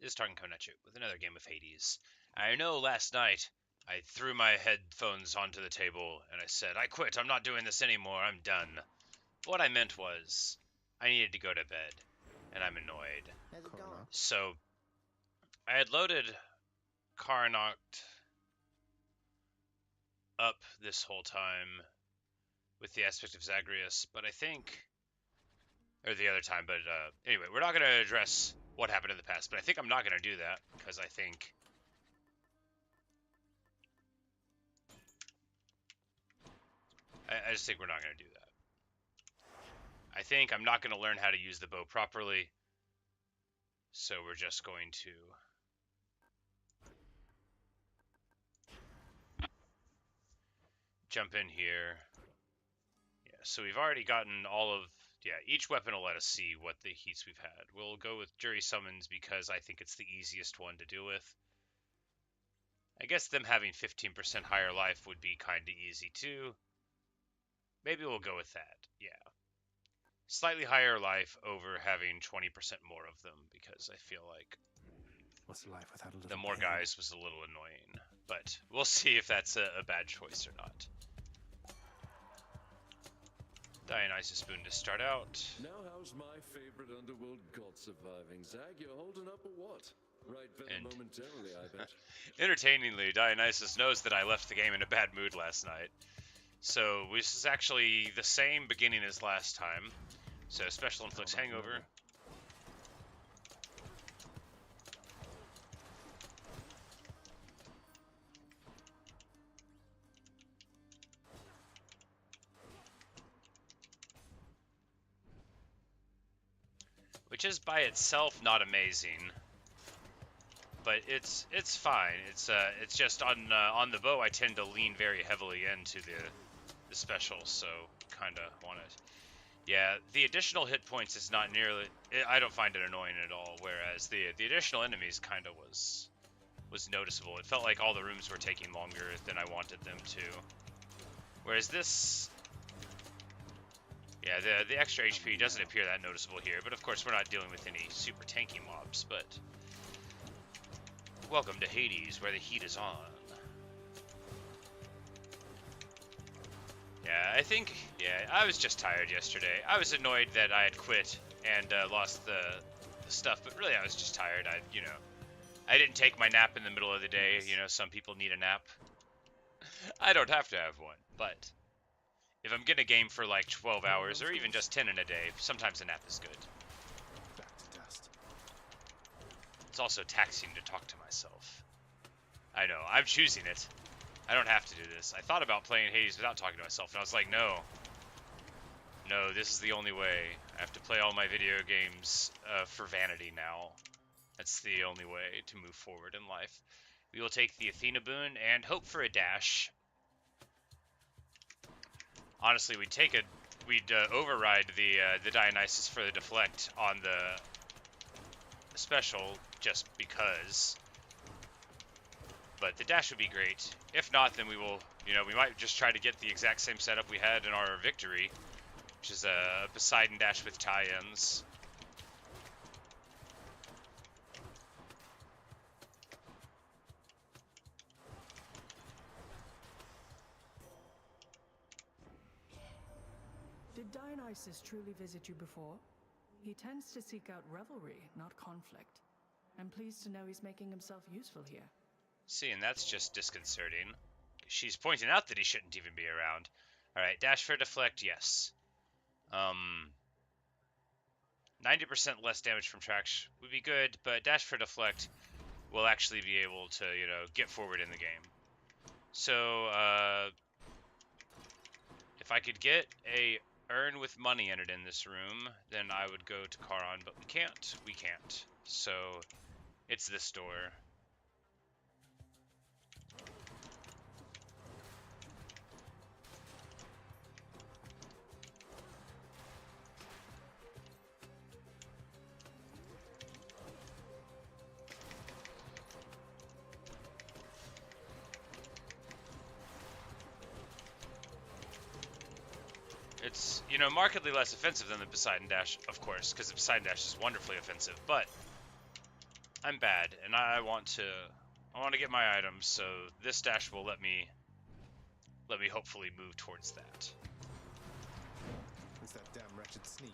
This is Tarkin Konachu with another game of Hades. I know last night I threw my headphones onto the table and I said, I quit, I'm not doing this anymore, I'm done. What I meant was, I needed to go to bed, and I'm annoyed. How's it going? So, I had loaded Karnoct up this whole time with the aspect of Zagreus, but I think, or the other time, but anyway, we're not going to address what happened in the past, but I think I'm not going to do that, because I think I just think we're not going to do that. I think I'm not going to learn how to use the bow properly, so we're just going to jump in here. Yeah, so we've already gotten all of, each weapon will let us see what the heats we've had. We'll go with Jury Summons because I think it's the easiest one to deal with. I guess them having 15% higher life would be kind of easy too. Maybe we'll go with that, yeah. Slightly higher life over having 20% more of them, because I feel like What's life without a little the more pain? guys was a little annoying. But we'll see if that's a bad choice or not. Dionysus Boon to start out. Now how's my favorite underworld god surviving? Zag, you're holding up or what? Right very And- momentarily, I bet. Entertainingly, Dionysus knows that I left the game in a bad mood last night. So this is actually the same beginning as last time. So Special Inflicts Hangover. Which is by itself not amazing, but it's fine. It's just on the bow I tend to lean very heavily into the special, so kind of want it. Yeah, the additional hit points is not nearly. I don't find it annoying at all. Whereas the additional enemies kind of was noticeable. It felt like all the rooms were taking longer than I wanted them to. Whereas this, yeah, the extra HP doesn't appear that noticeable here. But of course, we're not dealing with any super tanky mobs. But welcome to Hades, where the heat is on. Yeah, I think, I was just tired yesterday. I was annoyed that I had quit and lost the stuff, but really I was just tired. I didn't take my nap in the middle of the day. You know, some people need a nap. I don't have to have one, but if I'm gonna game for like 12 hours or even just 10 in a day, sometimes a nap is good. Back to dust. It's also taxing to talk to myself. I know, I'm choosing it. I don't have to do this. I thought about playing Hades without talking to myself, and I was like, no. No, this is the only way. I have to play all my video games for vanity now. That's the only way to move forward in life. We will take the Athena boon and hope for a dash. Honestly, we'd override the Dionysus for the deflect on the special just because. But the dash would be great. If not, then we will, we might just try to get the exact same setup we had in our victory, which is a Poseidon dash with tie-ins. Did Dionysus truly visit you before? He tends to seek out revelry, not conflict. I'm pleased to know he's making himself useful here. See, and that's just disconcerting. She's pointing out that he shouldn't even be around. Alright, dash for deflect, yes. 90% less damage from tracks would be good, but dash for deflect will actually be able to, get forward in the game. So, if I could get a urn with money in it in this room, then I would go to Charon, but we can't. We can't. So, it's this door. It's, markedly less offensive than the Poseidon Dash, of course, because the Poseidon Dash is wonderfully offensive, but I'm bad, and I want to get my items, so this dash will let me hopefully move towards that. It's that damn wretched sneak.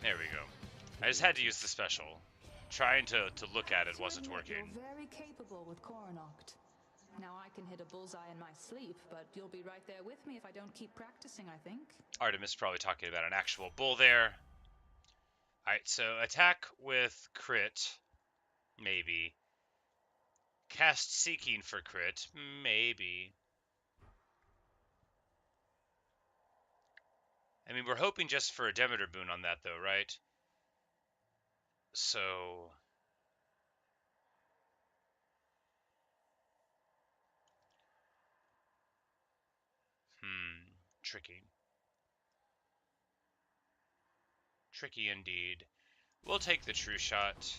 There we go. I just had to use the special. Trying to look at it wasn't working. You're very capable with Coronoct. Now I can hit a bullseye in my sleep, but you'll be right there with me if I don't keep practicing, I think. Artemis is probably talking about an actual bull there. Alright, so attack with crit, maybe. Cast Seeking for crit, maybe. I mean, we're hoping just for a Demeter boon on that, though, right? So... tricky. Tricky indeed. We'll take the True Shot.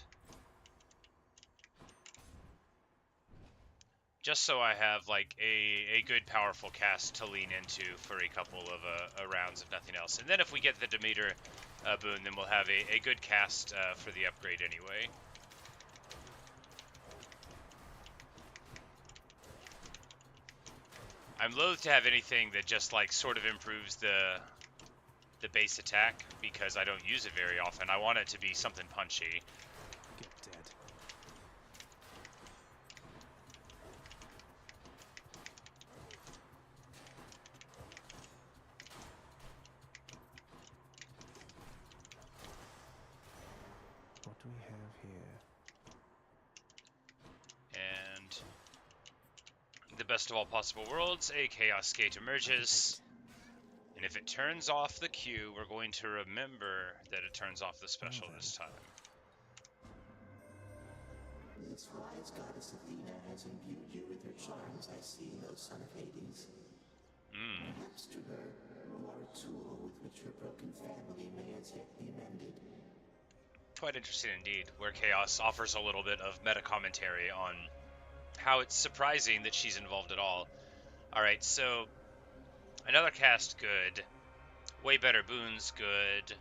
Just so I have, like, a good powerful cast to lean into for a couple of rounds, if nothing else. And then if we get the Demeter boon, then we'll have a good cast for the upgrade anyway. I'm loath to have anything that just, like, sort of improves the base attack, because I don't use it very often. I want it to be something punchy. Get dead. What do we have here? And the best of all possible worlds, a Chaos Gate emerges. And if it turns off the Q, we're going to remember that it turns off the special this time. This wise goddess Athena has imbued you with her charms, I see, O son of Hades. Perhaps to her, you are a tool with which your broken family may as yet be mended. Quite interesting indeed, where Chaos offers a little bit of meta commentary on how it's surprising that she's involved at all. Alright, so another cast, good. Way better boons, good.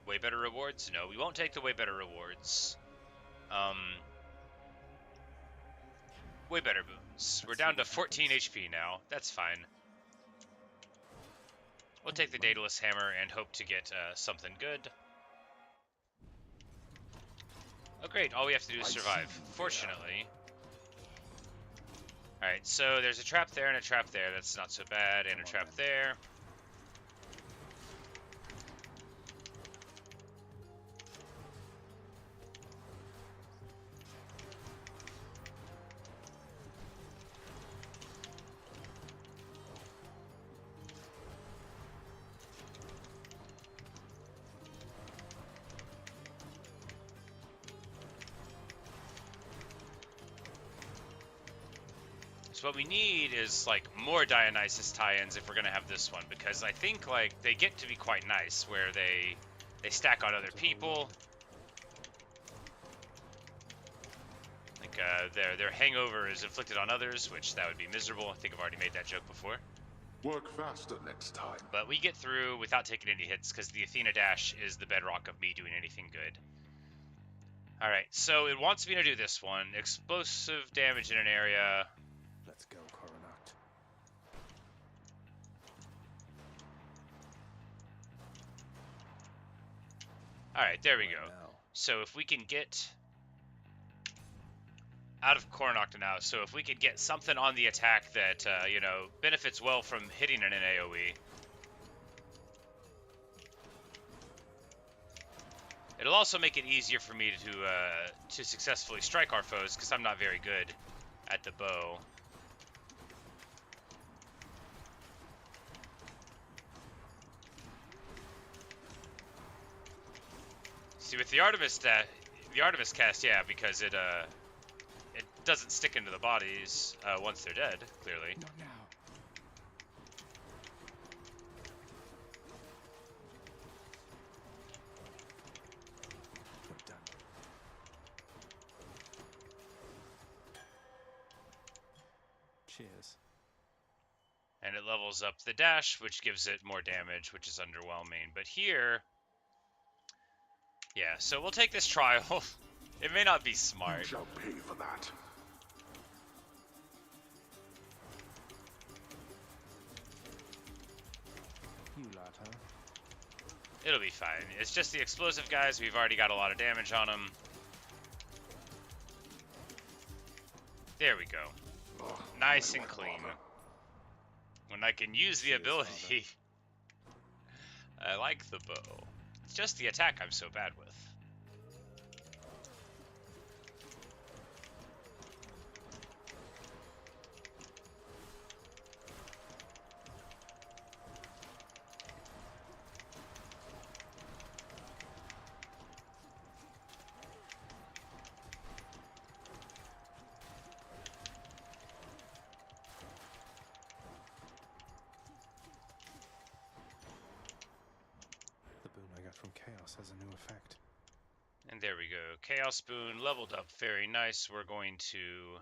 Way better rewards? No, we won't take the way better rewards. Way better boons. We're down to 14 HP now. That's fine. We'll take the Daedalus Hammer and hope to get something good. Oh great, all we have to do is survive. Fortunately. Alright, so there's a trap there and a trap there. That's not so bad. And a trap there. What we need is, like, more Dionysus tie-ins if we're gonna have this one, because I think, like, they get to be quite nice, where they stack on other people. Like, their hangover is inflicted on others, which that would be miserable. I think I've already made that joke before. Work faster next time. But we get through without taking any hits, because the Athena dash is the bedrock of me doing anything good. Alright, so it wants me to do this one. Explosive damage in an area. Let's go, Coronoct. Alright, there we go. Now. So if we can get out of Coronoct now, so if we could get something on the attack that, you know, benefits well from hitting in an AoE. It'll also make it easier for me to successfully strike our foes, because I'm not very good at the bow. See, with the Artemis cast, yeah, because it doesn't stick into the bodies once they're dead, clearly. Not now. Cheers. And it levels up the dash, which gives it more damage, which is underwhelming. But here, yeah, so we'll take this trial. It may not be You smart. shall pay for that. You lot, huh? It'll be fine. It's just the explosive guys. We've already got a lot of damage on them. There we go. Oh, Nice my and clean. father. When I can use the Cheers, ability. I like the bow. It's just the attack I'm so bad with. The boon I got from Chaos has a new effect. And there we go. Chaos Boon leveled up. Very nice. We're going to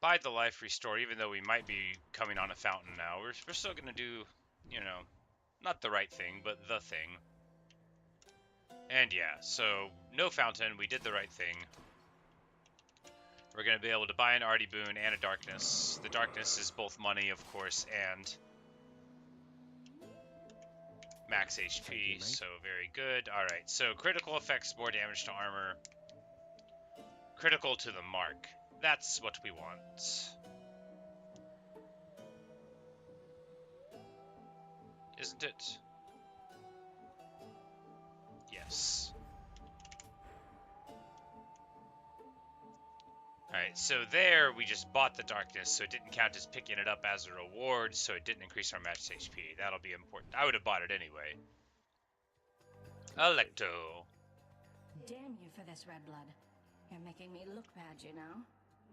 buy the life restore, even though we might be coming on a fountain now. We're still going to do, you know, not the right thing, but the thing. And yeah, so no fountain. We did the right thing. We're going to be able to buy an Artie Boon and a Darkness. The Darkness is both money, of course, and max HP, you, mate. so very good. Alright, so critical effects, more damage to armor. Critical to the mark. That's what we want. Isn't it? Yes. Alright, so there we just bought the Darkness, so it didn't count as picking it up as a reward, so it didn't increase our max HP. That'll be important. I would have bought it anyway. Electo. Damn you for this, Red Blood. You're making me look bad, you know?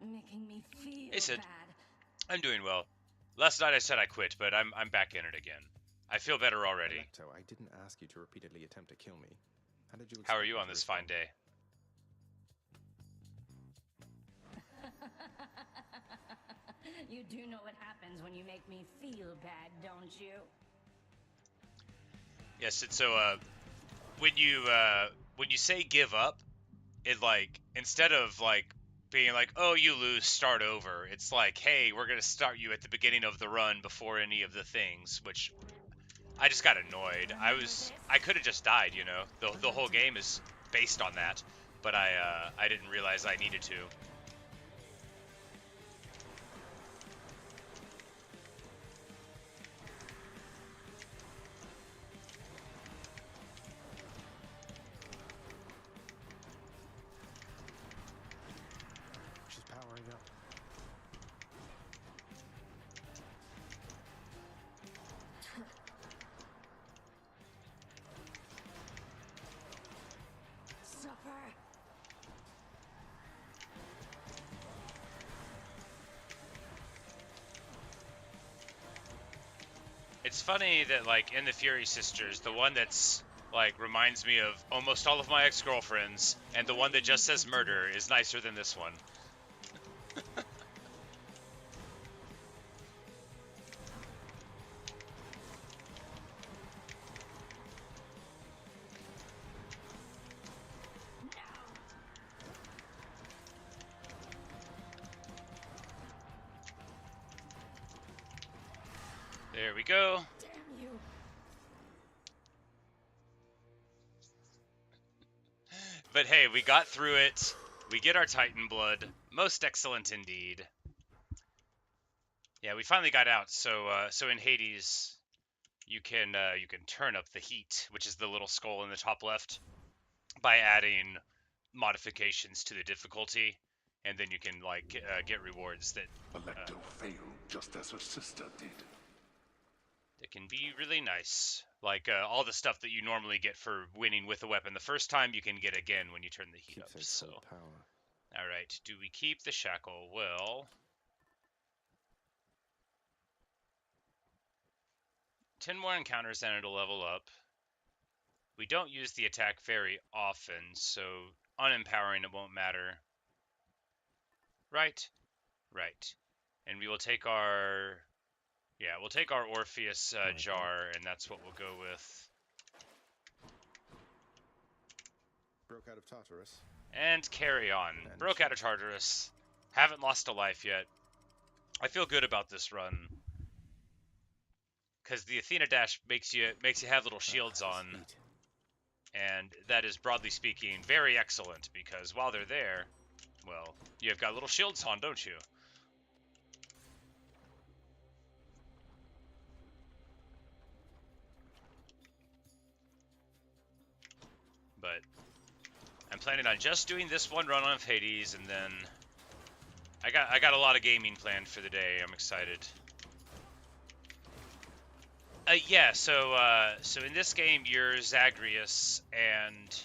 Making me feel Hey, Sid. bad. I'm doing well. Last night I said I quit, but I'm back in it again. I feel better already. Electo, I didn't ask you to repeatedly attempt to kill me. How did you How are expect you me on to this respond? fine day? You do know what happens when you make me feel bad, don't you? Yes, it's so when you say give up, it like instead of like being like, oh, you lose, start over, it's like, hey, we're gonna start you at the beginning of the run before any of the things, which I just got annoyed. I could have just died, you know. The whole game is based on that, but I didn't realize I needed to. She's powering up. Suffer. It's funny that, like, in the Fury Sisters, the one that's, like, reminds me of almost all of my ex-girlfriends, and the one that just says murder is nicer than this one. There we go. Damn you. But hey, we got through it. We get our Titan blood. Most excellent indeed. Yeah, we finally got out. So so in Hades, you can turn up the heat, which is the little skull in the top left, by adding modifications to the difficulty, and then you can like get rewards that Electo failed just as her sister did. can be really nice. Like all the stuff that you normally get for winning with a weapon the first time, you can get again when you turn the heat Keeps up. her So, full power. all right, do we keep the shackle? Well, 10 more encounters and it'll level up. We don't use the attack very often, so unempowering it won't matter. Right? Right. And we will take our... Yeah, we'll take our Orpheus jar, and that's what we'll go with. Broke out of Tartarus. And carry on. Broke out of Tartarus. Haven't lost a life yet. I feel good about this run. Because the Athena Dash makes you have little shields on. And that is, broadly speaking, very excellent, because while they're there, well, you've got little shields on, don't you? But I'm planning on just doing this one run of Hades, and then I got a lot of gaming planned for the day. I'm excited. Yeah, so in this game you're Zagreus, and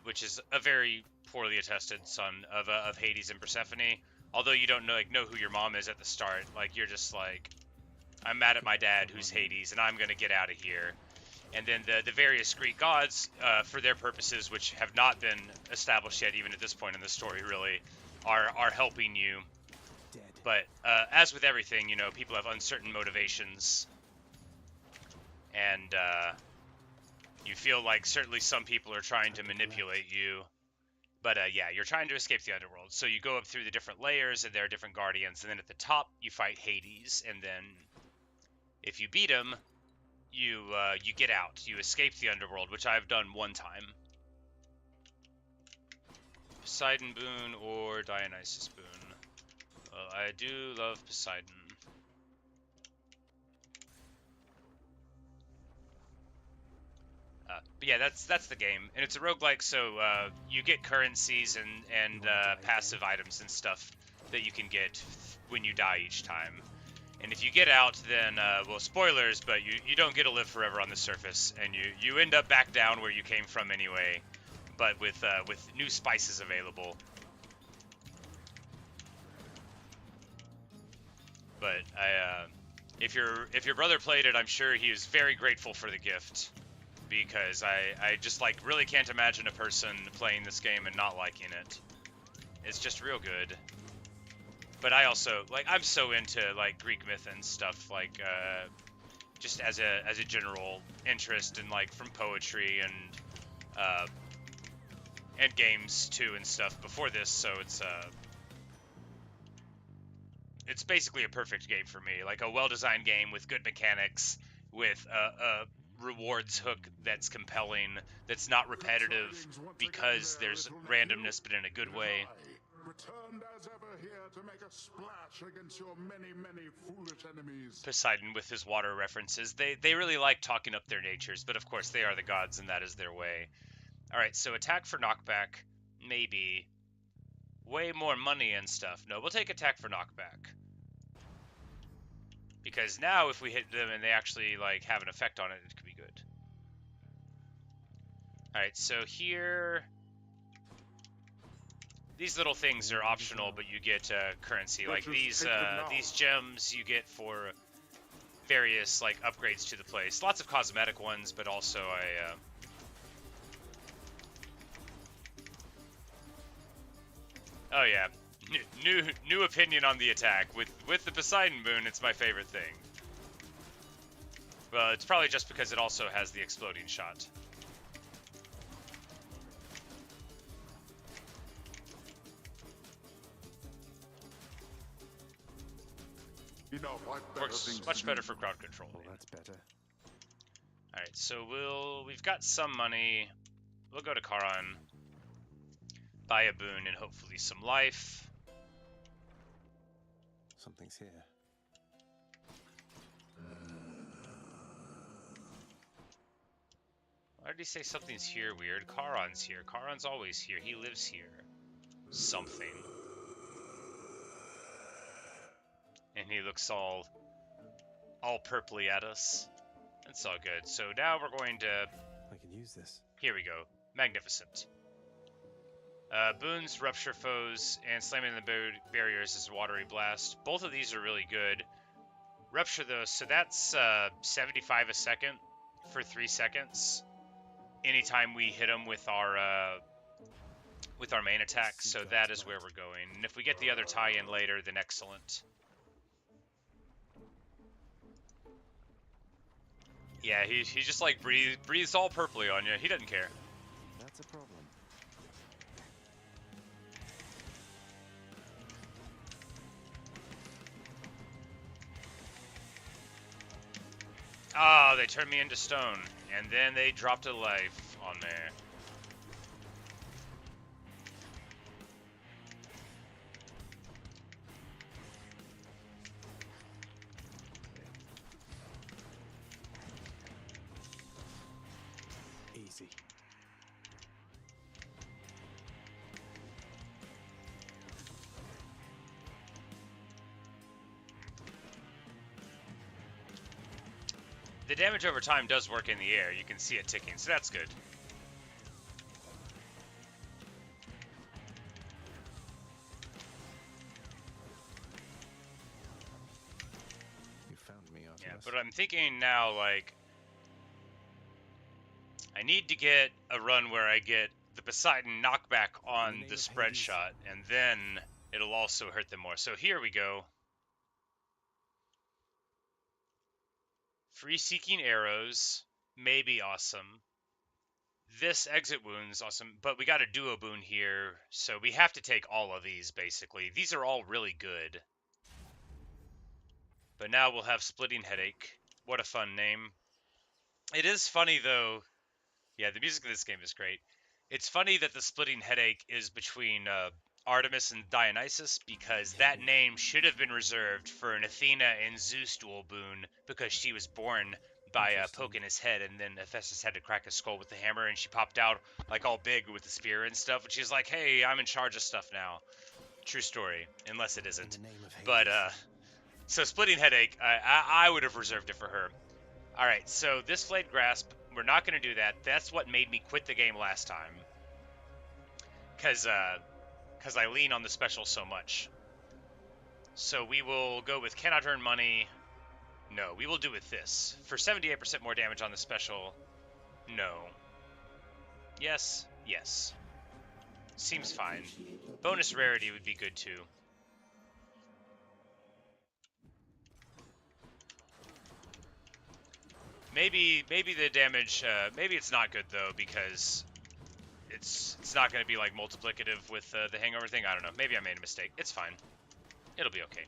which is a very poorly attested son of Hades and Persephone. Although you don't know who your mom is at the start, like you're just like, I'm mad at my dad who's Hades, and I'm gonna get out of here. And then the various Greek gods, for their purposes, which have not been established yet, even at this point in the story, really, are helping you. But as with everything, you know, people have uncertain motivations. And you feel like certainly some people are trying to manipulate you. But yeah, you're trying to escape the underworld. So you go up through the different layers, and there are different guardians. And then at the top, you fight Hades. And then if you beat him, you get out. You escape the underworld, which I've done one time. Poseidon boon or Dionysus boon. Well, I do love Poseidon. But yeah, that's the game, and it's a roguelike, so you get currencies and passive items and stuff that you can get when you die each time. And if you get out, then, well, spoilers, but you don't get to live forever on the surface, and you end up back down where you came from anyway, but with new spices available. But if your brother played it, I'm sure he was very grateful for the gift. Because I just, like, really can't imagine a person playing this game and not liking it. It's just real good. But I also, like, I'm so into, like, Greek myth and stuff, like, just as a general interest in, like, from poetry and games, too, and stuff before this, so it's basically a perfect game for me. Like, a well-designed game with good mechanics, with a rewards hook that's compelling, that's not repetitive because there's randomness, but in a good way. Returned as ever here to make a splash against your many, many foolish enemies. Poseidon with his water references. They really like talking up their natures, but of course they are the gods and that is their way. Alright, so attack for knockback, maybe. Way more money and stuff. No, we'll take attack for knockback. Because now if we hit them and they actually, like, have an effect on it, it could be good. Alright, so here... These little things are optional, but you get currency. Like these gems you get for various, like, upgrades to the place. Lots of cosmetic ones, but also Oh yeah. New opinion on the attack. With the Poseidon boon, it's my favorite thing. Well, it's probably just because it also has the exploding shot. Works much better for crowd control. Well, that's better. Alright, so we've got some money. We'll go to Charon, buy a boon and hopefully some life. Something's here. Why did he say something's here weird? Charon's here. Charon's always here. He lives here. Something. And he looks all purpley at us. That's all good. So now we're going to... I can use this. Here we go. Magnificent. Boons, rupture foes, and slamming the barriers is watery blast. Both of these are really good. Rupture those, so that's 75 a second for 3 seconds. Anytime we hit them with our with our main attack, so that is where we're going. And if we get the other tie-in later, then excellent. Yeah, he just like breathes all purpley on you. He doesn't care. That's a problem. Ah, they turned me into stone, and then they dropped a life on there. Easy. The damage over time does work in the air. You can see it ticking, so that's good. You found me, Artemis. Yeah, but I'm thinking now, like, I need to get a run where I get the Poseidon knockback on the spread shot, and then it'll also hurt them more. So here we go. Free Seeking Arrows, maybe awesome. This Exit Wounds, awesome, but we got a Duo Boon here, so we have to take all of these, basically. These are all really good. But now we'll have Splitting Headache. What a fun name. It is funny, though. Yeah, the music of this game is great. It's funny that the Splitting Headache is between Artemis and Dionysus, because that name should have been reserved for an Athena and Zeus dual boon, because she was born by poking his head, and then Hephaestus had to crack his skull with the hammer, and she popped out like all big with the spear and stuff, and she's like, hey, I'm in charge of stuff now. True story, unless it isn't. But, so Splitting Headache, I would have reserved it for her. Alright, so this Flayed Grasp, we're not going to do that. That's what made me quit the game last time. Because I lean on the special so much. So we will go with Cannot Earn Money. No, we will do with this. For 78% more damage on the special, no. Yes, yes. Seems fine. Bonus rarity would be good too. Maybe the damage, maybe it's not good though, because it's not going to be like multiplicative with the hangover thing. I don't know. Maybe I made a mistake. It's fine. It'll be okay.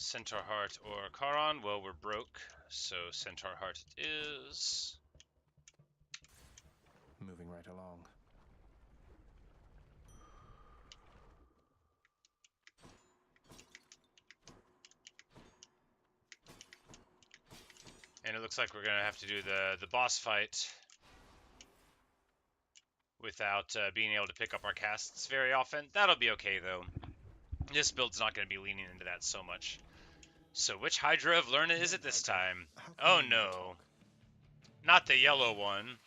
Centaur Heart or Charon? Well, we're broke, so Centaur Heart it is. Moving right along. And it looks like we're gonna have to do the boss fight without being able to pick up our casts very often. That'll be okay though. This build's not gonna be leaning into that so much. So which Hydra of Lerna is it this time? Oh no. Not the yellow one.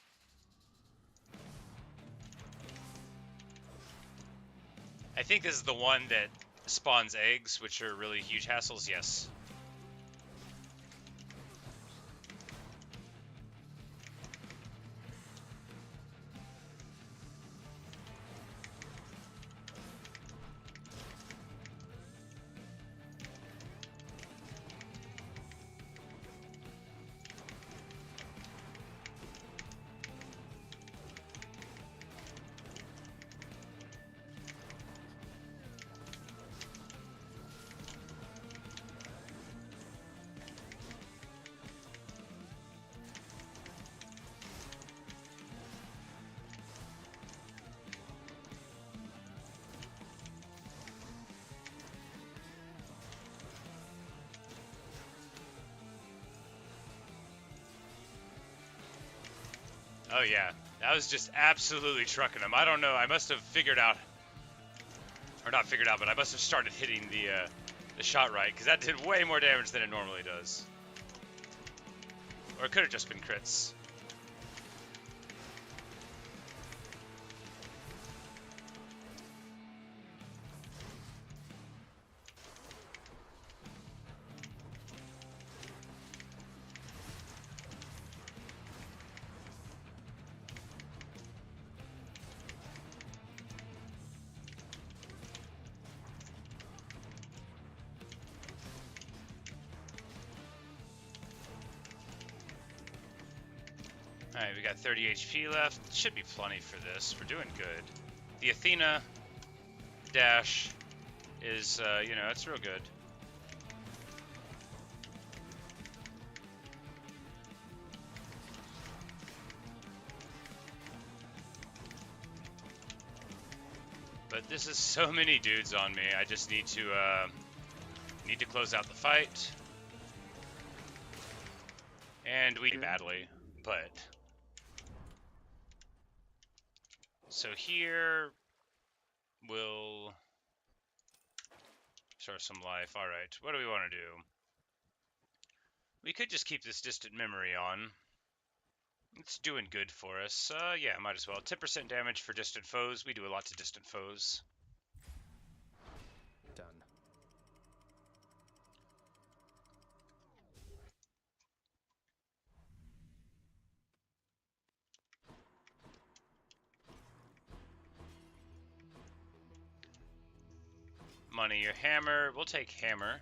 I think this is the one that spawns eggs, which are really huge hassles, yes. Oh yeah, that was just absolutely trucking him. I don't know, I must have figured out, or not figured out, but I must have started hitting the shot right, because that did way more damage than it normally does. Or it could have just been crits. Alright, we got 30 HP left. Should be plenty for this. We're doing good. The Athena dash is, you know, it's real good. But this is so many dudes on me. I just need to close out the fight. And we do badly, but... So here, we'll restore some life. Alright, what do we want to do? We could just keep this distant memory on. It's doing good for us. Yeah, might as well. 10% damage for distant foes. We do a lot to distant foes. Done. Money your hammer. We'll take hammer.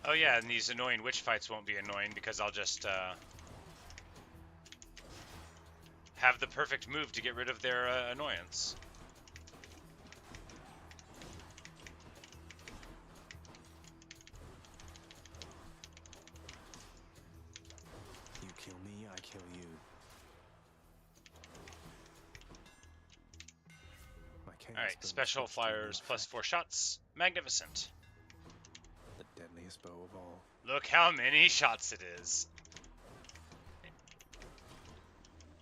Oh yeah, and these annoying witch fights won't be annoying because I'll just have the perfect move to get rid of their annoyance. You kill me, I kill you. Alright, special flyers plus 4 shots. Magnificent. The deadliest bow of all. Look how many shots it is.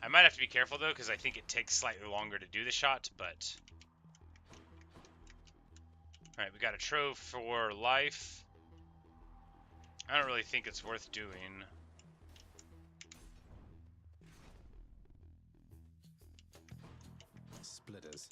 I might have to be careful though, because I think it takes slightly longer to do the shot, but... Alright, we got a trove for life. I don't really think it's worth doing. Splitters.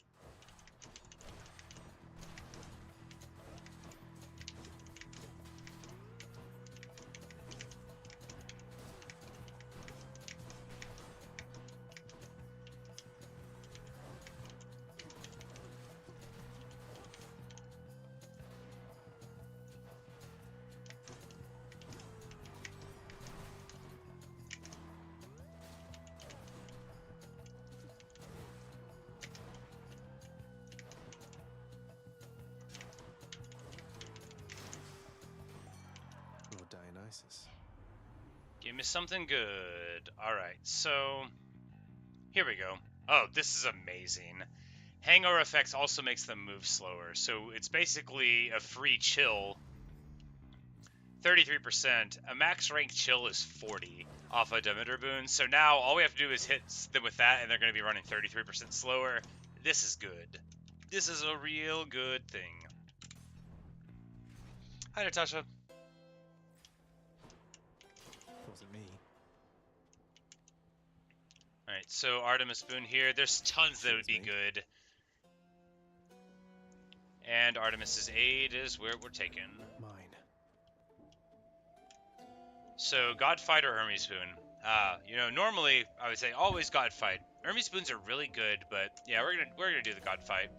Lord Dionysus. Give me something good. Alright, so... Here we go. Oh, this is amazing. Hangover effects also makes them move slower, so it's basically a free chill. 33%. A max rank chill is 40 off a Demeter boon, so now all we have to do is hit them with that and they're going to be running 33% slower. This is good. This is a real good thing. Hi, Natasha. Wasn't me. Alright, so Artemis Boon here. There's tons that would be good. And Artemis's Aid is where we're taking. Mine. So, Godfight or Hermes Boon? You know, normally I would say always Godfight. Hermes Boons are really good, but yeah, we're gonna do the Godfight.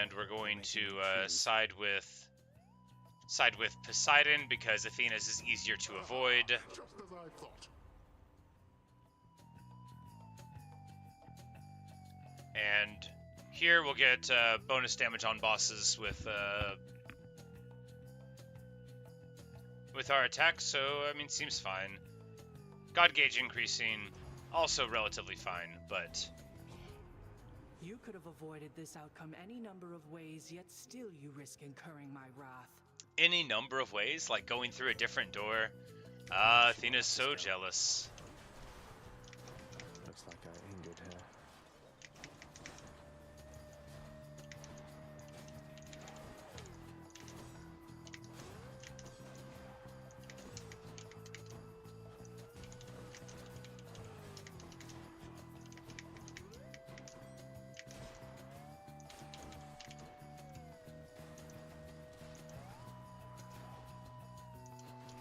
And we're going to side with Poseidon because Athena's is easier to avoid. Just as I thought. And here we'll get bonus damage on bosses with our attack, so I mean, seems fine. God gauge increasing, also relatively fine, but You could have avoided this outcome any number of ways, yet still you risk incurring my wrath. Any number of ways, like going through a different door. Ah, Athena's so jealous. Looks like I angered her.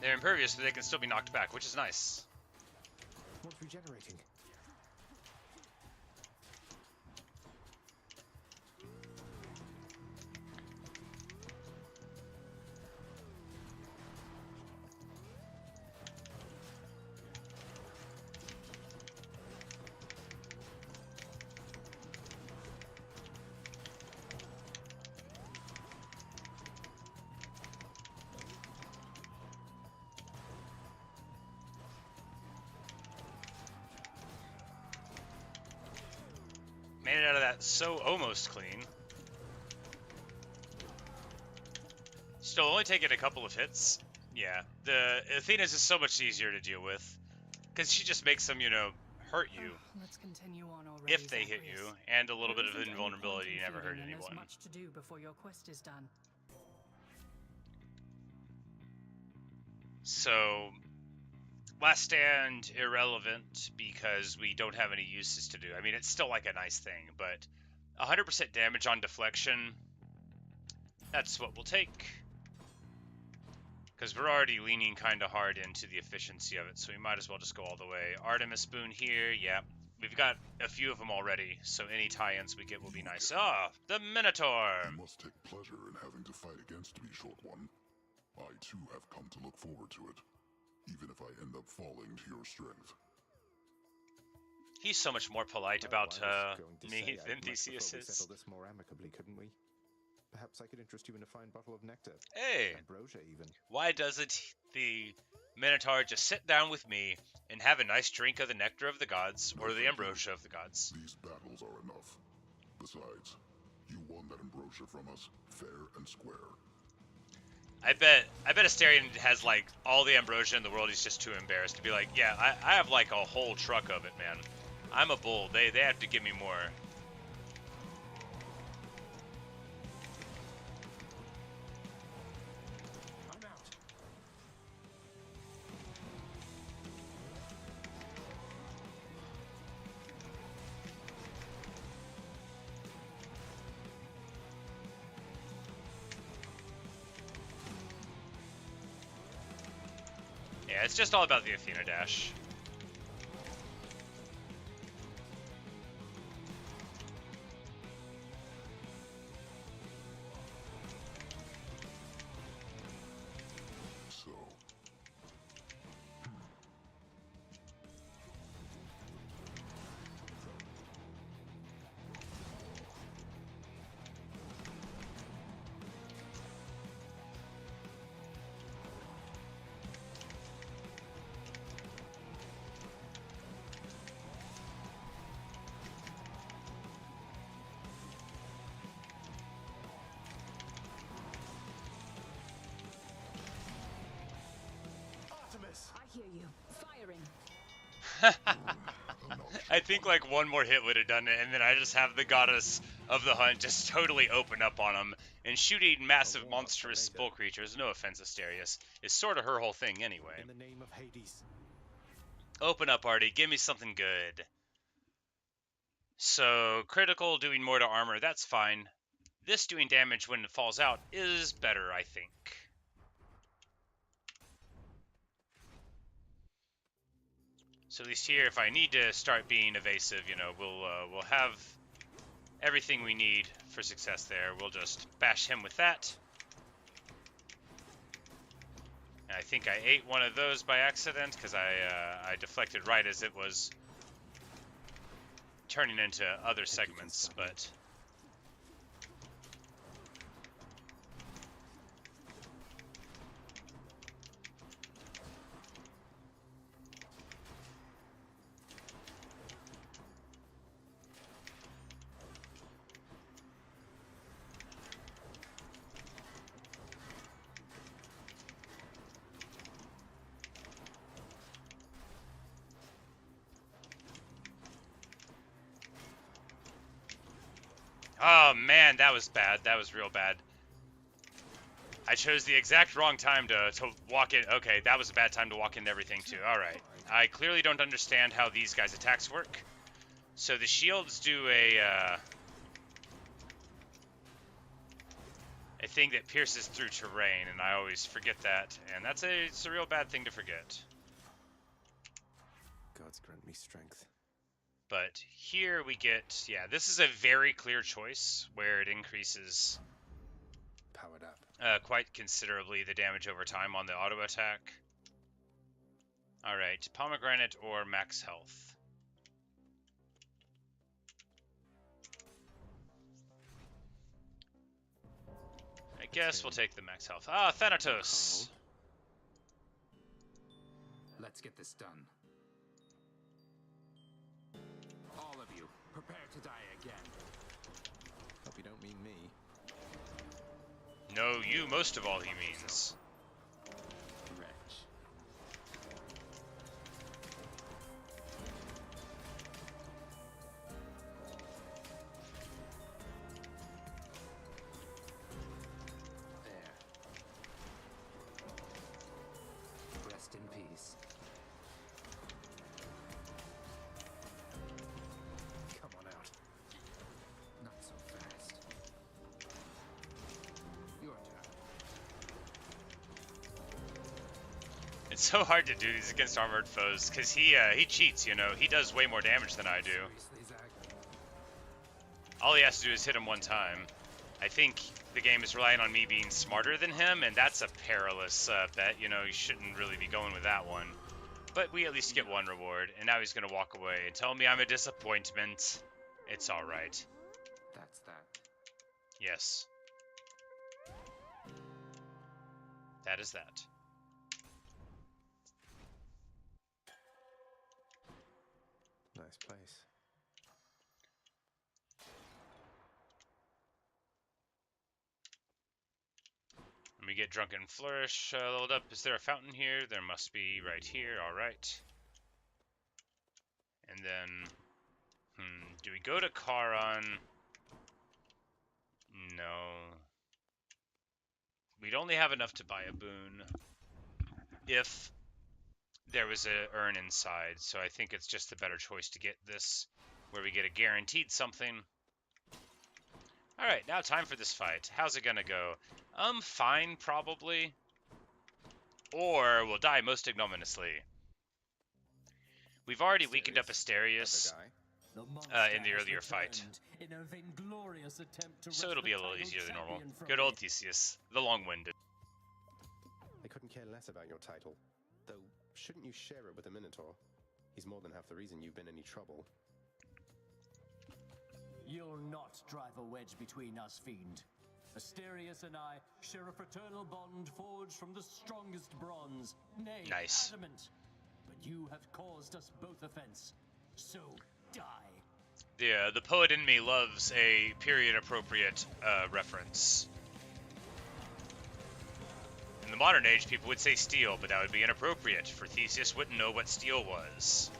They're impervious, but they can still be knocked back, which is nice. What's regenerating? Made it out of that so almost clean. Still only taking a couple of hits. Yeah, the Athena's is so much easier to deal with. Because she just makes them, you know, hurt you Let's continue on already, if they hit Zagreus. you. And a little There bit of isn't any point invulnerability in never hurt feeding, and anyone. There's much to do before your quest is done. So, Last Stand, irrelevant because we don't have any uses to do. I mean, it's still like a nice thing, but 100% damage on deflection, that's what we'll take. Because we're already leaning kind of hard into the efficiency of it, so we might as well just go all the way. Artemis Boon here, yeah. We've got a few of them already, so any tie-ins we get will be nice. Ah, the Minotaur! You must take pleasure in having to fight against me, Short One. I too have come to look forward to it, even if I end up falling to your strength. He's so much more polite Oh, about I was going to me say, than I'd much prefer Theseus we is. settle this more amicably, couldn't we? Perhaps I could interest you in a fine bottle of nectar. Hey, Ambrosia, even. why doesn't the Minotaur just sit down with me and have a nice drink of the nectar of the gods, or the ambrosia of the gods? These battles are enough. Besides, you won that ambrosia from us, fair and square. I bet Astarion has like all the ambrosia in the world. He's just too embarrassed to be like, yeah, I have like a whole truck of it, man. I'm a bull. They have to give me more. I'm out. Yeah, it's just all about the Athena dash. So, Artemis! I hear you. Firing. I think like one more hit would have done it, and then I just have the goddess of the hunt just totally open up on him and shooting massive warm-up for monstrous later. bull creatures. No offense, Asterius. Is sort of her whole thing anyway. In the name of Hades. Open up, Artie. Give me something good. So, critical doing more to armor, that's fine. This doing damage when it falls out is better, I think. So at least here, if I need to start being evasive, you know, we'll have everything we need for success there. We'll just bash him with that. And I think I ate one of those by accident because I deflected right as it was turning into other segments, but Oh man, that was bad. That was real bad. I chose the exact wrong time to walk in. Okay, that was a bad time to walk into everything too. Alright. I clearly don't understand how these guys' attacks work. So the shields do a thing that pierces through terrain, and I always forget that. And it's a real bad thing to forget. Gods grant me strength. But here we get, yeah, this is a very clear choice where it increases Powered up. quite considerably the damage over time on the auto attack. Alright, pomegranate or max health. I guess we'll take the max health. Ah, Thanatos! Let's get this done. All of you, prepare to die again. Hope you don't mean me. No, you most of all he means. Wretch. There. Rest in peace. Come on out. Not so fast. Your turn. It's so hard to do these against armored foes, because he cheats, you know. He does way more damage than I do. Seriously, Zag? All he has to do is hit him one time. I think the game is relying on me being smarter than him, and that's a perilous bet. You know, you shouldn't really be going with that one. But we at least get one reward, and now he's going to walk away and tell me I'm a disappointment. It's alright. That's that. Yes. That is that. Nice place. Let me get Drunken Flourish leveled up. Is there a fountain here? There must be right here. Alright. And then... do we go to Charon? No. We'd only have enough to buy a boon if there was a urn inside. So I think it's just the better choice to get this, where we get a guaranteed something. Alright, now time for this fight. How's it gonna go? Fine, probably. Or we'll die most ignominiously. We've already weakened up Asterius in the earlier fight. So it'll be a little easier than normal. Good old Theseus, the long-winded. I couldn't care less about your title. Though, shouldn't you share it with the Minotaur? He's more than half the reason you've been in any trouble. You'll not drive a wedge between us, fiend. Asterius and I share a fraternal bond forged from the strongest bronze, nay, nice. Adamant. But you have caused us both offense, so die. Yeah, the poet in me loves a period-appropriate reference. In the modern age, people would say steel, but that would be inappropriate, for Theseus wouldn't know what steel was.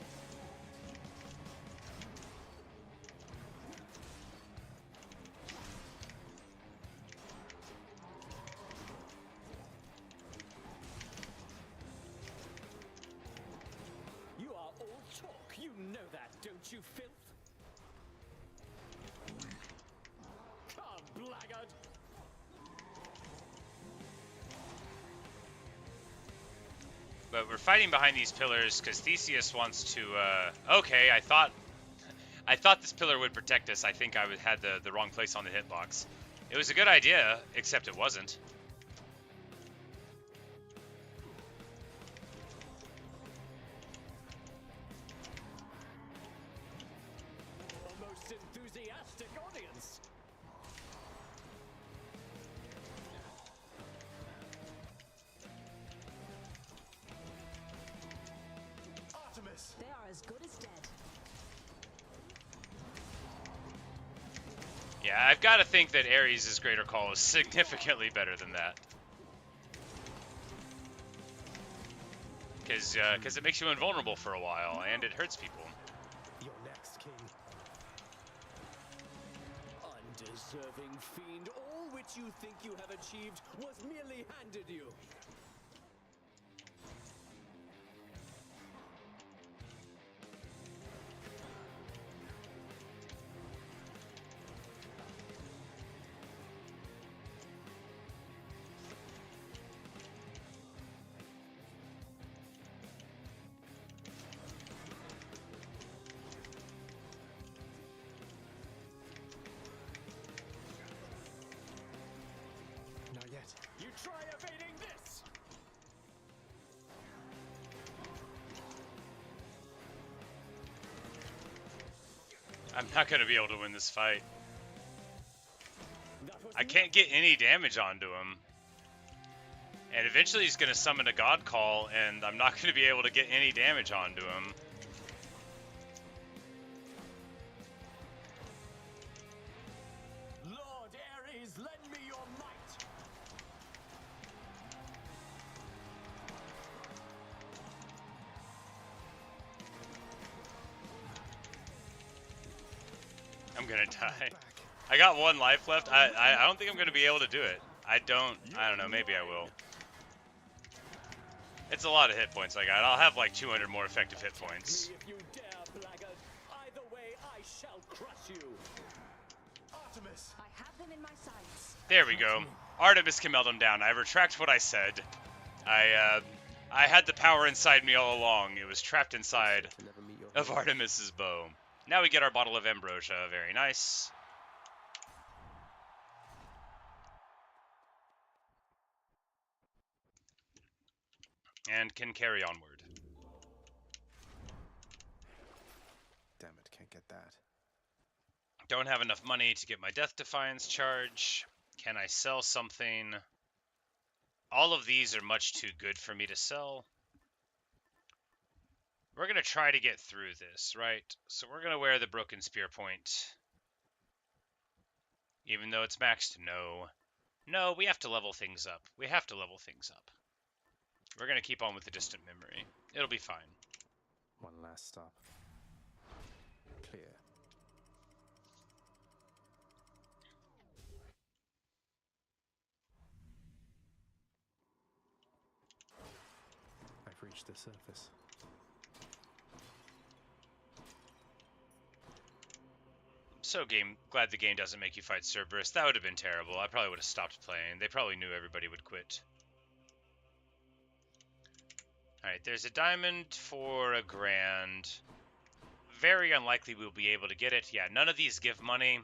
You are all talk, you know that, don't you, filth? Come, blackguard! But we're fighting behind these pillars because Theseus wants to, okay, I thought this pillar would protect us. I think I had the wrong place on the hitbox. It was a good idea, except it wasn't. A most enthusiastic audience. Artemis! They are as good as dead. Yeah, I've got to think that Ares' Greater Call is significantly better than that. Because it makes you invulnerable for a while, and it hurts people. You're next, King. self-serving fiend. All which you think you have achieved was merely handed you. Not yet. You try evading this! I'm not going to be able to win this fight. That was I can't get any damage onto him. And eventually he's going to summon a God Call, and I'm not going to be able to get any damage onto him. Lord Ares, lend me your might! I'm going to die. I got 1 life left. I don't think I'm going to be able to do it. I don't know. Maybe I will. It's a lot of hit points I got. I'll have like 200 more effective hit points. If you dare, blackguard, either way I shall crush you. Artemis! I have them in my sights. There we go. Artemis can melt him down. I retract what I said. I had the power inside me all along. It was trapped inside To never meet your of Artemis's bow. Now we get our bottle of ambrosia. Very nice. And can carry onward. Damn it, can't get that. Don't have enough money to get my Death Defiance charge. Can I sell something? All of these are much too good for me to sell. We're going to try to get through this, right? So we're going to wear the Broken Spear Point. Even though it's maxed? No. No, we have to level things up. We have to level things up. We're going to keep on with the Distant Memory. It'll be fine. One last stop. Clear. I've reached the surface. So glad the game doesn't make you fight Cerberus. That would have been terrible. I probably would have stopped playing. They probably knew everybody would quit. Alright, there's a diamond for $1 grand. Very unlikely we'll be able to get it. Yeah, none of these give money.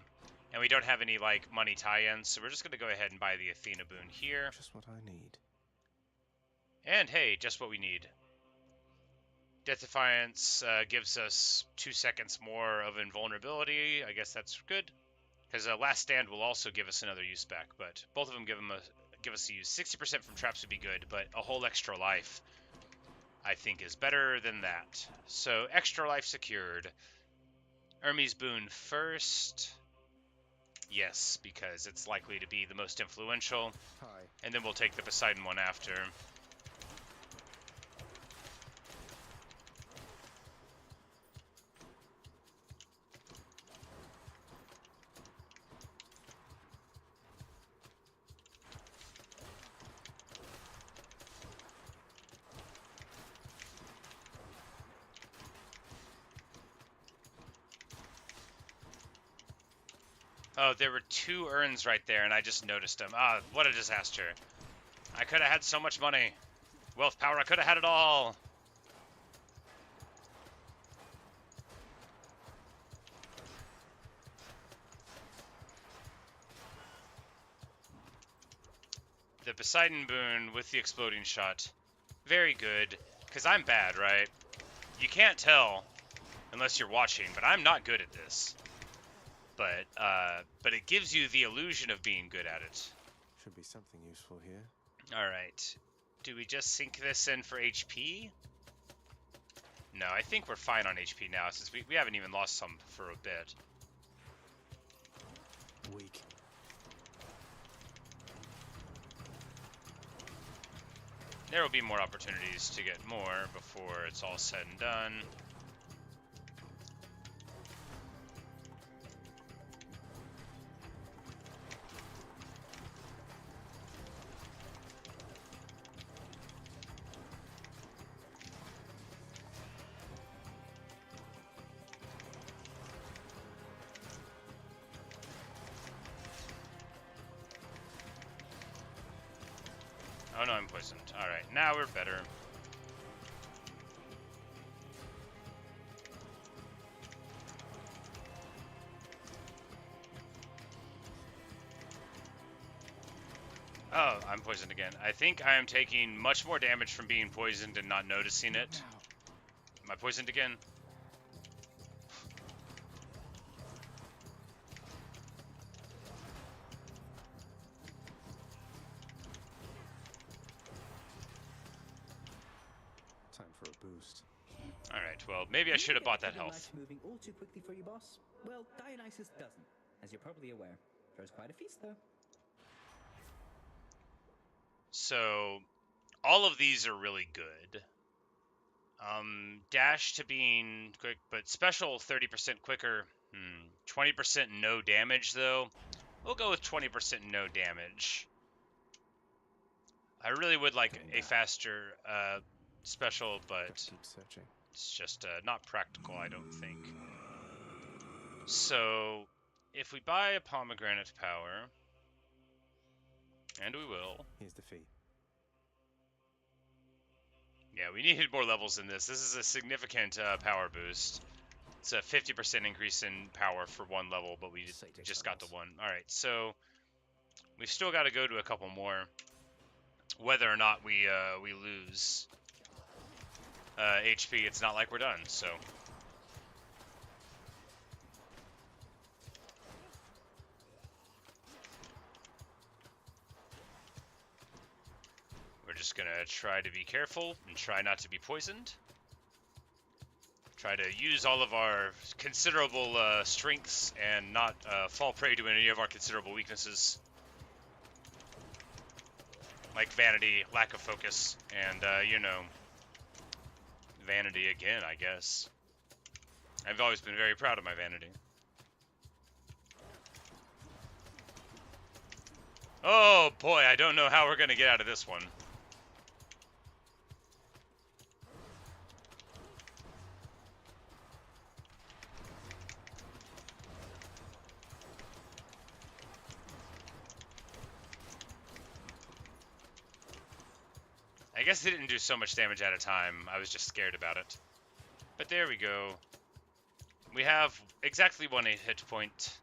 And we don't have any, like, money tie-ins. So we're just going to go ahead and buy the Athena boon here. Just what I need. And hey, just what we need. Death Defiance gives us 2 seconds more of invulnerability. I guess that's good. Because Last Stand will also give us another use back. But both of them give us a use. 60% from traps would be good, but a whole extra life, I think, is better than that. So, extra life secured. Hermes boon first. Yes, because it's likely to be the most influential. Hi. And then we'll take the Poseidon one after. Oh, there were 2 urns right there, and I just noticed them. Ah, what a disaster. I could have had so much money. Wealth, power, I could have had it all. The Poseidon boon with the exploding shot. Very good, because I'm bad, right? You can't tell unless you're watching, but I'm not good at this. But it gives you the illusion of being good at it. Should be something useful here. Alright. Do we just sink this in for HP? No, I think we're fine on HP now, since we haven't even lost some for a bit. Weak. There will be more opportunities to get more before it's all said and done. Oh no, I'm poisoned. Alright, now we're better. Oh, I'm poisoned again. I think I am taking much more damage from being poisoned and not noticing it. Am I poisoned again? Time for a boost. Alright, well, maybe I should have bought that health. Moving all too quickly for you, boss. Well, Dionysus doesn't, as you're probably aware. Throws quite a feast, though. So, all of these are really good. Dash to being quick, but special 30% quicker. 20% no damage, though. We'll go with 20% no damage. I really would like a faster special, but Keep searching. it's just not practical, I don't think. So, if we buy a pomegranate power, and we will. Here's the fee. Yeah, we needed more levels in this. This is a significant power boost. It's a 50% increase in power for one level, but we just got the one. Alright, so we've still got to go to a couple more, whether or not we lose HP. It's not like we're done, so... We're just gonna try to be careful and try not to be poisoned. Try to use all of our considerable strengths and not fall prey to any of our considerable weaknesses. Like vanity, lack of focus, and, you know, vanity again, I guess. I've always been very proud of my vanity. Oh boy, I don't know how we're gonna get out of this one. I guess it didn't do so much damage at a time. I was just scared about it. But there we go. We have exactly 1 hit point.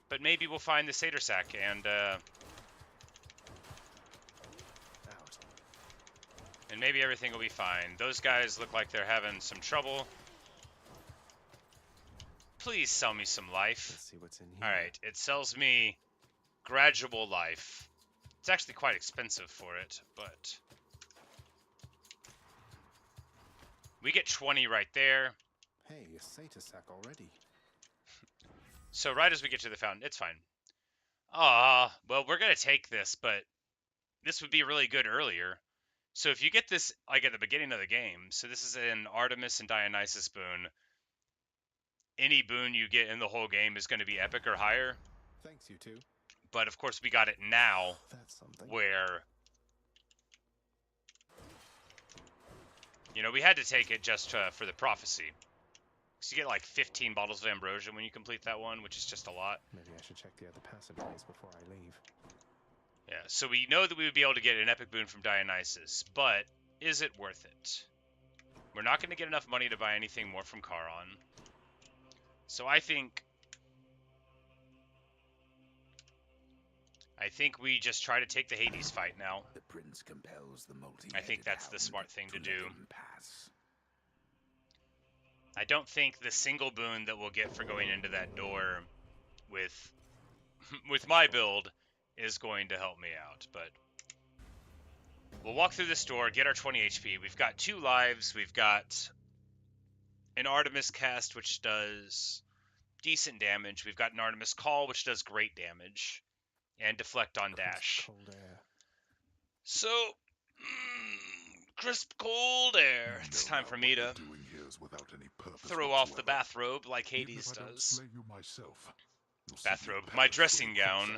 But maybe we'll find the Satyr Sack and maybe everything will be fine. Those guys look like they're having some trouble. Please sell me some life. Let's see what's in here. Alright, it sells me gradual life. It's actually quite expensive for it, but... We get 20 right there. Hey, a Satyr Sack already. So right as we get to the fountain, it's fine. Well, we're going to take this, but this would be really good earlier. So if you get this, like, at the beginning of the game, so this is an Artemis and Dionysus boon. Any boon you get in the whole game is going to be epic or higher. Thanks, you two. But, of course, we got it now, That's something. where... You know, we had to take it just for the prophecy. So you get like 15 bottles of ambrosia when you complete that one, which is just a lot. Maybe I should check the other passageways before I leave. Yeah, so we know that we would be able to get an epic boon from Dionysus, but is it worth it? We're not going to get enough money to buy anything more from Charon. So I think we just try to take the Hades fight now. The prince compels the I think that's the smart thing to do. Pass. I don't think the single boon that we'll get for going into that door with my build is going to help me out, but we'll walk through this door, get our 20 HP. We've got 2 lives. We've got an Artemis cast, which does decent damage. We've got an Artemis call, which does great damage, and deflect on dash. Cold air. So, crisp cold air. It's time for me to throw off the bathrobe like Hades does. Bathrobe, my dressing gown.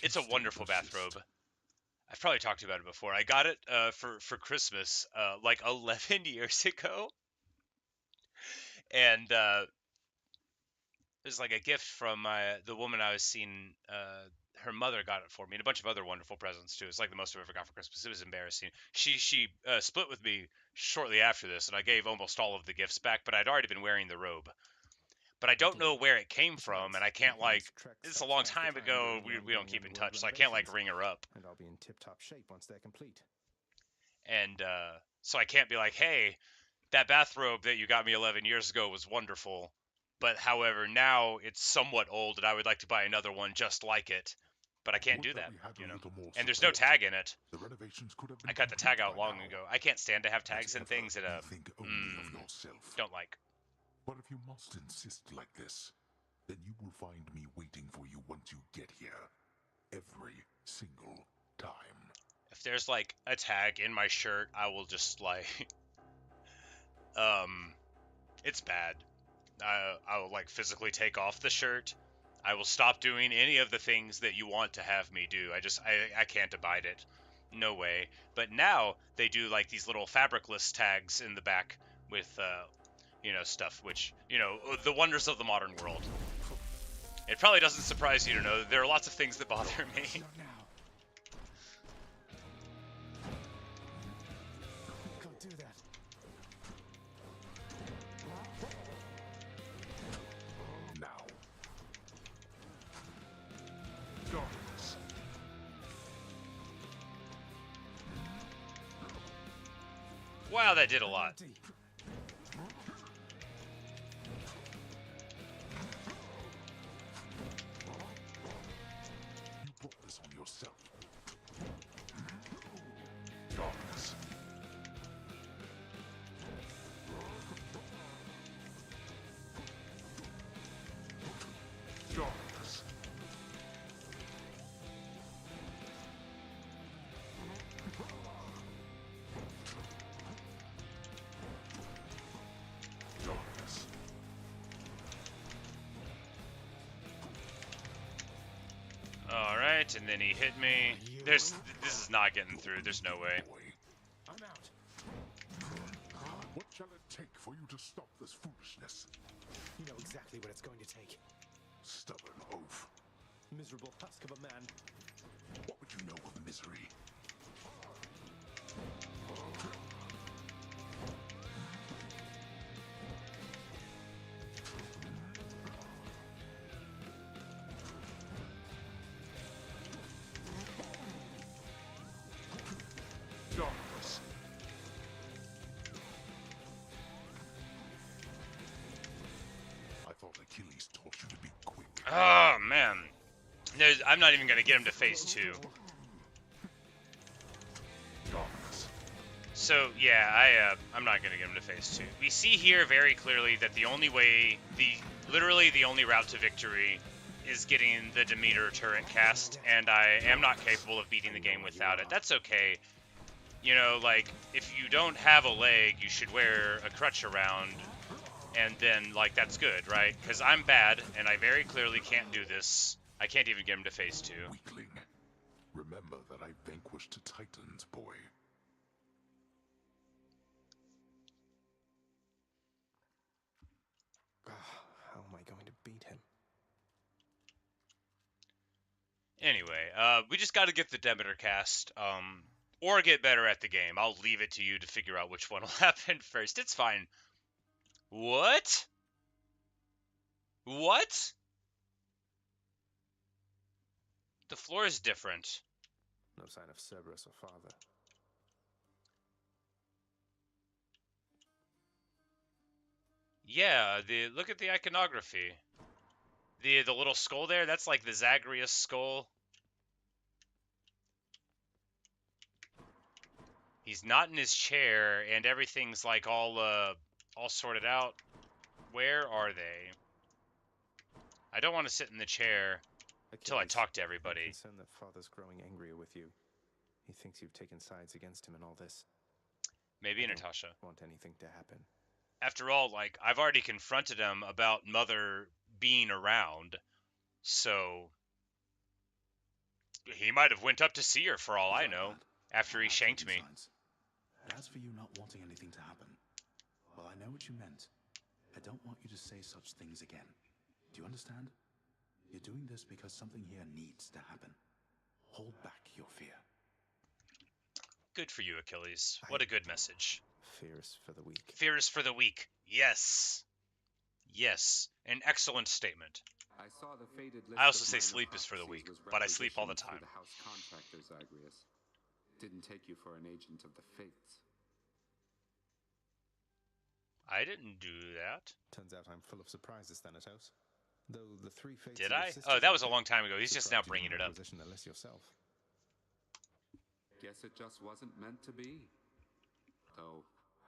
It's a wonderful bathrobe. I've probably talked about it before. I got it for Christmas like 11 years ago. And it was like a gift from the woman I was seeing her mother got it for me, and a bunch of other wonderful presents too. It's like the most I've ever got for Christmas. It was embarrassing. She split with me shortly after this, and I gave almost all of the gifts back, but I'd already been wearing the robe. But I don't know where it came from, and I can't like. It's a long time ago. We don't keep in touch, so I can't like ring her up. And I'll be in tip-top shape once they're complete. And so I can't be like, hey, that bathrobe that you got me 11 years ago was wonderful, but however now it's somewhat old, and I would like to buy another one just like it. But I can't do that, you know. And there's no tag in it. The renovations could have been I cut the tag out long now. ago. I can't stand to have tags and things that Think only of yourself. don't like. But if you must insist like this, then you will find me waiting for you once you get here. Every single time. If there's like a tag in my shirt, I will just like it's bad. I will like physically take off the shirt. I will stop doing any of the things that you want to have me do. I can't abide it. No way. But now they do like these little fabricless tags in the back with you know, stuff, which, you know, the wonders of the modern world. It probably doesn't surprise you to know that there are lots of things that bother me. Can't do that. Now. Darkness. Wow, that did a lot. You brought this on yourself. Darkness. Darkness. Darkness. All right, and then he hit me. This is not getting through. There's no way. I'm out. What shall it take for you to stop this foolishness? You know exactly what it's going to take. Stubborn oaf. Miserable husk of a man. What would you know of misery? Darkness. I thought Achilles taught you to be quick. Oh, man. I'm not even going to get him to phase 2. Darkness. So, yeah, I'm not going to get him to phase 2. We see here very clearly that the only way, literally the only route to victory is getting the Demeter turret cast, and I am not capable of beating the game without it. That's okay. You know, like, if you don't have a leg, you should wear a crutch around, and then, like, that's good, right? Because I'm bad, and I very clearly can't do this. I can't even get him to phase 2. Weakling. Remember that I vanquished Titans, boy. How am I going to beat him? Anyway, we just got to get the Demeter cast, or get better at the game. I'll leave it to you to figure out which one will happen first. It's fine. What? What? The floor is different. No sign of Cerberus or father. Yeah, look at the iconography. The little skull there, that's like the Zagreus skull. He's not in his chair, and everything's like all sorted out. Where are they? I don't want to sit in the chair until I talk to everybody. I'm concerned that father's growing angrier with you. He thinks you've taken sides against him in all this. Maybe I don't Natasha. Want anything to happen. After all, like, I've already confronted him about Mother being around, so he might have went up to see her for all I know, after he shanked me. But as for you not wanting anything to happen, well, I know what you meant. I don't want you to say such things again. Do you understand? You're doing this because something here needs to happen. Hold back your fear. Good for you, Achilles. What a good message. Fear is for the weak. Fear is for the weak. Yes. Yes. An excellent statement. I saw the faded list I also of say minor sleep is for the weak, prophecies was but I sleep all the requisitioned time. through the house contractor, Zagreus. Didn't take you for an agent of the fates. I didn't do that. Turns out I'm full of surprises, Thanatos. Though the three fates. Did I? Oh, that was a long time ago. He's just now bringing it up. The list yourself. Guess it just wasn't meant to be. Though,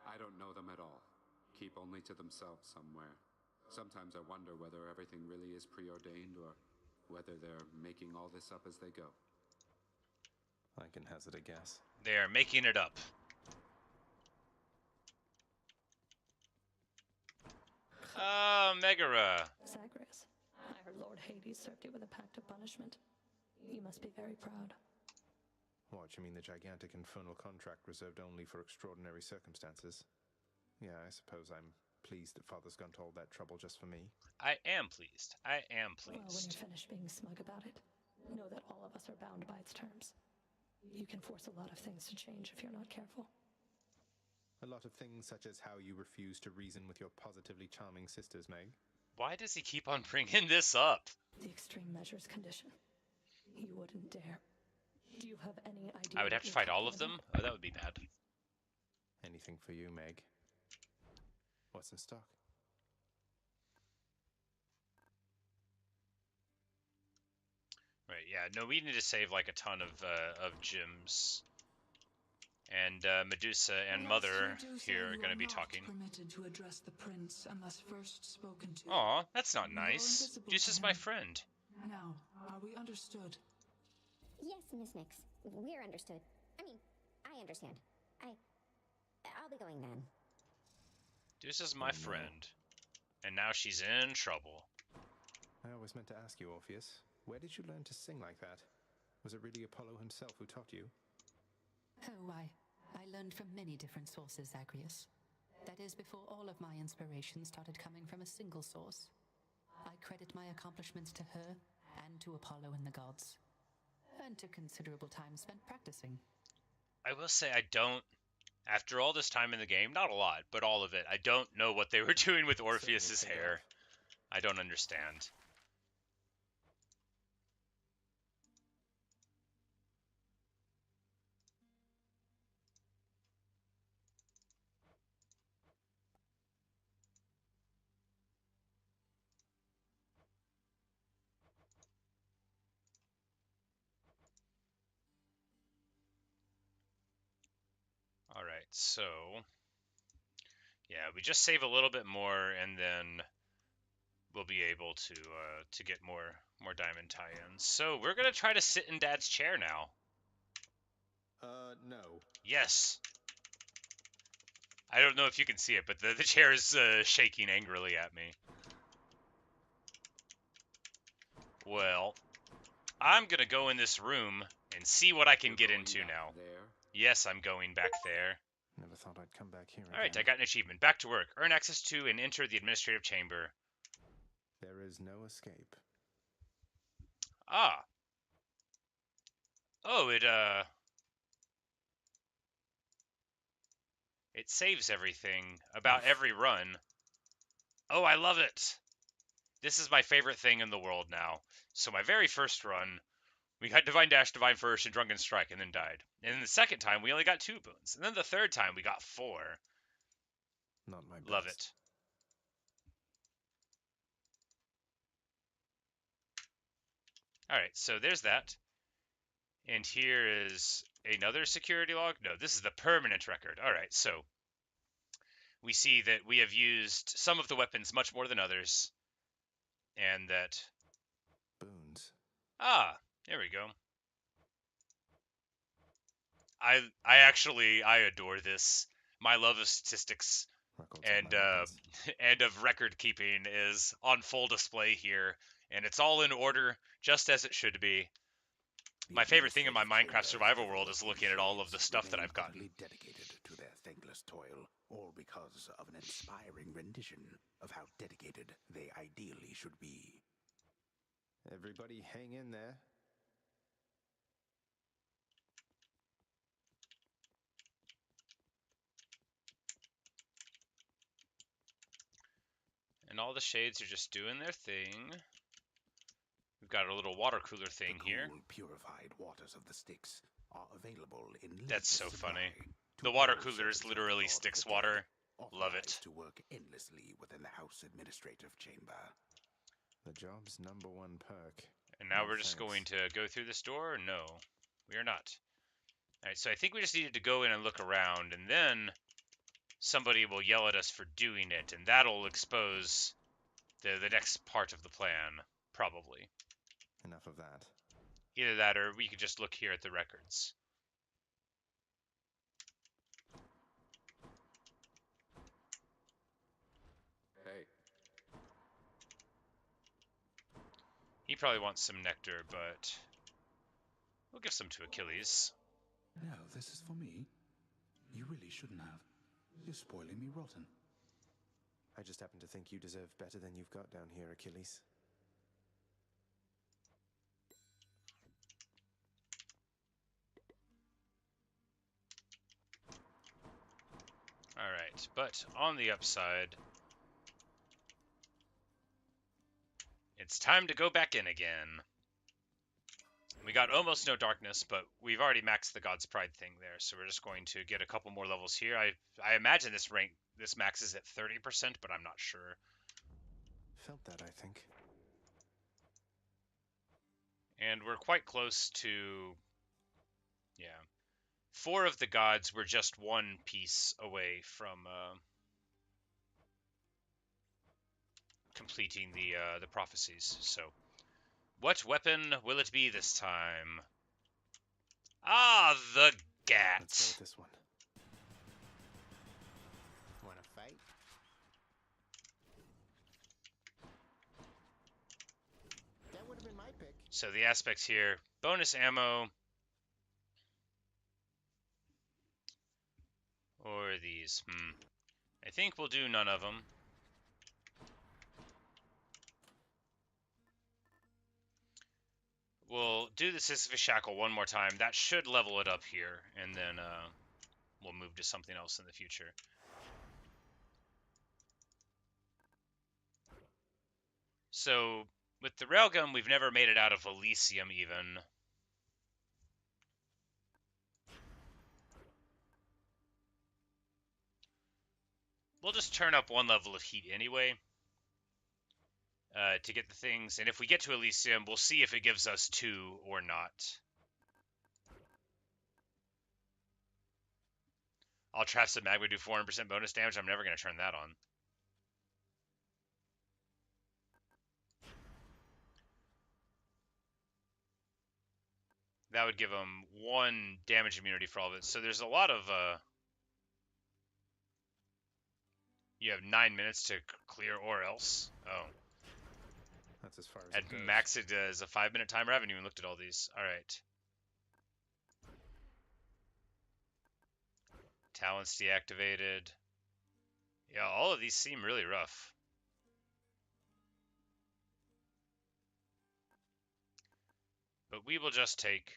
I don't know them at all. Keep only to themselves somewhere. Sometimes I wonder whether everything really is preordained or whether they're making all this up as they go. I can hazard a guess. They are making it up. Megara. Zagreus, I heard Lord Hades served you with a pact of punishment. You must be very proud. What, you mean the gigantic infernal contract reserved only for extraordinary circumstances? Yeah, I suppose I'm pleased that Father's gone to all that trouble just for me. I am pleased. I am Well, when pleased. you're finished being smug about it, know that all of us are bound by its terms. You can force a lot of things to change if you're not careful. A lot of things such as how you refuse to reason with your positively charming sisters, Meg. Why does he keep on bringing this up? The extreme measures condition. You wouldn't dare. Do you have any idea? I would have to fight all of them? Oh, that would be bad. Anything for you, Meg. What's in stock? Right, yeah. No, we need to save like a ton of gems. And Medusa and Mother here are going to be talking. Permitted to address the prince unless first spoken to. Aw, that's not You are nice. invisible Deuce to is him. my friend. Now, are we understood? Yes, Miss Nix. We're understood. I mean, I understand. I'll be going then. Deuce is my friend. And now she's in trouble. I always meant to ask you, Orpheus, where did you learn to sing like that? Was it really Apollo himself who taught you? Oh, I learned from many different sources, Zagreus. That is, before all of my inspiration started coming from a single source. I credit my accomplishments to her, and to Apollo and the gods. And to considerable time spent practicing. I will say I don't, after all this time in the game, not a lot, but all of it, I don't know what they were doing with Orpheus's hair. I don't understand. Alright, so yeah, we just save a little bit more and then we'll be able to get more diamond tie-ins. So we're gonna try to sit in Dad's chair now. No. Yes. I don't know if you can see it, but the chair is shaking angrily at me. Well, I'm gonna go in this room and see what I can get into now. Yes, I'm going back there. Never thought I'd come back here. Alright, I got an achievement. Back to work. Earn access to and enter the administrative chamber. There is no escape. Ah. Oh, it saves everything about every run. Oh, I love it. This is my favorite thing in the world now. So my very first run, we got Divine Dash, Divine Flourish, and Drunken Strike, and then died. And then the second time, we only got 2 boons. And then the third time, we got 4. Not my best. Love it. Alright, so there's that. And here is another security log. No, this is the permanent record. Alright, so we see that we have used some of the weapons much more than others. And that... Boons. Ah, there we go. I adore this. My love of statistics and of record keeping is on full display here, and it's all in order, just as it should be. My favorite thing in my Minecraft survival world is looking at all of the stuff that I've gotten. Dedicated to their thankless toil, all because of an inspiring rendition of how dedicated they ideally should be. Everybody hang in there. And all the shades are just doing their thing. We've got a little water cooler thing here. Purified waters of the Styx are available in That's so funny. The water cooler is literally Styx water. Love it. To work endlessly within the House Administrative Chamber. The job's #1 perk. And now we're just going to go through this door? No, we are not. Alright, so I think we just needed to go in and look around, and then somebody will yell at us for doing it, and that'll expose the next part of the plan, probably. Enough of that. Either that, or we could just look here at the records. Hey. He probably wants some nectar, but we'll give some to Achilles. No, this is for me. You really shouldn't have. You're spoiling me rotten. I just happen to think you deserve better than you've got down here, Achilles. Alright, but on the upside, it's time to go back in again. We got almost no darkness, but we've already maxed the God's Pride thing there, so we're just going to get a couple more levels here. I imagine this maxes at 30%, but I'm not sure. Felt that, I think. And we're quite close to, yeah. 4 of the gods were just 1 piece away from completing the prophecies. So, what weapon will it be this time? Ah, the gat. Let's go with this one. Wanna fight? That would have been my pick. So the aspects here: bonus ammo. Or these. I think we'll do none of them. We'll do the Sisyphus Shackle one more time. That should level it up here, and then we'll move to something else in the future. So, with the Railgun, we've never made it out of Elysium, even. We'll just turn up 1 level of heat anyway to get the things. And if we get to Elysium, we'll see if it gives us 2 or not. I'll trap some magma, do 400% bonus damage. I'm never going to turn that on. That would give them 1 damage immunity for all of it. So there's a lot of... You have 9 minutes to clear or else. Oh. That's as far as I'd max it as a 5-minute timer. I haven't even looked at all these. Alright. Talents deactivated. Yeah, all of these seem really rough. But we will just take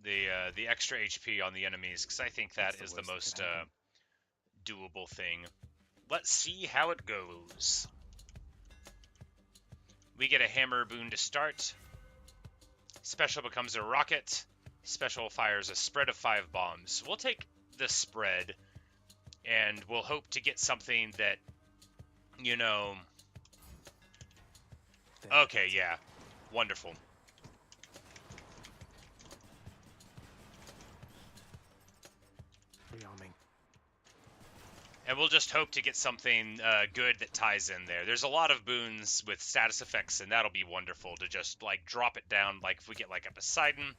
the extra HP on the enemies, because I think that is the most doable thing. Let's see how it goes. We get a hammer boon to start. Special becomes a rocket. Special fires a spread of 5 bombs. We'll take the spread, and we'll hope to get something that, you know... Okay, yeah. Wonderful. Rearming. And we'll just hope to get something good that ties in there. There's a lot of boons with status effects, and that'll be wonderful to just, like, drop it down, like, if we get, like, a Poseidon.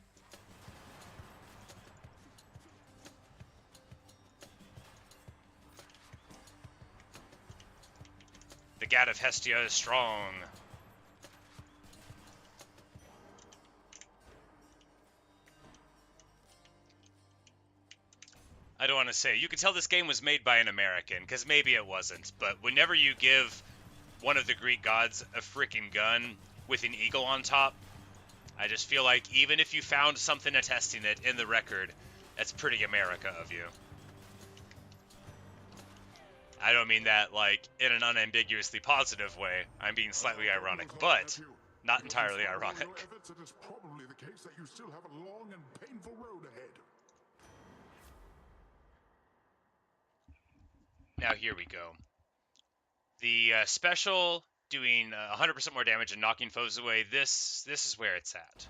The God of Hestia is strong. I don't want to say. You can tell this game was made by an American, because maybe it wasn't. But whenever you give one of the Greek gods a freaking gun with an eagle on top. I just feel like even if you found something attesting it in the record, that's pretty America of you. I don't mean that, like, in an unambiguously positive way. I'm being slightly ironic, but not entirely ironic. It is probably the case that you still have a long and painful road ahead. Now here we go. The special doing 100% more damage and knocking foes away. This is where it's at.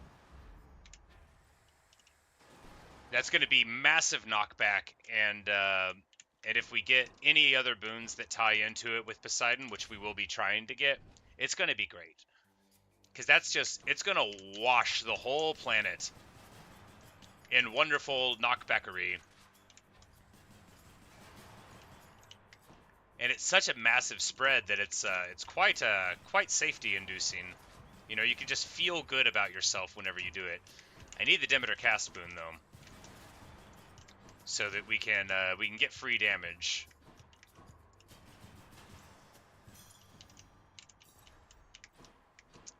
That's going to be massive knockback, and if we get any other boons that tie into it with Poseidon, which we will be trying to get, it's going to be great. Because that's just, it's going to wash the whole planet in wonderful knockbackery. And it's such a massive spread that it's quite safety inducing. You know, you can just feel good about yourself whenever you do it. I need the Demeter cast boon though, so that we can get free damage.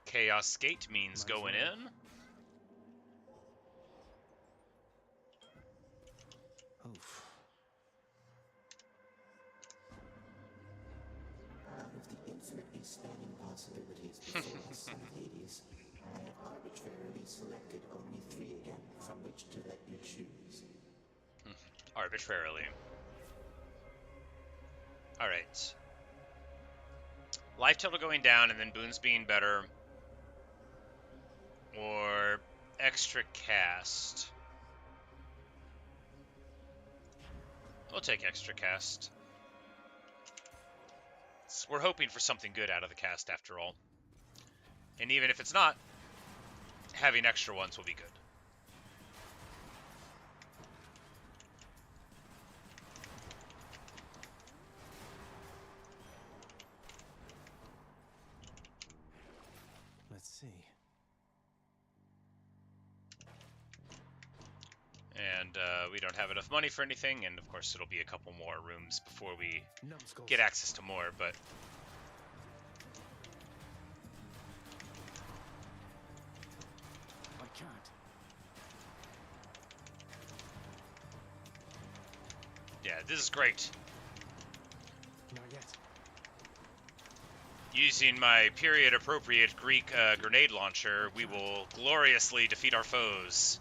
Chaos Skate means going in. Oof. Out of the infinitely spanning possibilities before us, son of Hades, I have arbitrarily selected only 3 again from which to let you choose. Arbitrarily. Alright. Life total going down and then boons being better. Or extra cast. We'll take extra cast. We're hoping for something good out of the cast after all. And even if it's not, having extra ones will be good. Let's see. And we don't have enough money for anything, and of course it'll be a couple more rooms before we get access to more, but... I can't. Yeah, this is great. Not yet. Using my period-appropriate Greek grenade launcher, we will gloriously defeat our foes.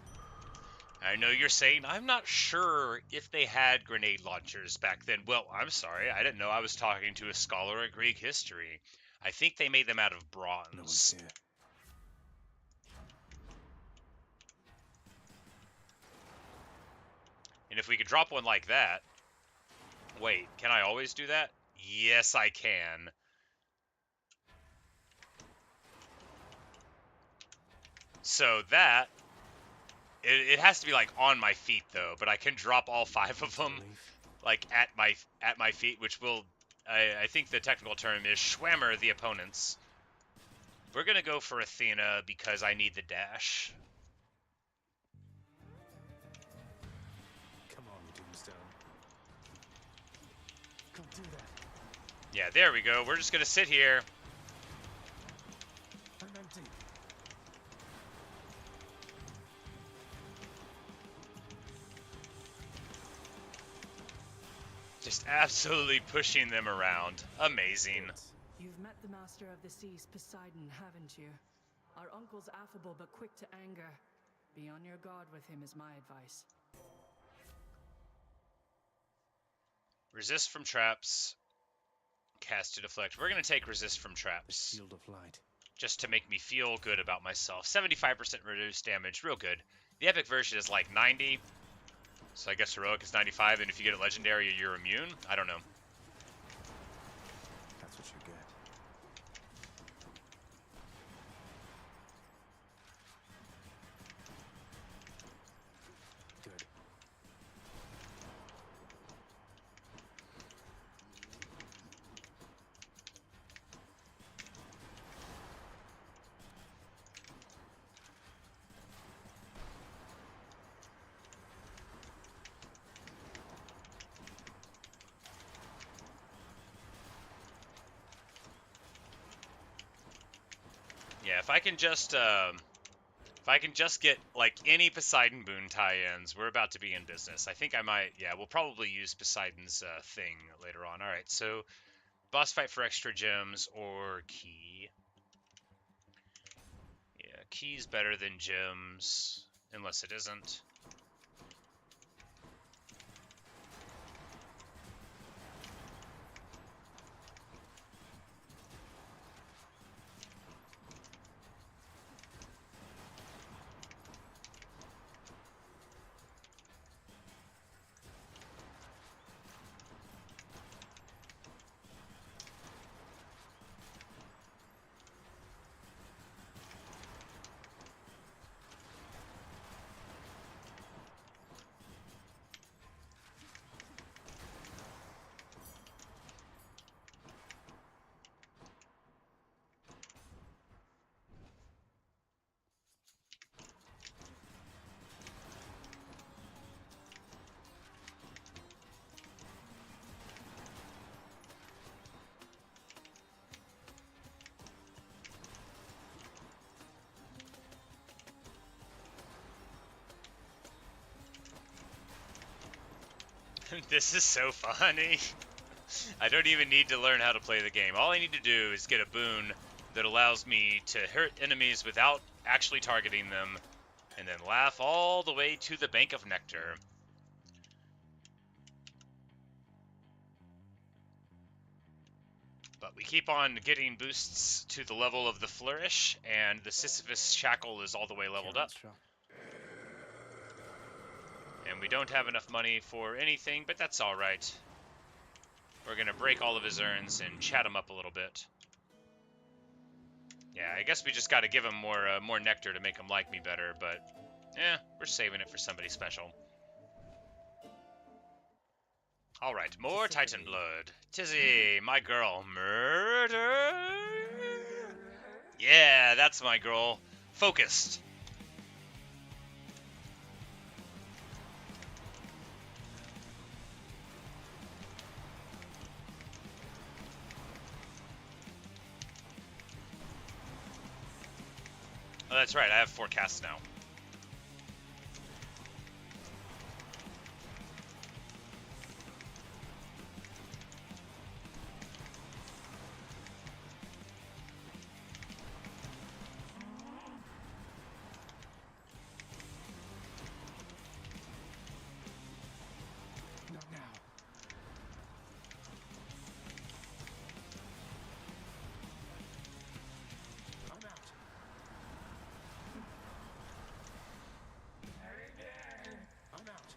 I know you're saying, I'm not sure if they had grenade launchers back then. Well, I'm sorry, I didn't know I was talking to a scholar of Greek history. I think they made them out of bronze. No one's here. And if we could drop one like that... Wait, can I always do that? Yes, I can. So that... It has to be, like, on my feet, though, but I can drop all 5 of them, like, at my feet, which will... I think the technical term is schwammer the opponents. We're gonna go for Athena because I need the dash. Come on, Doomstone. Can't do that. Yeah, there we go. We're just gonna sit here. I'm empty. Just absolutely pushing them around. Amazing. You've met the Master of the Seas, Poseidon, haven't you? Our uncle's affable but quick to anger. Be on your guard with him is my advice. Resist from traps. Cast to deflect. We're going to take resist from traps. Shield of light. Just to make me feel good about myself. 75% reduced damage. Real good. The epic version is like 90. So I guess heroic is 95, and if you get a legendary, you're immune? I don't know. That's what you get. Good. Yeah, if I can just get like any Poseidon boon tie-ins, we're about to be in business. I think I might. Yeah, we'll probably use Poseidon's thing later on. All right, so boss fight for extra gems or key. Yeah, key's better than gems, unless it isn't. This is so funny. I don't even need to learn how to play the game. All I need to do is get a boon that allows me to hurt enemies without actually targeting them, and then laugh all the way to the Bank of Nectar. But we keep on getting boosts to the level of the Flourish, and the Sisyphus Shackle is all the way leveled up. And we don't have enough money for anything, but that's alright. We're gonna break all of his urns and chat him up a little bit. Yeah, I guess we just gotta give him more nectar to make him like me better, but we're saving it for somebody special. Alright, more Titan blood. Tizzy, my girl. Murder? Yeah, that's my girl. Focused. Oh, that's right, I have 4 casts now. Not now. I'm out. I'm out.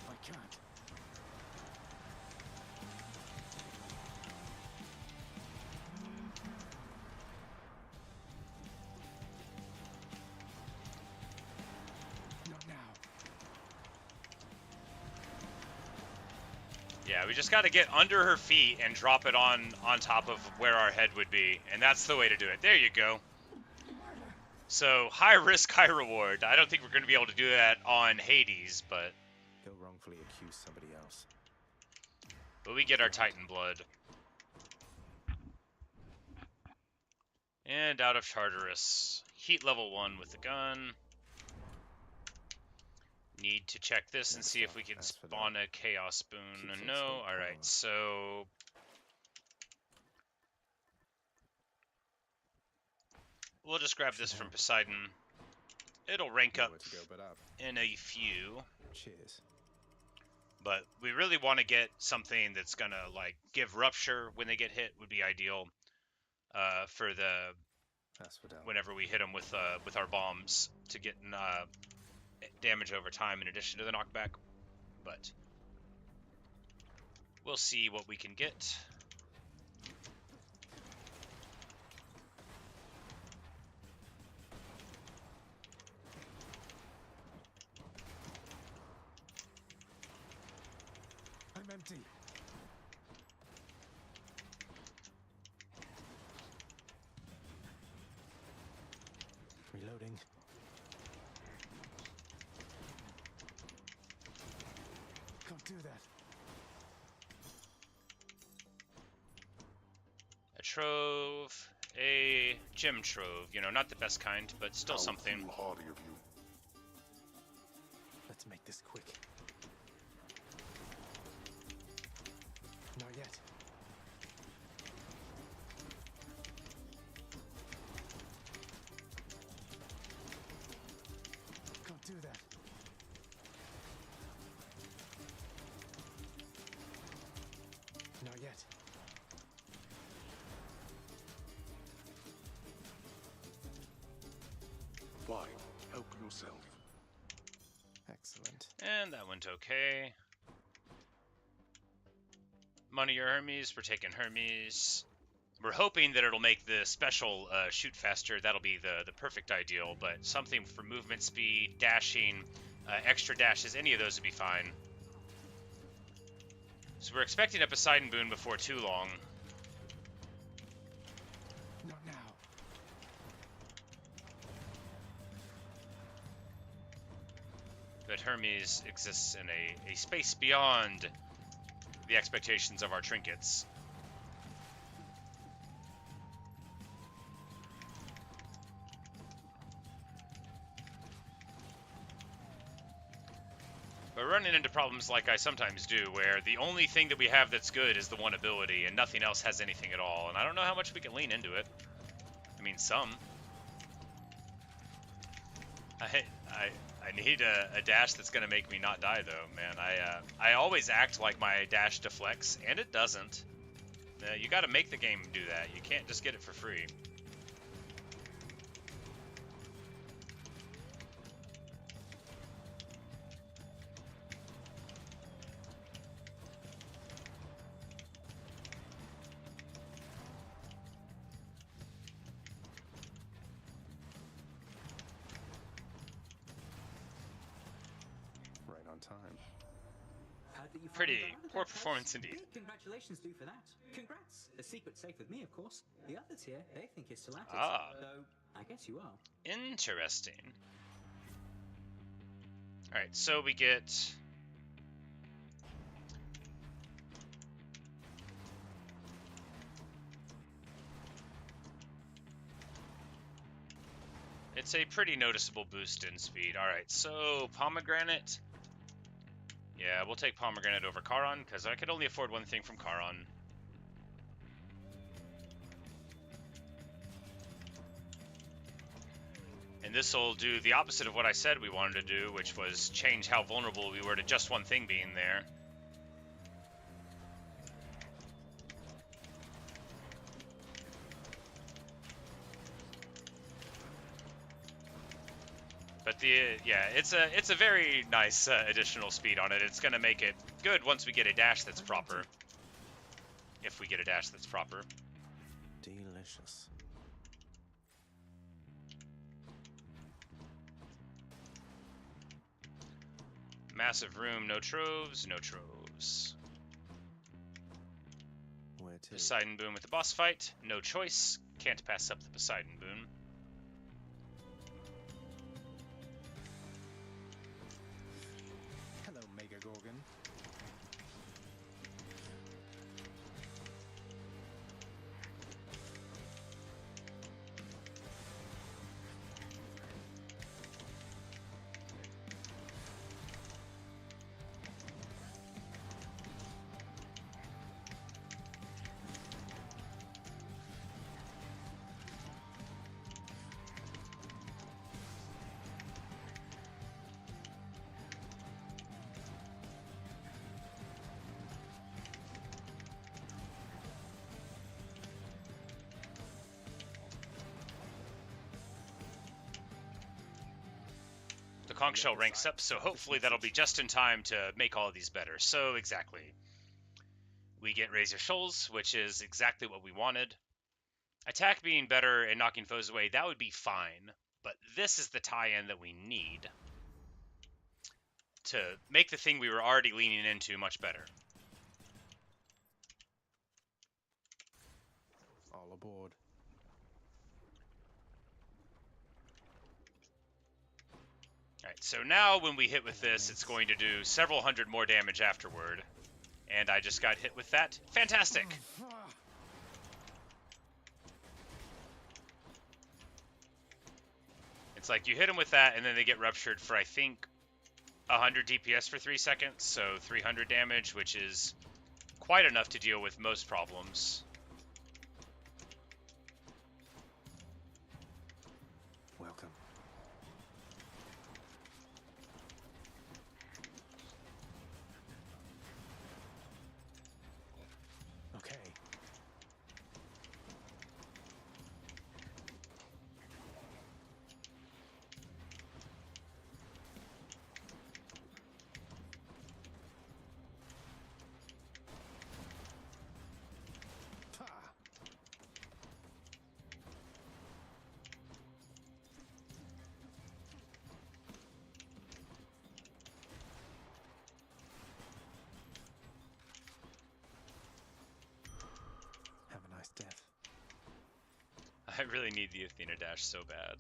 I can't. Not now. Yeah, we just gotta get under her feet and drop it on top of where our head would be, and that's the way to do it. There you go. So, high risk, high reward. I don't think we're gonna be able to do that on Hades, but He'll wrongfully accuse somebody else. we get our Titan blood. And out of Tartarus. Heat level 1 with the gun. Need to check this and see if we can spawn a Chaos Boon. No? Alright, so... we'll just grab this from Poseidon. It'll rank up in a few. Cheers. But we really want to get something that's gonna, like, give Rupture when they get hit would be ideal. For the... whenever we hit them with our bombs to get damage over time in addition to the knockback. But we'll see what we can get. I'm empty. Reloading. do that. A trove, a gem trove. You know, not the best kind, but still something. Foolhardy of you. Let's make this quick. Not yet. Can't do that. Not yet. Fine. Help yourself. Excellent. And that went okay. Money or Hermes, we're taking Hermes. We're hoping that it'll make the special shoot faster. That'll be the perfect ideal, but something for movement speed, dashing, extra dashes, any of those would be fine. So we're expecting a Poseidon boon before too long. Not now. But Hermes exists in a space beyond the expectations of our trinkets. We're running into problems like I sometimes do, where the only thing that we have that's good is the one ability, and nothing else has anything at all. And I don't know how much we can lean into it. I mean, some. I need a dash that's gonna make me not die, though, man. I always act like my dash deflects, and it doesn't. You gotta make the game do that. You can't just get it for free. Time. Pretty poor performance indeed. Big congratulations due for that. Congrats. The secret's safe with me, of course. The others here, they think you're still at it. Ah. Though, I guess you are. Interesting. Alright, so we get... It's a pretty noticeable boost in speed. Alright, so Pomegranate... Yeah, we'll take Pomegranate over Charon, because I could only afford one thing from Charon. And this will do the opposite of what I said we wanted to do, which was change how vulnerable we were to just one thing being there. But it's a very nice additional speed on it. It's gonna make it good once we get a dash that's proper. If we get a dash that's proper. Delicious. Massive room, no troves, no troves. Where to? Poseidon boon with the boss fight, no choice. Can't pass up the Poseidon boon. Hello, Mega Gorgon. Conch Shell ranks up, so hopefully that'll be just in time to make all of these better. So, exactly. We get Razor Shoals, which is exactly what we wanted. Attack being better and knocking foes away, that would be fine. But this is the tie-in that we need to make the thing we were already leaning into much better. All aboard. Alright, Alright, so now when we hit with this, it's going to do several hundred more damage afterward. And I just got hit with that. Fantastic! It's like you hit them with that, and then they get ruptured for, I think, 100 DPS for 3 seconds, so 300 damage, which is quite enough to deal with most problems. Welcome. Okay. Have a nice death. I really need the Athena dash so bad.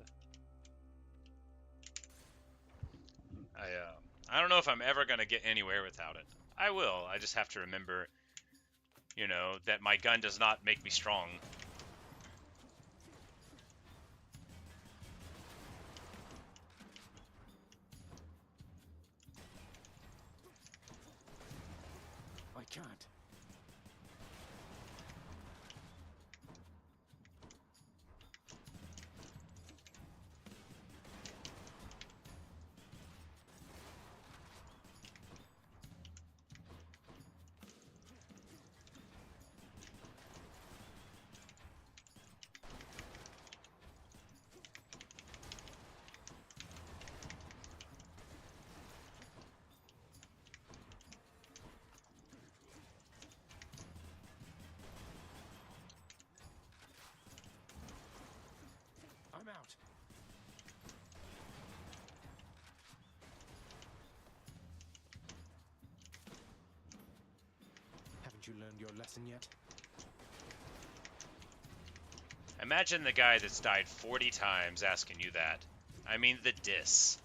I don't know if I'm ever going to get anywhere without it. I will. I just have to remember, you know, that my gun does not make me strong. I can't. I'm out. Haven't you learned your lesson yet? Imagine the guy that's died 40 times asking you that. I mean, the diss.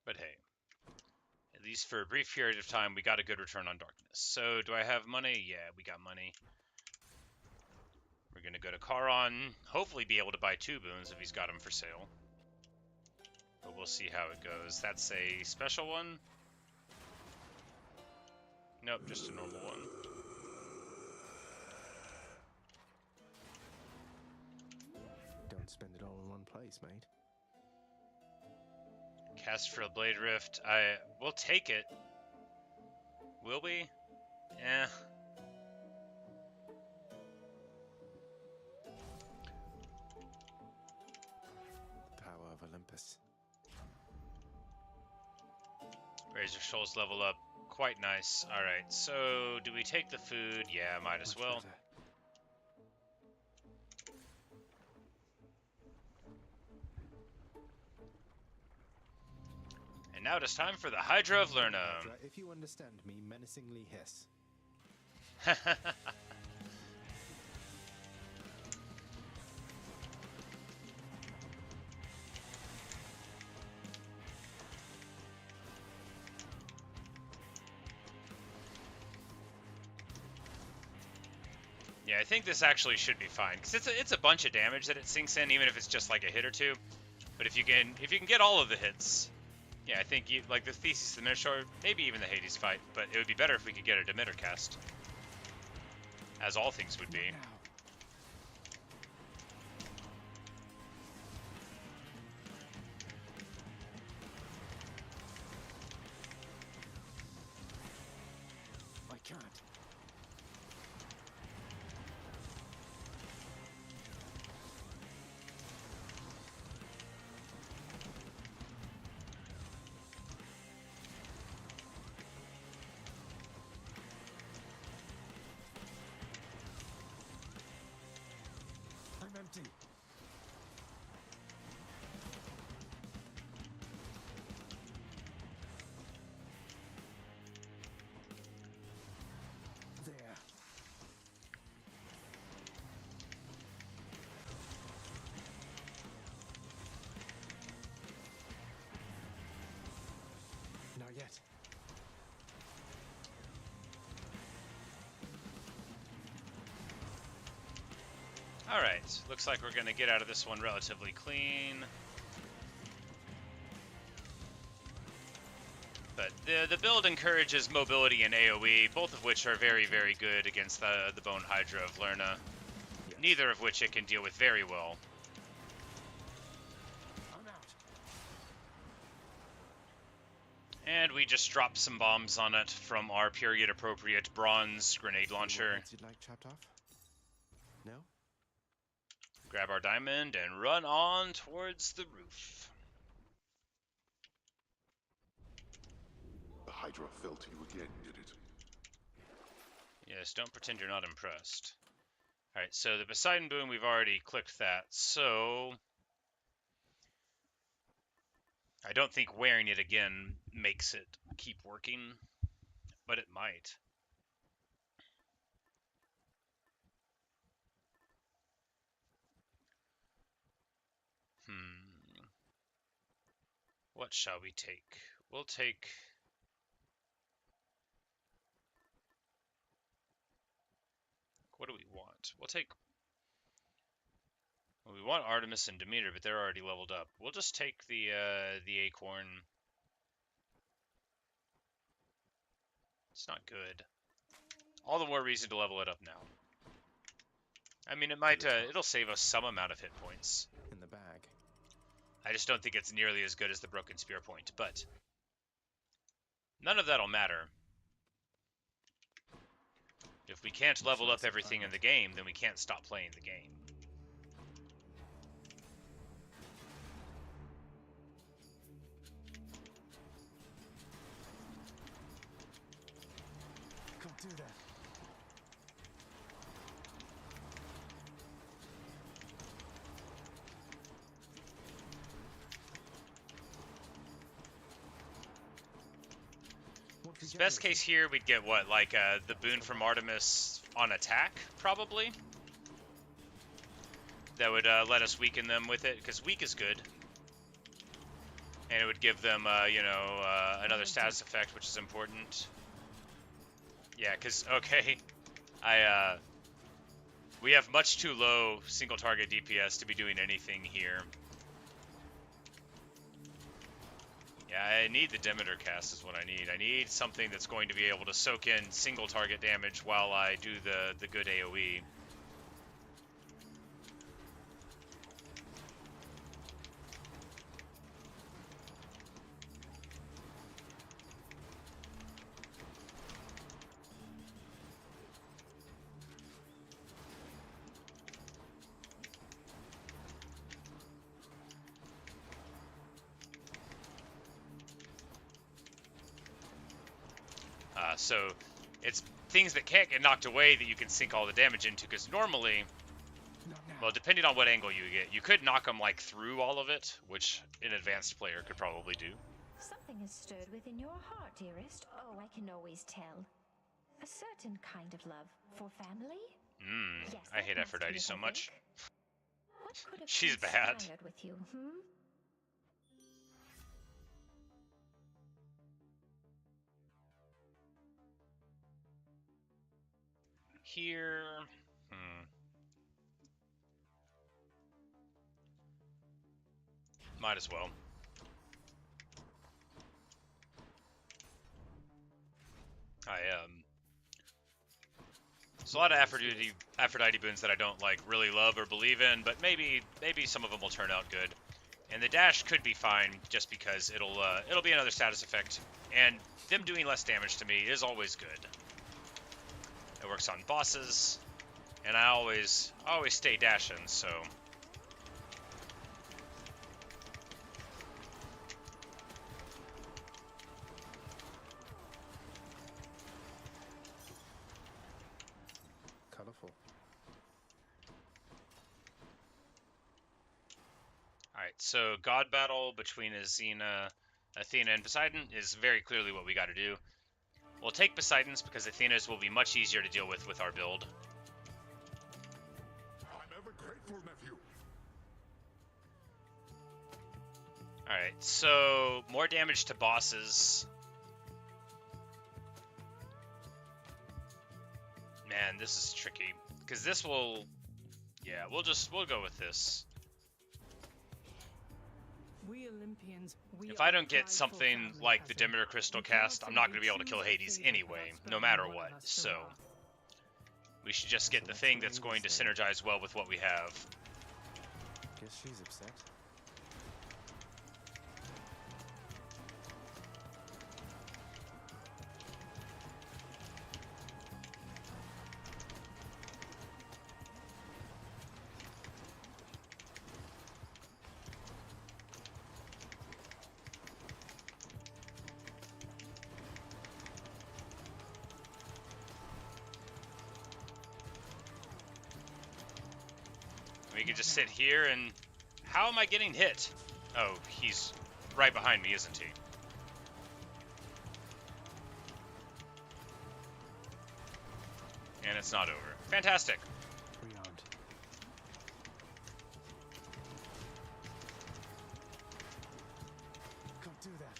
But hey, at least for a brief period of time, we got a good return on darkness. So, do I have money? Yeah, we got money. We're going to go to Charon, hopefully be able to buy 2 boons if he's got them for sale. But we'll see how it goes. That's a special one? Nope, just a normal one. Don't spend it all in one place, mate. Castrel Blade Rift. We'll take it. Will we? Eh. The power of Olympus. Razor Shoals level up. Quite nice. Alright, so do we take the food? Yeah, might as well. Better. And now it is time for the Hydra of Lerna. Hydra, if you understand me, menacingly hiss. Yeah, I think this actually should be fine because it's a bunch of damage that it sinks in, even if it's just like a hit or two. But if you can get all of the hits, yeah, I think like the Theseus, the Minotaur, maybe even the Hades fight. But it would be better if we could get a Demeter cast, as all things would be. I can't. Alright, looks like we're gonna get out of this one relatively clean. But the build encourages mobility and AoE, both of which are very, very good against the Bone Hydra of Lerna. Yes. Neither of which it can deal with very well. I'm out. And we just dropped some bombs on it from our period-appropriate bronze grenade launcher. You'd like chopped off? No? Grab our diamond and run on towards the roof. The Hydra fell to you again, did it? Yes, don't pretend you're not impressed. Alright, so the Poseidon Boom, we've already clicked that, so... I don't think wearing it again makes it keep working, but it might. What shall we take? We'll take... What do we want? We'll take... Well, we want Artemis and Demeter, but they're already leveled up. We'll just take the Acorn. It's not good. All the more reason to level it up now. I mean, it might, it'll save us some amount of hit points. In the bag. I just don't think it's nearly as good as the Broken Spear Point, but none of that'll matter. If we can't level up everything in the game, then we can't stop playing the game. Can't do that. Best case here, we'd get what, like the boon from Artemis on attack, probably? That would let us weaken them with it, because weak is good. And it would give them, you know, another status effect, which is important. Yeah, because, okay, we have much too low single target DPS to be doing anything here. Yeah, I need the Demeter cast is what I need. I need something that's going to be able to soak in single target damage while I do the good AoE. So it's things that can't get knocked away that you can sink all the damage into, because normally, well, depending on what angle you get, you could knock them like through all of it, which an advanced player could probably do. Something has stirred within your heart, dearest. Oh, I can always tell. A certain kind of love for family? Yes, I hate Aphrodite so much. What could have She's bad. conspired with you, Here, might as well. There's a lot of Aphrodite boons that I don't like really love or believe in, but maybe some of them will turn out good. And the dash could be fine just because it'll be another status effect, and them doing less damage to me is always good. It works on bosses, and I always stay dashing, so. Colorful. Alright, so God battle between Athena, and Poseidon is very clearly what we gotta do. We'll take Poseidon's because Athena's will be much easier to deal with our build. I'm ever grateful, nephew. Alright, so more damage to bosses. Man, this is tricky. Because this will Yeah, we'll go with this. We Olympians, If I don't get something like the Demeter Crystal cast, I'm not going to be able to kill Hades anyway, no matter what. So we should just get the thing that's going to synergize well with what we have. Guess she's upset. We can just sit here and... How am I getting hit? Oh, he's right behind me, isn't he? And it's not over. Fantastic. Rearmed. Can't do that.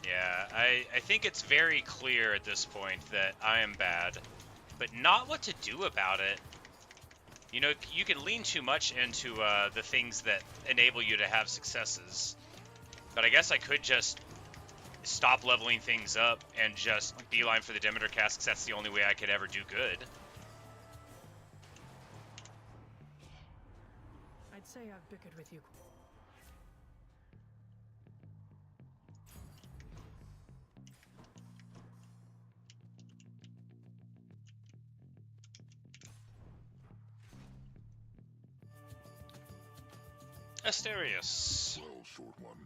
Yeah, I think it's very clear at this point that I am bad, but not what to do about it. You know, you can lean too much into the things that enable you to have successes. But I guess I could just stop leveling things up and just beeline for the Demeter cast, 'cause that's the only way I could ever do good. I'd say I've bickered with you. Asterius. Well, Short One,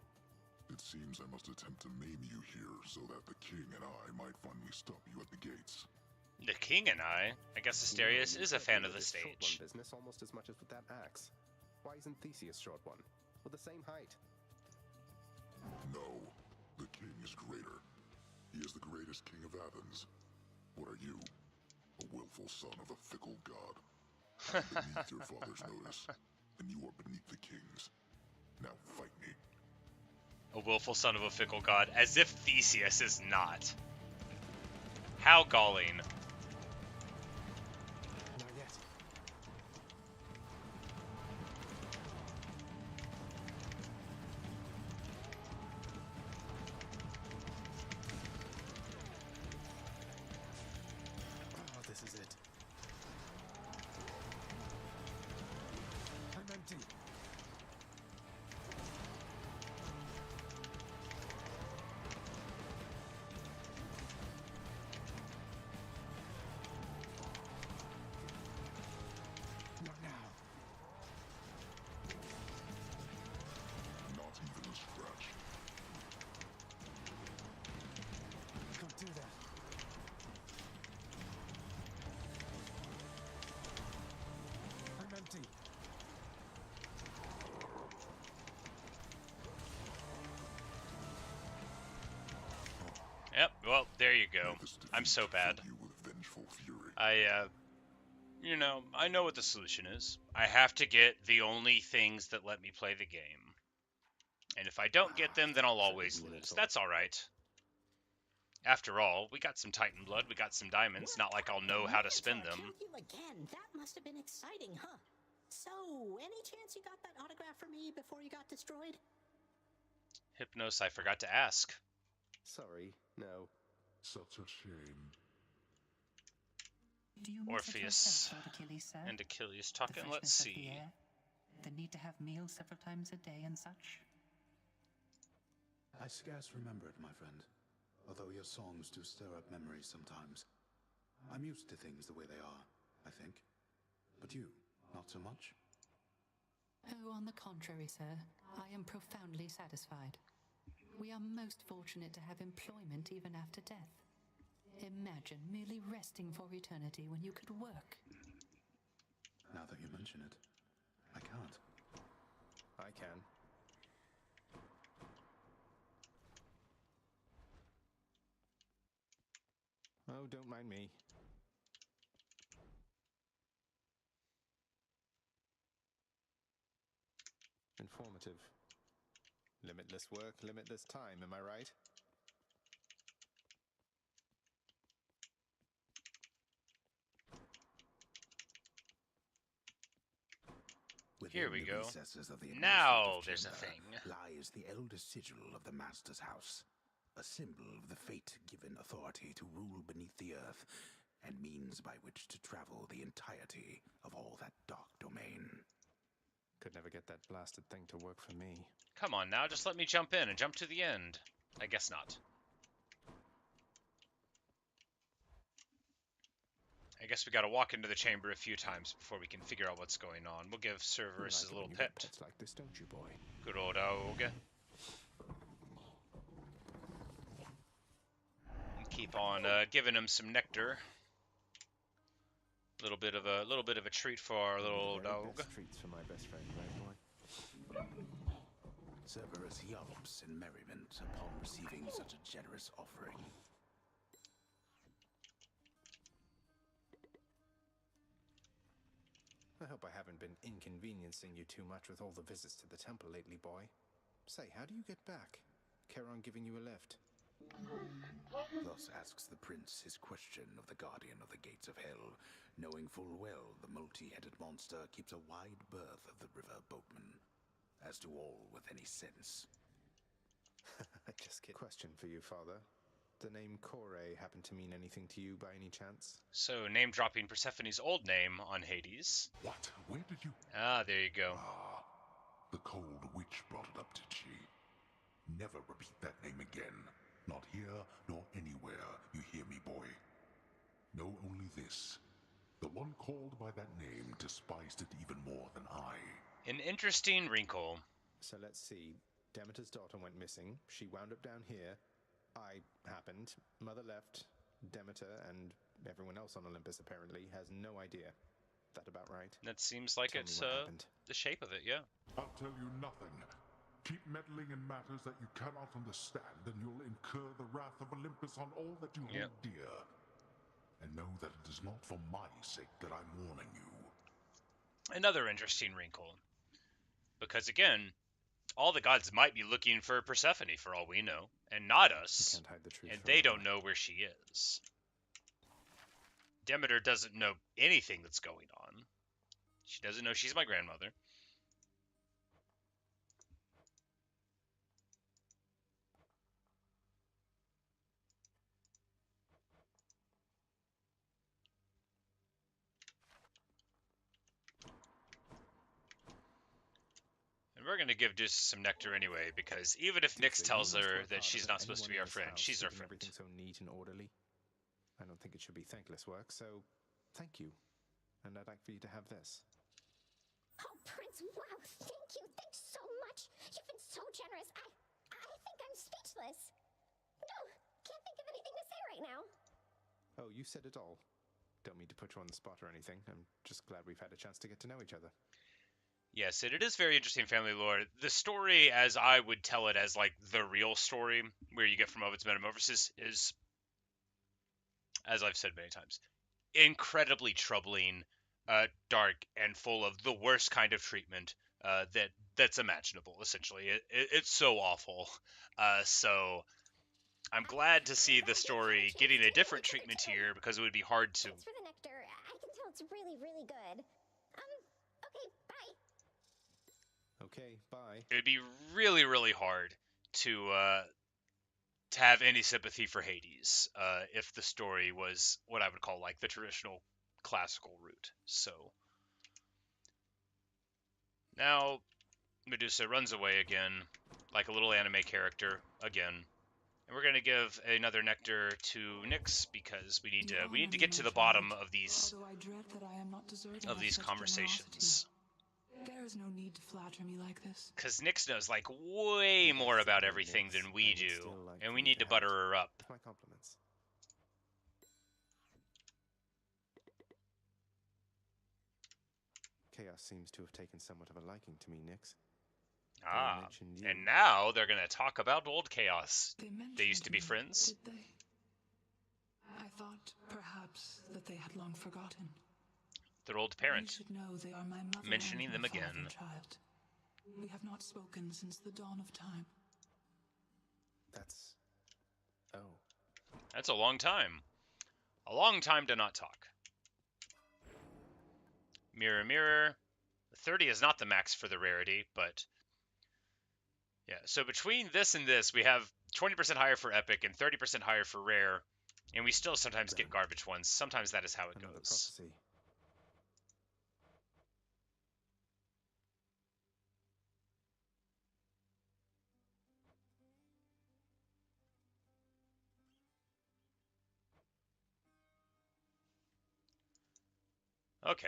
it seems I must attempt to maim you here so that the king and I might finally stop you at the gates. The king and I guess Asterius is a fan of the Short One stage. business almost as much as with that axe. Why isn't Theseus Short One? We're the same height. No, the king is greater. He is the greatest king of Athens. What are you? A willful son of a fickle god. I'm beneath your father's notice, and you are beneath the king's. Now fight me. A willful son of a fickle god, as if Theseus is not. How galling. Not yet. Oh, this is it. I'm empty. Not now. Not even a scratch. Can't do that. I'm empty. Yep, well, there you go. I'm so bad. You with vengeful fury. You know, I know what the solution is. I have to get the only things that let me play the game. And if I don't get them, then I'll always lose. That's alright. After all, we got some Titan blood, we got some diamonds, not like I'll know how to spend them. You again. That must have been exciting, huh? So, any chance you got that autograph for me before you got destroyed? Hypnos, I forgot to ask. Sorry, no. Such a shame. Do you miss it Orpheus yourself, Lord Achilles, sir? and Achilles The talking, let's freshness of the see. air, the need to have meals several times a day and such. I scarce remember it, my friend. Although your songs do stir up memories sometimes. I'm used to things the way they are, I think. But you, not so much? Oh, on the contrary, sir, I am profoundly satisfied. We are most fortunate to have employment even after death. Imagine merely resting for eternity when you could work. Now that you mention it, I can't. I can. Oh, don't mind me. Informative. Limitless work, limitless time, am I right? Here we the go. recesses of the Now administrative there's a chamber thing. lies the elder sigil of the Master's House, a symbol of the fate-given authority to rule beneath the earth, and means by which to travel the entirety of all that dark domain. Could never get that blasted thing to work for me. Come on now, just let me jump in and jump to the end. I guess not. I guess we gotta walk into the chamber a few times before we can figure out what's going on. We'll give Cerberus a little pet. It's like this, don't you, boy? Good old dog. And keep on giving him some nectar. Little bit of a treat for our little old dog. Best treats for my best friend, right, boy? Cerberus yelps in merriment upon receiving such a generous offering. I hope I haven't been inconveniencing you too much with all the visits to the temple lately, boy. Say, how do you get back? Charon giving you a lift? Thus asks the prince his question of the guardian of the gates of hell, knowing full well the multi-headed monster keeps a wide berth of the river boatman, as to all with any sense. Just kidding. Question for you, father. The name Kore happen to mean anything to you by any chance? So, name-dropping Persephone's old name on Hades. What? Where did you... Ah, there you go. Ah, the cold witch brought it up, did she? Never repeat that name again. Not here, nor anywhere. You hear me, boy? Know only this. The one called by that name despised it even more than I. An interesting wrinkle. So let's see. Demeter's daughter went missing. She wound up down here. I happened. Mother left. Demeter and everyone else on Olympus apparently has no idea. That about right? That seems like Tell it's me what happened. the shape of it, yeah. I'll tell you nothing. Keep meddling in matters that you cannot understand, and you'll incur the wrath of Olympus on all that you hold dear. And know that it is not for my sake that I'm warning you. Another interesting wrinkle. Because again, all the gods might be looking for Persephone for all we know, and not us. You can't hide the truth And forever. they don't know where she is. Demeter doesn't know anything that's going on. She doesn't know she's my grandmother. And we're going to give Deuce some nectar anyway, because even if Nyx tells her that she's not supposed to be our friend, she's our friend. Everything so neat and orderly. I don't think it should be thankless work, so thank you. And I'd like for you to have this. Oh, Prince, wow, thank you. Thanks so much. You've been so generous. I think I'm speechless. No, can't think of anything to say right now. Oh, you said it all. Don't mean to put you on the spot or anything. I'm just glad we've had a chance to get to know each other. Yes, it is very interesting family lore. The story, as I would tell it as like the real story, where you get from Ovid's Metamorphosis, is, as I've said many times, incredibly troubling, dark, and full of the worst kind of treatment that's imaginable. Essentially, it's so awful. So I'm glad to see the story getting a different treatment here, because it would be hard to. Thanks for the nectar. I can tell it's really, really good. Okay, bye. Okay, bye. It would be really, really hard to have any sympathy for Hades if the story was what I would call like the traditional classical route. So now Medusa runs away again, like a little anime character again, and we're gonna give another nectar to Nyx because we need to get to the bottom of these Although I dread that I am not deserving of such conversations. There is no need to flatter me like this. Because Nyx knows like way more about everything than we do, and we need to butter her up. My compliments. Chaos seems to have taken somewhat of a liking to me, Nyx. Ah, and now they're going to talk about old Chaos. They used to be friends. Did they? I thought perhaps that they had long forgotten. Their old You parent. should know they are my mother Mentioning and them my father, again. child. We have not spoken since the dawn of time. That's... Oh. That's a long time. A long time to not talk. Mirror, mirror, the 30 is not the max for the rarity, but yeah. So between this and this, we have 20% higher for epic and 30% higher for rare, and we still sometimes get garbage ones. Sometimes that is how it Another goes. prophecy. Okay.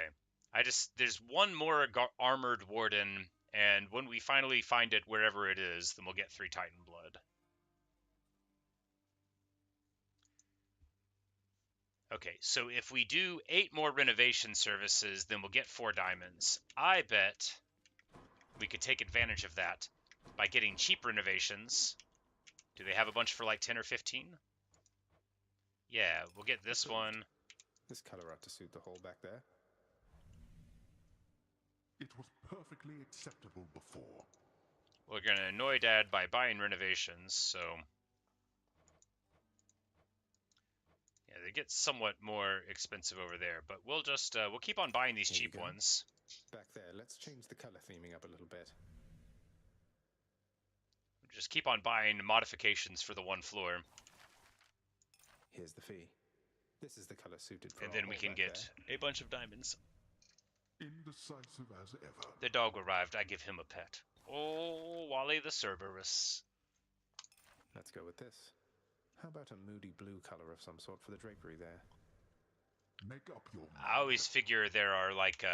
There's one more armored warden, and when we finally find it wherever it is, then we'll get 3 Titan blood. Okay, so if we do 8 more renovation services, then we'll get 4 diamonds. I bet we could take advantage of that by getting cheap renovations. Do they have a bunch for like 10 or 15? Yeah, we'll get this one. This color ought to suit the hole back there. It was perfectly acceptable before. We're going to annoy Dad by buying renovations, so... yeah, they get somewhat more expensive over there, but we'll just, we'll keep on buying these cheap ones. Back there, let's change the color theming up a little bit. Just keep on buying modifications for the one floor. Here's the fee. This is the color suited for and then we can get a bunch of diamonds. Indecisive as ever. The dog arrived. I give him a pet. Oh, Wally the Cerberus. Let's go with this. How about a moody blue color of some sort for the drapery there? Make up your mind. I always figure there are like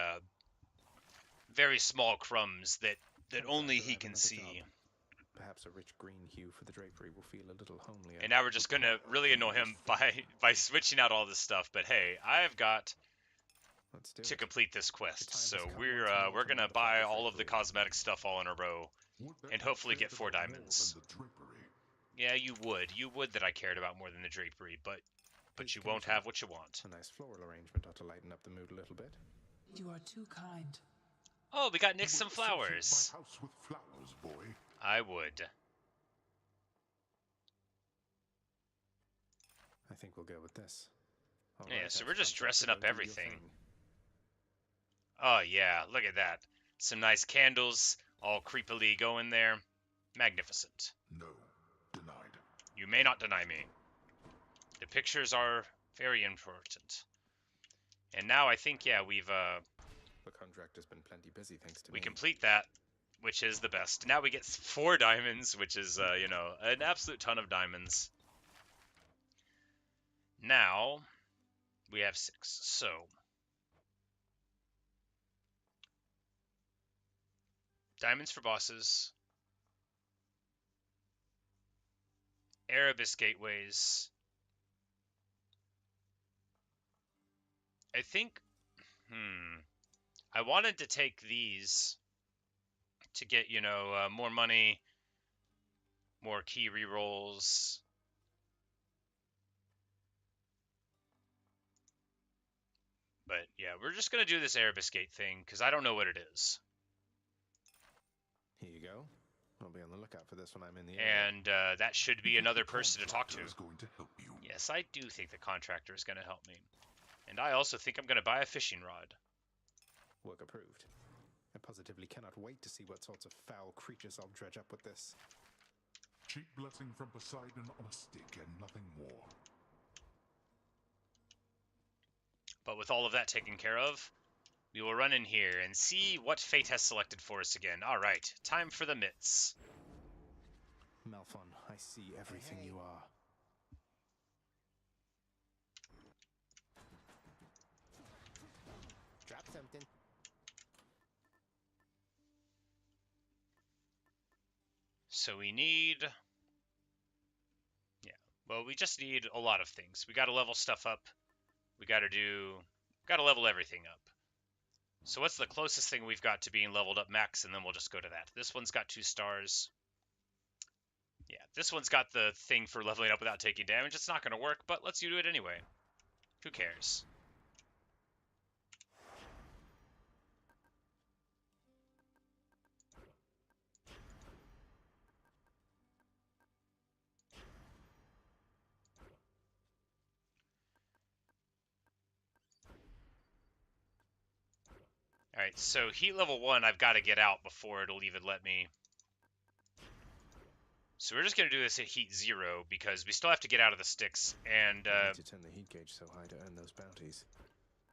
very small crumbs that only he can see. Perhaps a rich green hue for the drapery will feel a little homelier. And now we're just gonna really annoy him by switching out all this stuff. But hey, I've got to complete this quest, so we're gonna buy all of the cosmetic stuff all in a row, and hopefully get 4 diamonds. Yeah, you would that I cared about more than the drapery, but you won't have what you want. A nice floral arrangement ought to lighten up the mood a little bit. You are too kind. Oh, we got Nick some flowers. My house with flowers, boy. I would. I think we'll go with this. Yeah, so we're just dressing up everything. Oh yeah, look at that. Some nice candles, all creepily going there. Magnificent. No, denied. You may not deny me. The pictures are very important. And now I think, yeah, we've the contractor's been plenty busy, thanks to me. We complete that, which is the best. Now we get 4 diamonds, which is, you know, an absolute ton of diamonds. Now, we have 6, so... diamonds for bosses. Erebus gateways. I think... I wanted to take these to get, you know, more money, more key rerolls. But yeah, we're just going to do this Erebus Gate thing, because I don't know what it is. Here you go. I'll be on the lookout for this when I'm in the area. And that should be another person to talk to. Is going to help you. Yes, I do think the contractor is going to help me. And I also think I'm going to buy a fishing rod. Work approved. I positively cannot wait to see what sorts of foul creatures I'll dredge up with this. Cheap blessing from Poseidon on a stick and nothing more. But with all of that taken care of, we will run in here and see what fate has selected for us again. Alright, time for the mitts. Malphon, I see everything you are. Drop something. So we need... yeah, well, we just need a lot of things. We gotta level stuff up. We gotta level everything up. So what's the closest thing we've got to being leveled up max, and then we'll just go to that. This one's got 2 stars. Yeah, this one's got the thing for leveling up without taking damage. It's not gonna work, but let's do it anyway. Who cares? Alright, Alright, so heat level 1, I've got to get out before it'll even let me. So we're just going to do this at heat 0, because we still have to get out of the sticks, and... I need to turn the heat gauge so high to earn those bounties.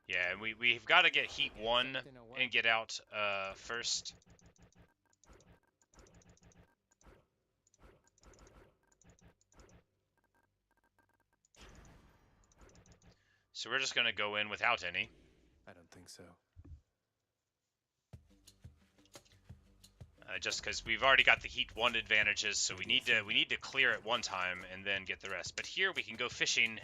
Yeah, and we've got to get heat 1 and get out first. So we're just going to go in without any. I don't think so. Just because we've already got the heat 1 advantages, so we need to clear it one time and then get the rest. But here we can go fishing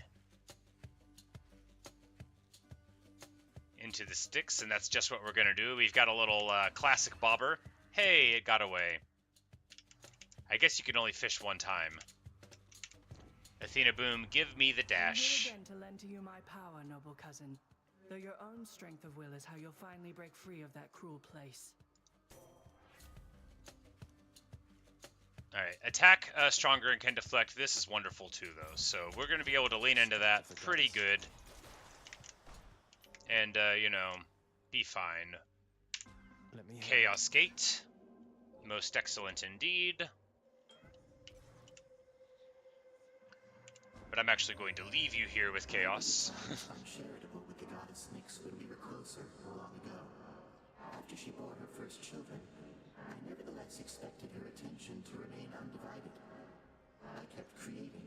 into the sticks, and that's just what we're going to do. We've got a little classic bobber. Hey, it got away. I guess you can only fish one time. Athena Boom, give me the dash. I'm here again to lend to you my power, noble cousin. Though your own strength of will is how you'll finally break free of that cruel place. Alright, attack stronger and can deflect. This is wonderful too, though. So we're going to be able to lean into that pretty good. And, you know, be fine. Chaos Gate. Most excellent indeed. But I'm actually going to leave you here with Chaos. Uncharitable with the goddess Nyx when we were closer long ago. After she bore her first children, I nevertheless expected her attention to remain undivided. I kept creating.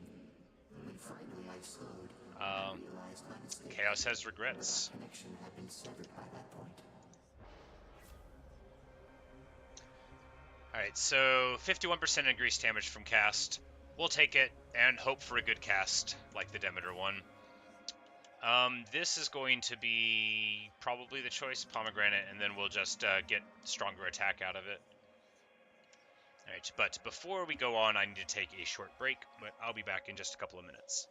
When finally I slowed, I realized my mistake. Chaos has regrets. Our connection had been severed by that point. Alright, so 51% increased damage from cast. We'll take it and hope for a good cast, like the Demeter one. This is going to be probably the choice, Pomegranate, and then we'll just get stronger attack out of it. Alright, but before we go on, I need to take a short break, but I'll be back in just a couple of minutes.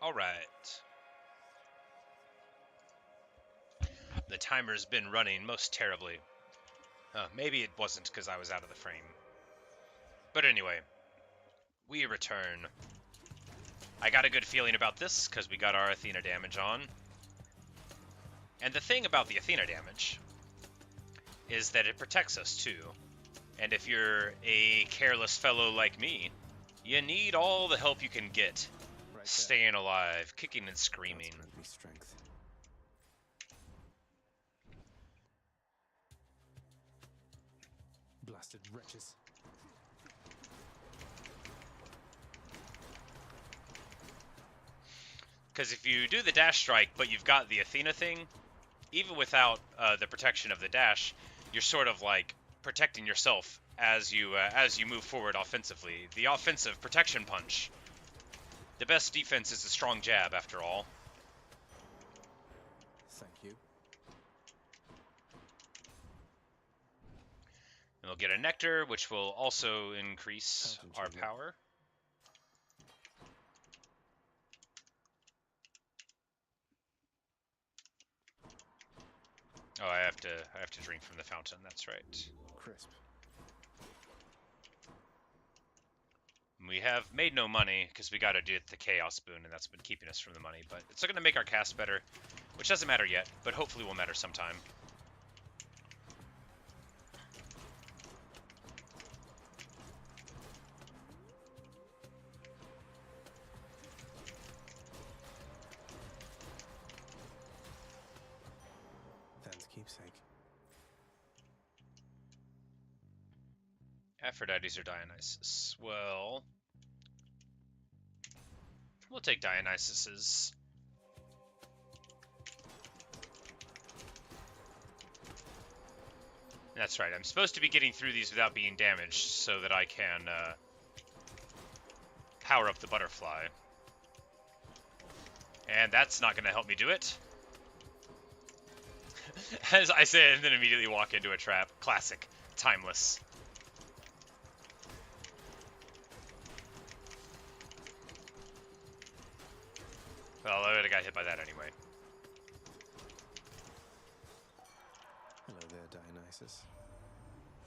Alright. The timer's been running most terribly. Maybe it wasn't because I was out of the frame. But anyway, we return. I got a good feeling about this because we got our Athena damage on. And the thing about the Athena damage is that it protects us too. And if you're a careless fellow like me, you need all the help you can get. Right Staying alive, kicking and screaming. Me strength. Blasted wretches. Because if you do the dash strike, but you've got the Athena thing, even without the protection of the dash, you're sort of like protecting yourself as you move forward offensively. The offensive protection punch. The best defense is a strong jab, after all. Thank you. And we'll get a nectar, which will also increase our power. Oh, I have to drink from the fountain. That's right. Crisp. We have made no money because we got to do the Chaos Boon, and that's been keeping us from the money. But it's going to make our cast better, which doesn't matter yet, but hopefully will matter sometime. Than's keepsake. Aphrodite's or Dionysus? Well, we'll take Dionysus's. That's right, I'm supposed to be getting through these without being damaged so that I can power up the butterfly. And that's not going to help me do it. As I say, and then immediately walk into a trap. Classic. Timeless. Well, I would have got hit by that anyway. Hello there, Dionysus.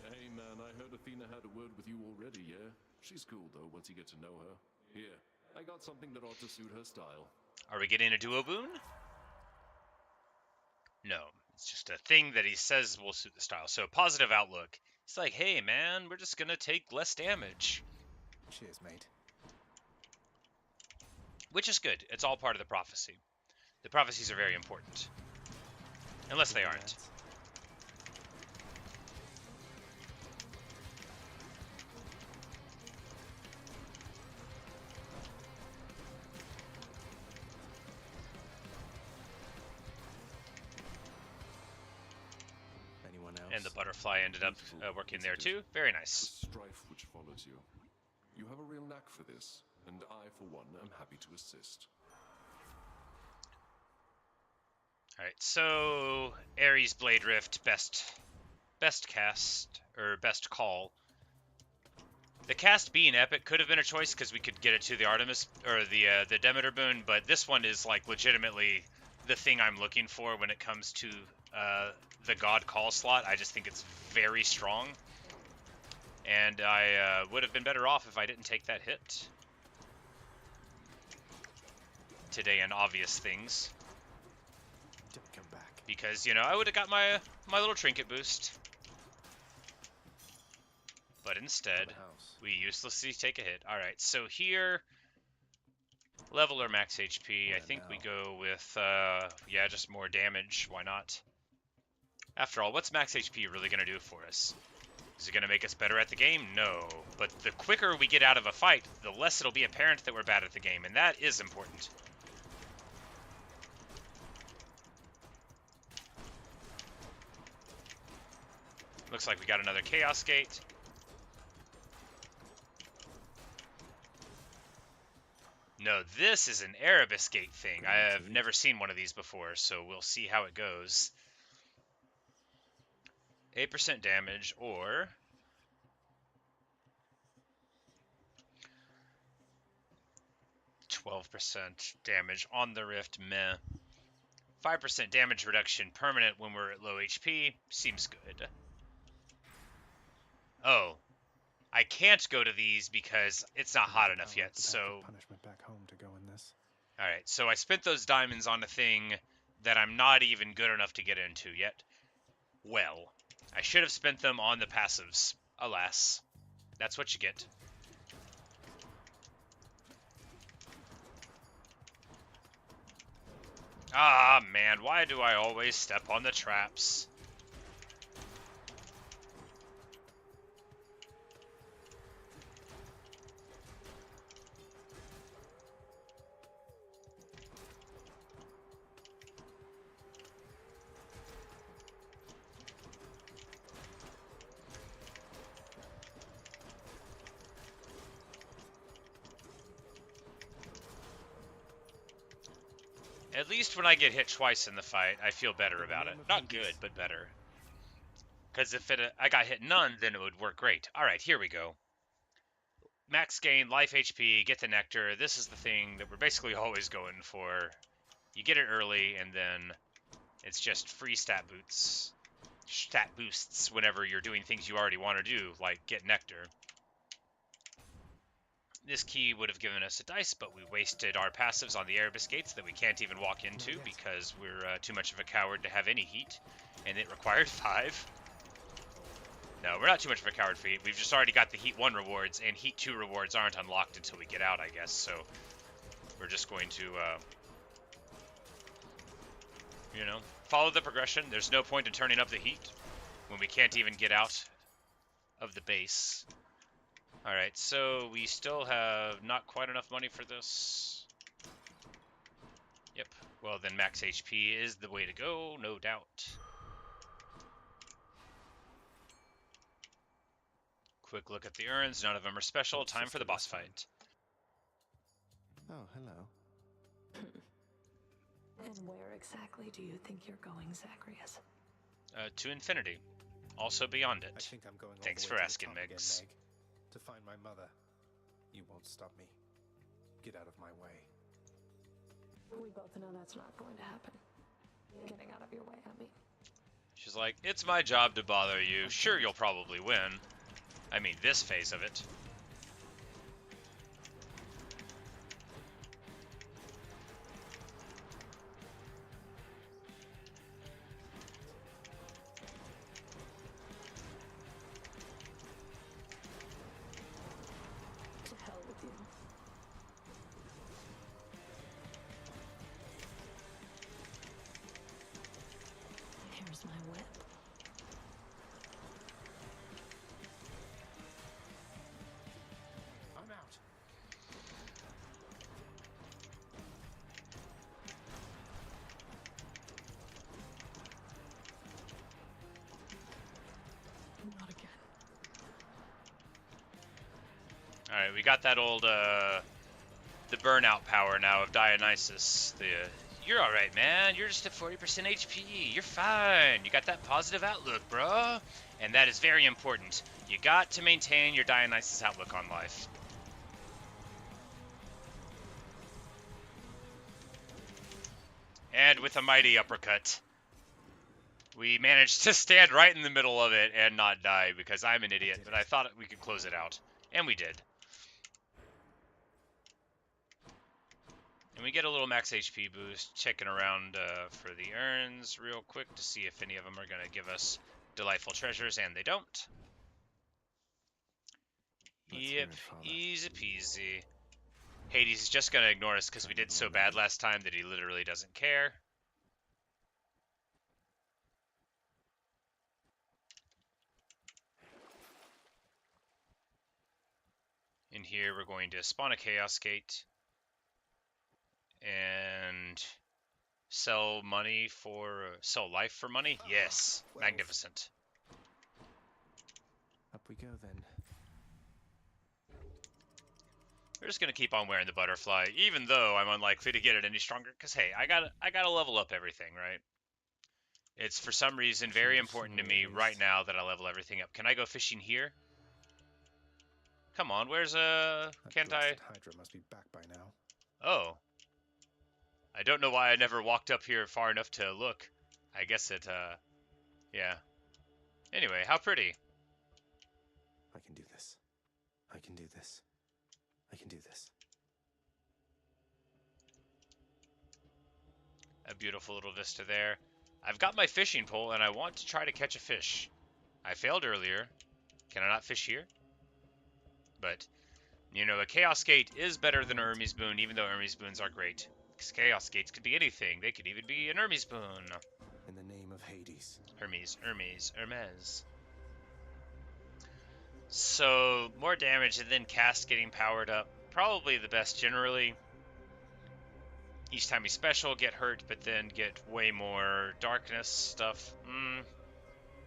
Hey man, I heard Athena had a word with you already, yeah? She's cool though, once you get to know her. Here, I got something that ought to suit her style. Are we getting a duo boon? No, it's just a thing that he says will suit the style. So positive outlook. It's like, hey man, we're just gonna take less damage. Cheers, mate. Which is good. It's all part of the prophecy. The prophecies are very important. Unless they aren't. Anyone else? And the butterfly ended up working there too. Very nice. The strife which follows you. You have a real knack for this, and I, for one, am happy to assist. Alright, so Ares Blade Rift, best cast, or best call. The cast being epic could have been a choice because we could get it to the Artemis, or the Demeter boon, but this one is like legitimately the thing I'm looking for when it comes to the God Call slot. I just think it's very strong. And I would have been better off if I didn't take that hit today in obvious things. Don't come back. Because, you know, I would have got my little trinket boost. But instead, we uselessly take a hit. Alright, so here, level or max HP. I think we go with, yeah, just more damage. Why not? After all, what's max HP really going to do for us? Is it going to make us better at the game? No. But the quicker we get out of a fight, the less it'll be apparent that we're bad at the game, and that is important. Looks like we got another Chaos Gate. No, this is an Erebus Gate thing. I have never seen one of these before, so we'll see how it goes. 8% damage, or 12% damage on the Rift, meh. 5% damage reduction permanent when we're at low HP, seems good. Oh, I can't go to these because it's not hot enough yet, so... Punishment back home to go in this. Alright, so I spent those diamonds on a thing that I'm not even good enough to get into yet. Well, I should have spent them on the passives. Alas, that's what you get. Ah, man, why do I always step on the traps? At least when I get hit twice in the fight, I feel better about it. Not good, but better. Because if I got hit none, then it would work great. Alright, here we go. Max gain, life HP, get the nectar. This is the thing that we're basically always going for. You get it early, and then it's just free stat boosts whenever you're doing things you already want to do, like get nectar. This key would have given us a dice, but we wasted our passives on the Erebus gates that we can't even walk into because we're too much of a coward to have any heat, and it required 5. No, we're not too much of a coward for heat. We've just already got the Heat 1 rewards, and Heat 2 rewards aren't unlocked until we get out, I guess, so we're just going to, you know, follow the progression. There's no point in turning up the heat when we can't even get out of the base. Alright, so we still have not quite enough money for this. Yep, well then max HP is the way to go, no doubt. Quick look at the urns, none of them are special. Time for the boss fight. Oh, hello. And where exactly do you think you're going, Zagreus? To infinity. Also beyond it. I think I'm going all Thanks the for way to the asking, top again, Migs. Meg. To find my mother. You won't stop me. Get out of my way. We both know that's not going to happen. Getting out of your way, I mean. She's like, it's my job to bother you. Sure, you'll probably win. I mean, this phase of it. To hell with you. Here's my whip. I'm out. Not again. Alright, we got that old, the burnout power now of Dionysus. You're alright, man. You're just at 40% HP. You're fine. You got that positive outlook, bro. And that is very important. You got to maintain your Dionysus outlook on life. And with a mighty uppercut, we managed to stand right in the middle of it and not die because I'm an idiot, but I thought we could close it out. And we did. And we get a little max HP boost, checking around for the urns real quick to see if any of them are going to give us delightful treasures, and they don't. Yep, easy peasy. Hades is just going to ignore us because we did so bad last time that he literally doesn't care. In here, we're going to spawn a Chaos Gate and sell life for money. Yes, magnificent. Up we go then. We're just gonna keep on wearing the butterfly, even though I'm unlikely to get it any stronger. Cause hey, I gotta level up everything, right? It's for some reason very important to me right now that I level everything up. Can I go fishing here? Come on, where's can't I? Hydra must be back by now. Oh. I don't know why I never walked up here far enough to look. I guess it, yeah. Anyway, how pretty. I can do this. I can do this. I can do this. A beautiful little vista there. I've got my fishing pole and I want to try to catch a fish. I failed earlier, Can I not fish here? But, you know, a Chaos Gate is better than a Hermes Boon, even though Hermes Boons are great. Because Chaos Gates could be anything. They could even be an Hermes Boon. In the name of Hades. Hermes. So, more damage and then cast getting powered up. Probably the best generally. Each time we special, get hurt, but then get way more darkness stuff.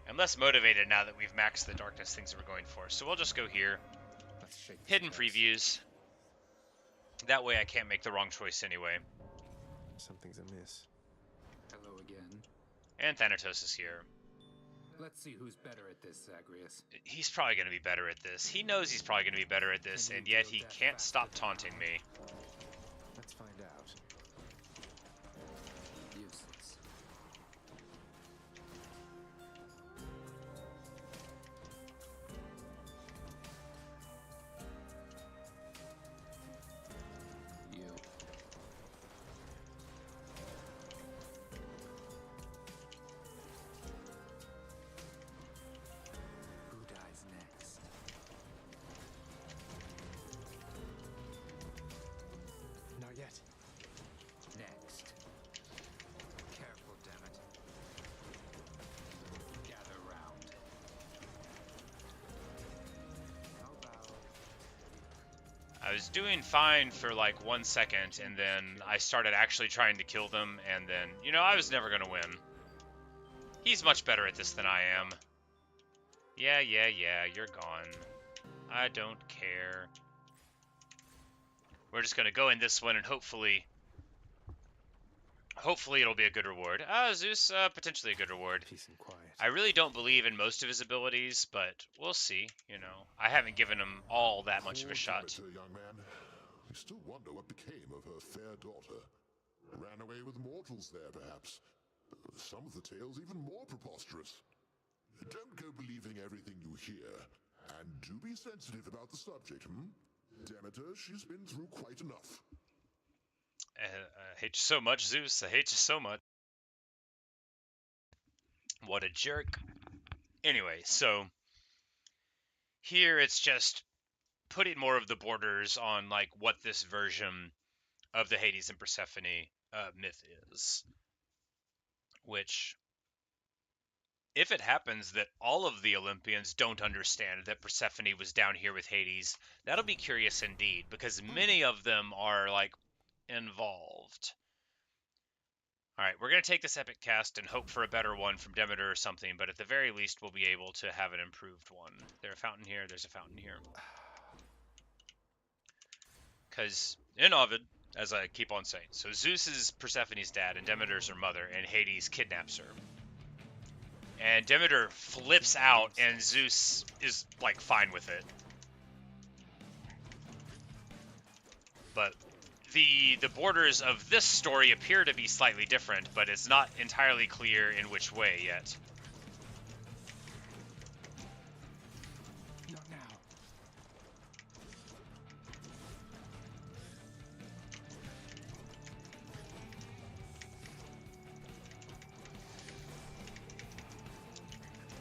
I'm less motivated now that we've maxed the darkness things that we're going for. So we'll just go here. Hidden previews. That way I can't make the wrong choice anyway. Something's amiss. Hello again. And Thanatos is here. Let's see who's better at this, Zagreus. He's probably going to be better at this. He knows he's probably going to be better at this, and yet he can't stop taunting me. Let's find out. Useless. You. Who dies next? Not yet. Next. Careful, dammit. Gather round. How about... I was doing fine for like 1 second, and then I started actually trying to kill them, and then, you know, I was never going to win. He's much better at this than I am. Yeah, you're gone. I don't care. We're just going to go in this one, and hopefully it'll be a good reward. Zeus, potentially a good reward. Peace and quiet. I really don't believe in most of his abilities, but we'll see, you know. I haven't given him all that much of a shot. Demeter, young man. I still wonder what became of her fair daughter. Ran away with mortals there, perhaps. Some of the tales even more preposterous. Don't go believing everything you hear. And do be sensitive about the subject, Demeter, she's been through quite enough. I hate you so much, Zeus. I hate you so much. What a jerk. Anyway, so here it's just putting more of the borders on like what this version of the Hades and Persephone myth is. Which, if it happens that all of the Olympians don't understand that Persephone was down here with Hades, that'll be curious indeed, because many of them are like involved. Alright, we're going to take this epic cast and hope for a better one from Demeter or something, but at the very least we'll be able to have an improved one. There's a fountain here, there's a fountain here. Because in Ovid, as I keep on saying, so Zeus is Persephone's dad and Demeter's her mother, and Hades kidnaps her. And Demeter flips out and Zeus is like fine with it. But the borders of this story appear to be slightly different, but it's not entirely clear in which way yet. Not now.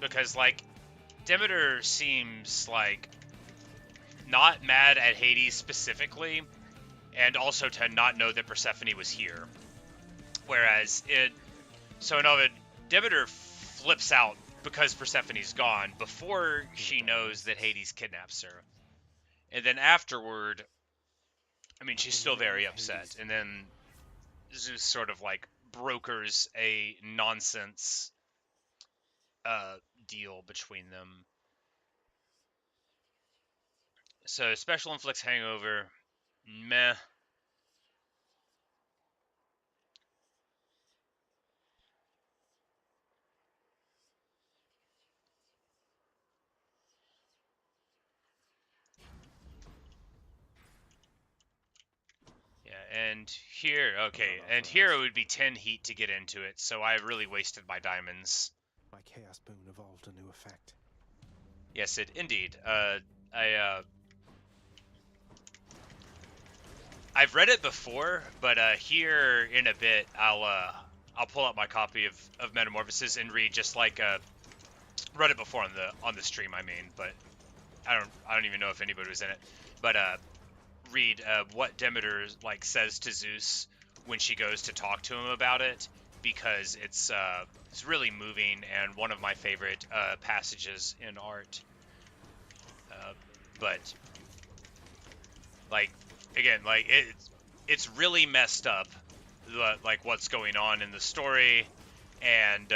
Because, like, Demeter seems like not mad at Hades specifically, and also to not know that Persephone was here. Whereas in Ovid, Demeter flips out because Persephone's gone before she knows that Hades kidnaps her. And then afterward, I mean, she's still very upset. And then Zeus sort of like brokers a nonsense deal between them. So special inflicts hangover. Meh. Yeah, and here, okay, and here it would be 10 heat to get into it, so I really wasted my diamonds. My Chaos Boon evolved a new effect. Yes, indeed. I've read it before, but here in a bit I'll pull out my copy of Metamorphosis and read just like read it before on the stream, I mean, but I don't even know if anybody was in it. But read what Demeter like says to Zeus when she goes to talk to him about it, because it's really moving and one of my favorite passages in art. But like again, like it's really messed up, like what's going on in the story, and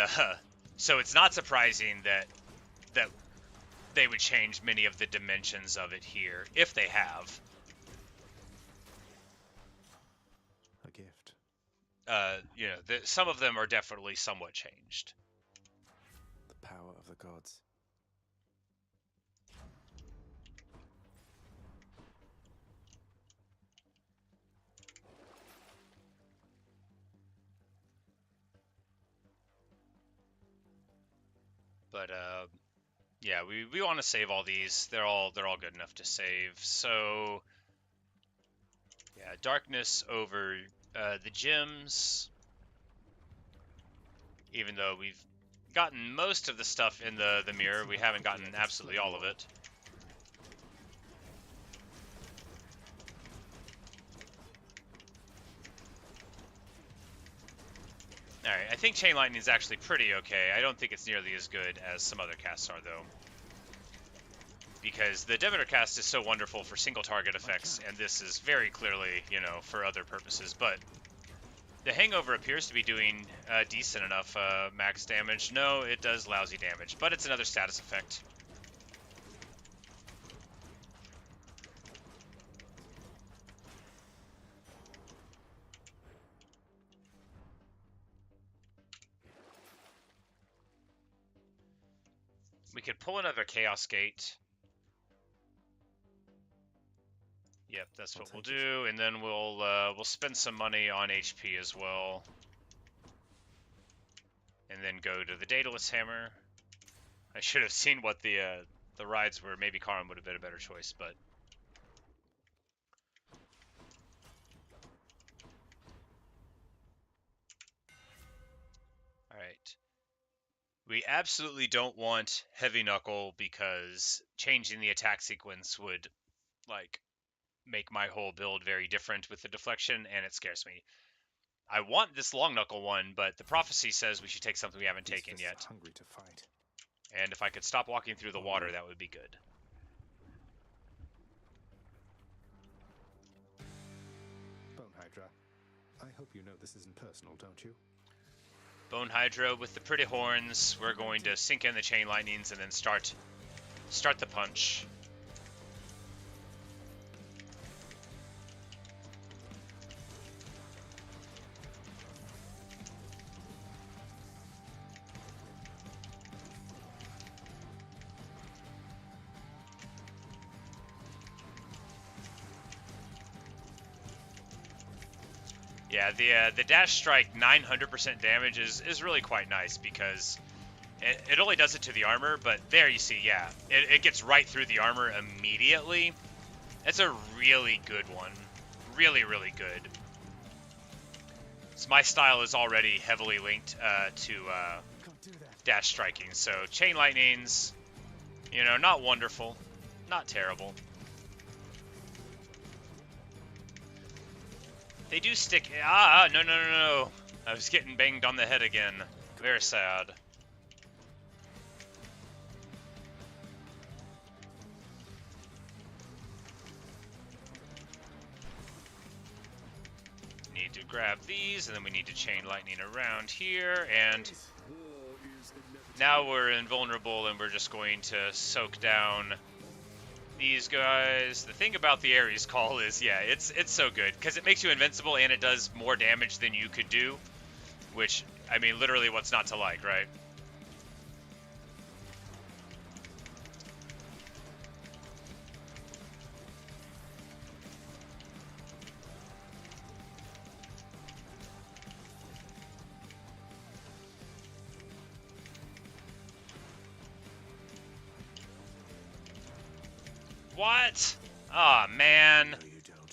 so it's not surprising that they would change many of the dimensions of it here, if they have. A gift. You know, some of them are definitely somewhat changed. The power of the gods. But yeah, we want to save all these. They're all good enough to save. So yeah, darkness over the gems. Even though we've gotten most of the stuff in the mirror, we haven't gotten absolutely all of it. Alright, I think Chain Lightning is actually pretty okay. I don't think it's nearly as good as some other casts are, though. Because the Demeter cast is so wonderful for single target effects, and this is very clearly, you know, for other purposes. But the Hangover appears to be doing decent enough max damage. No, it does lousy damage, but it's another status effect. We could pull another Chaos Gate. Yep, that's what we'll do, and then we'll spend some money on HP as well, and then go to the Daedalus Hammer. I should have seen what the rides were. Maybe Karim would have been a better choice, but all right. We absolutely don't want Heavy Knuckle because changing the attack sequence would, like, make my whole build very different with the deflection, and it scares me. I want this Long Knuckle one, but the prophecy says we should take something we haven't taken yet. Hungry to fight. And if I could stop walking through the water, that would be good. Bone Hydra, I hope you know this isn't personal, don't you? Bone Hydra with the pretty horns. We're going to sink in the Chain Lightnings and then start the punch. Yeah, the dash strike 900% damage is really quite nice because it only does it to the armor, but there you see, yeah, it gets right through the armor immediately. That's a really good one. Really, really good. So my style is already heavily linked to dash striking, so Chain Lightnings, you know, not wonderful, not terrible. They do stick... no. I was getting banged on the head again. Very sad. Need to grab these, and then we need to Chain Lightning around here, and now we're invulnerable, and we're just going to soak down these guys. The thing about the Ares Call is, yeah, it's so good because it makes you invincible and it does more damage than you could do, which, I mean, literally what's not to like, right? What? Aw, oh, man.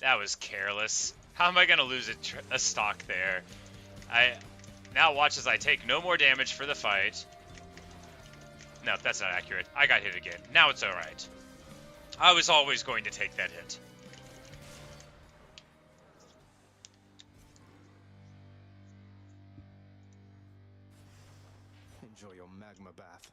That was careless. How am I going to lose a stock there? Now watch as I take no more damage for the fight. No, that's not accurate. I got hit again. Now it's alright. I was always going to take that hit. Enjoy your magma bath.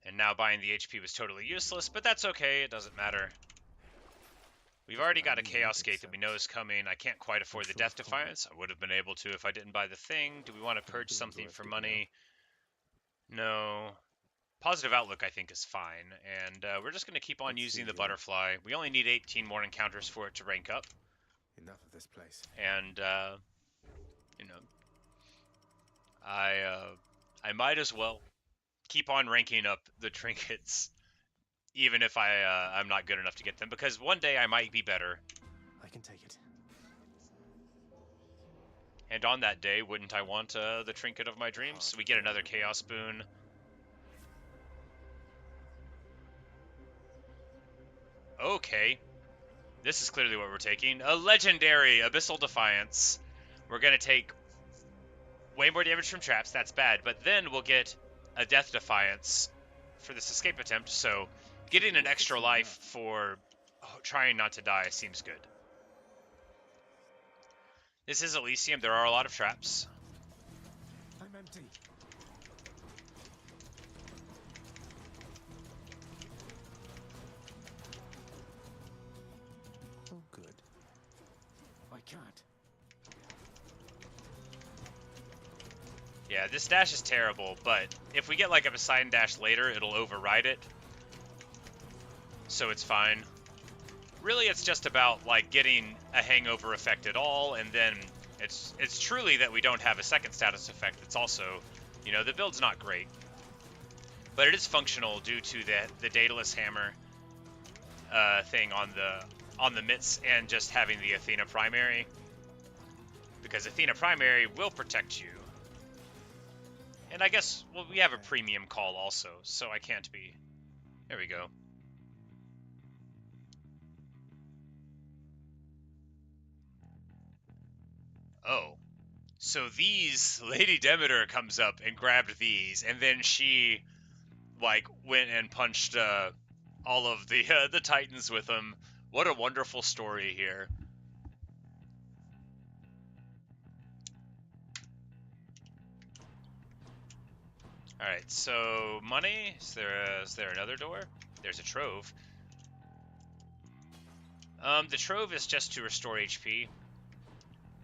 And now buying the HP was totally useless, but that's okay. It doesn't matter. We've already got a Chaos Gate that we know is coming. I can't quite afford the Death Defiance. I would have been able to if I didn't buy the thing. Do we want to purge something for money? No. Positive Outlook, I think, is fine. And we're just going to keep on using the Butterfly. We only need 18 more encounters for it to rank up. Enough of this place. And, you know, I might as well keep on ranking up the trinkets, even if I'm not good enough to get them, because one day I might be better. I can take it. And on that day, wouldn't I want the trinket of my dreams? We get another Chaos Boon. Okay. This is clearly what we're taking. A legendary Abyssal Defiance. We're going to take way more damage from traps. That's bad. But then we'll get a Death Defiance for this escape attempt. So getting an extra life for trying not to die seems good. This is Elysium. There are a lot of traps. I'm empty. Oh, good. I can't. Yeah, this dash is terrible, but if we get like a Poseidon dash later, it'll override it. So it's fine. Really, it's just about like getting a hangover effect at all, and then it's truly that we don't have a second status effect. It's also, you know, the build's not great, but it is functional due to the Daedalus Hammer thing on the mitts and just having the Athena primary, because Athena primary will protect you. And I guess, well, we have a premium call also, so I can't be... There we go. Oh. So these... Lady Demeter comes up and grabbed these, and then she, like, went and punched all of the Titans with them. What a wonderful story here. Alright, so money. Is there another door? There's a trove. The trove is just to restore HP,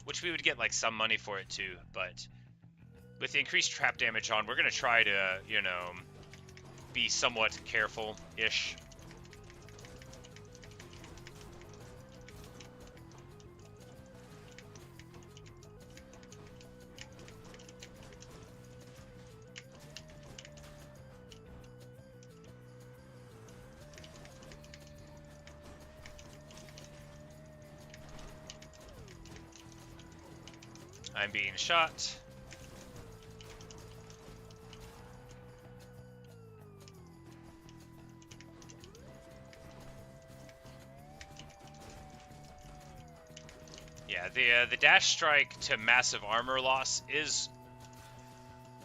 which we would get like some money for it too, but with the increased trap damage on, we're gonna try to, you know, be somewhat careful-ish. I'm being shot. Yeah, the dash strike to massive armor loss is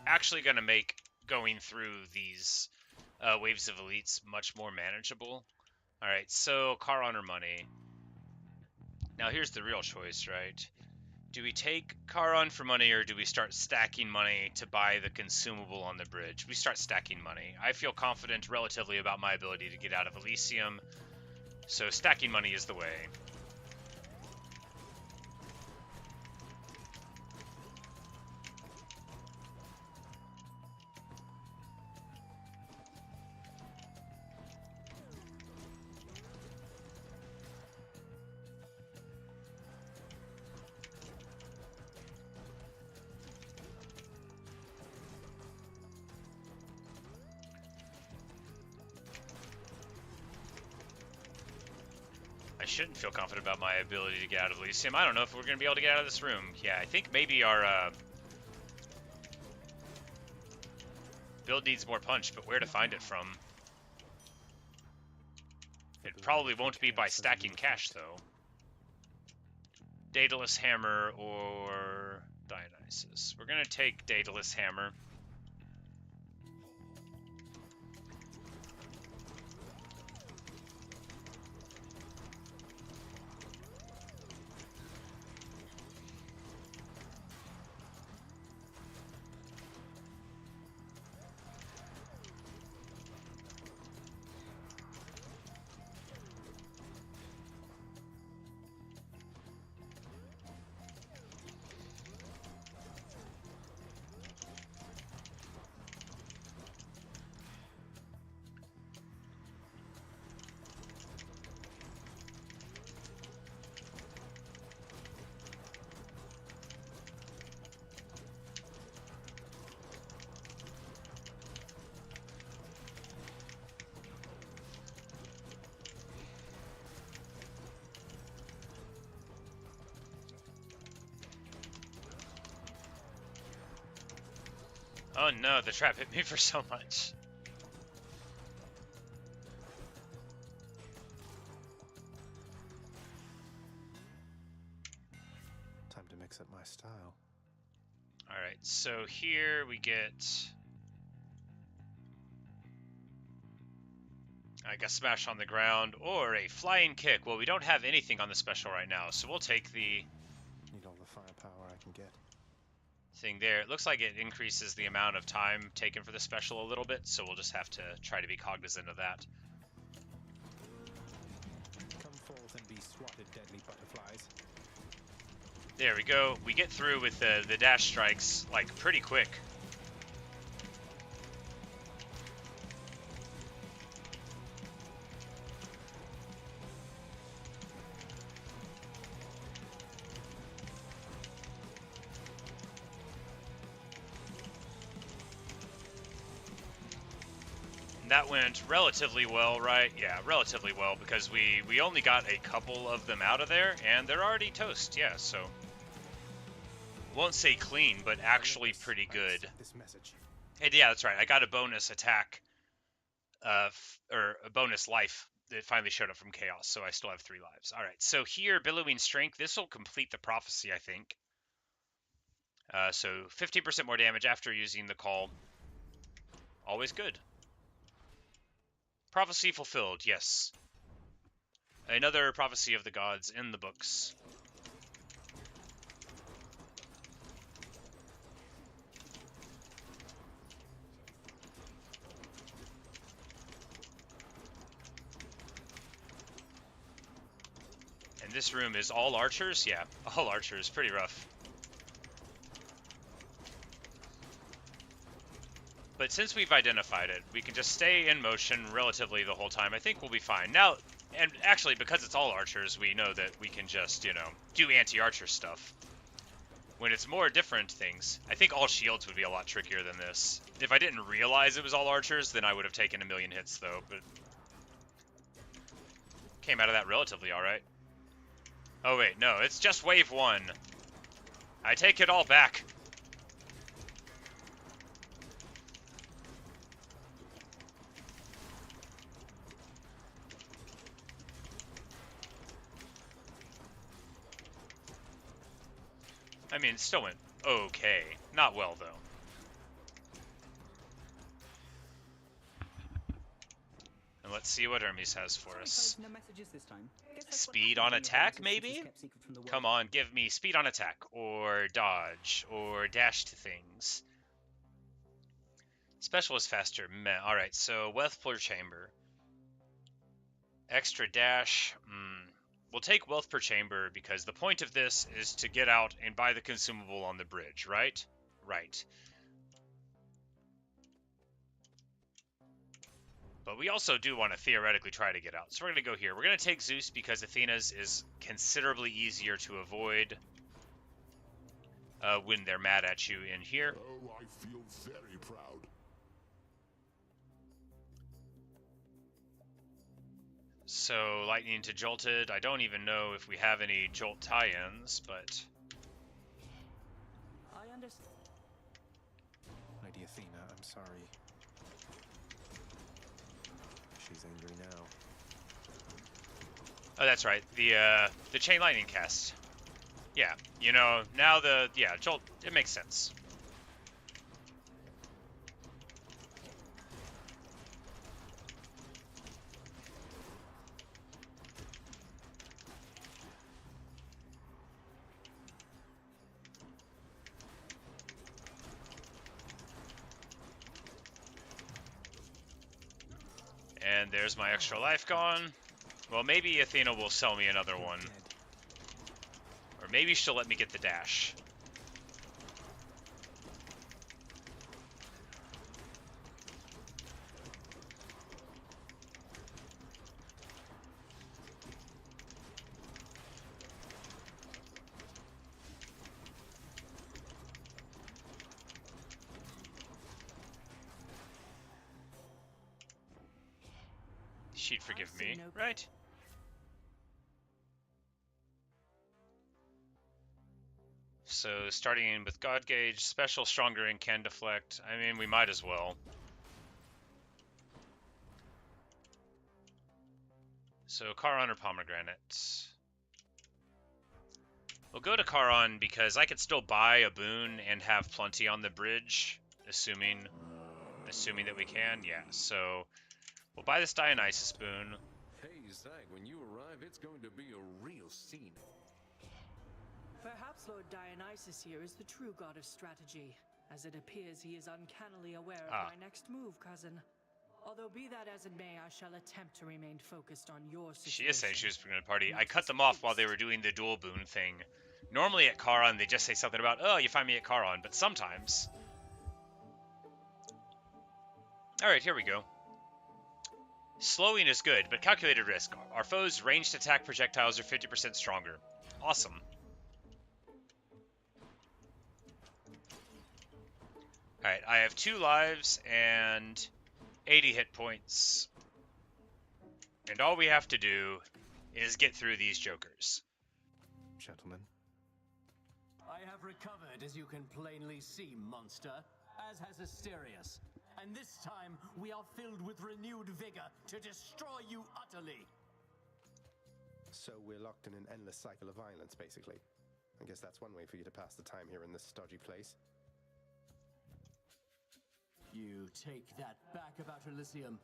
actually going to make going through these waves of elites much more manageable. Alright, so car honor money. Now here's the real choice, right? Do we take Charon for money, or do we start stacking money to buy the consumable on the bridge? We start stacking money. I feel confident relatively about my ability to get out of Elysium, so stacking money is the way. I shouldn't feel confident about my ability to get out of Elysium. I don't know if we're going to be able to get out of this room. Yeah, I think maybe our build needs more punch, but where to find it from? It probably won't be by stacking cash, though. Daedalus Hammer or Dionysus. We're gonna take Daedalus Hammer. Oh no, the trap hit me for so much. Time to mix up my style. Alright, so here we get... I guess smash on the ground, or a flying kick. Well, we don't have anything on the special right now, so we'll take the... Need all the firepower I can get. Thing there. It looks like it increases the amount of time taken for the special a little bit, so we'll just have to try to be cognizant of that. Come forth and be swatted, deadly butterflies. There we go. We get through with the dash strikes, like, pretty quick. That went relatively well, right? Yeah, relatively well, because we only got a couple of them out of there, and they're already toast, yeah, so... Won't say clean, but actually pretty good. This message. And yeah, that's right, I got a bonus attack, or a bonus life that finally showed up from Chaos, so I still have 3 lives. Alright, so here, Billowing Strength, this will complete the prophecy, I think. So 15% more damage after using the call. Always good. Prophecy fulfilled, yes. Another prophecy of the gods in the books. And this room is all archers? Yeah, all archers. Pretty rough. But since we've identified it, we can just stay in motion relatively the whole time. I think we'll be fine. Now, and actually, because it's all archers, we know that we can just, you know, do anti-archer stuff. When it's more different things, I think all shields would be a lot trickier than this. If I didn't realize it was all archers, then I would have taken a million hits, though, but... Came out of that relatively alright. Oh wait, no, it's just wave 1. I take it all back. I mean, it still went okay. Not well, though. And let's see what Hermes has for us. No messages this time. Speed on attack, maybe? Come on, give me speed on attack, or dodge, or dash to things. Special is faster. Meh. Alright, so Wealthful Chamber. Extra dash. We'll take Wealth per Chamber because the point of this is to get out and buy the consumable on the bridge, right? Right. But we also do want to theoretically try to get out. So we're going to go here. We're going to take Zeus because Athena's is considerably easier to avoid when they're mad at you in here. Oh, I feel very proud. So, Lightning to Jolted. I don't even know if we have any Jolt tie-ins, but... I understand. Lady Athena, I'm sorry. She's angry now. Oh, that's right. The Chain Lightning cast. Yeah, you know, now Jolt, it makes sense. And there's my extra life gone. Well, maybe Athena will sell me another one. Or maybe she'll let me get the dash. She'd forgive me, right? So starting in with God Gauge, special, stronger, and can deflect. I mean, we might as well. So Charon or Pomegranate? We'll go to Charon because I could still buy a boon and have plenty on the bridge, assuming that we can. Yeah, so we'll buy this Dionysus boon. Hey, Zag, when you arrive, it's going to be a real scene. Perhaps Lord Dionysus here is the true god of strategy. As it appears, he is uncannily aware of my next move, cousin. Although be that as it may, I shall attempt to remain focused on your situation. She is saying she was bringing a party. I cut them off while they were doing the dual boon thing. Normally at Charon, they just say something about, oh, you find me at Charon, but sometimes... Alright, here we go. Slowing is good, but calculated risk. Our foes' ranged attack projectiles are 50% stronger. Awesome. Alright, I have 2 lives and 80 hit points. And all we have to do is get through these jokers. Gentlemen. I have recovered, as you can plainly see, monster, as has Asterius. And this time, we are filled with renewed vigor to destroy you utterly. So we're locked in an endless cycle of violence, basically. I guess that's one way for you to pass the time here in this stodgy place. You take that back about Elysium.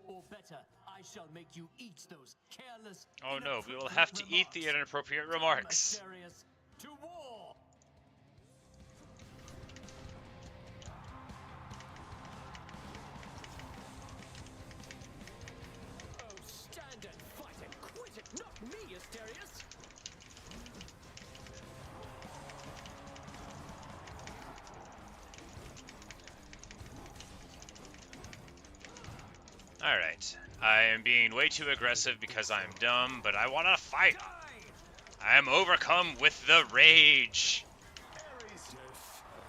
Or better, I shall make you eat those careless... Oh no, we will have to eat the inappropriate remarks. Asterius, to war! Oh, stand and fight and quit it, not me, Asterius! Alright, I am being way too aggressive because I'm dumb, but I want to fight! I am overcome with the rage! Death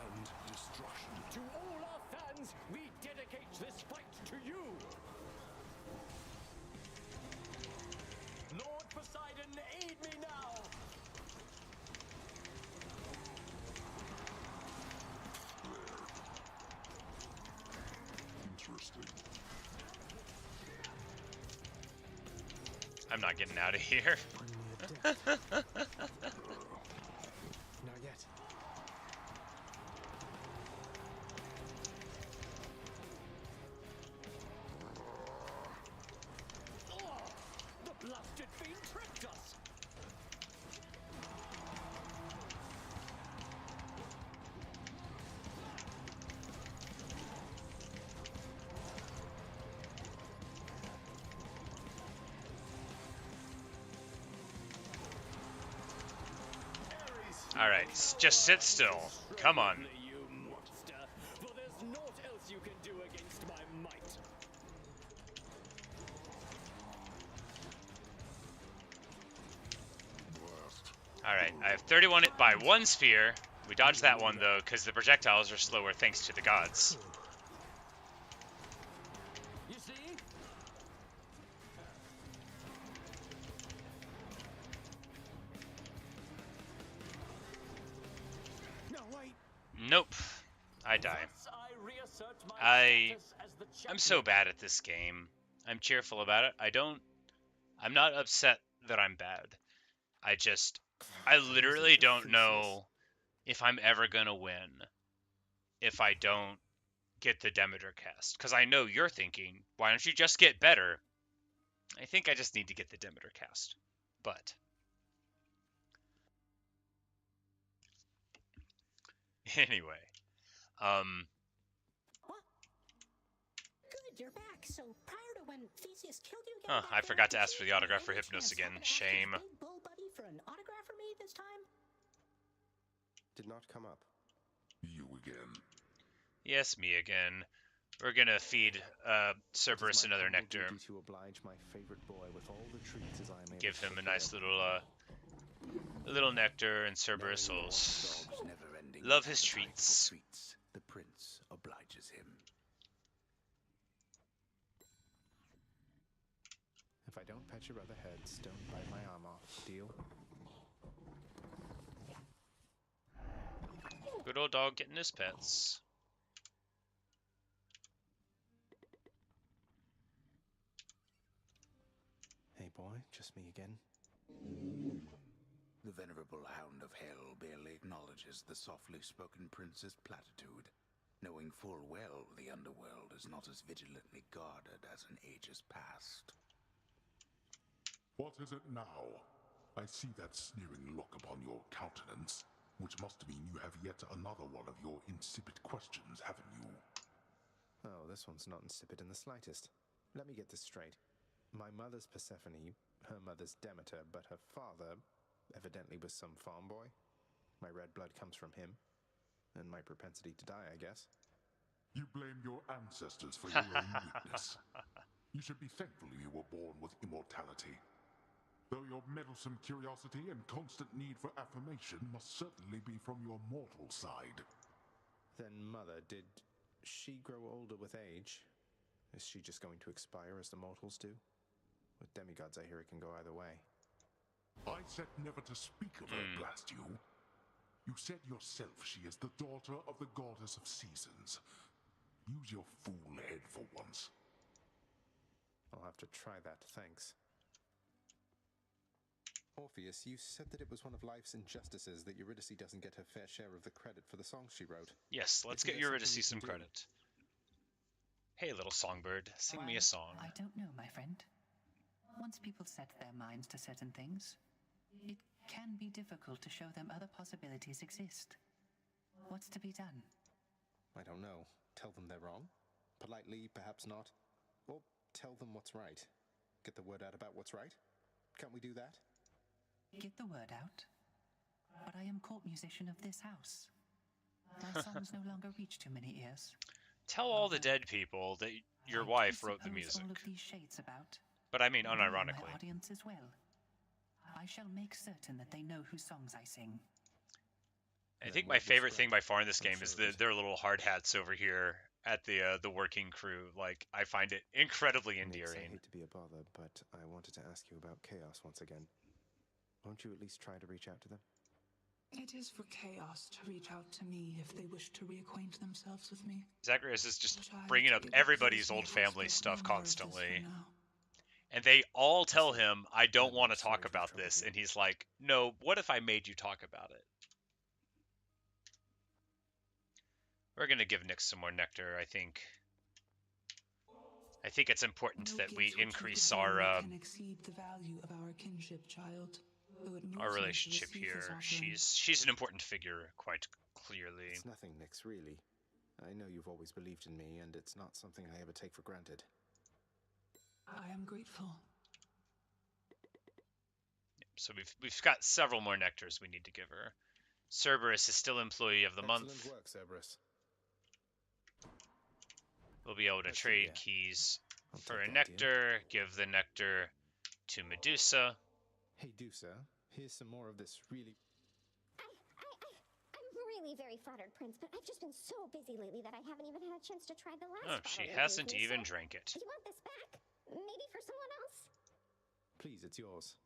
and destruction. To all our fans, we dedicate this fight to you! Lord Poseidon, aid me now! Interesting. I'm not getting out of here. Not yet. Oh, the blasted fiend tricked us! Alright, just sit still. Come on. You monster, for there's naught else you can do against my might. Alright, I have 31 hit by 1 sphere. We dodged that one though, because the projectiles are slower thanks to the gods. You see? No, wait. Nope. I die. I reassert my I'm status as the champion. so bad at this game. I'm cheerful about it. I'm not upset that I'm bad. I literally don't know if I'm ever gonna win if I don't get the Demeter cast. Because I know you're thinking, why don't you just get better? I think I just need to get the Demeter cast. But anyway, What? Good, you're back. So prior to when Theseus killed you, I forgot to ask for the autograph for Hypnos again. Shame. Big bull buddy for an autograph for me this time? Did not come up. You again. Yes, me again. We're gonna feed Cerberus another nectar. To oblige my favorite boy with all the treats as I am able Give to him a procure. nice little nectar, and Cerberus will love his treats. The prince obliges him. If I don't pet your other heads, don't bite my arm off. Deal? Good old dog getting his pets. Hey boy, just me again. The venerable Hound of Hell barely acknowledges the softly spoken prince's platitude, knowing full well the underworld is not as vigilantly guarded as in ages past. What is it now? I see that sneering look upon your countenance, which must mean you have yet another one of your insipid questions, haven't you? Oh, this one's not insipid in the slightest. Let me get this straight. My mother's Persephone, her mother's Demeter, but her father evidently was some farm boy. My red blood comes from him, and my propensity to die, I guess. You blame your ancestors for your own weakness. You should be thankful you were born with immortality. Though your meddlesome curiosity and constant need for affirmation must certainly be from your mortal side. Then Mother, did she grow older with age? Is she just going to expire as the mortals do? With demigods, I hear it can go either way. I said never to speak of her, blast you. You said yourself she is the daughter of the goddess of seasons. Use your fool head for once. I'll have to try that, thanks. Orpheus, you said that it was one of life's injustices that Eurydice doesn't get her fair share of the credit for the songs she wrote. Yes, let's get Eurydice some credit. Hey, little songbird, sing me a song. I don't know, my friend. Once people set their minds to certain things, it can be difficult to show them other possibilities exist. What's to be done? I don't know. Tell them they're wrong? Politely, perhaps not. Or tell them what's right. Get the word out about what's right? Can't we do that? Get the word out. But I am court musician of this house. My songs no longer reach too many ears. Tell all the dead people that your wife wrote the music. All of these shades about. But I mean My unironically. audience as well. I shall make certain that they know whose songs I sing. I think my favorite thing by far in this game is their little hard hats over here at the working crew. Like, I find it incredibly endearing. I hate to be a bother, but I wanted to ask you about Chaos once again. Won't you at least try to reach out to them? It is for Chaos to reach out to me if they wish to reacquaint themselves with me. Zagreus is just bringing up everybody's old family stuff constantly. And they all tell him, I don't want to talk about this. And he's like, no, what if I made you talk about it? We're going to give Nyx some more nectar, I think. I think it's important that we increase our can exceed the value of our kinship, child. Our relationship here. She's an important figure, quite clearly. It's nothing, Nyx, really. I know you've always believed in me, and it's not something I ever take for granted. I am grateful. So we've got several more nectars we need to give her. Cerberus is still employee of the month. Excellent work, Cerberus. We'll be able to trade keys for a nectar, give the nectar to Medusa. Hey, Dusa, here's some more of this really... I'm really very flattered, Prince, but I've just been so busy lately that I haven't even had a chance to try the last Oh, bottle she you hasn't gave me, even so drank it. Do you want this back? Maybe for someone else? Please, it's yours.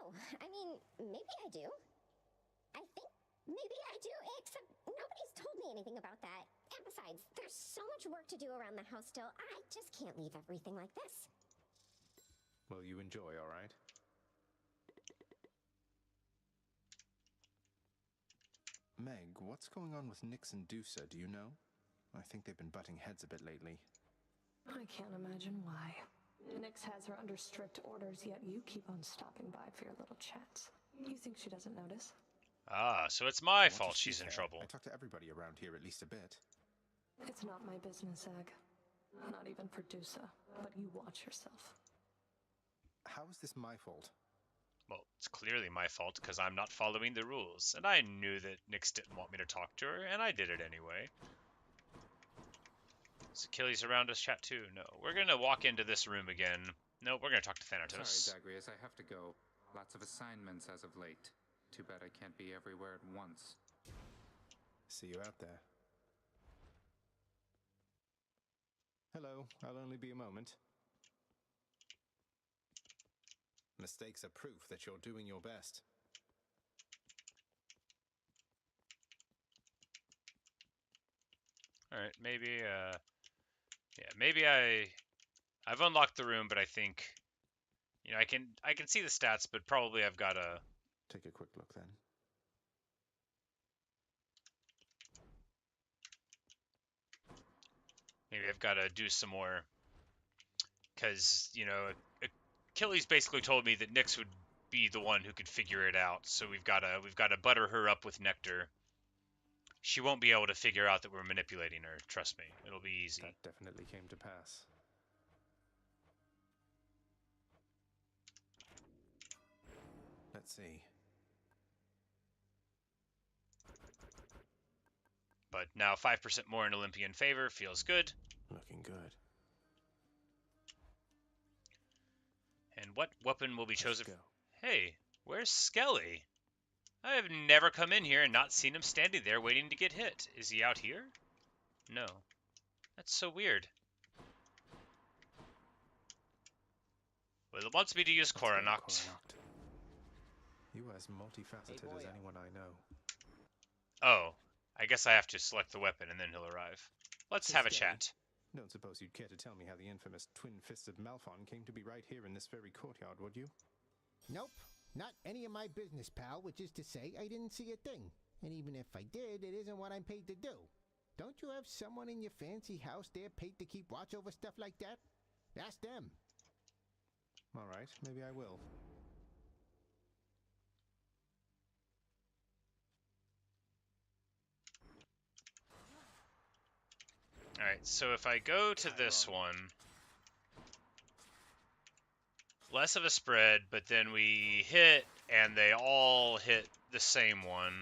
Oh, I mean, maybe I do. I think maybe I do, except nobody's told me anything about that. And besides, there's so much work to do around the house still. I just can't leave everything like this. Well, you enjoy, all right? Meg, what's going on with Nyx and Dusa, do you know? I think they've been butting heads a bit lately. I can't imagine why. Nyx has her under strict orders, yet you keep on stopping by for your little chats. You think she doesn't notice? Ah, so it's my What fault does she she's in care? trouble. I talk to everybody around here at least a bit. It's not my business, Ag. Not even for Dusa, but you watch yourself. How is this my fault? Well, it's clearly my fault because I'm not following the rules, and I knew that Nyx didn't want me to talk to her, and I did it anyway. Is Achilles around us, chat too? No. We're gonna walk into this room again. No, we're gonna talk to Thanatos. Sorry, Zagreus, I have to go. Lots of assignments as of late. Too bad I can't be everywhere at once. See you out there. Hello, I'll only be a moment. Mistakes are proof that you're doing your best. Alright, maybe, yeah, maybe I've unlocked the room, but I think, you know, I can see the stats, but probably I've got to take a quick look then. Maybe I've got to do some more, because, you know, Achilles basically told me that Nyx would be the one who could figure it out, so we've got to butter her up with nectar. She won't be able to figure out that we're manipulating her, trust me. It'll be easy. That definitely came to pass. Let's see. But now 5% more in Olympian favor feels good. Looking good. And what weapon will be chosen? Hey, where's Skelly? I have never come in here and not seen him standing there waiting to get hit. Is he out here? No. That's so weird. Well, it wants me to use Coronoct. You are as multifaceted as anyone I know. Oh, I guess I have to select the weapon and then he'll arrive. Let's have a chat. Don't suppose you'd care to tell me how the infamous twin-fisted Malphon came to be right here in this very courtyard, would you? Nope. Not any of my business, pal, which is to say I didn't see a thing. And even if I did, it isn't what I'm paid to do. Don't you have someone in your fancy house there paid to keep watch over stuff like that? Ask them. All right, maybe I will. Alright, so if I go to this one, less of a spread, but then we hit, and they all hit the same one.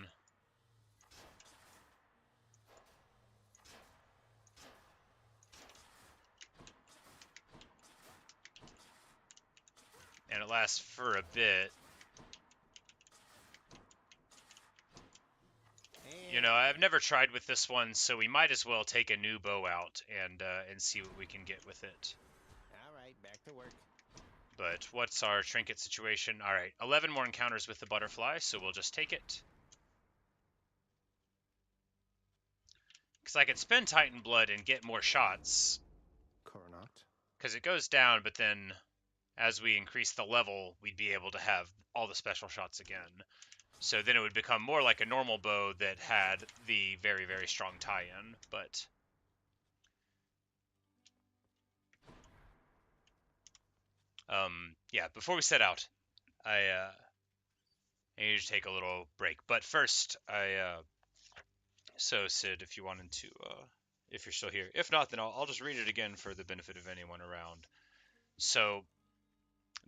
And it lasts for a bit. You know, I've never tried with this one, so we might as well take a new bow out and see what we can get with it. All right, back to work. But what's our trinket situation? All right, 11 more encounters with the butterfly, so we'll just take it. Because I could spend Titan Blood and get more shots. Coronoct. Because it goes down, but then as we increase the level, we'd be able to have all the special shots again. So then it would become more like a normal bow that had the very, very strong tie-in, but... yeah, before we set out, I need to take a little break. But first, so Sid, if you wanted to, if you're still here. If not, then I'll just read it again for the benefit of anyone around. So,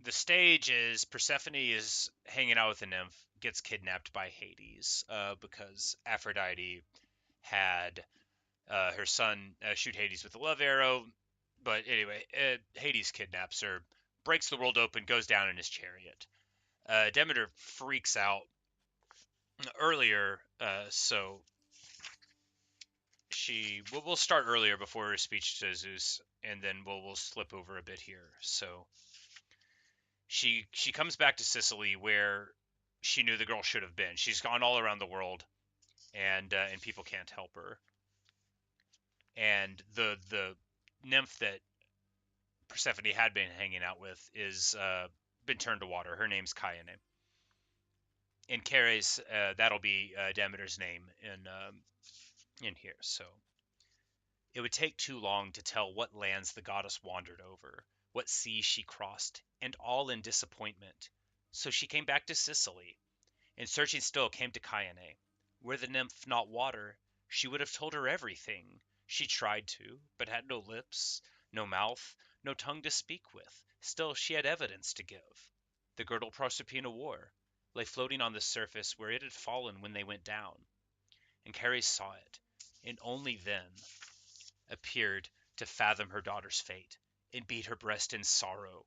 the stage is Persephone is hanging out with a nymph, gets kidnapped by Hades, because Aphrodite had her son shoot Hades with a love arrow. But anyway, Hades kidnaps her, breaks the world open, goes down in his chariot. Demeter freaks out earlier, so we'll start earlier before her speech to Zeus, and then we'll slip over a bit here. So she comes back to Sicily, where she knew the girl should have been. She's gone all around the world, and people can't help her. And the nymph that Persephone had been hanging out with is been turned to water. Her name's Kyane. in Ceres, that'll be Demeter's name in here. So it would take too long to tell what lands the goddess wandered over, what seas she crossed, and all in disappointment. So she came back to Sicily, and searching still came to Cyane. Were the nymph not water, she would have told her everything. She tried to, but had no lips, no mouth, no tongue to speak with. Still she had evidence to give. The girdle Proserpina wore lay floating on the surface where it had fallen when they went down. And Ceres saw it, and only then appeared to fathom her daughter's fate, and beat her breast in sorrow,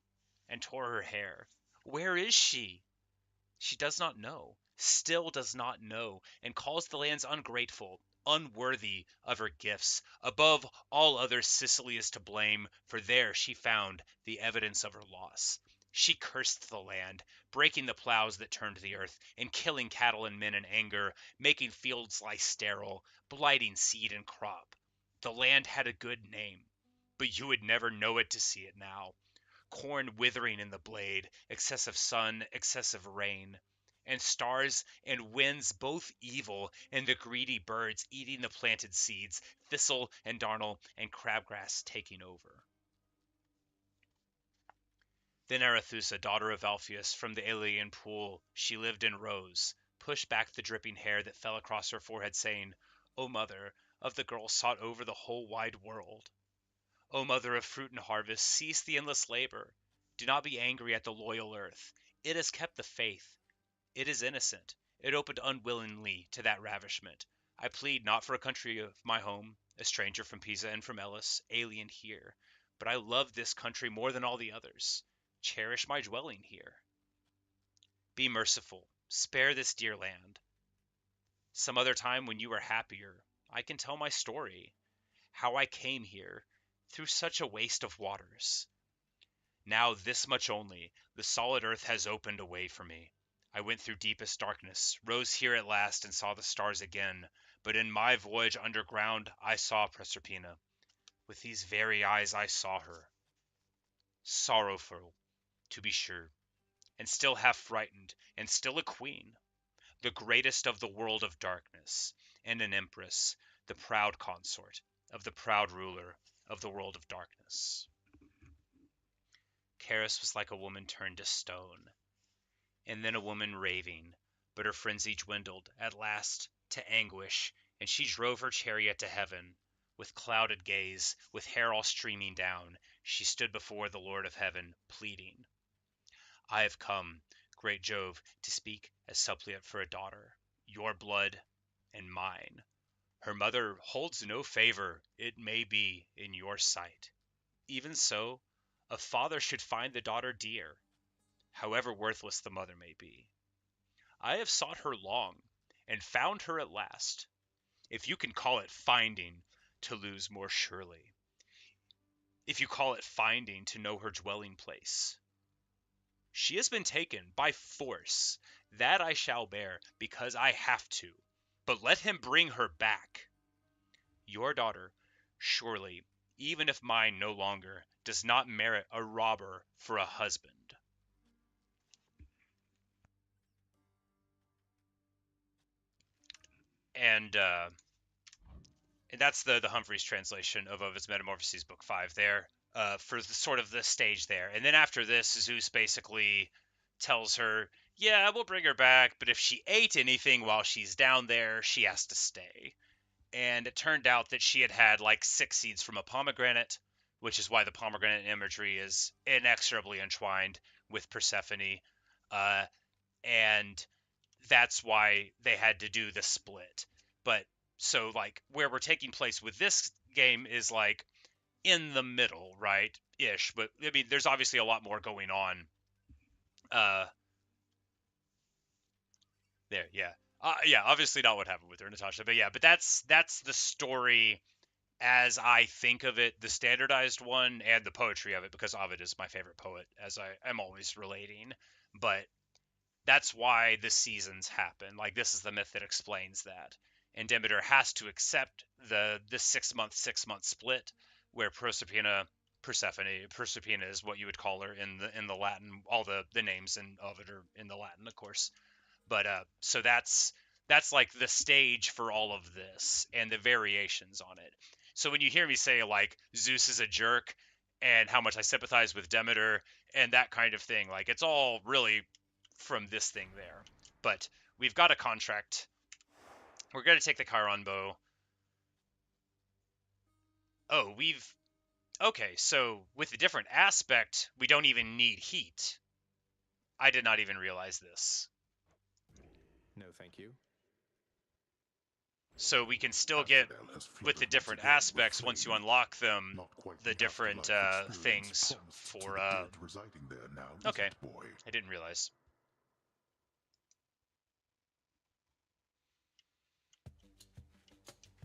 and tore her hair. Where is she? She does not know, still does not know, and calls the lands ungrateful, unworthy of her gifts. Above all others, Sicily is to blame, for there she found the evidence of her loss. She cursed the land, breaking the plows that turned the earth, and killing cattle and men in anger, making fields lie sterile, blighting seed and crop. The land had a good name, but you would never know it to see it now. Corn withering in the blade, excessive sun, excessive rain, and stars and winds both evil, and the greedy birds eating the planted seeds, thistle and darnel and crabgrass taking over. Then Arethusa, daughter of Alpheus, from the Aleian pool, she lived and rose, pushed back the dripping hair that fell across her forehead, saying, O mother of the girl sought over the whole wide world. O mother of fruit and harvest, cease the endless labor. Do not be angry at the loyal earth. It has kept the faith. It is innocent. It opened unwillingly to that ravishment. I plead not for a country of my home, a stranger from Pisa and from Elis, alien here, but I love this country more than all the others. Cherish my dwelling here. Be merciful. Spare this dear land. Some other time when you are happier, I can tell my story, how I came here, through such a waste of waters. Now this much only, the solid earth has opened a way for me. I went through deepest darkness, rose here at last, and saw the stars again. But in my voyage underground, I saw Proserpina. With these very eyes I saw her. Sorrowful, to be sure, and still half frightened, and still a queen. The greatest of the world of darkness, and an empress, the proud consort of the proud ruler of the world of darkness. Ceres was like a woman turned to stone, and then a woman raving, but her frenzy dwindled at last to anguish, and she drove her chariot to heaven. With clouded gaze, with hair all streaming down, she stood before the Lord of heaven, pleading, I have come, great Jove, to speak as suppliant for a daughter, your blood and mine. Her mother holds no favor, it may be, in your sight. Even so, a father should find the daughter dear, however worthless the mother may be. I have sought her long, and found her at last, if you can call it finding, to lose more surely. If you call it finding to know her dwelling place. She has been taken by force, that I shall bear, because I have to, but let him bring her back. Your daughter, surely, even if mine no longer, does not merit a robber for a husband. And that's the Humphreys translation of Ovid's Metamorphoses, Book 5 there, for the sort of the stage there. And then after this, Zeus basically tells her, yeah, we'll bring her back, but if she ate anything while she's down there, she has to stay. And it turned out that she had like 6 seeds from a pomegranate, which is why the pomegranate imagery is inexorably entwined with Persephone. And that's why they had to do the split. But so like where we're taking place with this game is like in the middle, right? Ish. But I mean, there's obviously a lot more going on. There, yeah. Yeah, obviously not what happened with her, Natasha. But yeah, but that's the story as I think of it, the standardized one and the poetry of it, because Ovid is my favorite poet, as I am always relating. But that's why the seasons happen. Like, this is the myth that explains that. And Demeter has to accept the 6-month split, where Persephone is what you would call her in the Latin. All the names in Ovid are in the Latin, of course. But so that's like the stage for all of this and the variations on it. So when you hear me say like Zeus is a jerk and how much I sympathize with Demeter and that kind of thing, like it's all really from this thing there. But we've got a contract. We're going to take the Chiron bow. Oh, okay, so with a different aspect, we don't even need heat. I did not even realize this. No, thank you. So we can still get, with the different aspects, once you unlock them, the different things for... Okay, I didn't realize.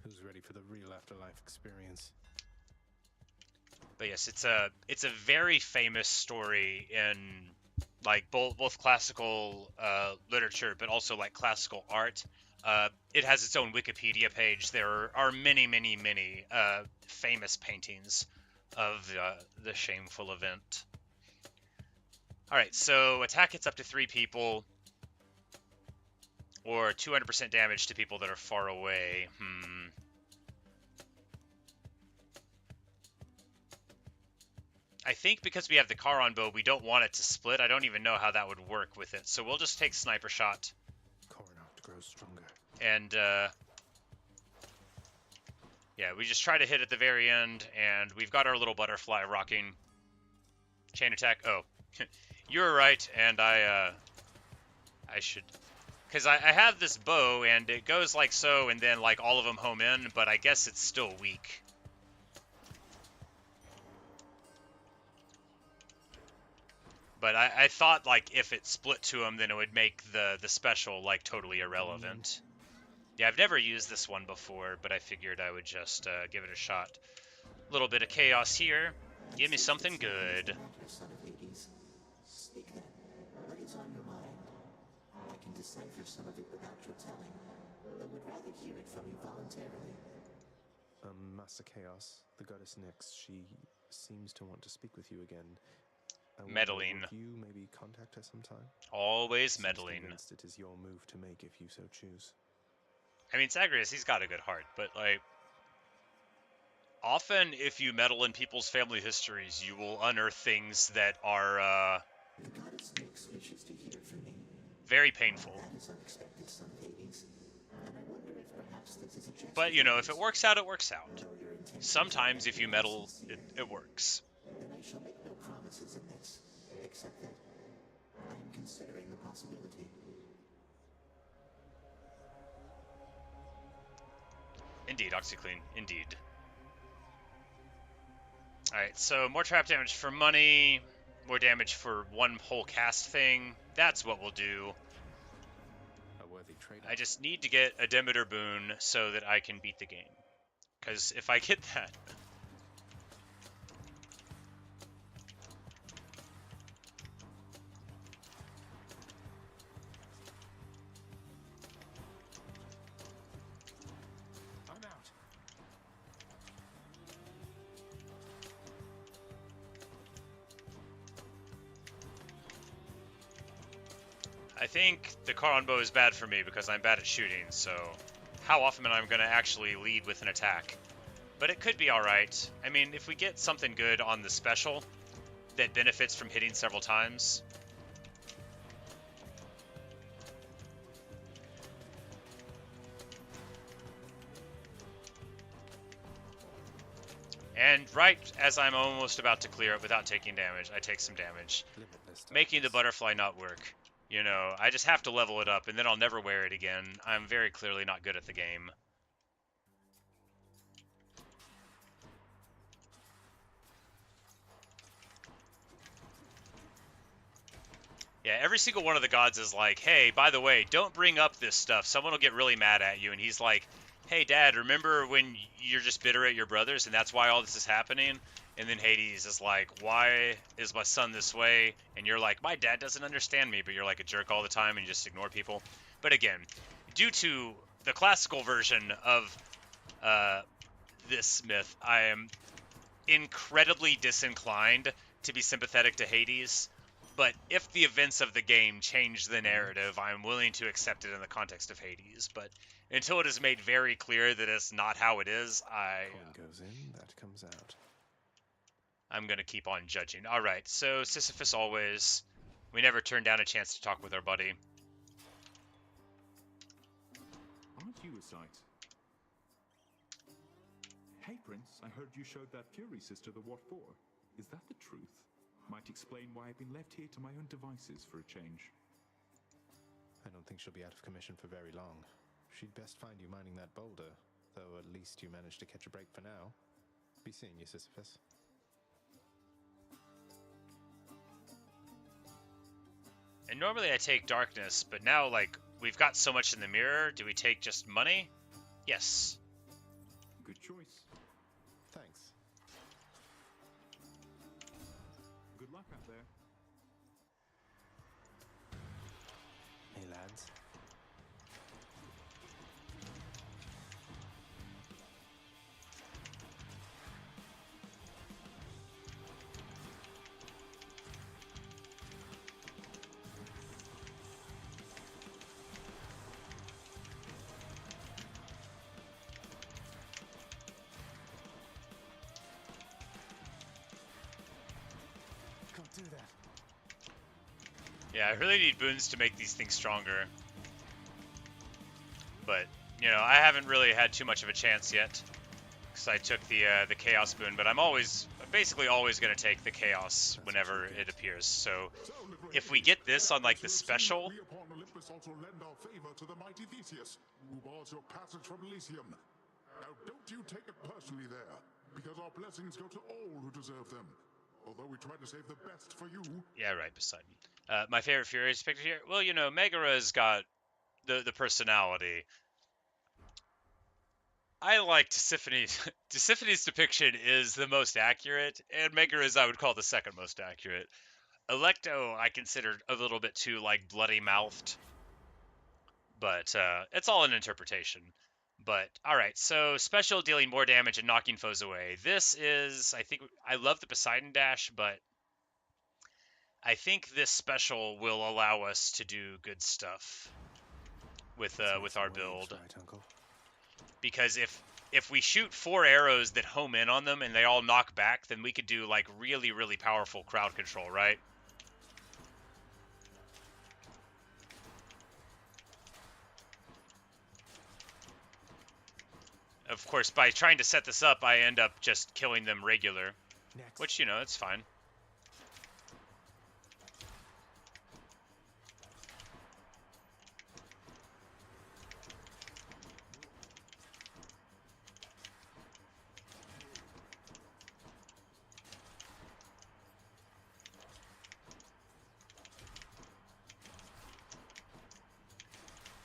Who's ready for the real afterlife experience? But yes, it's a very famous story in like both classical literature, but also like classical art. It has its own Wikipedia page. There are many famous paintings of the shameful event. All right, so attack hits up to 3 people, or 200% damage to people that are far away. I think because we have the Charon bow, we don't want it to split. I don't even know how that would work with it. So we'll just take Sniper Shot. Coronact grows stronger. And, yeah, we just try to hit at the very end, and we've got our little butterfly rocking. Chain attack. Oh, you're right, and I should... Because I have this bow, and it goes like so, and then, like, all of them home in, but I guess it's still weak. But I thought, like, if it split to them, then it would make the special, like, totally irrelevant. Yeah, I've never used this one before, but I figured I would just give it a shot. A little bit of chaos here. Give me something good. Son of Hades. Speak then. What is on your mind? I can decipher some of it without your telling, but would rather hear it from you voluntarily. Master Chaos, the goddess Nyx, she seems to want to speak with you again. Meddling. Would you maybe contact her sometime? Always meddling. It is your move to make if you so choose. I mean, Zagreus, he's got a good heart, but, like, often if you meddle in people's family histories, you will unearth things that are, The goddess Nyx wishes to hear from me. very painful. That is unexpected, son of Hades. And I wonder if perhaps this is a chance. But, you know, if it works out, it works out. Sometimes if you meddle, it works. Then I shall make no promises in this, except that I am considering the possibility. Indeed, OxyClean. Indeed. Alright, so more trap damage for money, more damage for one whole cast thing. That's what we'll do. A worthy trade. I just need to get a Demeter boon so that I can beat the game. Because if I get that... I think the Charon bow is bad for me because I'm bad at shooting, so how often am I going to actually lead with an attack? But it could be alright. I mean, if we get something good on the special that benefits from hitting several times. And right as I'm almost about to clear it without taking damage, I take some damage, making the butterfly not work. You know, I just have to level it up, and then I'll never wear it again. I'm very clearly not good at the game. Yeah, every single one of the gods is like, hey, by the way, don't bring up this stuff. Someone will get really mad at you. And he's like, hey, Dad, remember when you're just bitter at your brothers, and that's why all this is happening? And then Hades is like, why is my son this way? And you're like, my dad doesn't understand me, but you're like a jerk all the time and you just ignore people. But again, due to the classical version of this myth, I am incredibly disinclined to be sympathetic to Hades. But if the events of the game change the narrative, I'm willing to accept it in the context of Hades. But until it is made very clear that it's not how it is, Coin goes in, that comes out. I'm going to keep on judging. All right, so Sisyphus always. We never turn down a chance to talk with our buddy. Aren't you a sight? Hey, Prince, I heard you showed that Fury sister the what for. Is that the truth? Might explain why I've been left here to my own devices for a change. I don't think she'll be out of commission for very long. She'd best find you mining that boulder, though at least you managed to catch a break for now. Be seeing you, Sisyphus. And normally I take darkness, but now, like, we've got so much in the mirror, do we take just money? Yes. Good choice. Thanks. Good luck out there. Hey, lads. Do that. Yeah, I really need boons to make these things stronger. But, you know, I haven't really had too much of a chance yet. Because I took the Chaos boon, but I'm basically always going to take the Chaos whenever it appears. So, if we get this on, like, the special... We upon Olympus also lend our favor to the mighty Theseus, who bars your passage from Elysium. Now, don't you take it personally there, because our blessings go to all who deserve them. Although we try to save the best for you. Yeah, right, Poseidon. My favorite Furious picture here? Well, you know, Megara's got the personality. I like Tisiphone's. Tisiphone's depiction is the most accurate, and Megara's I would call the second most accurate. Electo I consider a little bit too, like, bloody-mouthed. But it's all an interpretation. But, alright, so special dealing more damage and knocking foes away. This is, I love the Poseidon Dash, but I think this special will allow us to do good stuff with our build. Right, Uncle. Because if we shoot 4 arrows that home in on them and they all knock back, then we could do, like, really, really powerful crowd control, right? Of course, by trying to set this up, I end up just killing them regular. Next. Which, you know, it's fine.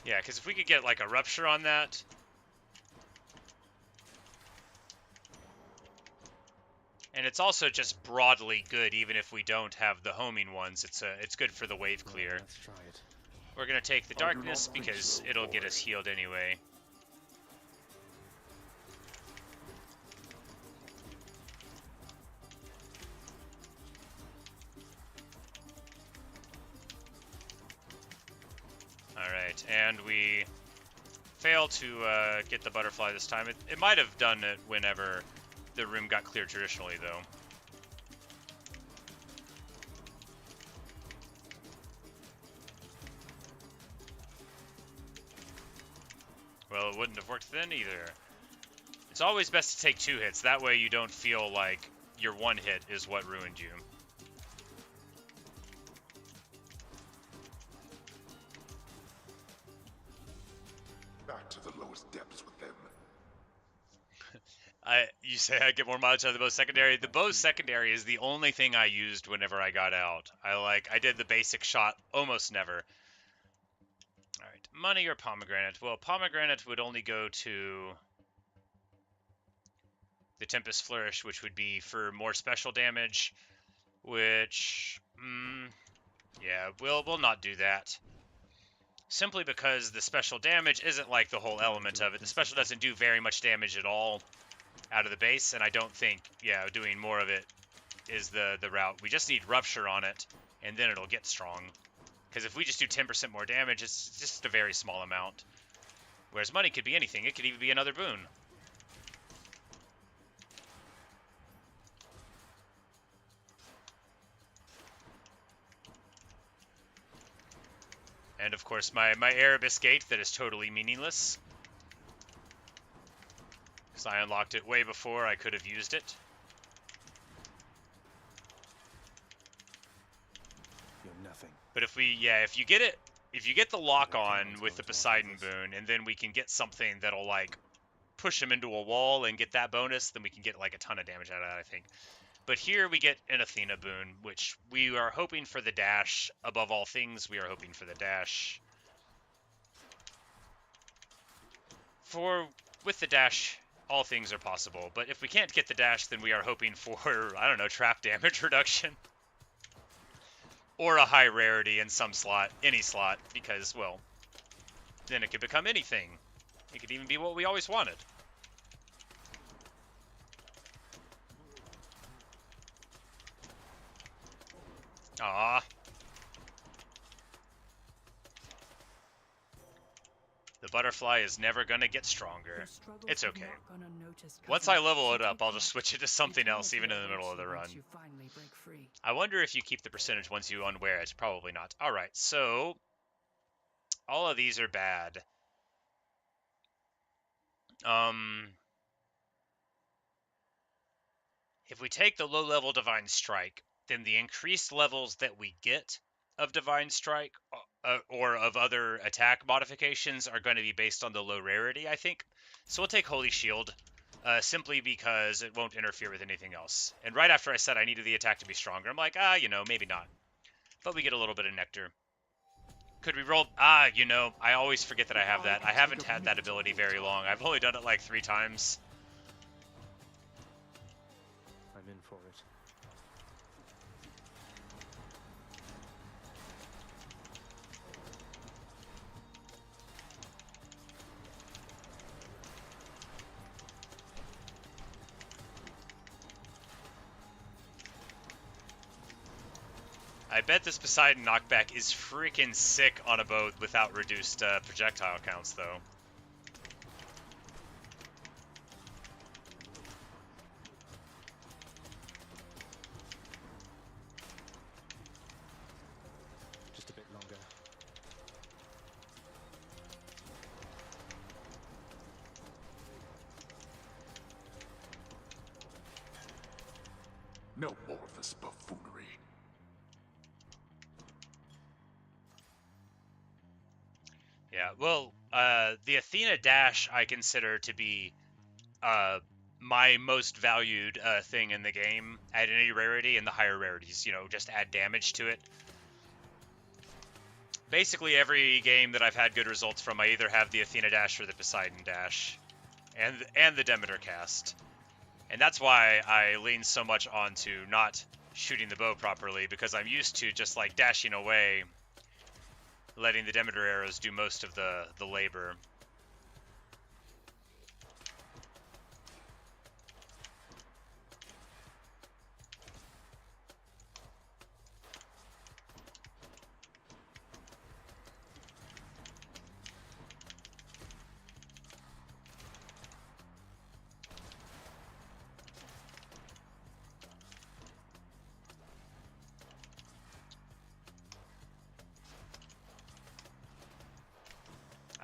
Yeah, because if we could get, like, a rupture on that... And it's also just broadly good, even if we don't have the homing ones. It's good for the wave clear. Let's try it. We're gonna take the darkness because it'll get us healed anyway. Alright, and we fail to get the butterfly this time. It might have done it whenever the room got cleared traditionally, though. Well, it wouldn't have worked then either. It's always best to take 2 hits. That way you don't feel like your 1 hit is what ruined you. Back to the lowest depths with them. You say I get more mileage out of the bow secondary. The bow secondary is the only thing I used whenever I got out. I did the basic shot almost never. Alright, money or pomegranate? Well, pomegranate would only go to the Tempest Flourish, which would be for more special damage, which, yeah, we'll not do that. Simply because the special damage isn't like the whole element of it. The special doesn't do very much damage at all out of the base, and I don't think, yeah, doing more of it is the route. We just need Rupture on it, and then it'll get strong. Because if we just do 10% more damage, it's just a very small amount. Whereas money could be anything. It could even be another boon. And of course my Erebus Gate that is totally meaningless. Because I unlocked it way before I could have used it. You're nothing. But if you get the lock on with the Poseidon boon, and then we can get something that'll like push him into a wall and get that bonus, then we can get like a ton of damage out of that, I think. But here we get an Athena boon, which we are hoping for the dash. Above all things, we are hoping for the dash. With the dash, all things are possible. But if we can't get the dash, then we are hoping for, I don't know, trap damage reduction. Or a high rarity in some slot, any slot, because, well, then it could become anything. It could even be what we always wanted. Ah. The butterfly is never gonna get stronger. It's okay. Once I level it up, I'll just switch it to something else, even in the middle of the run. I wonder if you keep the percentage once you unwear it. Probably not. Alright, so all of these are bad. If we take the low-level Divine Strike, then the increased levels that we get of Divine Strike or of other attack modifications are going to be based on the low rarity, I think. So we'll take Holy Shield, simply because it won't interfere with anything else. And right after I said I needed the attack to be stronger, I'm like, you know, maybe not. But we get a little bit of Nectar. Could we roll? You know, I always forget that I have that. I haven't had that ability very long. I've only done it like 3 times. I'm in for it. I bet this Poseidon knockback is freaking sick on a boat without reduced projectile counts, though. Just a bit longer. No more of this buffoonery. Yeah, well, the Athena Dash I consider to be my most valued thing in the game at any rarity, and the higher rarities, you know, just add damage to it. Basically, every game that I've had good results from, I either have the Athena Dash or the Poseidon Dash, and the Demeter Cast. And that's why I lean so much onto not shooting the bow properly, because I'm used to just, like, dashing away, letting the Demeter arrows do most of the labor.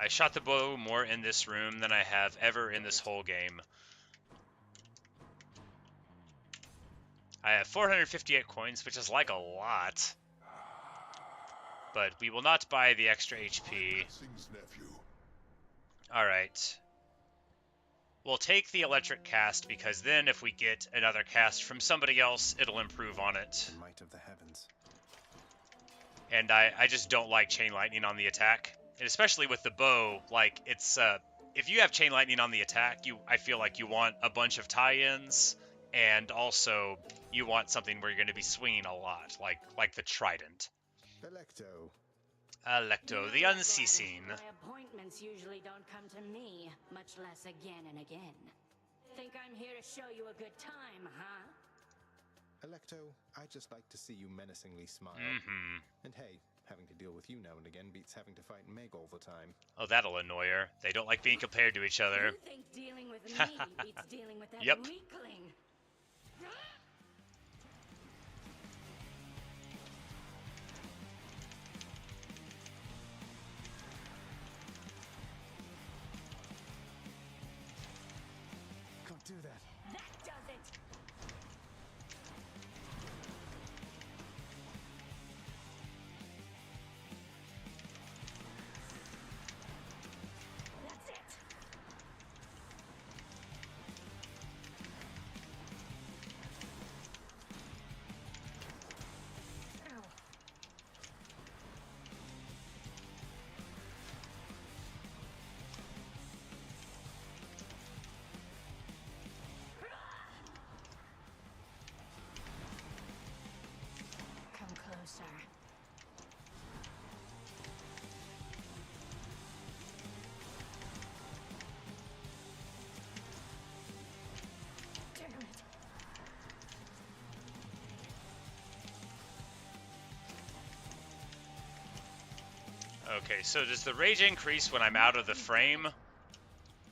I shot the bow more in this room than I have ever in this whole game. I have 458 coins, which is like a lot. But we will not buy the extra HP. Alright. We'll take the electric cast, because then if we get another cast from somebody else, it'll improve on it. The might of the heavens. And I just don't like Chain Lightning on the attack. And especially with the bow, like, it's, if you have Chain Lightning on the attack, I feel like you want a bunch of tie-ins, and also you want something where you're going to be swinging a lot, like the Trident. Alecto, the Unceasing. My appointments usually don't come to me, much less again and again. Think I'm here to show you a good time, huh? Electo, I just like to see you menacingly smile. And hey, having to deal with you now and again beats having to fight Meg all the time. Oh, that'll annoy her. They don't like being compared to each other. You think dealing with me beats dealing with that Yep. weakling? Can't do that. That does it! That's it! Ow. Come closer. Damn it. Okay, so does the rage increase when I'm out of the frame?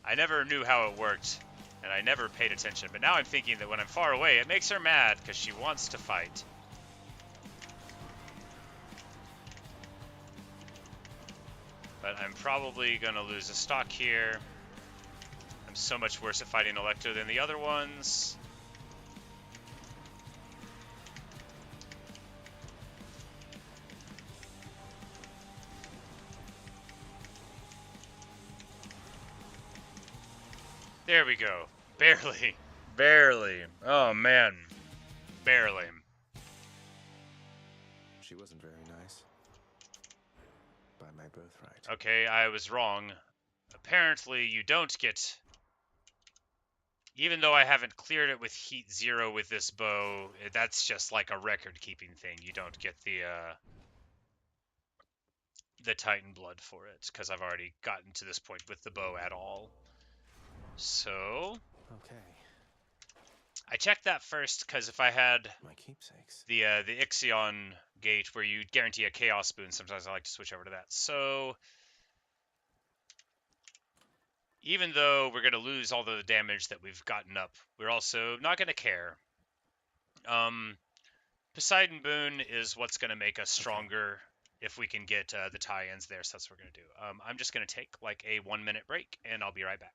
I never knew how it worked, and I never paid attention, but now I'm thinking that when I'm far away, it makes her mad because she wants to fight. But I'm probably going to lose a stock here. I'm so much worse at fighting Electro than the other ones. There we go. Barely. Barely. Oh, man. Barely. She wasn't very nice. By my birthright. Okay, I was wrong. Apparently, you don't get... Even though I haven't cleared it with Heat 0 with this bow, that's just like a record-keeping thing. You don't get the Titan blood for it, because I've already gotten to this point with the bow at all. So... Okay. I checked that first, because if I had my keepsakes, the Ixion gate where you guarantee a Chaos Boon, sometimes I like to switch over to that. So... Even though we're going to lose all the damage that we've gotten up, we're also not going to care. Poseidon Boon is what's going to make us stronger if we can get the tie-ins there, so that's what we're going to do. I'm just going to take like a 1-minute break, and I'll be right back.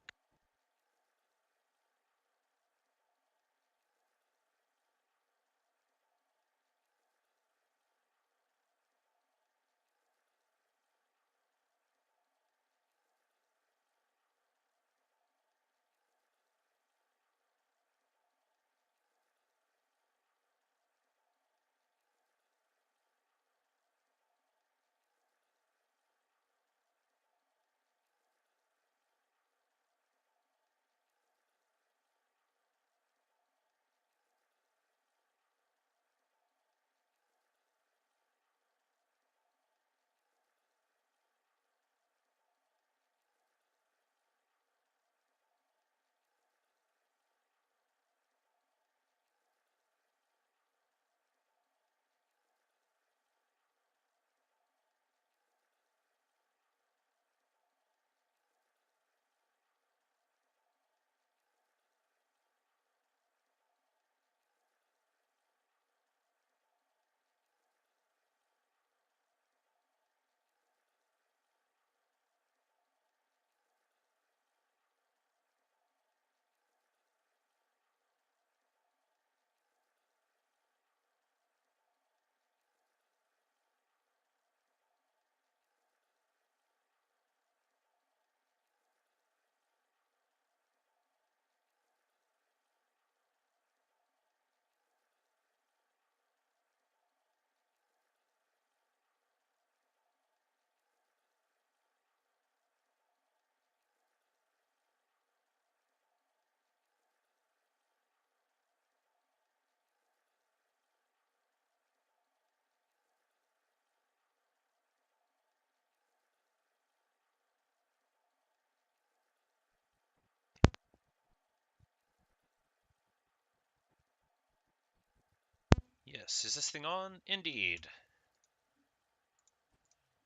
Yes, is this thing on? Indeed.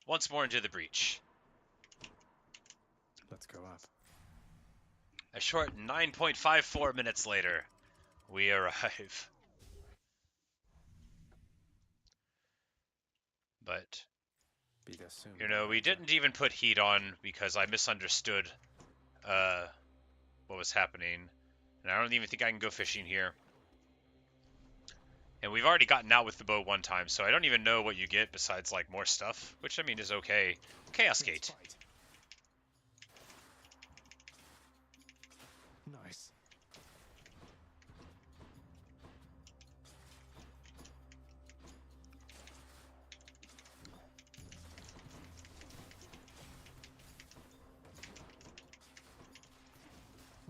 Once more into the breach. Let's go up. A short 9.54 minutes later, we arrive. But, Be there soon. you know, we didn't even put heat on because I misunderstood what was happening. And I don't even think I can go fishing here. And we've already gotten out with the bow one time, so I don't even know what you get besides, like, more stuff. Which, I mean, is okay. Chaos Gate. Nice.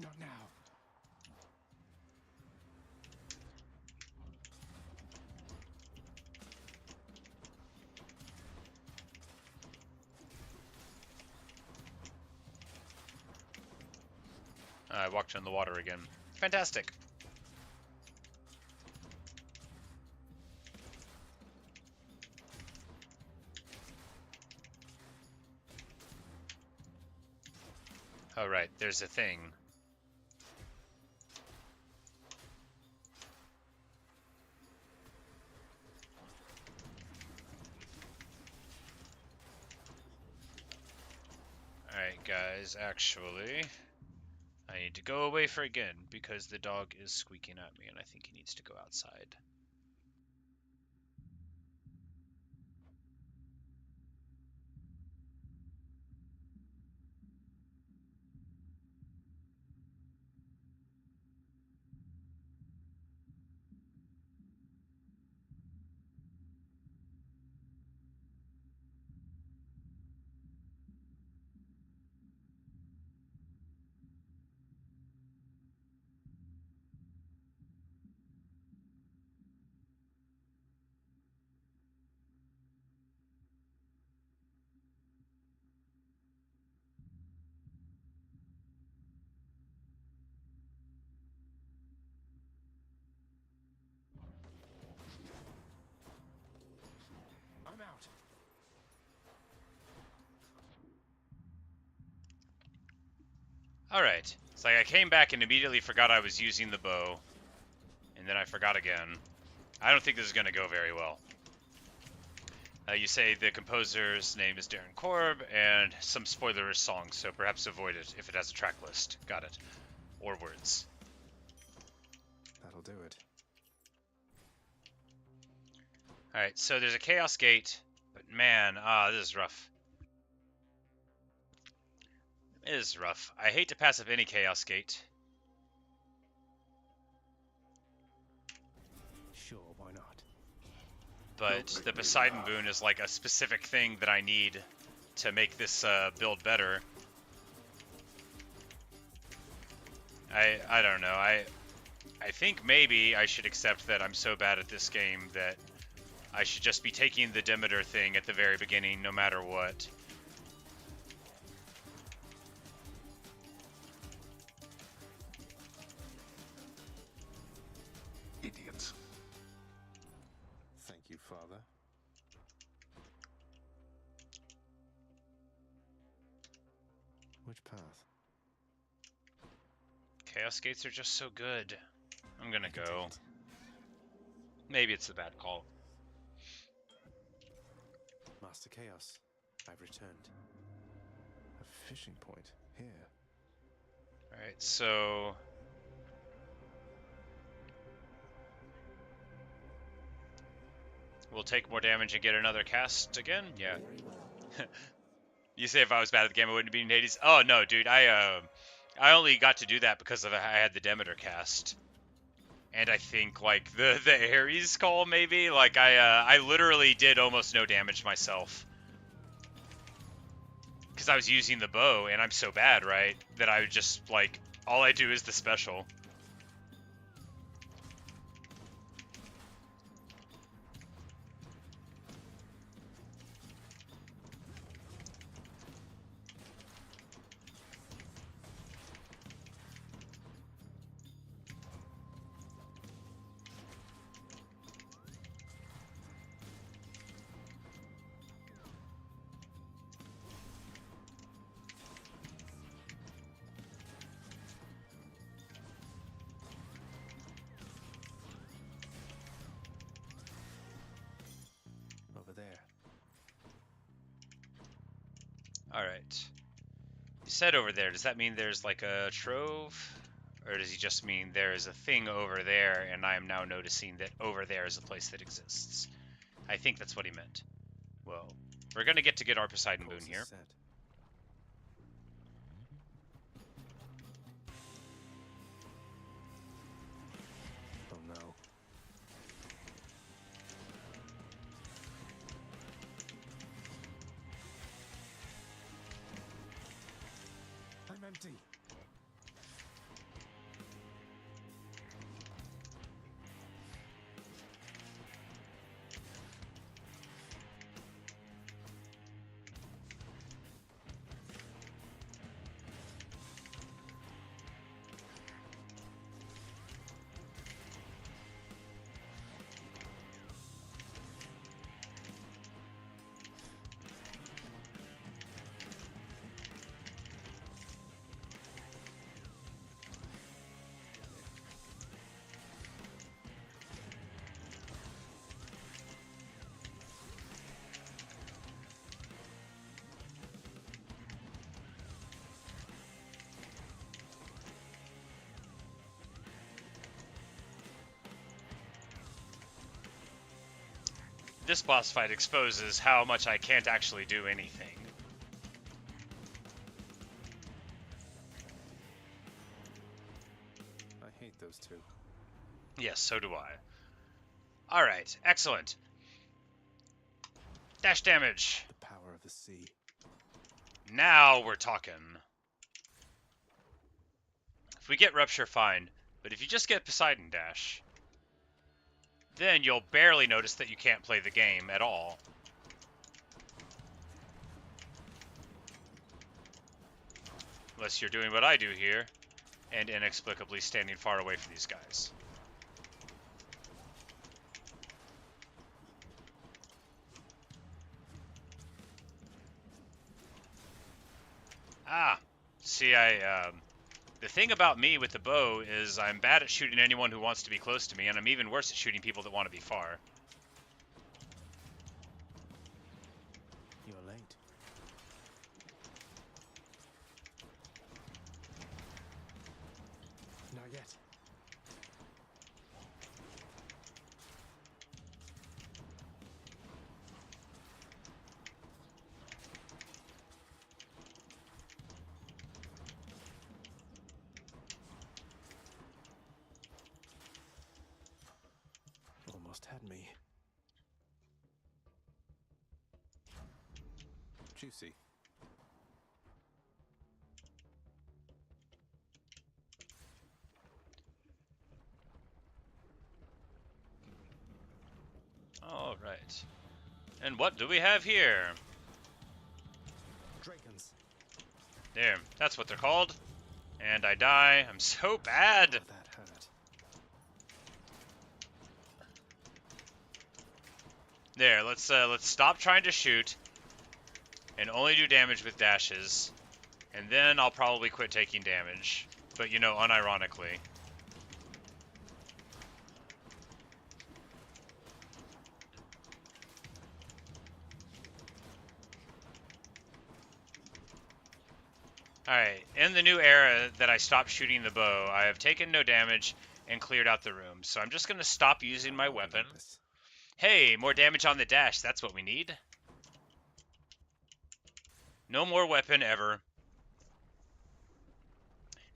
Not now. I walked in the water again. Fantastic. Oh, right, there's a thing. Alright, guys, actually, I need to go away for again because the dog is squeaking at me and I think he needs to go outside. I'm out. Alright, it's like I came back and immediately forgot I was using the bow, and then I forgot again. I don't think this is going to go very well. You say the composer's name is Darren Korb, and some spoilerish songs, so perhaps avoid it if it has a track list. Got it. Or words. That'll do it. Alright, so there's a Chaos Gate, but man, this is rough. It is rough. I hate to pass up any Chaos Gate. Sure, why not? But the Poseidon Boon is like a specific thing that I need to make this build better. I don't know. I think maybe I should accept that I'm so bad at this game that I should just be taking the Demeter thing at the very beginning, no matter what. Idiots. Thank you, Father. Which path? Chaos Gates are just so good. I'm gonna go. Maybe it's a bad call. Master Chaos, I've returned. A fishing point here. Alright, so... we'll take more damage and get another cast again? Yeah. You say if I was bad at the game, I wouldn't be in Hades? Oh, no, dude. I only got to do that because I had the Demeter cast. And I think, like, the Ares call, maybe? Like, I literally did almost no damage myself. Because I was using the bow, and I'm so bad, right? That I would just, like, all I do is the special. Alright. You said over there. Does that mean there's like a trove? Or does he just mean there is a thing over there, and I am now noticing that over there is a place that exists? I think that's what he meant. Well, we're going to get our Poseidon Boon here. Oh no. I'm empty. This boss fight exposes how much I can't actually do anything. I hate those two. Yes, so do I. Alright, excellent. Dash damage. The power of the sea. Now we're talking. If we get Rupture, fine. But if you just get Poseidon Dash, then you'll barely notice that you can't play the game at all. Unless you're doing what I do here, and inexplicably standing far away from these guys. Ah, see, the thing about me with the bow is I'm bad at shooting anyone who wants to be close to me, and I'm even worse at shooting people that want to be far. You're late. Not yet. Had me. Juicy. All right. And what do we have here? Dragons. There, that's what they're called. And I die. I'm so bad. Oh, that hurt. There, let's stop trying to shoot and only do damage with dashes. And then I'll probably quit taking damage. But, you know, unironically. Alright, in the new era that I stopped shooting the bow, I have taken no damage and cleared out the room. So I'm just going to stop using my weapon. Hey, more damage on the dash. That's what we need. No more weapon ever.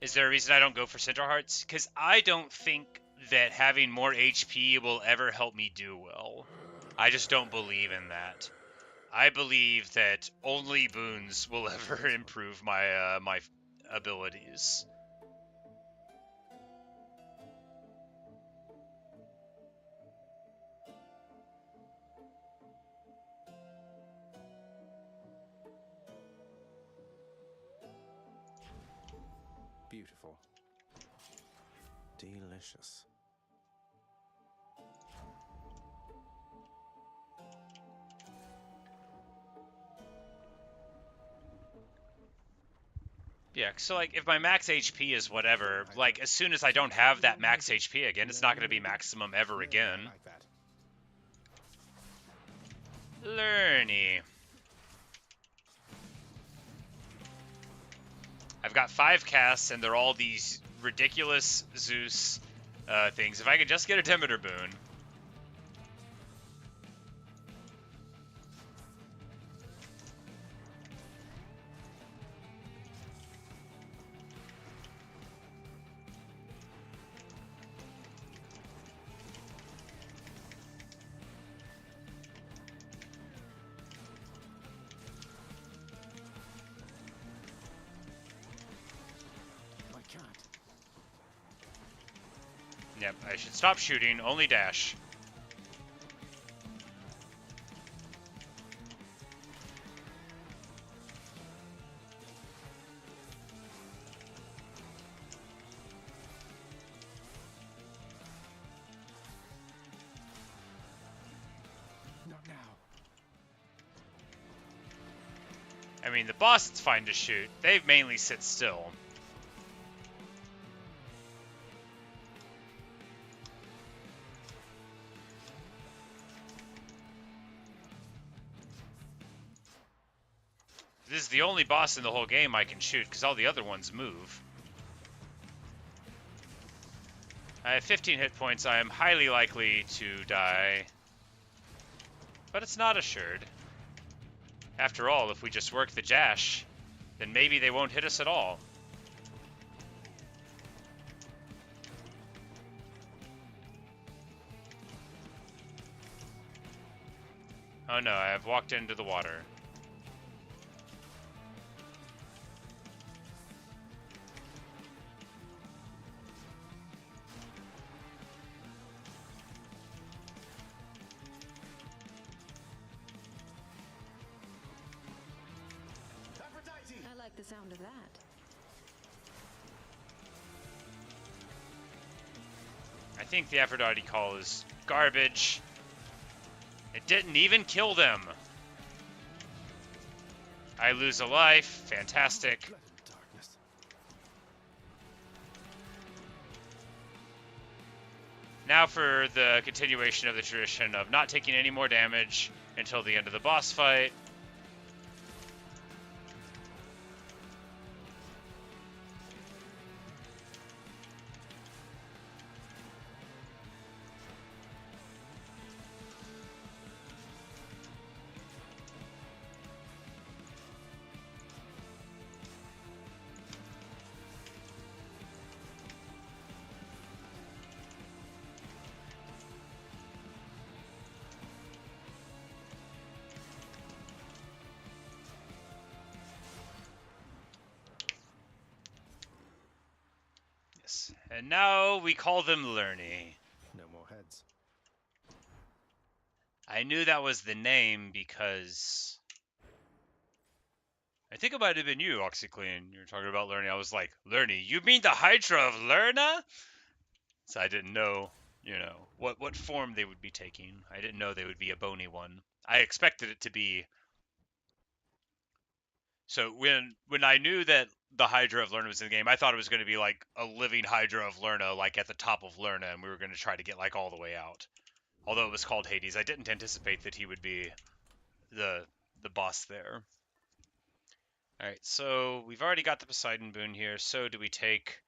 Is there a reason I don't go for Centaur Hearts? Because I don't think that having more HP will ever help me do well. I just don't believe in that. I believe that only boons will ever improve my my abilities. Beautiful. Delicious. Yeah, so like if my max HP is whatever, like as soon as I don't have that max HP again, it's not going to be maximum ever again. Learny. I've got 5 casts, and they're all these ridiculous Zeus things. If I could just get a Demeter boon. Yep, I should stop shooting, only dash. Not now. I mean, the boss is fine to shoot. They mainly sit still. This is the only boss in the whole game I can shoot, because all the other ones move. I have 15 hit points. I am highly likely to die. But it's not assured. After all, if we just work the Jash, then maybe they won't hit us at all. Oh no, I have walked into the water. I like the sound of that. I think the Aphrodite call is garbage. It didn't even kill them. I lose a life. Fantastic. Now for the continuation of the tradition of not taking any more damage until the end of the boss fight. And now we call them Lerny. No more heads. I knew that was the name because I think it might have been you, OxyClean. You were talking about Lerny. I was like, Lerny, you mean the Hydra of Lerna? So I didn't know, you know, what form they would be taking. I didn't know they would be a bony one. I expected it to be. So when I knew that the Hydra of Lerna was in the game, I thought it was going to be like a living Hydra of Lerna, like at the top of Lerna, and we were going to try to get like all the way out. Although it was called Hades, I didn't anticipate that he would be the boss there. All right, so we've already got the Poseidon boon here. So do we take?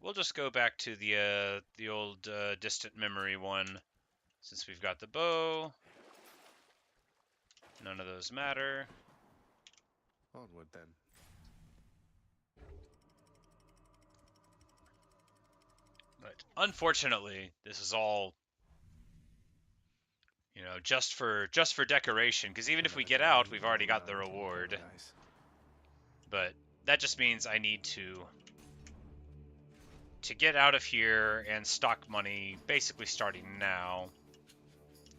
We'll just go back to the old distant memory one, since we've got the bow. None of those matter. Onward then. But unfortunately, this is all, you know, just for decoration. Because even if we get out, we've already got the reward. But that just means I need to get out of here and stock money, basically starting now.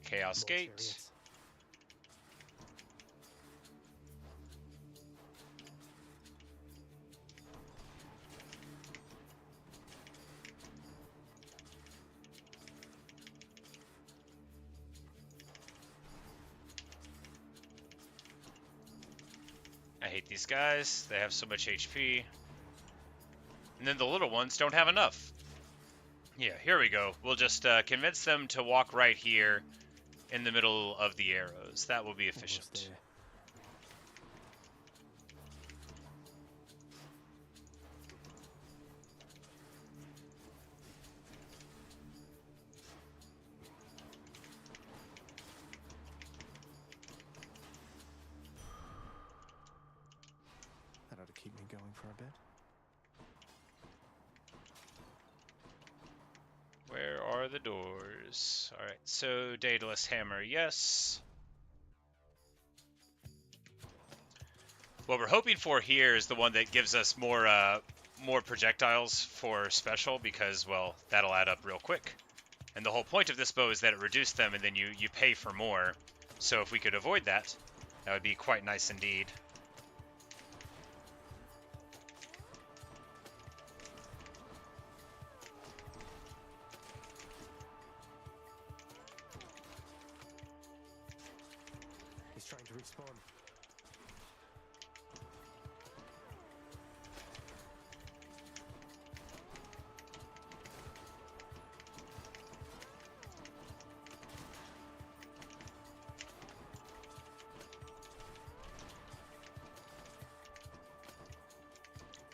Chaos Gate. I hate these guys. They have so much HP. And then the little ones don't have enough. Yeah, here we go. We'll just convince them to walk right here. in the middle of the arrows. That will be efficient. That ought to keep me going for a bit. Where are the doors? Alright, so Daedalus Hammer, yes. What we're hoping for here is the one that gives us more projectiles for special, because, well, that'll add up real quick. And the whole point of this bow is that it reduced them, and then you pay for more. So if we could avoid that, that would be quite nice indeed. He's trying to respawn.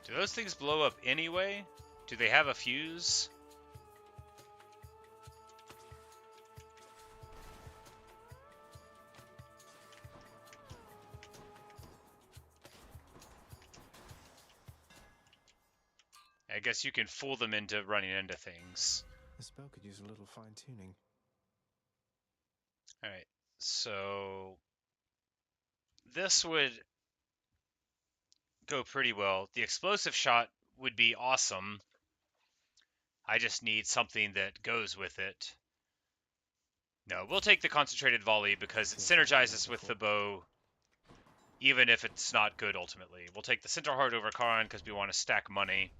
Do those things blow up anyway? Do they have a fuse? I guess you can fool them into running into things. This bow could use a little fine-tuning. Alright, so this would go pretty well. The explosive shot would be awesome. I just need something that goes with it. No, we'll take the concentrated volley because it synergizes with the bow, even if it's not good ultimately. We'll take the Centaur Heart over Charon because we want to stack money.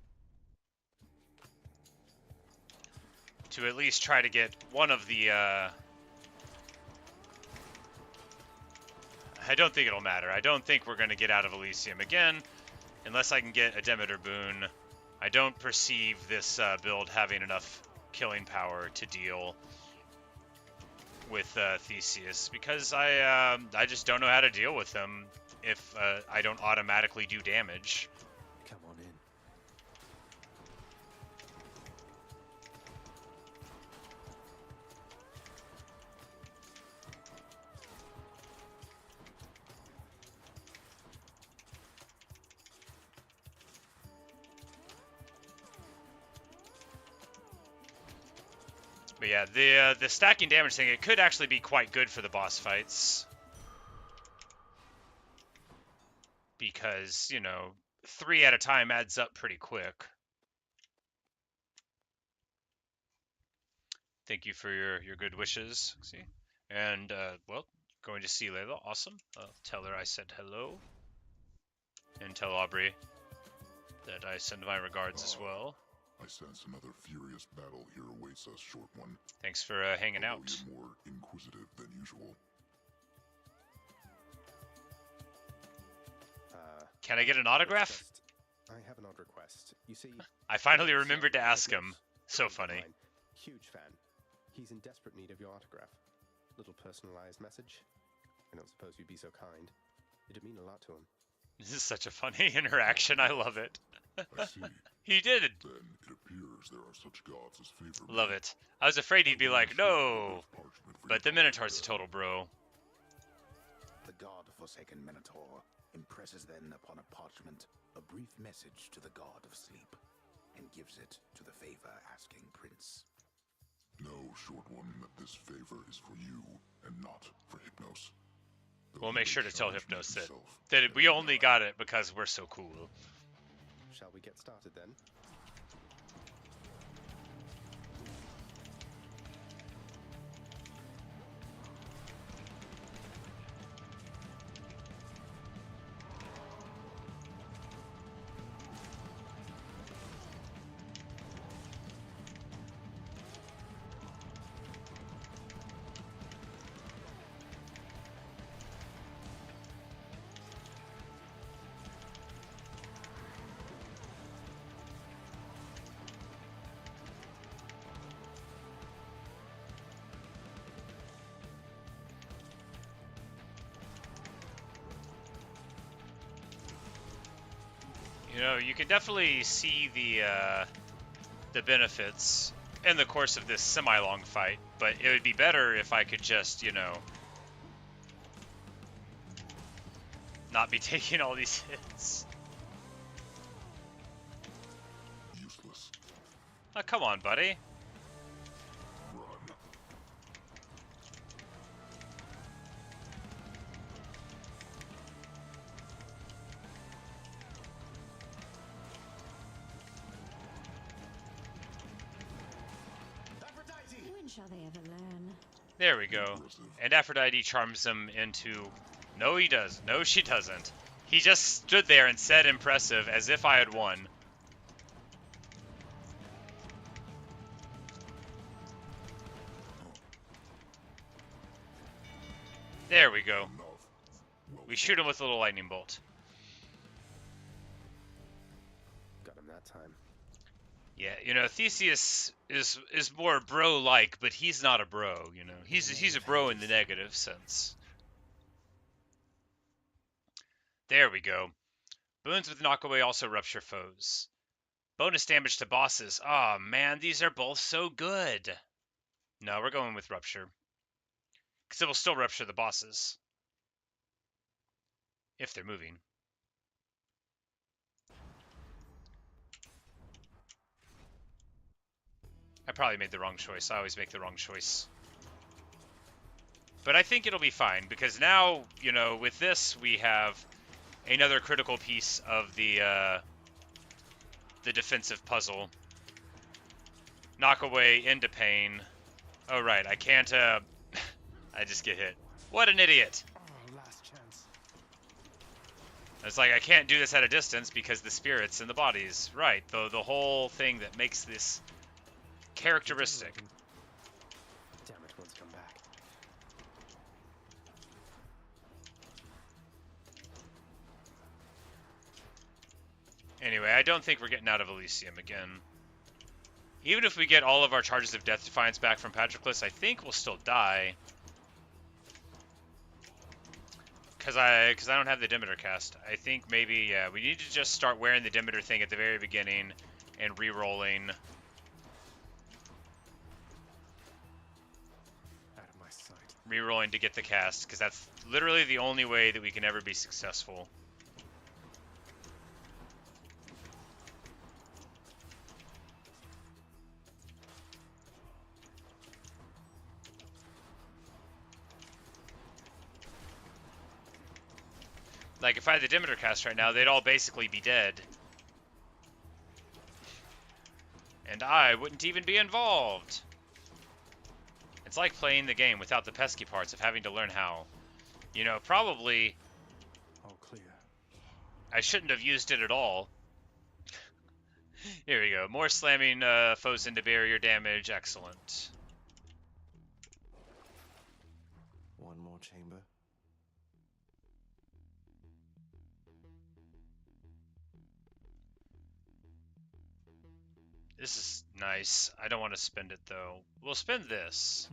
To at least try to get one of the... I don't think it'll matter. I don't think we're going to get out of Elysium again, unless I can get a Demeter boon. I don't perceive this build having enough killing power to deal with Theseus, because I just don't know how to deal with him if I don't automatically do damage. Come on in. But yeah, the stacking damage thing, it could actually be quite good for the boss fights. Because, you know, 3 at a time adds up pretty quick. Thank you for your good wishes. See? And, well, going to see Layla. Awesome. Tell her I said hello. And tell Aubrey that I send my regards as well. I sense another furious battle here awaits us, Short One. Thanks for hanging out. You're more inquisitive than usual. Can I get an autograph? I have an odd request. You see, I finally remembered to ask him. So funny. Huge fan. He's in desperate need of your autograph. Little personalized message. I don't suppose you'd be so kind. It'd mean a lot to him. This is such a funny interaction. I love it. I see. He did it. Then it appears there are such gods as favor. Love it. I was afraid he'd be like, no. But the Minotaur's a total bro. The god-forsaken Minotaur impresses then upon a parchment a brief message to the god of sleep, and gives it to the favor-asking prince. Know, Short One, that this favor is for you, and not for Hypnos. We'll make sure to tell Hypnos that we only got it because we're so cool. Shall we get started then? You know, you can definitely see the benefits in the course of this semi-long fight, but it would be better if I could just, you know, not be taking all these hits. Useless. Oh, come on, buddy. When shall they ever learn? There we go. And Aphrodite charms him into... No, he does. No, she doesn't. He just stood there and said impressive as if I had won. There we go. We shoot him with a little lightning bolt. Got him that time. Yeah, you know, Theseus is more bro-like, but he's not a bro, you know. He's a bro in the negative sense. There we go. Boons with knockaway also rupture foes. Bonus damage to bosses. Oh man, these are both so good. No, we're going with rupture. Because it will still rupture the bosses. If they're moving. I probably made the wrong choice. I always make the wrong choice. But I think it'll be fine, because now, you know, with this, we have another critical piece of the defensive puzzle. Knock away into pain. Oh, right, I can't, I just get hit. What an idiot! Oh, last chance. It's like, I can't do this at a distance because the spirits in the bodies. Right, the whole thing that makes this characteristic. Damn it, one's come back. Anyway, I don't think we're getting out of Elysium again. Even if we get all of our charges of Death Defiance back from Patroclus, I think we'll still die. Because I don't have the Demeter cast. I think maybe, yeah, we need to just start wearing the Demeter thing at the very beginning and re-rolling. Rerolling to get the cast, because that's literally the only way that we can ever be successful. Like, if I had the Demeter cast right now, they'd all basically be dead. And I wouldn't even be involved. It's like playing the game without the pesky parts of having to learn how. You know, probably... All clear. I shouldn't have used it at all. Here we go. More slamming foes into barrier damage. Excellent. One more chamber. This is nice. I don't want to spend it, though. We'll spend this.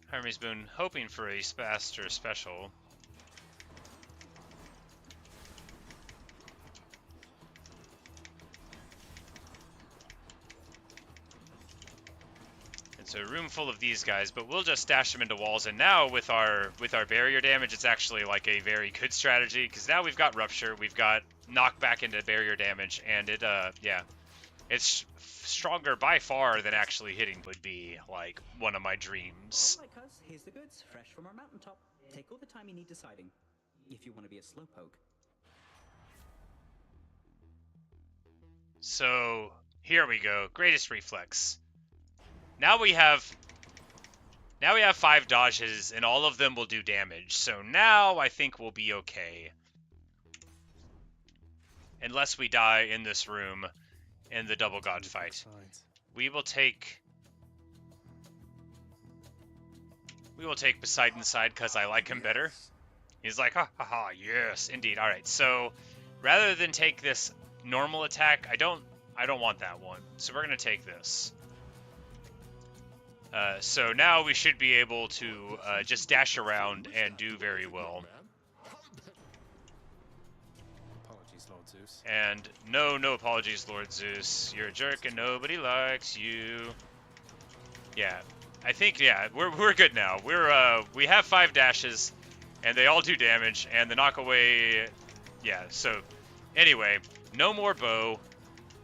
Hermes Boon hoping for a faster special. It's a room full of these guys, but we'll just dash them into walls. And now with our barrier damage, it's actually like a very good strategy, because now we've got rupture, we've got knockback into barrier damage, and it yeah, it's stronger by far than actually hitting would be like one of my dreams. All right, cuz, here's the goods, fresh from our mountaintop. Take all the time you need deciding, if you want to be a slowpoke. So here we go, greatest reflex. Now we have 5 dodges, and all of them will do damage. So now I think we'll be okay. Unless we die in this room in the double god fight. We will take Poseidon's side because I like him better. He's like, ha ha ha, yes, indeed. Alright, so rather than take this normal attack, I don't want that one. So we're gonna take this. So now we should be able to just dash around and do very well. Apologies, Lord Zeus. And no apologies, Lord Zeus. You're a jerk and nobody likes you. Yeah, I think, yeah, we're good now. We have 5 dashes, and they all do damage, and the knockaway, yeah, so anyway, no more bow,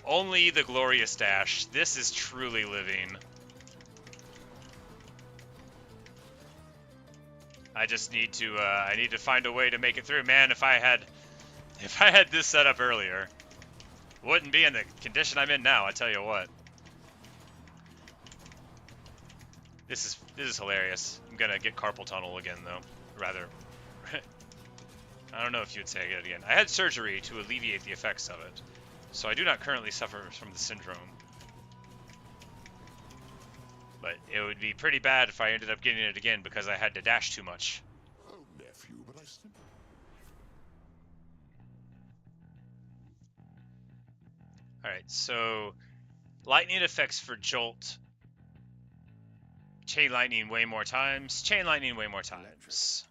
only the glorious dash. This is truly living. I just need to, I need to find a way to make it through. Man, if I had this set up earlier, wouldn't be in the condition I'm in now, I tell you what. This is hilarious. I'm gonna get carpal tunnel again, though. Rather, I don't know if you would say I get it again. I had surgery to alleviate the effects of it, so I do not currently suffer from the syndrome. But it would be pretty bad if I ended up getting it again because I had to dash too much. Oh, nephew, but I still... Alright, so lightning effects for Jolt. Chain lightning way more times. Chain lightning way more times.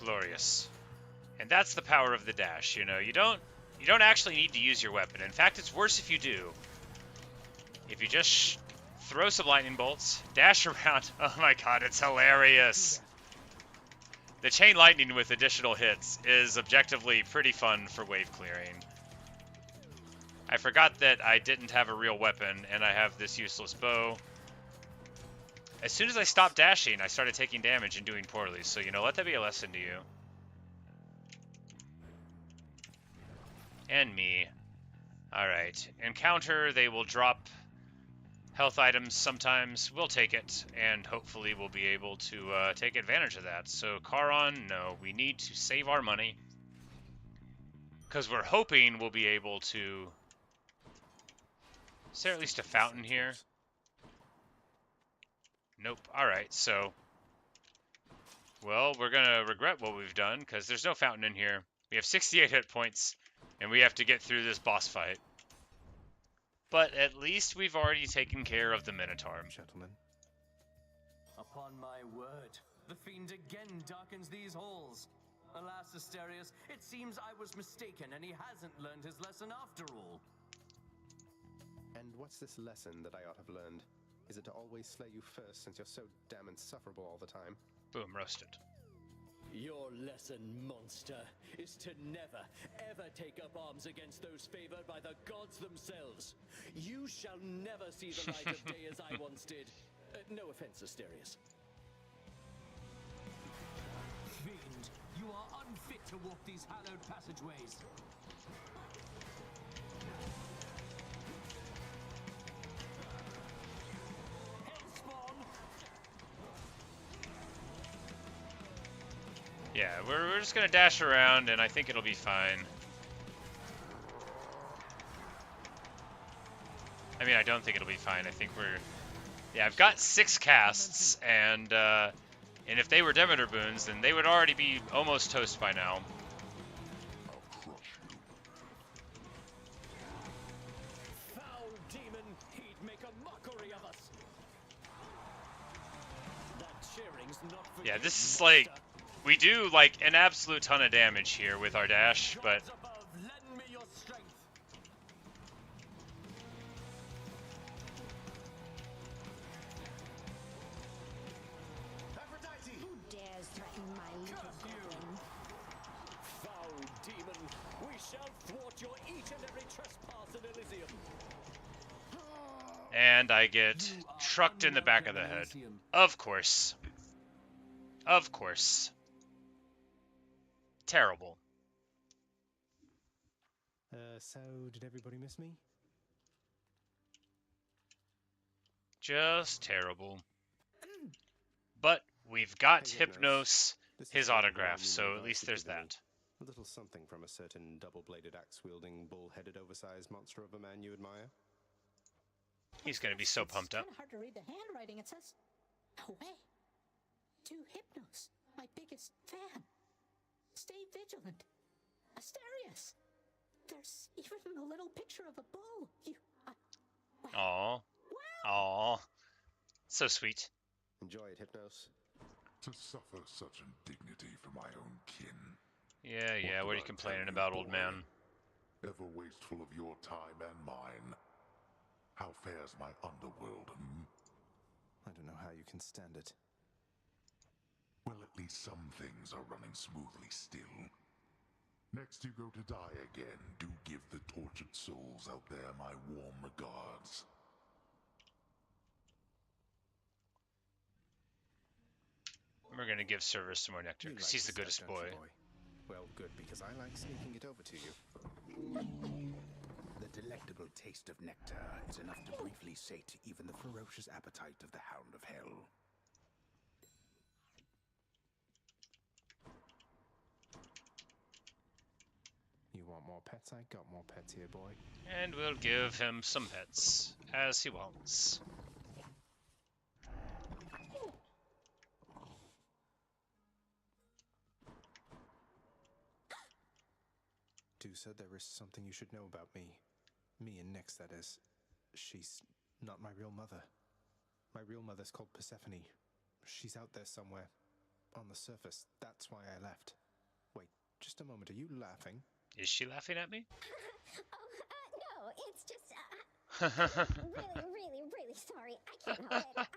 Glorious. And that's the power of the dash, you know. You don't actually need to use your weapon. In fact, it's worse if you do. If you just throw some lightning bolts, dash around. Oh my god, it's hilarious. The chain lightning with additional hits is objectively pretty fun for wave clearing. I forgot that I didn't have a real weapon and I have this useless bow. As soon as I stopped dashing, I started taking damage and doing poorly. So, you know, let that be a lesson to you. And me. Alright. Encounter, they will drop health items sometimes. We'll take it, and hopefully we'll be able to take advantage of that. So, Charon, no. We need to save our money. Because we're hoping we'll be able to... Is there at least a fountain here? Nope. Alright, so... Well, we're gonna regret what we've done, because there's no fountain in here. We have 68 hit points, and we have to get through this boss fight. But at least we've already taken care of the Minotaur. Gentlemen. Upon my word, the fiend again darkens these halls. Alas, Asterius, it seems I was mistaken, and he hasn't learned his lesson after all. And what's this lesson that I ought to have learned? Is it to always slay you first, since you're so damn insufferable all the time? Boom, roasted. Your lesson, monster, is to never, ever take up arms against those favored by the gods themselves. You shall never see the light of day as I once did. No offense, Asterius. Fiend, you are unfit to walk these hallowed passageways. Yeah, we're just gonna dash around, and I think it'll be fine. I mean, I don't think it'll be fine. I think we're... Yeah, I've got 6 casts, and if they were Demeter boons, then they would already be almost toast by now. Foul demon, he'd make a mockery of us. That cheering's not for Yeah, you, this is monster. like... We do, like, an absolute ton of damage here with our dash, but... Gods above, lend me your strength. Who dares threaten my little goblin? And I get trucked in the back of the head. Of course. Of course. Terrible. So did everybody miss me? Just terrible. But we've got Hey, Hypnos, This is his Jordan autograph, Union so at least there's University. that. A little something from a certain double-bladed axe-wielding, bull-headed, oversized monster of a man you admire. He's gonna be so pumped up. It's kind of hard to read the handwriting. It says, "No way." To Hypnos, my biggest fan. Stay vigilant. Asterius. There's even a little picture of a bull. Aww. Aww. So sweet. Enjoy it, Hypnos. To suffer such indignity for my own kin. Yeah, what are you complaining about, old man? Ever wasteful of your time and mine. How fares my underworld, I don't know how you can stand it. Well, at least some things are running smoothly still. Next you go to die again, do give the tortured souls out there my warm regards. We're gonna give Cerberus some more nectar, You because like he's the this goodest stuff, don't boy. you, Well, good, because I like sneaking it over to you. The delectable taste of nectar is enough to briefly sate even the ferocious appetite of the Hound of Hell. You want more pets? I got more pets here, boy. And we'll give him some pets, as he wants. Dusa, there is something you should know about me. Me and Nyx, that is. She's not my real mother. My real mother's called Persephone. She's out there somewhere. On the surface. That's why I left. Wait, just a moment. Are you laughing? Is she laughing at me? No, it's just, really sorry. I can't help it.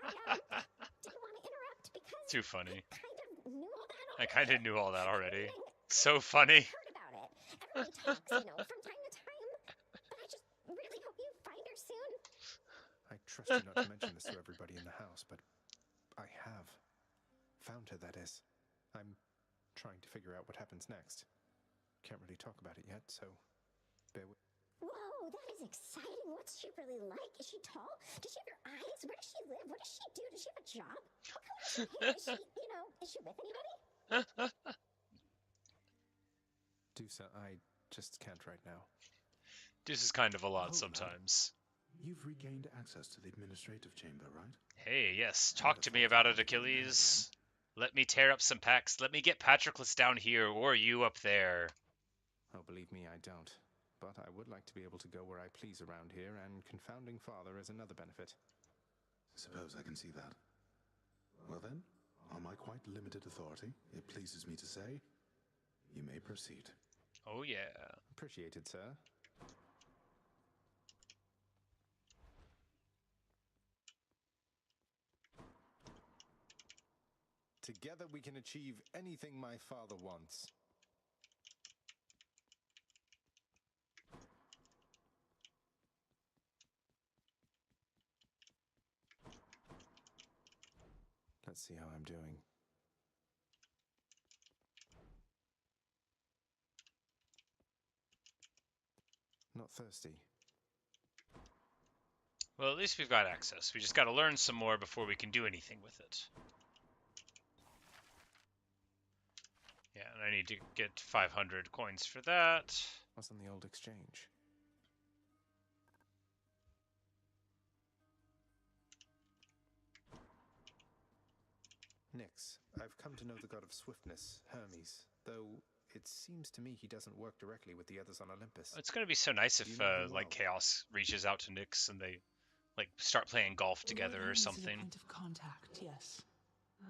I didn't want to interrupt because Too funny. I kind of knew all that already. I kind of knew all that already. So funny. Heard about it. Everybody talks, from time to time. But I just really hope you find her soon. I trust you not to mention this to everybody in the house, but I have. Found her, that is. I'm trying to figure out what happens next. Can't really talk about it yet, so bear with. Whoa, that is exciting. What's she really like? Is she tall? Does she have your eyes? Where does she live? What does she do? Does she have a job? What color is her hair? Is she, is she with anybody? Dusa, I just can't right now. This is kind of a lot sometimes. You've regained access to the administrative chamber, right? Hey, yes, talk to me about it, Achilles. Let me tear up some packs. Let me get Patroclus down here, or you up there. Oh, believe me, I don't. But I would like to be able to go where I please around here, and Confounding Father is another benefit. Suppose I can see that. Well then, on my quite limited authority, it pleases me to say, you may proceed. Oh yeah. Appreciated, sir. Together we can achieve anything my father wants. Let's see how I'm doing. Not thirsty. Well, at least we've got access. We just got to learn some more before we can do anything with it. Yeah, and I need to get 500 coins for that. What's on the old exchange? Nyx, I've come to know the god of swiftness, Hermes, though it seems to me he doesn't work directly with the others on Olympus. It's gonna be so nice if, You know him like, well. Chaos reaches out to Nyx and they, like, start playing golf together or Hermes is a something. point of contact, yes.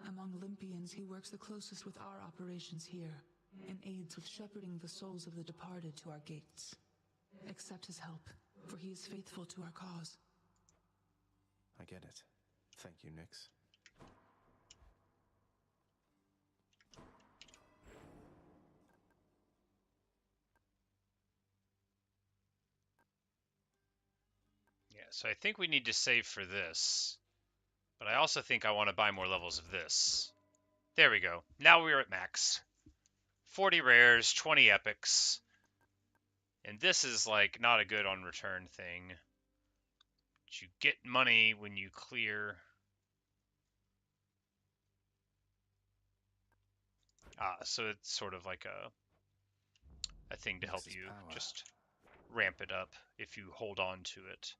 Among Olympians, he works the closest with our operations here, and aids with shepherding the souls of the departed to our gates. Accept his help, for he is faithful to our cause. I get it. Thank you, Nyx. Yeah, so I think we need to save for this. But I also think I want to buy more levels of this. There we go. Now we're at max. 40 rares, 20 epics. And this is like not a good on return thing. But you get money when you clear. So it's sort of like a thing to help you just ramp it up if you hold on to it.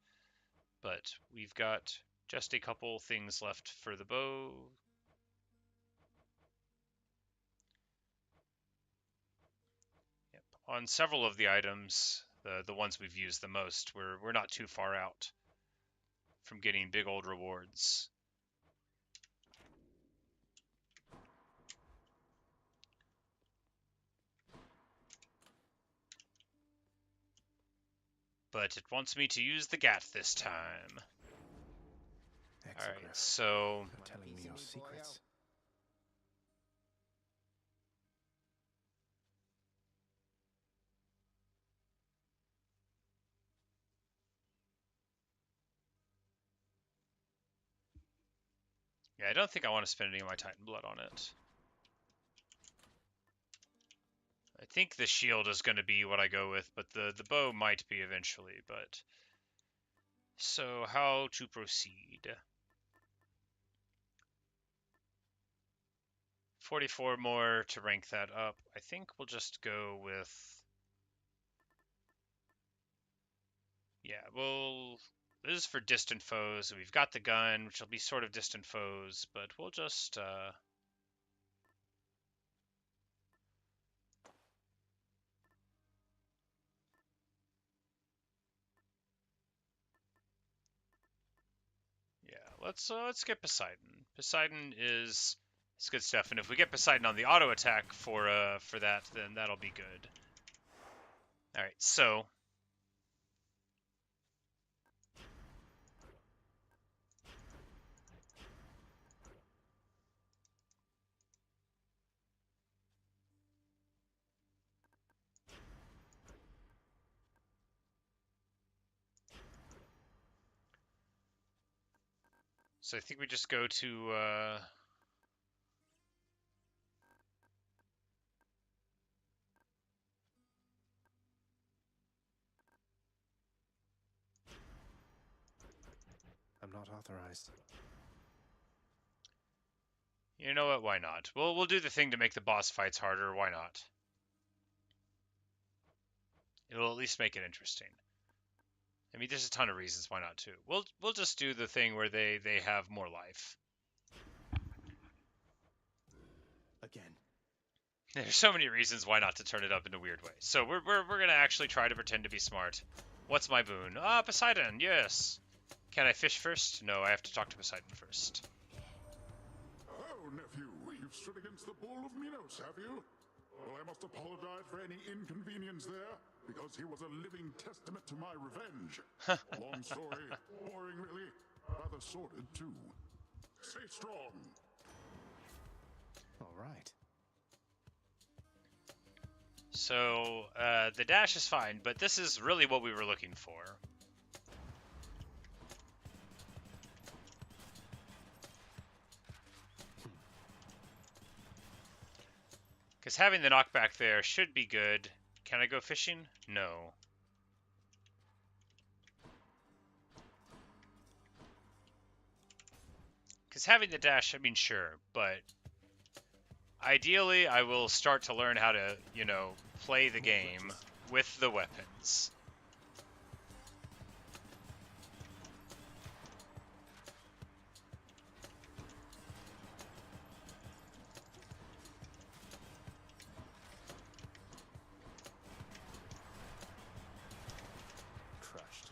But we've got just a couple things left for the bow. Yep. On several of the items, the ones we've used the most, we're not too far out from getting big old rewards. But it wants me to use the GAT this time. Alright, so... You're telling me your secrets. Yeah, I don't think I want to spend any of my Titan Blood on it. I think the shield is going to be what I go with, but the bow might be eventually, but... So, how to proceed? 44 more to rank that up. I think we'll just go with... Yeah, well... This is for distant foes. We've got the gun, which will be sort of distant foes, but we'll just... Let's get Poseidon. Poseidon is good stuff, and if we get Poseidon on the auto attack for that, then that'll be good. All right, so I think we just go to I'm not authorized. You know what? Why not? We'll do the thing to make the boss fights harder. Why not? It'll at least make it interesting. I mean, there's a ton of reasons why not too. We'll just do the thing where they have more life. Again. There's so many reasons why not to turn it up in a weird way. So we're gonna actually try to pretend to be smart. What's my boon? Ah, Poseidon. Yes. Can I fish first? No, I have to talk to Poseidon first. Oh, nephew, you've stood against the bull of Minos, have you? Well, I must apologize for any inconvenience there, because he was a living testament to my revenge. Long story, boring really, rather sordid too. Stay strong. All right. So, the dash is fine, but this is really what we were looking for. Because having the knockback there should be good. Can I go fishing? No. Because having the dash, I mean, sure, but ideally I will start to learn how to, you know, play the game with the weapons. Crushed.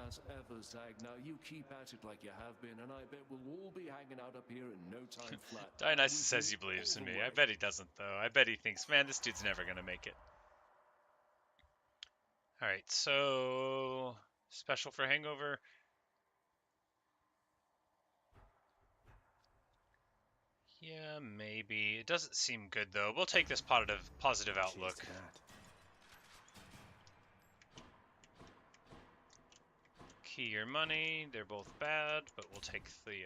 as ever, Zag. Now you keep at it like you have been, and I bet we'll all be hanging out up here in no time flat. Dionysus says he believes in me. I bet he doesn't, though. I bet he thinks, man, this dude's never gonna make it. Alright, so... special for Hangover. Yeah, maybe. It doesn't seem good, though. We'll take this positive outlook. Key your money. They're both bad, but we'll take the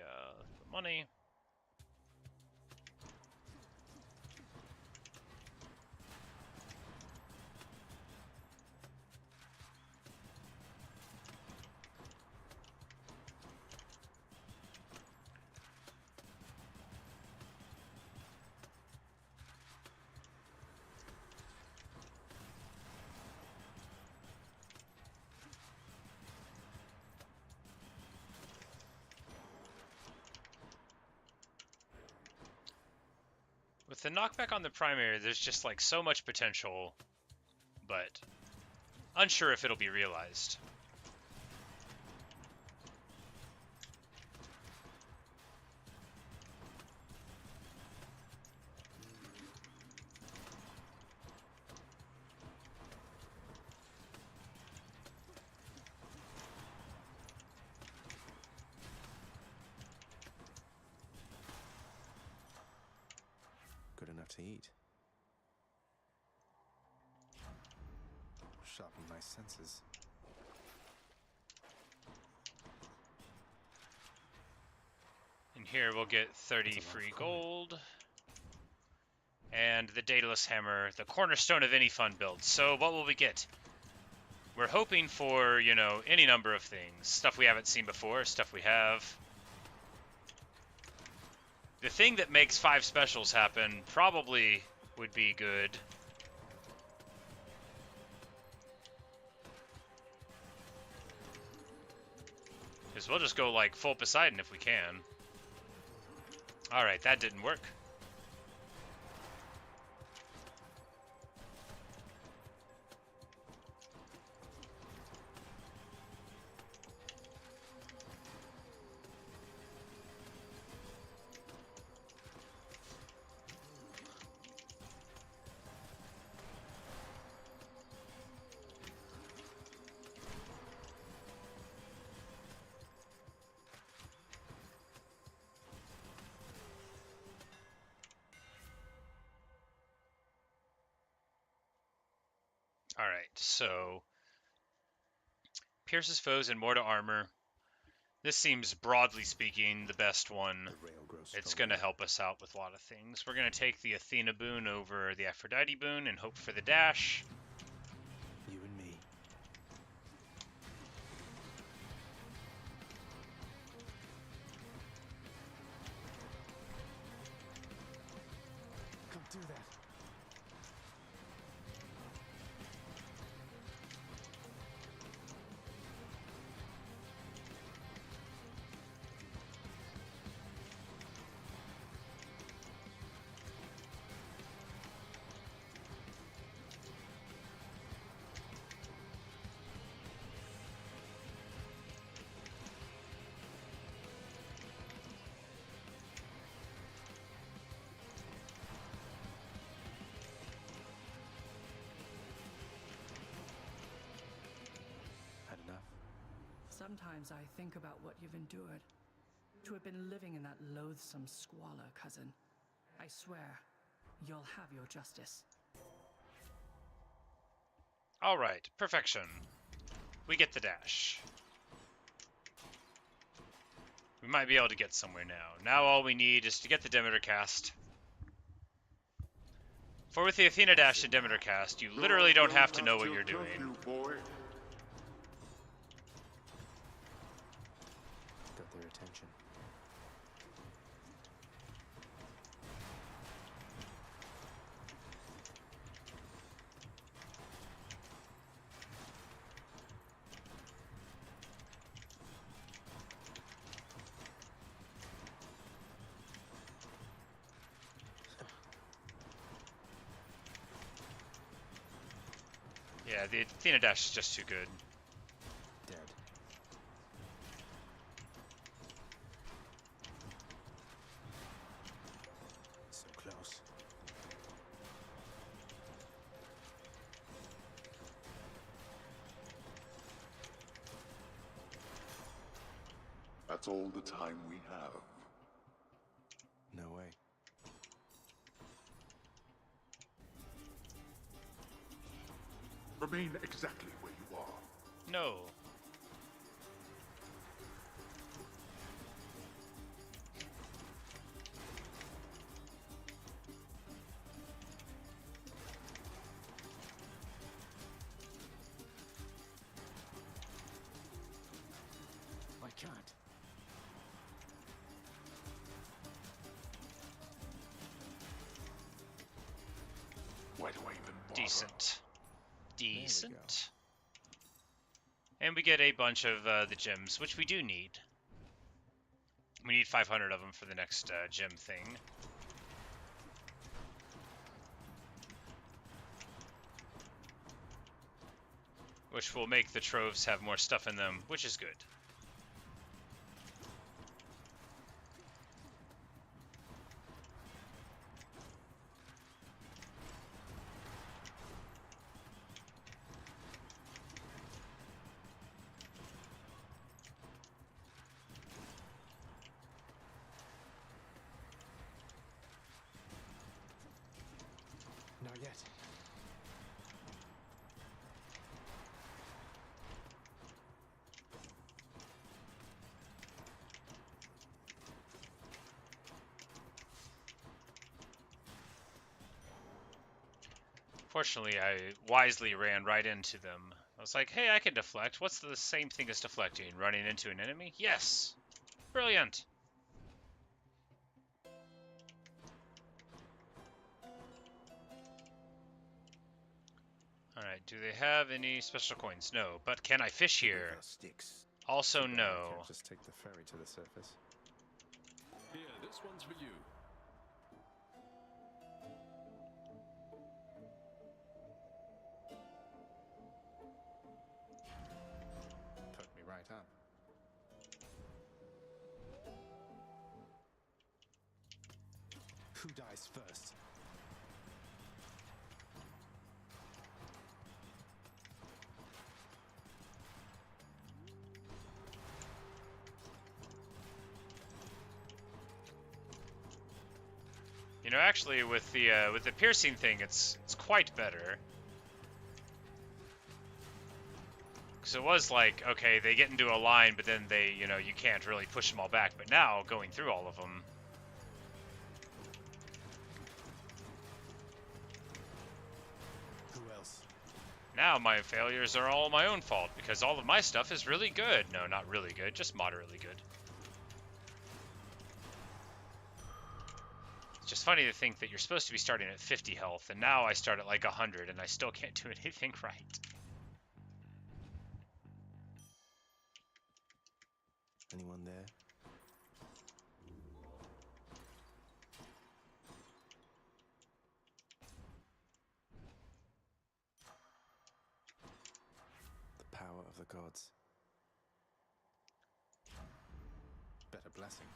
money. With the knockback on the primary, there's just like so much potential, but unsure if it'll be realized. Good enough to eat. Sharpen my senses. In here we'll get 30 free gold. And the Daedalus Hammer, the cornerstone of any fun build. So what will we get? We're hoping for, you know, any number of things. Stuff we haven't seen before, stuff we have. The thing that makes 5 specials happen probably would be good. Because we'll just go like full Poseidon if we can. Alright, that didn't work. Alright, so pierces foes and mortal armor. This seems, broadly speaking, the best one. It's going to help us out with a lot of things. We're going to take the Athena boon over the Aphrodite boon and hope for the dash. You and me. Don't do that. Sometimes I think about what you've endured. To have been living in that loathsome squalor, cousin. I swear, you'll have your justice. Alright, perfection. We get the dash. We might be able to get somewhere now. Now all we need is to get the Demeter cast. For with the Athena dash and Demeter cast, you literally don't have to know what you're doing. Got their attention. Yeah, the Athena dash is just too good. Dead. That's all the time we have. No way. Remain exactly where you are. No. I can't. Why do I even bother? Decent. Decent. And we get a bunch of the gems, which we do need. We need 500 of them for the next gem thing. Which will make the troves have more stuff in them, which is good. Not yet. Fortunately, I wisely ran right into them. I was like, hey, I can deflect. What's the same thing as deflecting? Running into an enemy? Yes! Brilliant! Alright, do they have any special coins? No. But can I fish here? Also no. Can't just take the ferry to the surface. Here, this one's for you. Put me right up. Who dies first? You know, actually, with the piercing thing, it's quite better. Because it was like, okay, they get into a line, but then they, you know, you can't really push them all back. But now, going through all of them. Who else? Now my failures are all my own fault, because all of my stuff is really good. No, not really good, just moderately good. It's just funny to think that you're supposed to be starting at 50 health, and now I start at like 100, and I still can't do anything right. Anyone there? The power of the gods. Better blessing.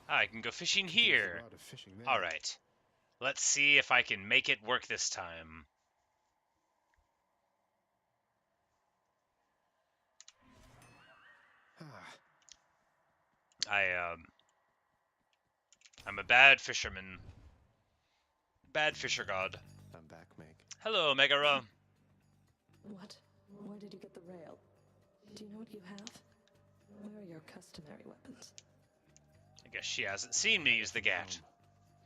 I can go fishing here. A lot of fishing there. Alright. Let's see if I can make it work this time. I'm a bad fisherman. Bad fisher god. I'm back, Meg. Hello, Megara. What? Where did you get the rail? Do you know what you have? Where are your customary weapons? I guess she hasn't seen me use the gat.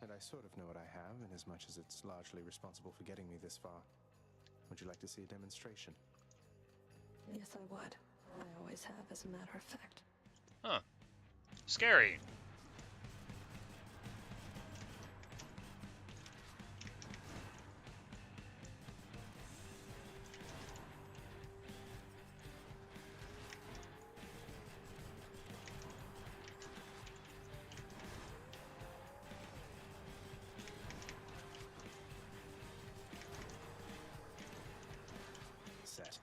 And I sort of know what I have, in as much as it's largely responsible for getting me this far. Would you like to see a demonstration? Yes, I would. I always have, as a matter of fact. Huh. Scary. Set.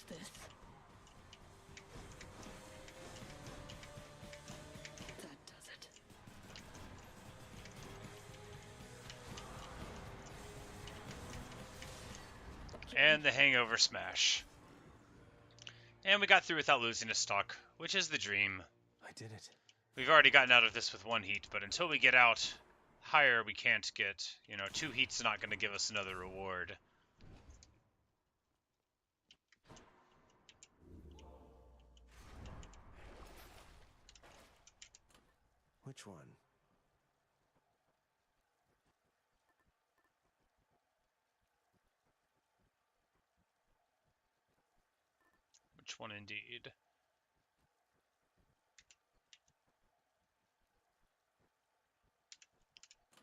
this. That does it. And the hangover smash. And we got through without losing a stock, which is the dream. I did it. We've already gotten out of this with 1 heat, but until we get out higher, we can't get, 2 heats not going to give us another reward. Which one? Which one indeed?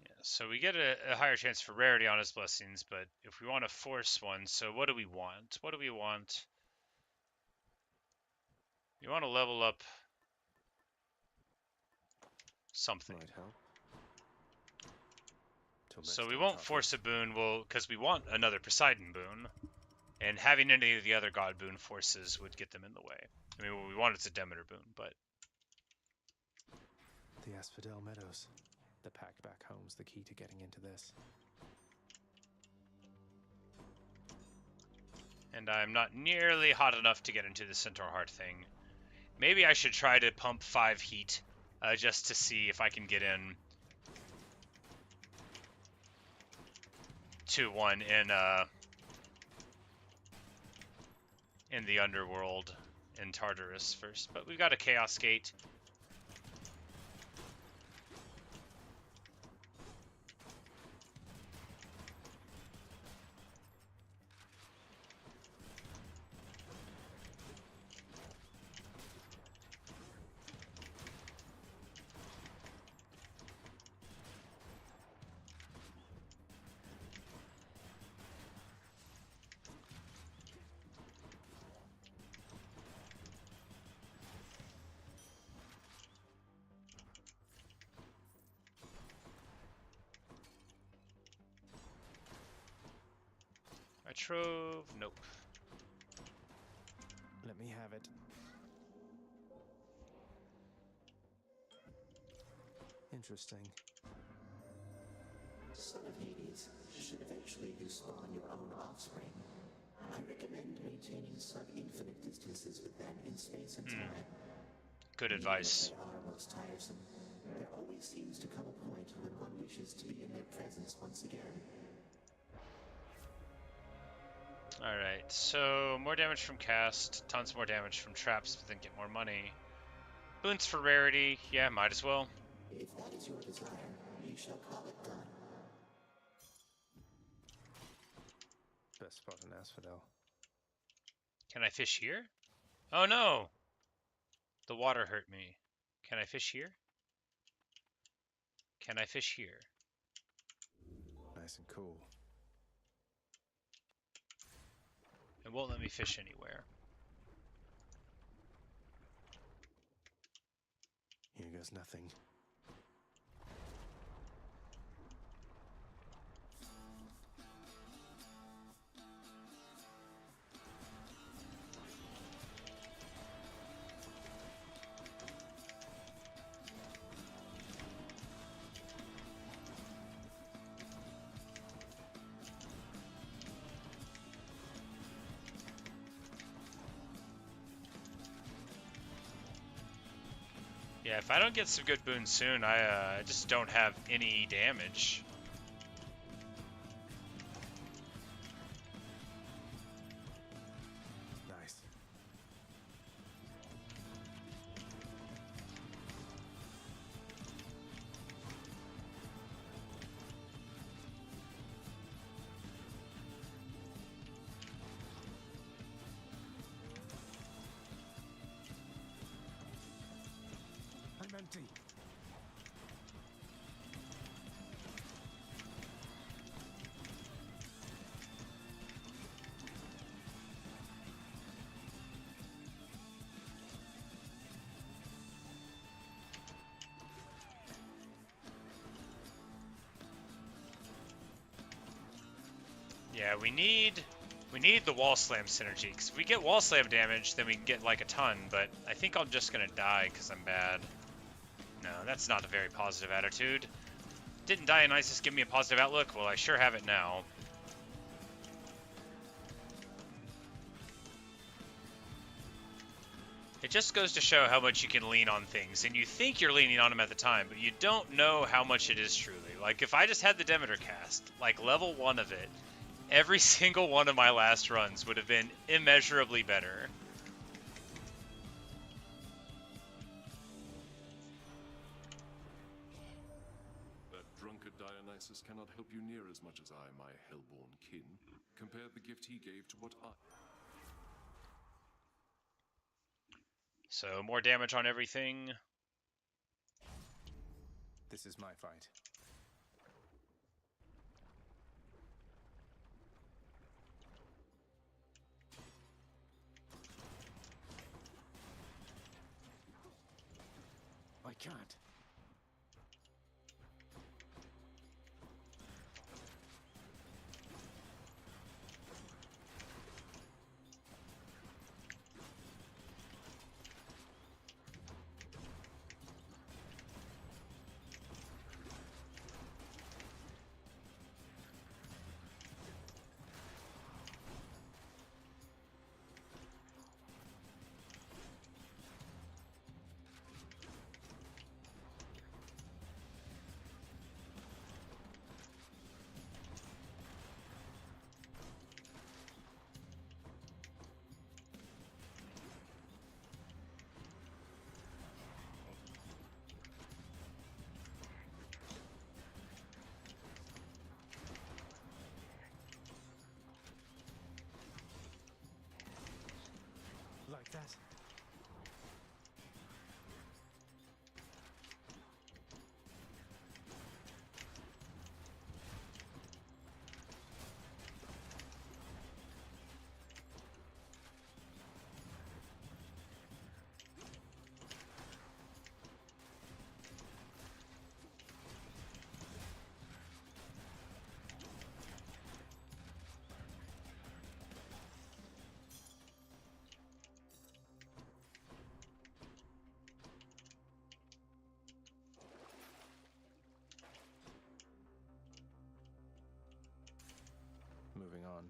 Yeah, so we get a higher chance for rarity on his blessings, but if we want to force one, so what do we want? What do we want? We want to level up something. Might help. So we won't force a boon, because we want another Poseidon boon, and having any of the other god boon forces would get them in the way. I mean, what we want is a Demeter boon, but... The Asphodel Meadows. The pact back home's the key to getting into this. And I'm not nearly hot enough to get into the Centaur Heart thing. Maybe I should try to pump 5 heat, just to see if I can get in to one in the underworld in Tartarus first. But we've got a Chaos Gate. Trove, nope. Let me have it. Interesting. Son of Hades, should eventually you spawn your own offspring, I recommend maintaining sub-infinite distances with them in space and time. Good advice. Even if they are most tiresome, there always seems to come a point when one wishes to be in their presence once again. Alright, so more damage from cast, tons more damage from traps, but then get more money. Boons for rarity, yeah, might as well. If that is your desire, you shall call it done. Best spot in Asphodel. Can I fish here? Oh no! The water hurt me. Can I fish here? Can I fish here? Nice and cool. It won't let me fish anywhere. Here goes nothing. Yeah, if I don't get some good boons soon, I just don't have any damage. Nice. I'm empty. Yeah, we need We need the wall slam synergy, because if we get wall slam damage, then we can get like a ton, but I think I'm just gonna die because I'm bad. No, that's not a very positive attitude. Didn't Dionysus give me a positive outlook? Well, I sure have it now. It just goes to show how much you can lean on things, and you think you're leaning on them at the time, but you don't know how much it is truly. Like, if I just had the Demeter cast, like level 1 of it, every single one of my last runs would have been immeasurably better. That drunkard Dionysus cannot help you near as much as I, my hellborn kin. Compare the gift he gave to what I... So, more damage on everything. This is my fight. I can't. Like that. Moving on.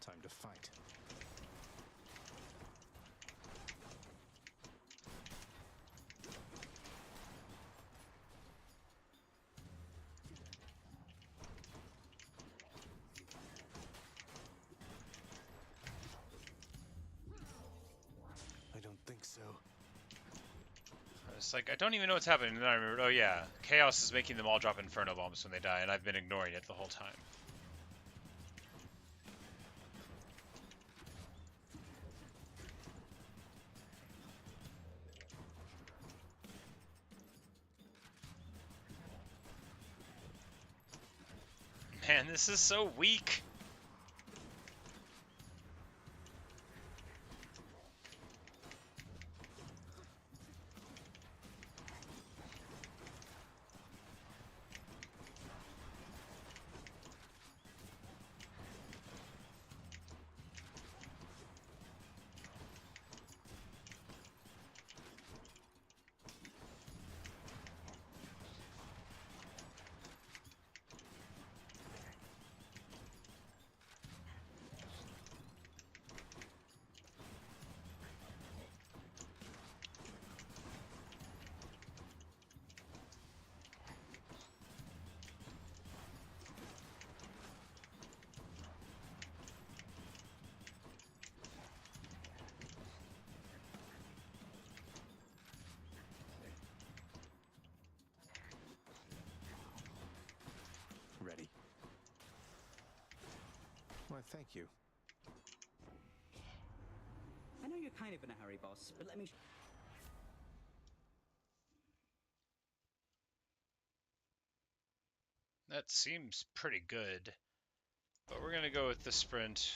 Time to fight. I don't think so. It's like, I don't even know what's happening, and then I remembered, oh yeah, Chaos is making them all drop Inferno Bombs when they die, and I've been ignoring it the whole time. Man, this is so weak. Ready. Why, thank you. I know you're kind of in a hurry, boss, but let me... That seems pretty good. But we're gonna go with the sprint.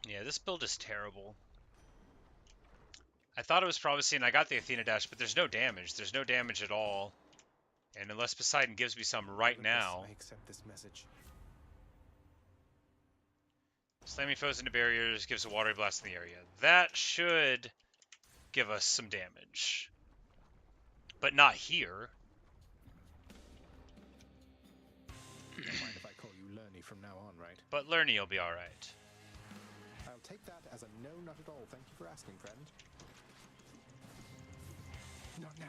Yeah, this build is terrible. I thought it was promising. I got the Athena dash, but there's no damage. There's no damage at all. And unless Poseidon gives me some right now... I accept this message. Slamming foes into barriers gives a watery blast in the area. That should give us some damage. But not here. You don't mind if I call you Lerny from now on, right? But Lerny will be alright. I'll take that as a no, not at all. Thank you for asking, friend. Not now.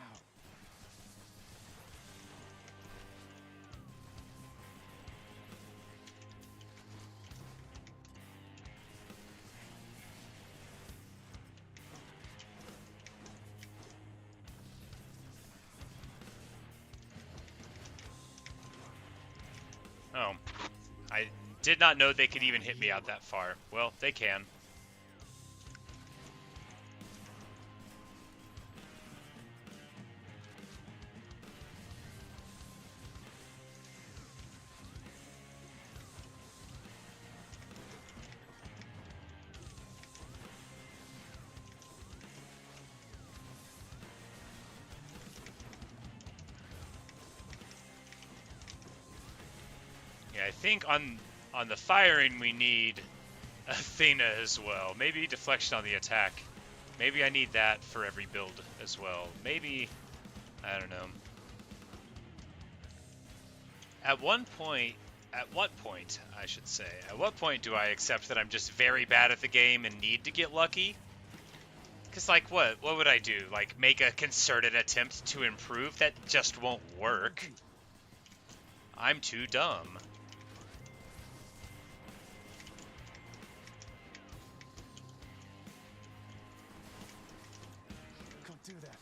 Oh. I did not know they could even hit me out that far. Well, they can. I think on the firing we need Athena as well. Maybe deflection on the attack. Maybe I need that for every build as well. Maybe, I don't know. At what point, I should say, at what point do I accept that I'm just very bad at the game and need to get lucky? Because, like, what would I do? Like, make a concerted attempt to improve? That just won't work. I'm too dumb. Do that.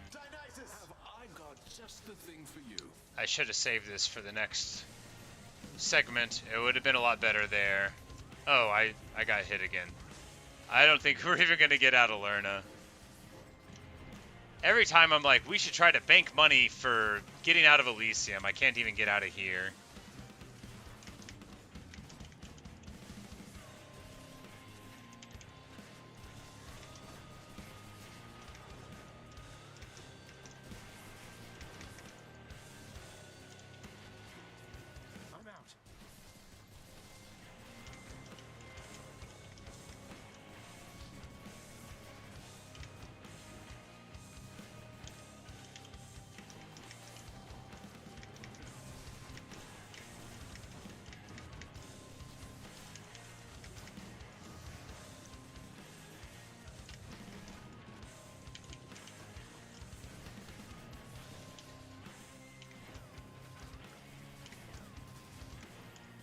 Dionysus, have I got just the thing for you? I should have saved this for the next segment. It would have been a lot better there. Oh, I got hit again. I don't think we're even going to get out of Lerna. Every time I'm like, we should try to bank money for getting out of Elysium. I can't even get out of here.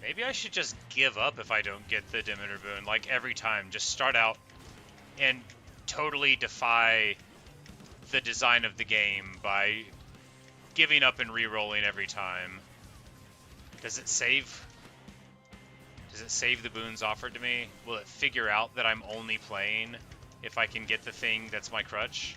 Maybe I should just give up if I don't get the Demeter Boon, like every time. Just start out and totally defy the design of the game by giving up and re-rolling every time. Does it save? Does it save the boons offered to me? Will it figure out that I'm only playing if I can get the thing that's my crutch?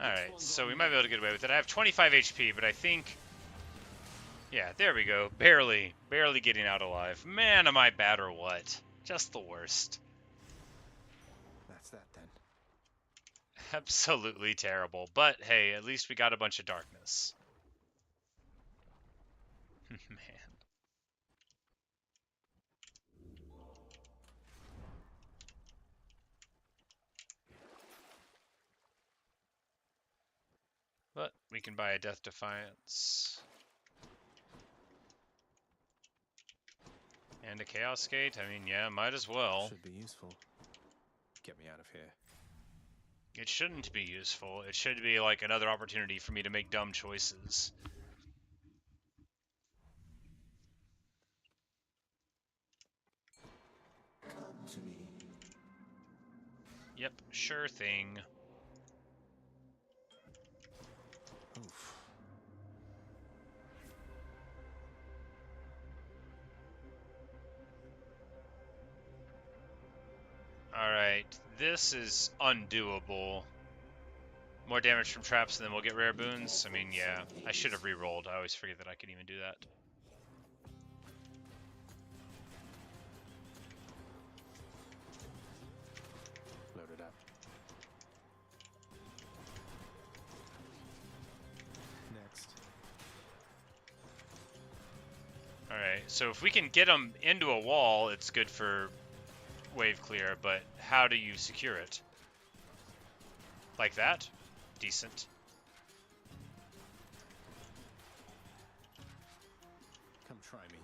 Alright, so we might be able to get away with it. I have 25 HP, but I think... Yeah, there we go. Barely getting out alive. Man, am I bad or what? Just the worst. That's that then. Absolutely terrible. But hey, at least we got a bunch of darkness. Man. But we can buy a Death Defiance. And a Chaos Gate? I mean, yeah, might as well. Should be useful. Get me out of here. It shouldn't be useful. It should be like another opportunity for me to make dumb choices. Yep, sure thing. Oof. Alright, this is undoable. More damage from traps and then we'll get rare boons. I mean, yeah, I should have re-rolled. I always forget that I can even do that. Load it up. Next. Alright, so if we can get them into a wall, it's good for wave clear, but how do you secure it? Like that? Decent. Come try me.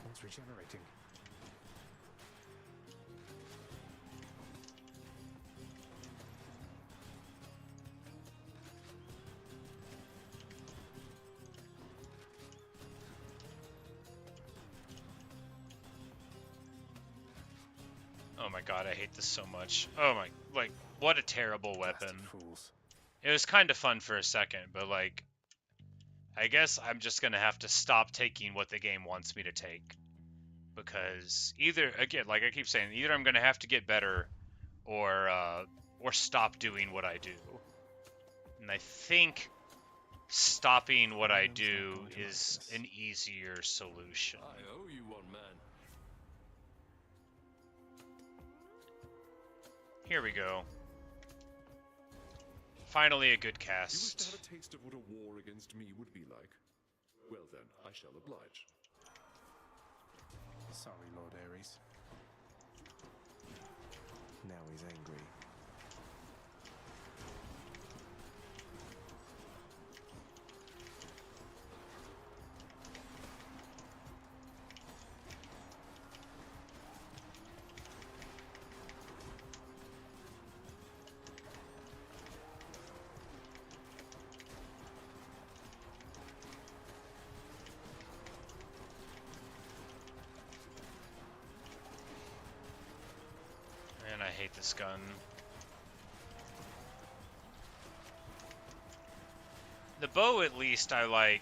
One's regenerating. Oh my god, I hate this so much. Oh my, like, what a terrible weapon. Fools. It was kind of fun for a second, but like, I guess I'm just gonna have to stop taking what the game wants me to take. Because either, again, like I keep saying, either I'm gonna have to get better, or stop doing what I do. And I think stopping what I do is an easier solution. I owe you one, man. Here we go. Finally a good You wish to cast. have a taste of what a war against me would be like? Well then, I shall oblige. Sorry, Lord Ares. Now he's angry. Man, I hate this gun. The bow, at least, I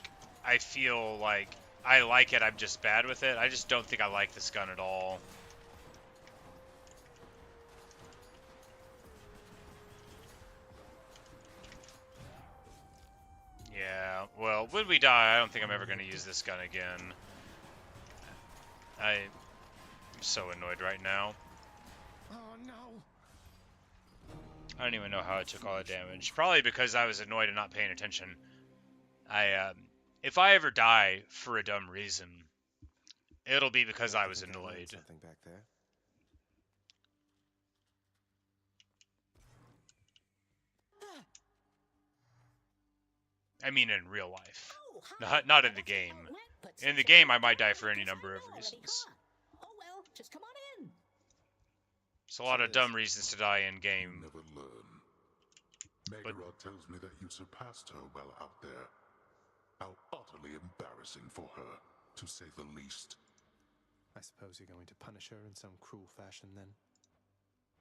feel like I like it, I'm just bad with it. I just don't think I like this gun at all. Yeah, well, when we die, I don't think I'm ever going to use this gun again. I'm so annoyed right now. Oh no! I don't even know how I took all the damage. Probably because I was annoyed and not paying attention. If I ever die for a dumb reason, it'll be because I was annoyed. Something back there. I mean, in real life, not in the game. In the game, I might die for any number of reasons. Oh well, just come on in. There's a lot of dumb reasons to die in game. Never learn. Megaroth tells me that you surpassed her well out there. How utterly embarrassing for her, to say the least. I suppose you're going to punish her in some cruel fashion then?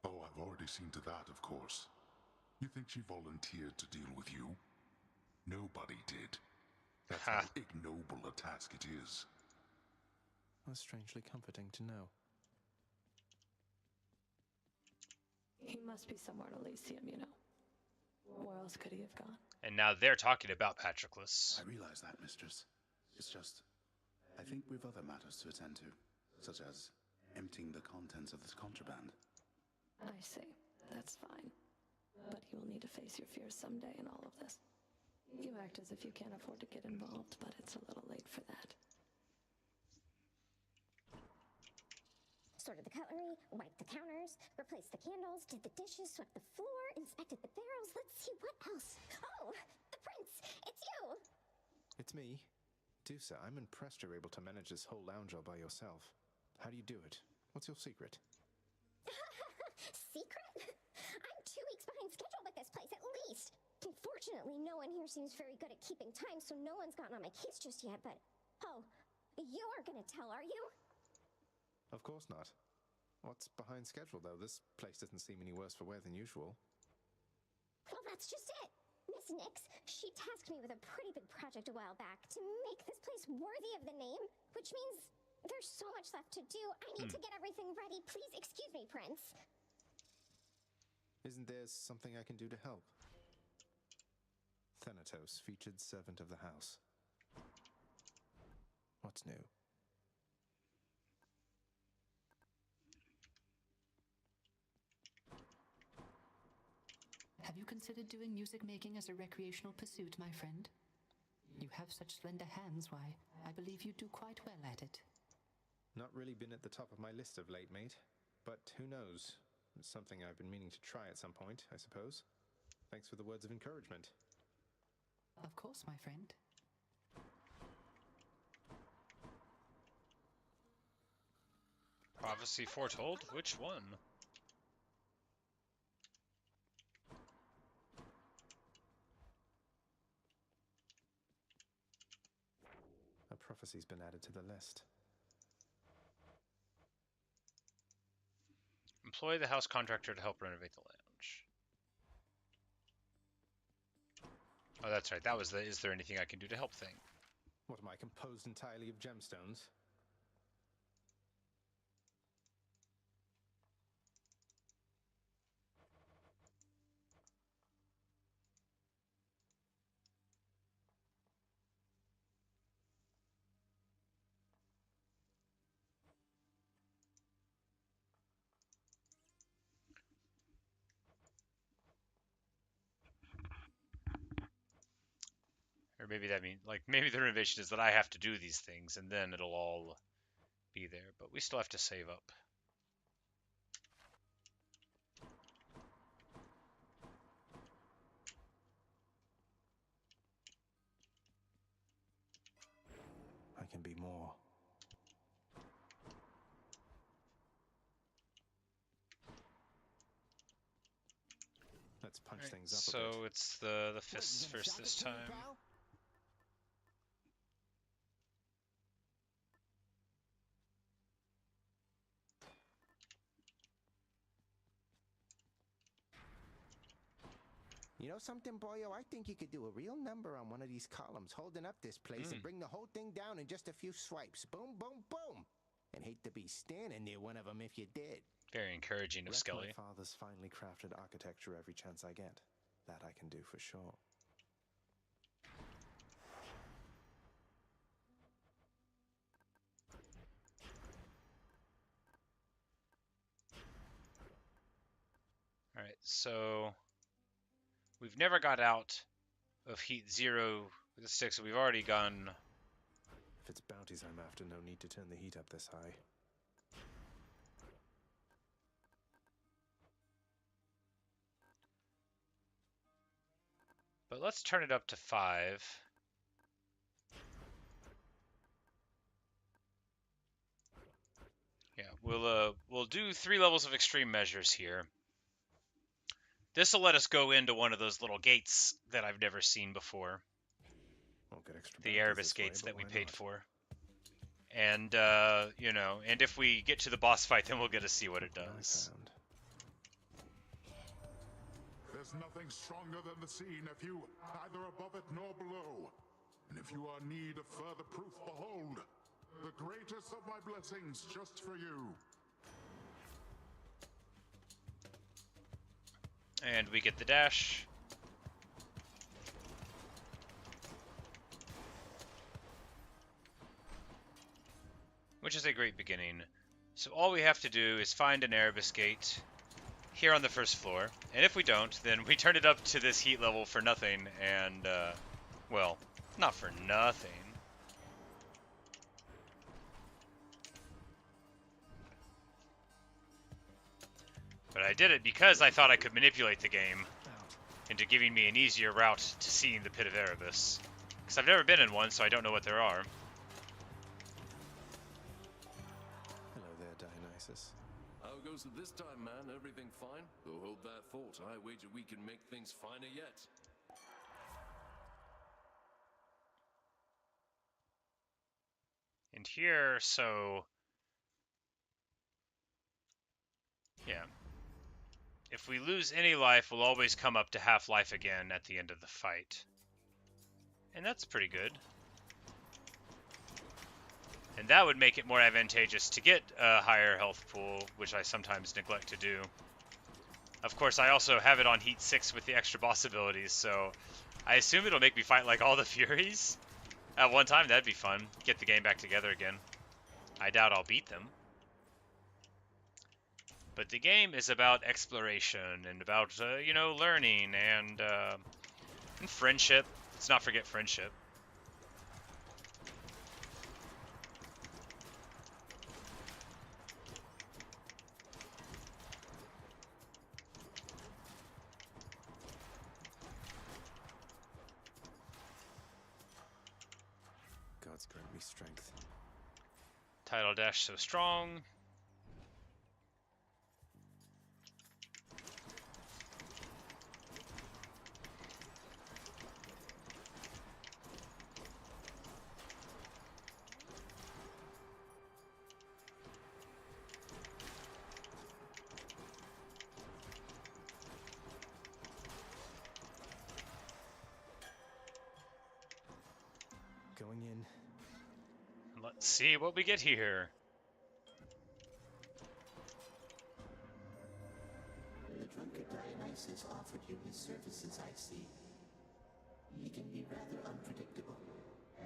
Oh, I've already seen to that, of course. You think she volunteered to deal with you? Nobody did. That's how ignoble a task it is. That's strangely comforting to know. He must be somewhere in Elysium, you know. Where else could he have gone? And now they're talking about Patroclus. I realize that, mistress. It's just, I think we've other matters to attend to, such as emptying the contents of this contraband. I see. That's fine. But you will need to face your fears someday in all of this. You act as if you can't afford to get involved, but it's a little late for that. Sorted the cutlery, wiped the counters, replaced the candles, did the dishes, swept the floor, inspected the barrels. Let's see, what else? Oh, the prince! It's you! It's me. Dusa, I'm impressed you're able to manage this whole lounge all by yourself. How do you do it? What's your secret? Secret? Unfortunately, no one here seems very good at keeping time, so no one's gotten on my case just yet, but... Oh, you aren't gonna tell, are you? Of course not. What's behind schedule, though? This place doesn't seem any worse for wear than usual. Well, that's just it. Miss Nix, she tasked me with a pretty big project a while back to make this place worthy of the name, which means there's so much left to do. I need to get everything ready. Please excuse me, Prince. Isn't there something I can do to help? Thanatos, featured servant of the house. What's new? Have you considered doing music making as a recreational pursuit, my friend? You have such slender hands, why, I believe you do quite well at it. Not really been at the top of my list of late, mate. But who knows? It's something I've been meaning to try at some point, I suppose. Thanks for the words of encouragement. Of course, my friend. Prophecy foretold? Which one? A prophecy's been added to the list. Employ the house contractor to help renovate the lounge. Oh, that's right. That was the is there anything I can do to help thing. What am I, composed entirely of gemstones? Or maybe that means, like, maybe the renovation is that I have to do these things, and then it'll all be there. But we still have to save up. I can be more. Let's punch things up a bit. So it's the fists first this time. You know something, boyo? I think you could do a real number on one of these columns, holding up this place and bring the whole thing down in just a few swipes. Boom, boom, boom. And hate to be standing near one of them if you did. Very encouraging of Skelly. My father's finely crafted architecture every chance I get. That I can do for sure. Alright, so we've never got out of heat 0 with the sticks, so we've already gone. If it's bounties I'm after, no need to turn the heat up this high. But let's turn it up to 5. Yeah, we'll do 3 levels of extreme measures here. This will let us go into one of those little gates that I've never seen before. We'll get extra the Erebus gates that we paid for. And you know, and if we get to the boss fight, then we'll get to see what it does. There's nothing stronger than the sea, nephew, neither above it nor below. And if you are in need of further proof, behold, the greatest of my blessings just for you. And we get the dash. Which is a great beginning. So all we have to do is find an Erebus gate here on the first floor. And if we don't, then we turn it up to this heat level for nothing. And, well, not for nothing. But I did it because I thought I could manipulate the game into giving me an easier route to seeing the Pit of Erebus. Because I've never been in one, so I don't know what there are. Hello there, Dionysus. How goes it this time, man? Everything fine? Well, hold that thought. I wager we can make things finer yet. here, so... Yeah. If we lose any life, we'll always come up to half life again at the end of the fight. And that's pretty good. And that would make it more advantageous to get a higher health pool, which I sometimes neglect to do. Of course, I also have it on Heat 6 with the extra boss abilities, so I assume it'll make me fight like all the Furies at one time. That'd be fun. Get the game back together again. I doubt I'll beat them. But the game is about exploration and about, you know, learning and friendship. Let's not forget friendship. God's grant me strength. Tidal dash so strong. Going in. Let's see what we get here. The drunkard Dionysus offered you his services, I see. He can be rather unpredictable,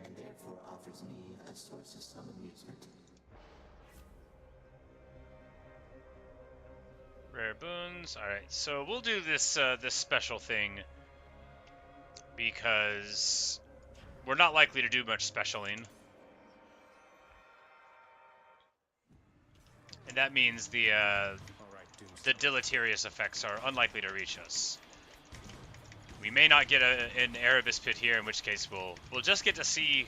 and therefore offers me a source of some amusement. Rare boons. Alright, so we'll do this this special thing because we're not likely to do much specialing. And that means the deleterious effects are unlikely to reach us. We may not get an Erebus pit here, in which case we'll just get to see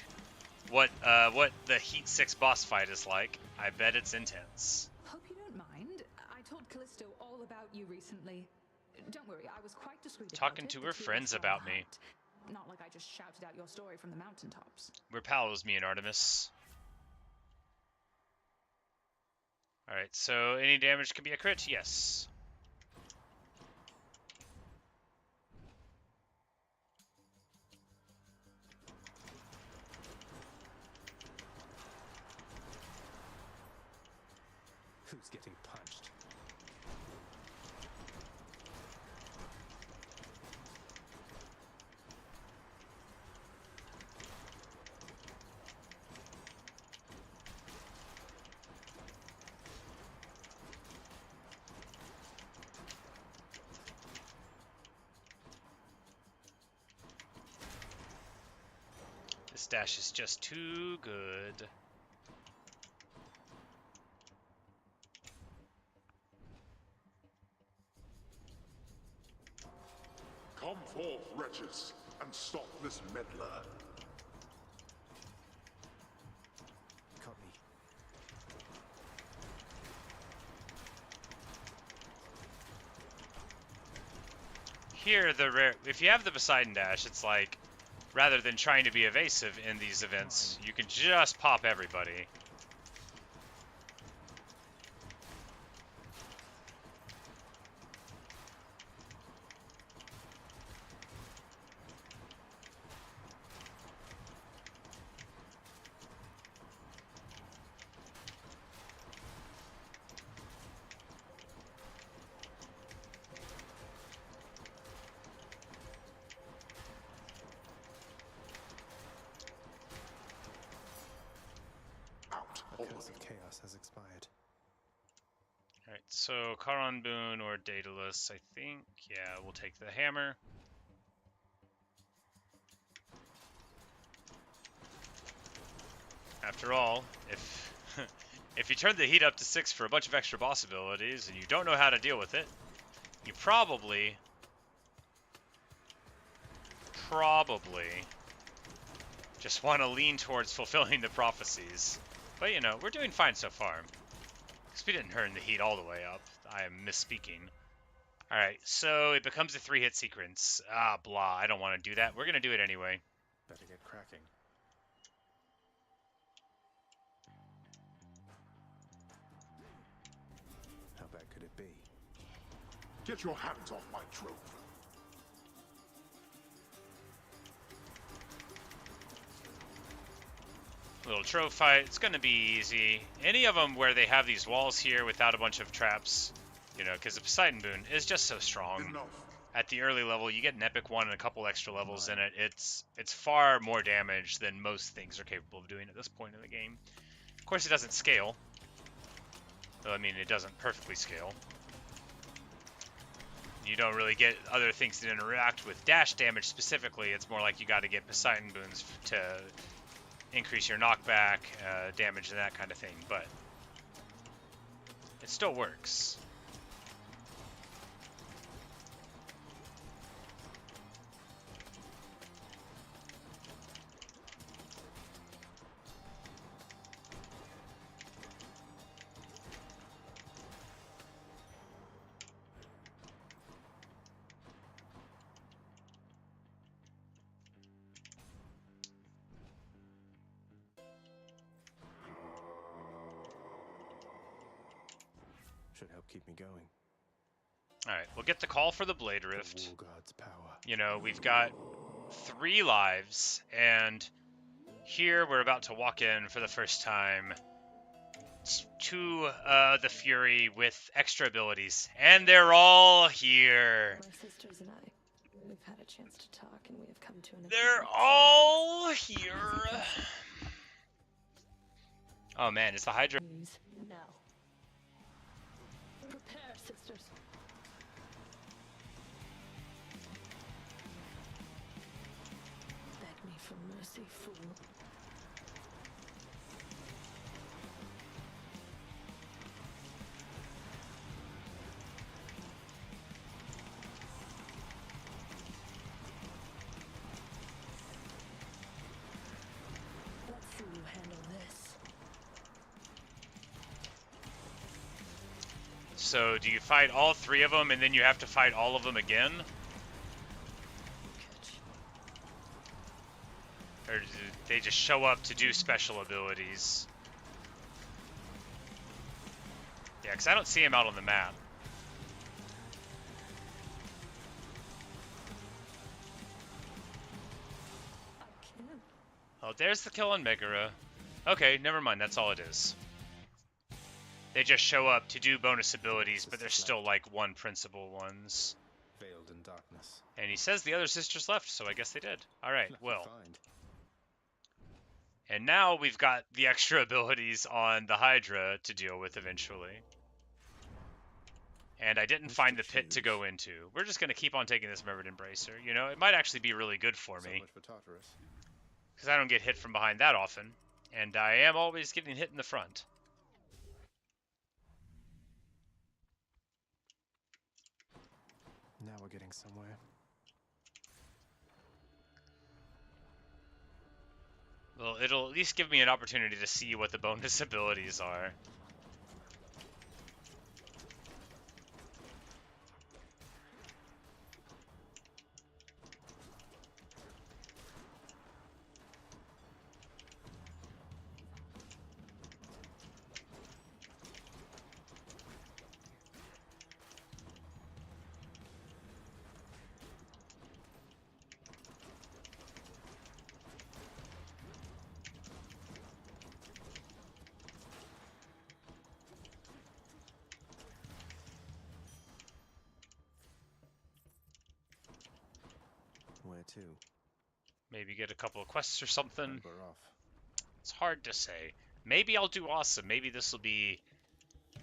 what the Heat 6 boss fight is like. I bet it's intense. Hope you don't mind. I told Callisto all about you recently. Don't worry, I was quite discreet about Talking it, to but her she friends was about well me. hacked. Not like I just shouted out your story from the mountaintops. We're pals, me and Artemis. Alright, so any damage can be a crit? Yes. Who's getting punched? This dash is just too good. Come forth, wretches, and stop this meddler. Caught me. Here, if you have the Poseidon dash, it's like, rather than trying to be evasive in these events, you can just pop everybody. The Curse of Chaos has expired. Alright, so Charon Boon or Daedalus, I think. Yeah, we'll take the hammer. After all, if you turn the heat up to 6 for a bunch of extra boss abilities and you don't know how to deal with it, you probably just want to lean towards fulfilling the prophecies. But, you know, we're doing fine so far. Because we didn't turn the heat all the way up. I am misspeaking. Alright, so it becomes a 3-hit sequence. Ah, blah, I don't want to do that. We're going to do it anyway. Better get cracking. Get your hands off my trove. Little trove fight. It's gonna be easy. Any of them where they have these walls here without a bunch of traps, you know, because the Poseidon Boon is just so strong. Enough. At the early level, you get an epic one and a couple extra levels in it. It's far more damage than most things are capable of doing at this point in the game. Of course, it doesn't scale. Though, I mean, it doesn't perfectly scale. You don't really get other things that interact with dash damage specifically. It's more like you got to get Poseidon Boons to increase your knockback, damage, and that kind of thing. But it still works. Should help keep me going. Alright, we'll get the call for the Blade Rift. The War God's power. You know, we've got 3 lives, and here we're about to walk in for the first time to the Fury with extra abilities. And they're all here. My sisters and I, we've had a chance to talk, and we have come to an They're all here. Oh man, is the Hydra... No. Prepare, sisters. Beg me for mercy, fool. Let's see you handle this. So, do you fight all 3 of them, and then you have to fight all of them again? Or do they just show up to do special abilities? Yeah, because I don't see him out on the map. Oh, there's the kill on Megara. Okay, never mind, that's all it is. They just show up to do bonus abilities, but they're still like one principal ones. Veiled in darkness. And he says the other sisters left, so I guess they did. Alright, well. And now we've got the extra abilities on the Hydra to deal with eventually. And I didn't find the pit to go into. We're just going to keep on taking this Mirrored Embracer. You know, it might actually be really good for me. Because I don't get hit from behind that often. And I am always getting hit in the front. Now we're getting somewhere. Well, it'll at least give me an opportunity to see what the bonus abilities are. Where to? Maybe get a couple of quests or something. We're off. It's hard to say. Maybe I'll do awesome. Maybe this will be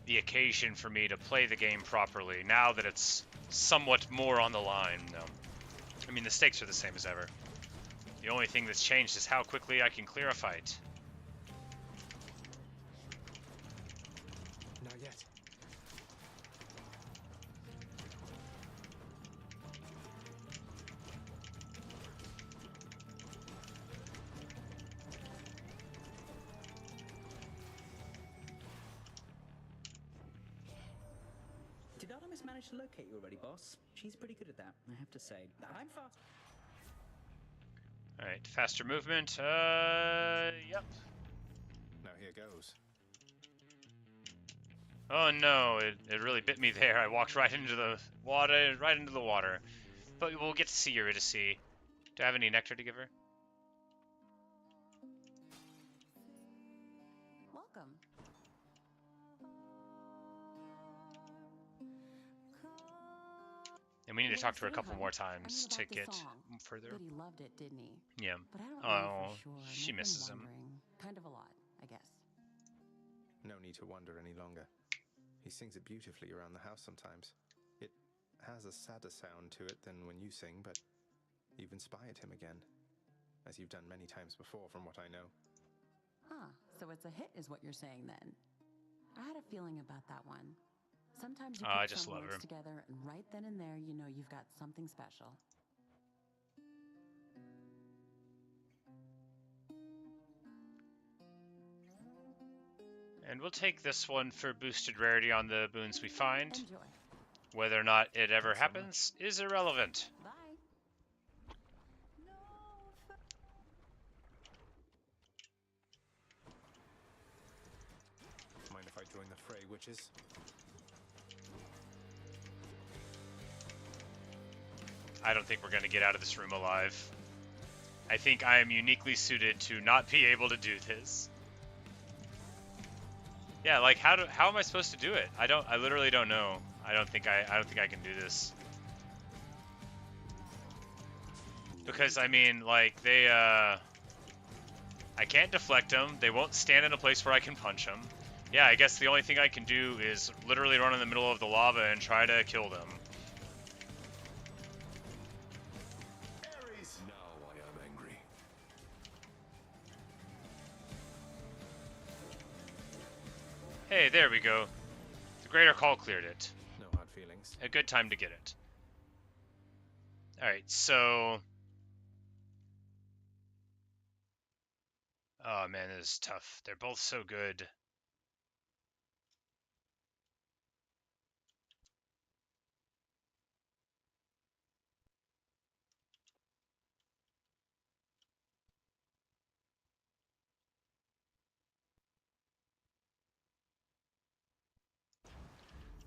the occasion for me to play the game properly now that it's somewhat more on the line. No. I mean, the stakes are the same as ever. The only thing that's changed is how quickly I can clear a fight. Not yet. Did Artemis manage to locate you already, boss? She's pretty good at that, I have to say. I'm fast. Alright, faster movement. Yep. Now here goes. Oh no, it really bit me there. I walked right into the water. But we'll get to see Eurydice. Do I have any nectar to give her? Welcome. And we need to talk to her a couple more times to get further. But he loved it, didn't he? Yeah. But I don't know for sure. She misses him. Kind of a lot, I guess. No need to wonder any longer. He sings it beautifully around the house sometimes. It has a sadder sound to it than when you sing, but you've inspired him again, as you've done many times before, from what I know. Huh, so it's a hit is what you're saying then. I had a feeling about that one. Sometimes you put some words together, and right then and there, you know you've got something special. And we'll take this one for boosted rarity on the boons we find. Enjoy. Whether or not it ever happens is irrelevant. Bye. Mind if I join the fray, witches? I don't think we're going to get out of this room alive. I think I am uniquely suited to not be able to do this. Yeah, like how am I supposed to do it? I literally don't know. I don't think I can do this. Because I mean, like they I can't deflect them. They won't stand in a place where I can punch them. Yeah, I guess the only thing I can do is literally run in the middle of the lava and try to kill them. Now I am angry. Hey, there we go. The Greater Call cleared it. No hard feelings. A good time to get it. Alright, so... Oh man, this is tough. They're both so good.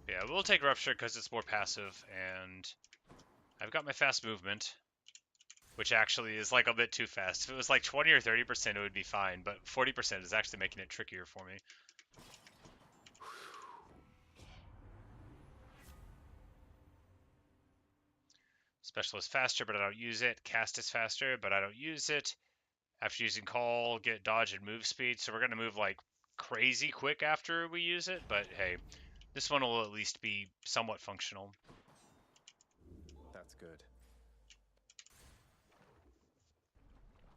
Yeah, we'll take Rupture because it's more passive, and I've got my fast movement, which actually is like a bit too fast. If it was like 20 or 30%, it would be fine, but 40% is actually making it trickier for me. Special is faster, but I don't use it. Cast is faster, but I don't use it. After using Call, get dodge and move speed, so we're going to move like crazy quick after we use it, but hey. This one will at least be somewhat functional. That's good.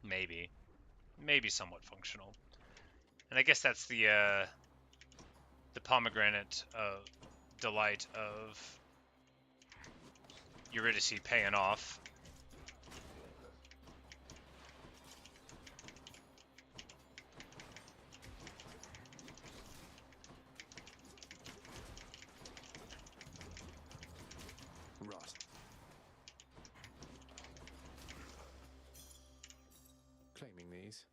Maybe. Maybe somewhat functional. And I guess that's the pomegranate delight of Eurydice paying off. Rot. Claiming these.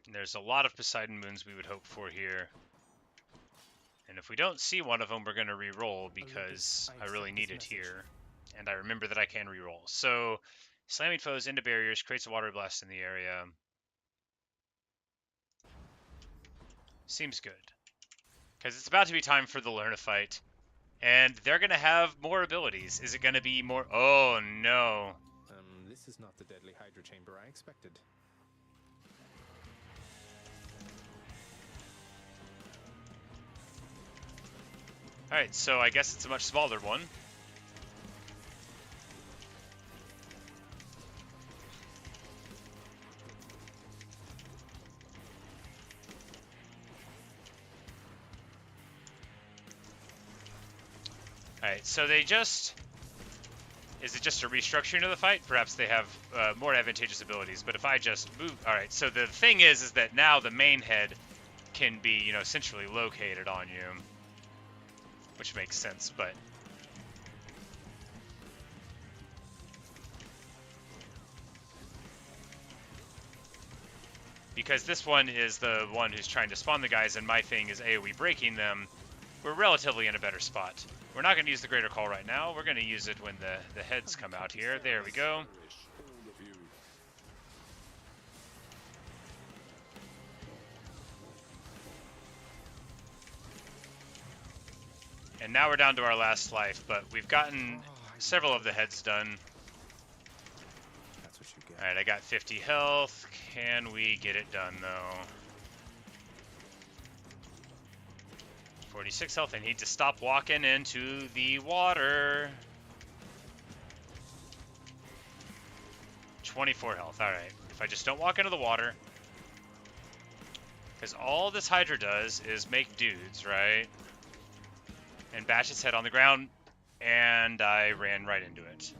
And there's a lot of Poseidon moons we would hope for here. And if we don't see one of them, we're going to re-roll because I really need it here. And I remember that I can re-roll. So, slamming foes into barriers creates a water blast in the area. Seems good. Because it's about to be time for the Learn a Fight. And they're going to have more abilities. Is it going to be more... Oh, no. This is not the deadly Hydra chamber I expected. Alright, so I guess it's a much smaller one. Alright, so they just... Is it just a restructuring of the fight? Perhaps they have more advantageous abilities, but if I just move... Alright, so the thing is that now the main head can be, you know, centrally located on you. Which makes sense, but... Because this one is the one who's trying to spawn the guys, and my thing is AoE breaking them. We're relatively in a better spot. We're not going to use the Greater Call right now. We're going to use it when the heads come out here. There we go. And now we're down to our last life, but we've gotten several of the heads done. That's what you get. Alright, I got 50 health. Can we get it done, though? 46 health. I need to stop walking into the water. 24 health. Alright. If I just don't walk into the water. Because all this Hydra does is make dudes, right? And bash its head on the ground. And I ran right into it.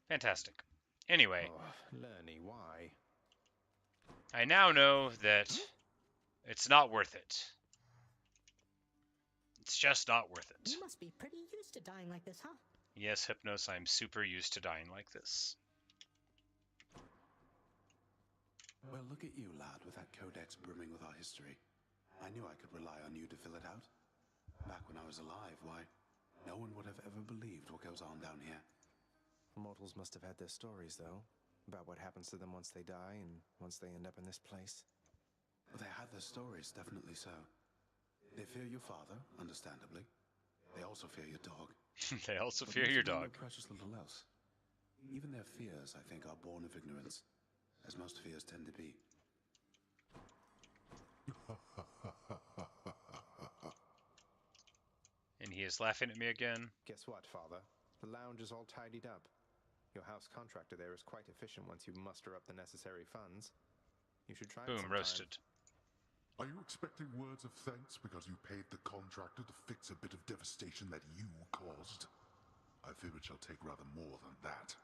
Fantastic. Anyway. Oh, Lernie, why? I now know that it's not worth it. It's just not worth it. You must be pretty used to dying like this, huh? Yes, Hypnos, I'm super used to dying like this. Well, look at you, lad, with that codex brimming with our history. I knew I could rely on you to fill it out. Back when I was alive, why, no one would have ever believed what goes on down here. Mortals must have had their stories, though, about what happens to them once they die and once they end up in this place. Well, they had their stories, definitely so. They fear your father, understandably. They also fear your dog. They also But fear most your of them dog. are precious little else. Even their fears, I think, are born of ignorance, as most fears tend to be. And he is laughing at me again. Guess what, Father? The lounge is all tidied up. Your house contractor there is quite efficient once you muster up the necessary funds. You should try it Boom, sometime. roasted. Are you expecting words of thanks because you paid the contractor to fix a bit of devastation that you caused? I fear it shall take rather more than that.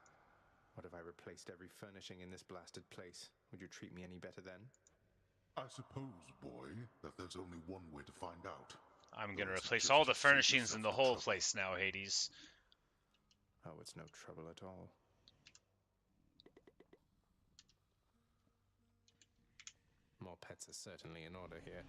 What if I replaced every furnishing in this blasted place? Would you treat me any better then? I suppose, boy, that there's only one way to find out. I'm gonna replace all the furnishings in the whole place now, Hades. Oh, it's no trouble at all. More pets are certainly in order here.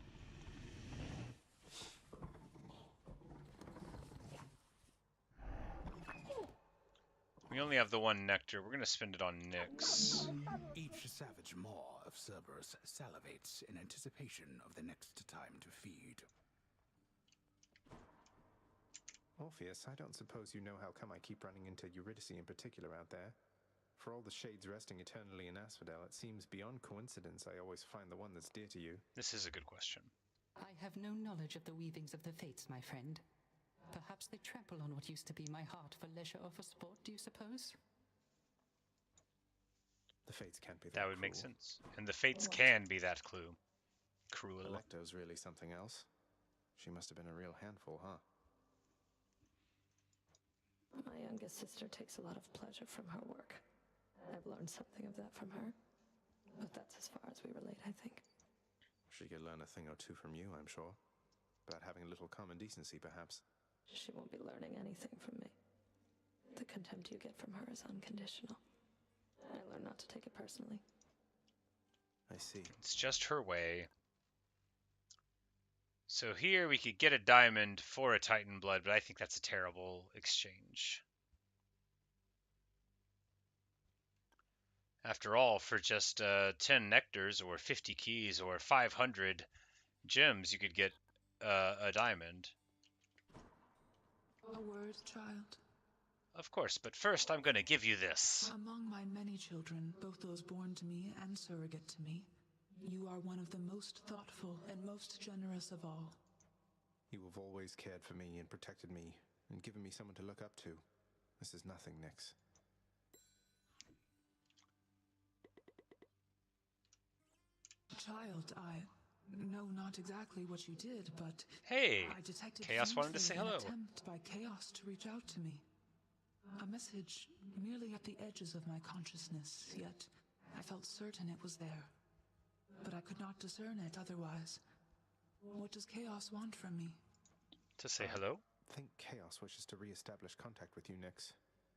We only have the one nectar. We're gonna spend it on Nyx. Each savage maw of Cerberus salivates in anticipation of the next time to feed. Orpheus, I don't suppose you know how come I keep running into Eurydice in particular out there. For all the shades resting eternally in Asphodel, it seems beyond coincidence I always find the one that's dear to you. This is a good question. I have no knowledge of the weavings of the fates, my friend. Perhaps they trample on what used to be my heart for leisure or for sport, do you suppose? The fates can't be that That would make cruel. sense. And the fates can be that cruel. Electo's really something else. She must have been a real handful, huh? My youngest sister takes a lot of pleasure from her work. I've learned something of that from her. But that's as far as we relate, I think. She could learn a thing or two from you, I'm sure. About having a little common decency, perhaps. She won't be learning anything from me. The contempt you get from her is unconditional. I learned not to take it personally. I see. It's just her way. So here we could get a diamond for a Titan blood, but I think that's a terrible exchange. After all, for just 10 nectars or 50 keys or 500 gems, you could get a diamond. A word, child. Of course, but first I'm going to give you this. Among my many children, both those born to me and surrogate to me, you are one of the most thoughtful and most generous of all. You have always cared for me and protected me and given me someone to look up to. This is nothing, Nyx. Child, I know not exactly what you did, but Hey, I detected Chaos wanted to say faintly hello. an attempt by Chaos to reach out to me. A message merely at the edges of my consciousness, yet I felt certain it was there. But I could not discern it otherwise. What does Chaos want from me? To say hello? think Chaos wishes to re-establish contact with you, Nyx.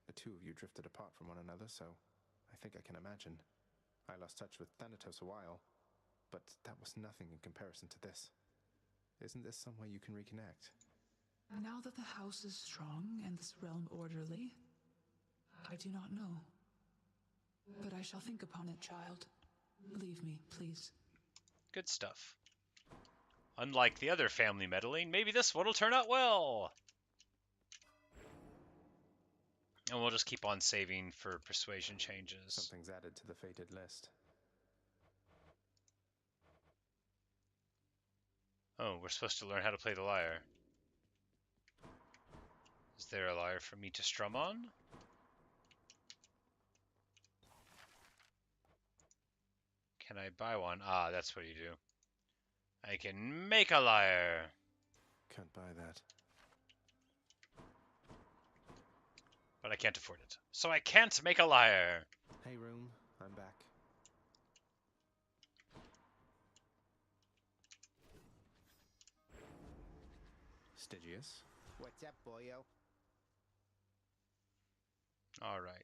The two of you drifted apart from one another, so I think I can imagine. I lost touch with Thanatos a while, but that was nothing in comparison to this. Isn't this some way you can reconnect? Now that the house is strong and this realm orderly, I do not know. But I shall think upon it, child. Leave me, please. Good stuff. Unlike the other family meddling, maybe this one will turn out well. And we'll just keep on saving for persuasion changes. Something's added to the fated list. Oh, we're supposed to learn how to play the lyre. Is there a lyre for me to strum on? Can I buy one? Ah, that's what you do. I can make a lyre. Can't buy that. But I can't afford it. So I can't make a lyre. Hey, room. I'm back. Stygius. What's up, boyo? Alright.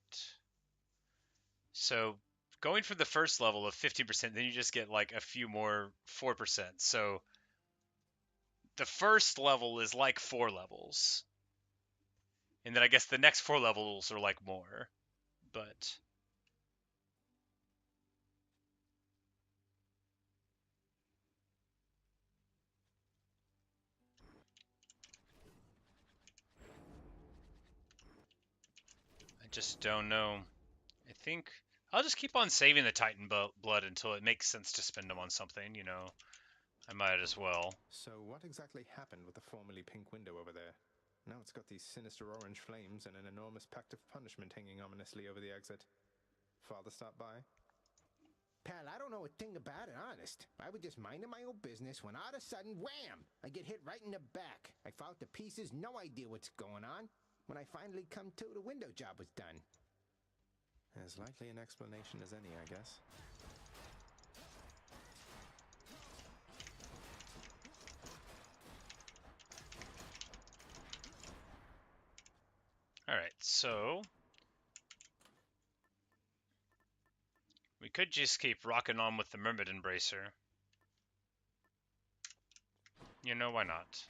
So, going for the first level of 50%, then you just get like a few more 4%. So, the first level is like 4 levels. And then I guess the next 4 levels are like more. But... I just don't know. I think I'll just keep on saving the Titan blood until it makes sense to spend them on something, you know. I might as well. So what exactly happened with the formerly pink window over there? Now it's got these sinister orange flames and an enormous pact of punishment hanging ominously over the exit. Father stopped by? Pal, I don't know a thing about it, honest. I was just minding my own business when all of a sudden, wham! I get hit right in the back. I fall to pieces, no idea what's going on. When I finally come to, the window job was done. As likely an explanation as any, I guess. Alright, so... we could just keep rocking on with the Mermaid Embracer. You know, why not?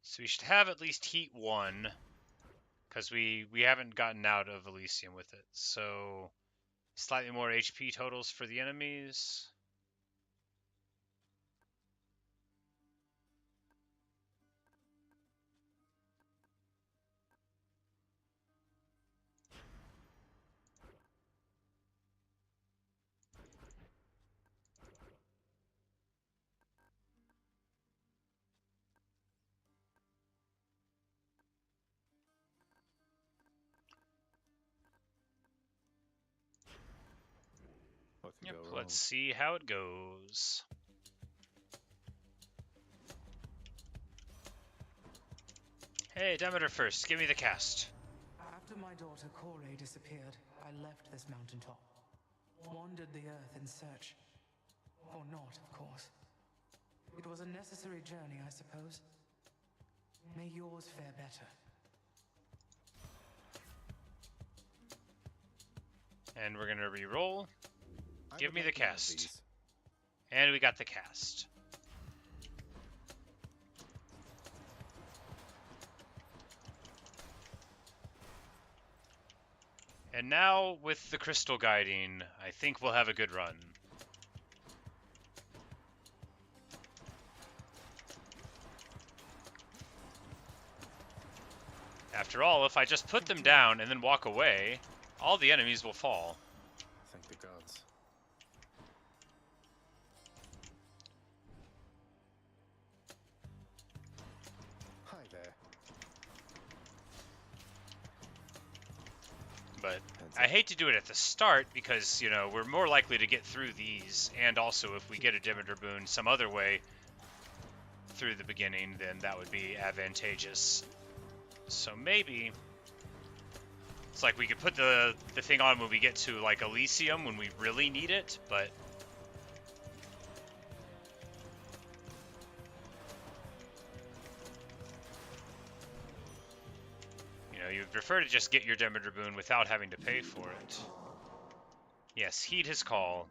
So we should have at least heat 1, because we haven't gotten out of Elysium with it. So slightly more HP totals for the enemies. Yep, let's see how it goes. Hey, Demeter first, give me the cast. After my daughter Kore disappeared, I left this mountaintop. Wandered the earth in search. Or not, of course. It was a necessary journey, I suppose. May yours fare better. And we're gonna re-roll. Give me the cast. And we got the cast. And now, with the crystal guiding, I think we'll have a good run. After all, if I just put them down and then walk away, all the enemies will fall. Thank the gods. Hi there. But I hate to do it at the start because, you know, we're more likely to get through these, and also if we get a Demeter boon some other way through the beginning, then that would be advantageous. So maybe It's like we could put the thing on when we get to like Elysium when we really need it, but you know, you'd prefer to just get your Demeter boon without having to pay for it. Yes, heed his call.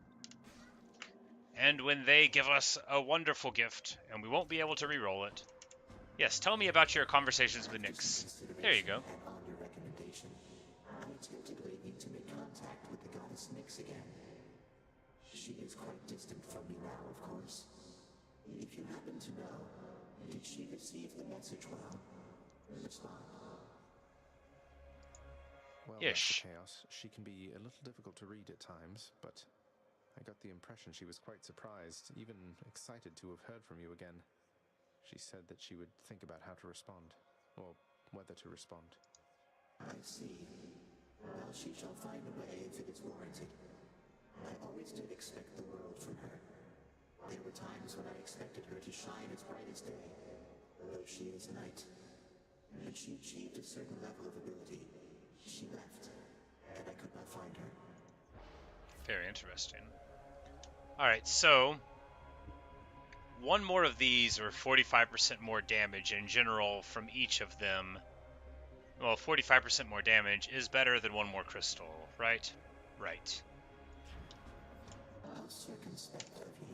And when they give us a wonderful gift, and we won't be able to re-roll it. Yes, tell me about your conversations with Nyx. There you go. On your recommendation, I attempted lately to make contact with the goddess Nyx again. She is quite distant from me now, of course. If you happen to know, did she receive the message well? Respond. Well, Ish. Master Chaos, she can be a little difficult to read at times, but I got the impression she was quite surprised, even excited to have heard from you again. She said that she would think about how to respond, or whether to respond. I see. Well, she shall find a way if it is warranted. I always did expect the world from her. There were times when I expected her to shine as bright as day, though she is a knight. And she achieved a certain level of ability. She left, and I could not find her. Very interesting. Alright, so one more of these, or 45% more damage in general from each of them. Well, 45% more damage is better than one more crystal, right? Right. How circumspect of you.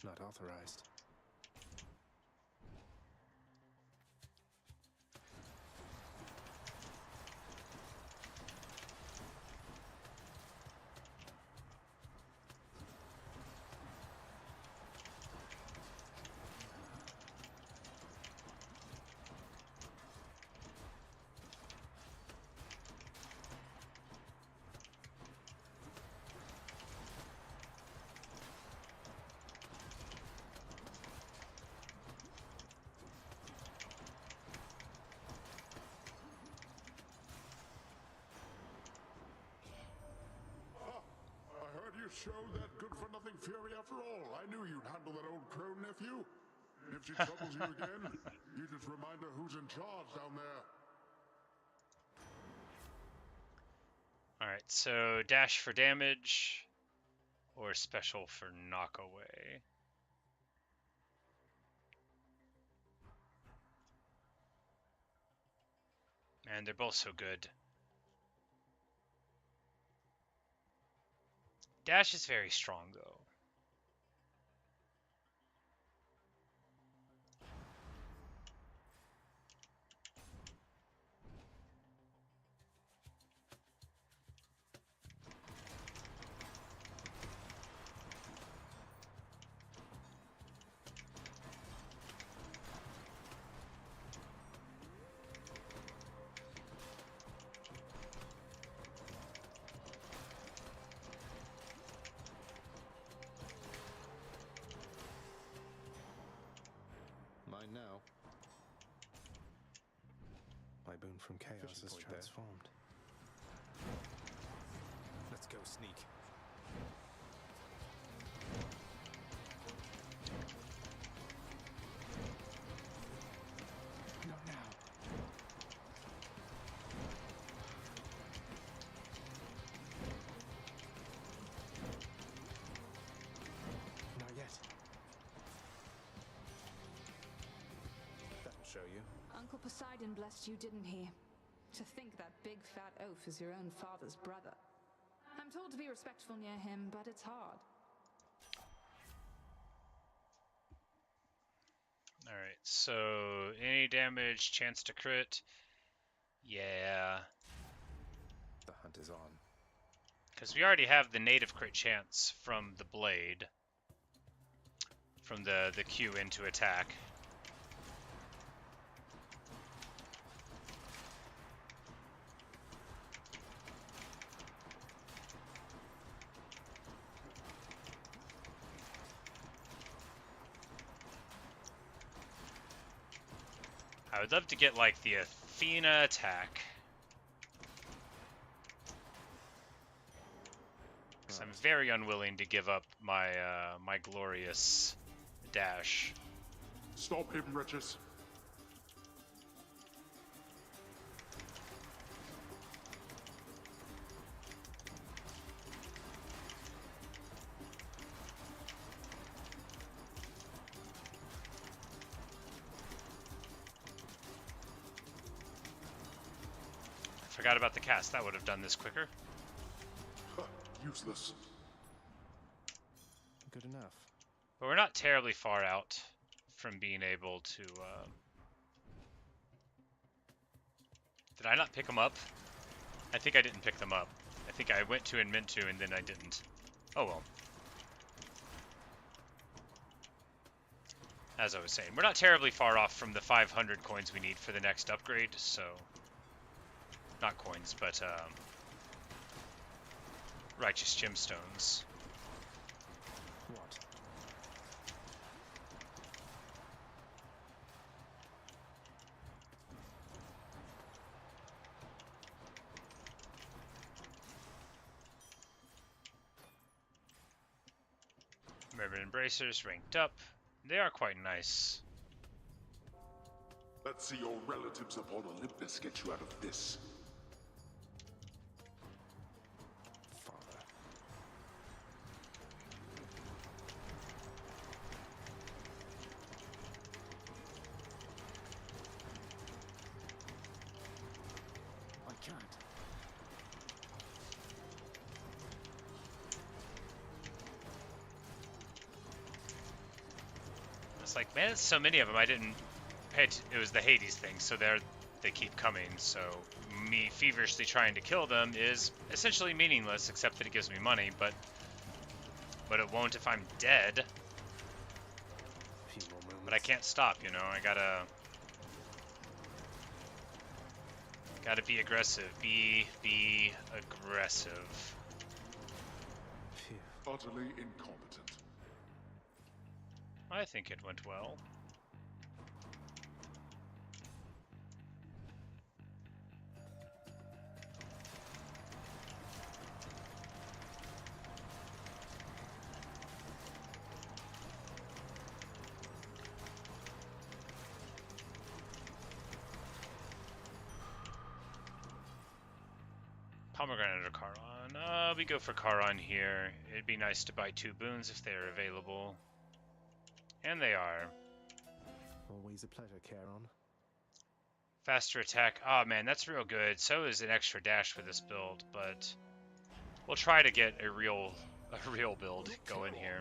Not authorized. Show that good-for-nothing fury after all. I knew you'd handle that old crone, nephew. If she troubles you again, you just remind her who's in charge down there. Alright, so dash for damage, or special for knock away. Man, they're both so good. Dash is very strong, though. Mine now. My boon from Chaos is transformed. Let's go, sneak. Not now. Not yet. That'll show you. Uncle Poseidon blessed you, didn't he? To think that big fat oaf is your own father's brother. I'm told to be respectful near him, but it's hard. Alright, so any damage, chance to crit. Yeah. The hunt is on. Because we already have the native crit chance from the blade. From the Q into attack. I would love to get like the Athena attack. Because I'm very unwilling to give up my my glorious dash. Stop him, wretches. Forgot about the cast. That would have done this quicker. Useless. Good enough. But we're not terribly far out from being able to... Did I not pick them up? I think I didn't pick them up. I think I went to and meant to, and then I didn't. Oh well. As I was saying, we're not terribly far off from the 500 coins we need for the next upgrade, so... Not coins, but righteous gemstones. What? Mermaid Embracers ranked up. They are quite nice. Let's see your relatives upon Olympus get you out of this. Father. I can't. It's like, man, there's so many of them. I didn't pay it was the Hades thing, so they keep coming. So me feverishly trying to kill them is essentially meaningless, except that it gives me money. But it won't if I'm dead. But I can't stop, you know. I gotta be aggressive. Be aggressive. Utterly incompetent. I think it went well. Pomegranate or Charon? We go for Charon here. It'd be nice to buy 2 boons if they're available. And they are. Always a pleasure, Charon. Faster attack. Oh man, that's real good. So is an extra dash for this build, but we'll try to get a real build going here.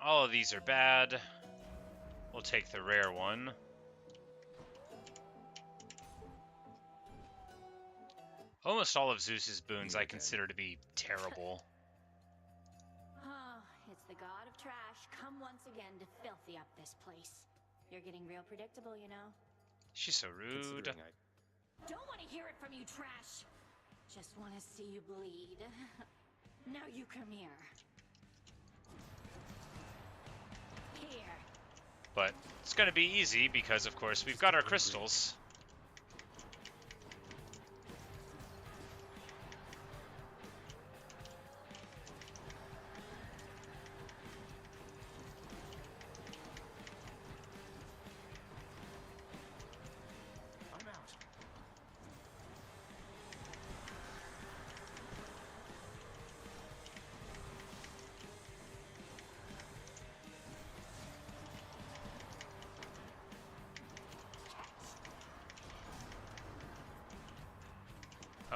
All of these are bad. We'll take the rare one. Almost all of Zeus's boons I consider to be terrible. Oh, it's the god of trash come once again to filthy up this place. You're getting real predictable, you know. She's so rude. Don't want to hear it from you, trash. Just want to see you bleed. Now you come here. Here. But it's going to be easy because, of course, we've got our crystals. I'm out.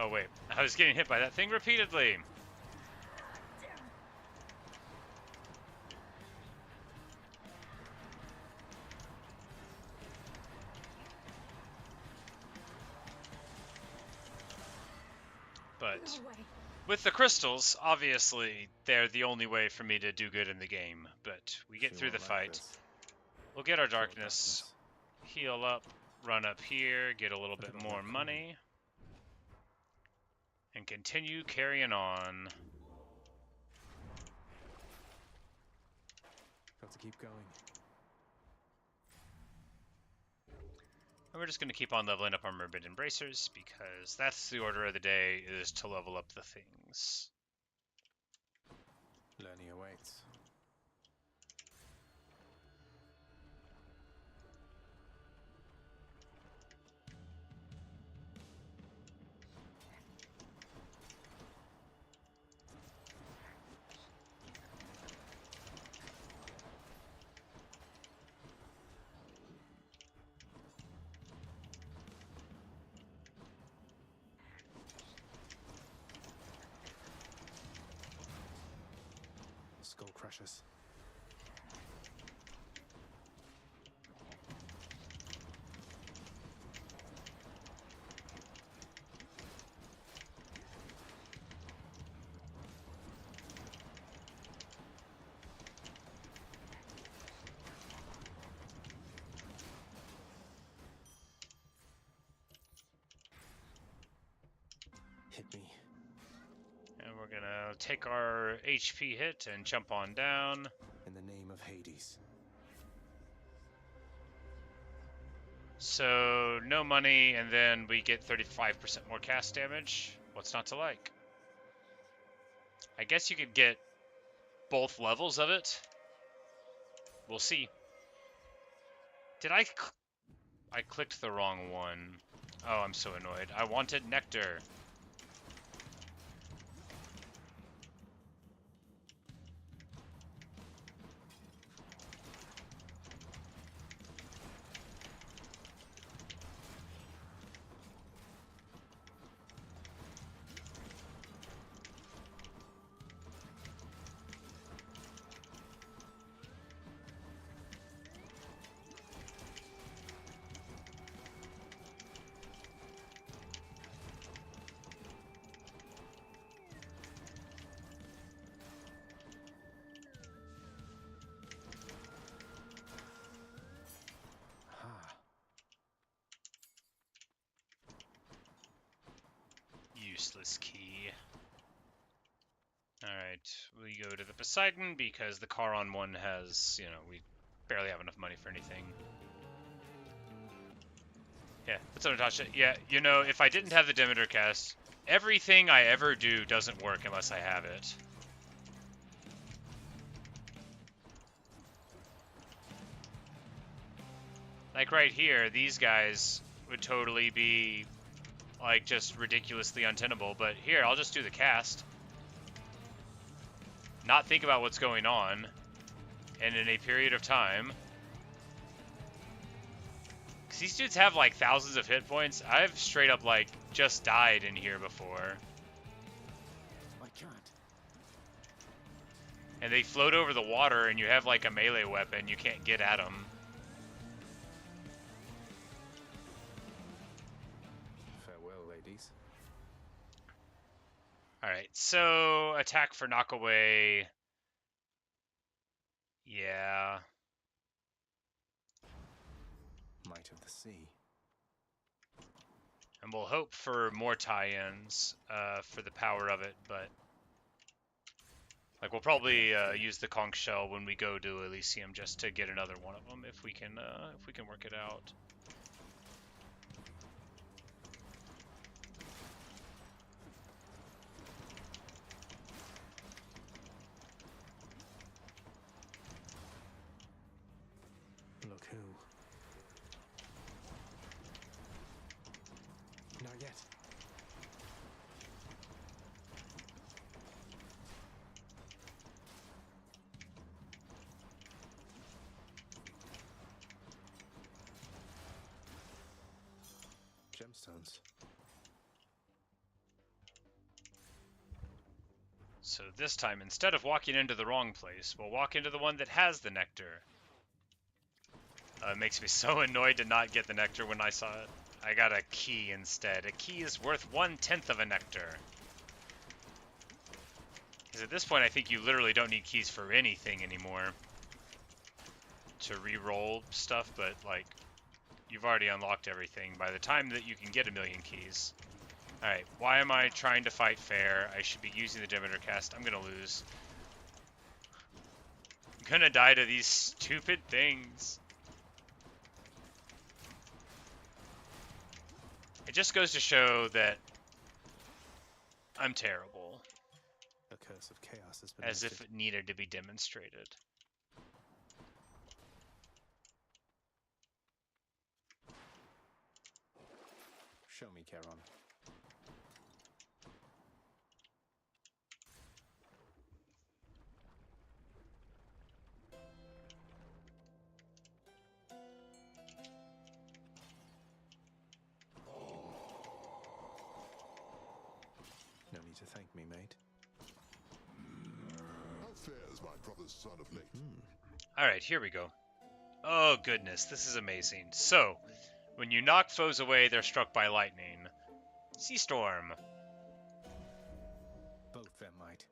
Oh wait, I was getting hit by that thing repeatedly. But with the crystals, obviously, they're the only way for me to do good in the game. But we get through the fight. We'll get our darkness, heal up, run up here, get a little bit more money. And continue carrying on. keep going. And we're just going to keep on leveling up our Myrmidon Bracers, because that's the order of the day, is to level up the things. Learning awaits. Skull crushers. Hit me. And we're gonna take our HP hit and jump on down. In the name of Hades. So, no money, and then we get 35% more cast damage. What's not to like? I guess you could get both levels of it. We'll see. Did I clicked the wrong one. Oh, I'm so annoyed. I wanted Nectar. Useless key. Alright, we go to the Poseidon because the Charon one has, you know, we barely have enough money for anything. Yeah, what's up, Natasha? Yeah, you know, if I didn't have the Demeter cast, everything I ever do doesn't work unless I have it. Like right here, these guys would totally be like just ridiculously untenable, but here I'll just do the cast, not think about what's going on, and in a period of time, because these dudes have like thousands of hit points. I've straight up like just died in here before. I can't. And they float over the water, and you have like a melee weapon, you can't get at them. Alright, so attack for knockaway. Yeah. Might of the sea. And we'll hope for more tie-ins for the power of it, but like we'll probably use the conch shell when we go to Elysium just to get another one of them if we can work it out. Look who. Not yet. Gemstones. So this time, instead of walking into the wrong place, we'll walk into the one that has the nectar. It makes me so annoyed to not get the nectar when I saw it. I got a key instead. A key is worth 1/10 of a nectar. Because at this point, I think you literally don't need keys for anything anymore to re-roll stuff, but like, you've already unlocked everything by the time that you can get 1,000,000 keys. Alright, why am I trying to fight fair? I should be using the Demeter cast. I'm gonna lose. gonna die to these stupid things. It just goes to show that I'm terrible. The curse of chaos has been As lifted. if it needed to be demonstrated. Show me, Charon. No need to thank me, mate. How fares my brother's son of late? Alright, here we go. Oh goodness, this is amazing. So, when you knock foes away, they're struck by lightning. Sea Storm. Both them might.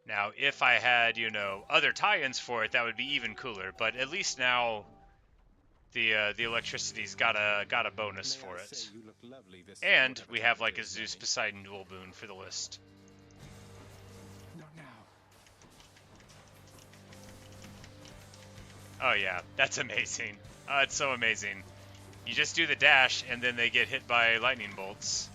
Now, if I had, you know, other tie-ins for it, that would be even cooler. But at least now, the electricity's got a bonus for it. And we have like a Zeus Poseidon dual boon for the list. Not now. Oh yeah, that's amazing. It's so amazing. You just do the dash, and then they get hit by lightning bolts.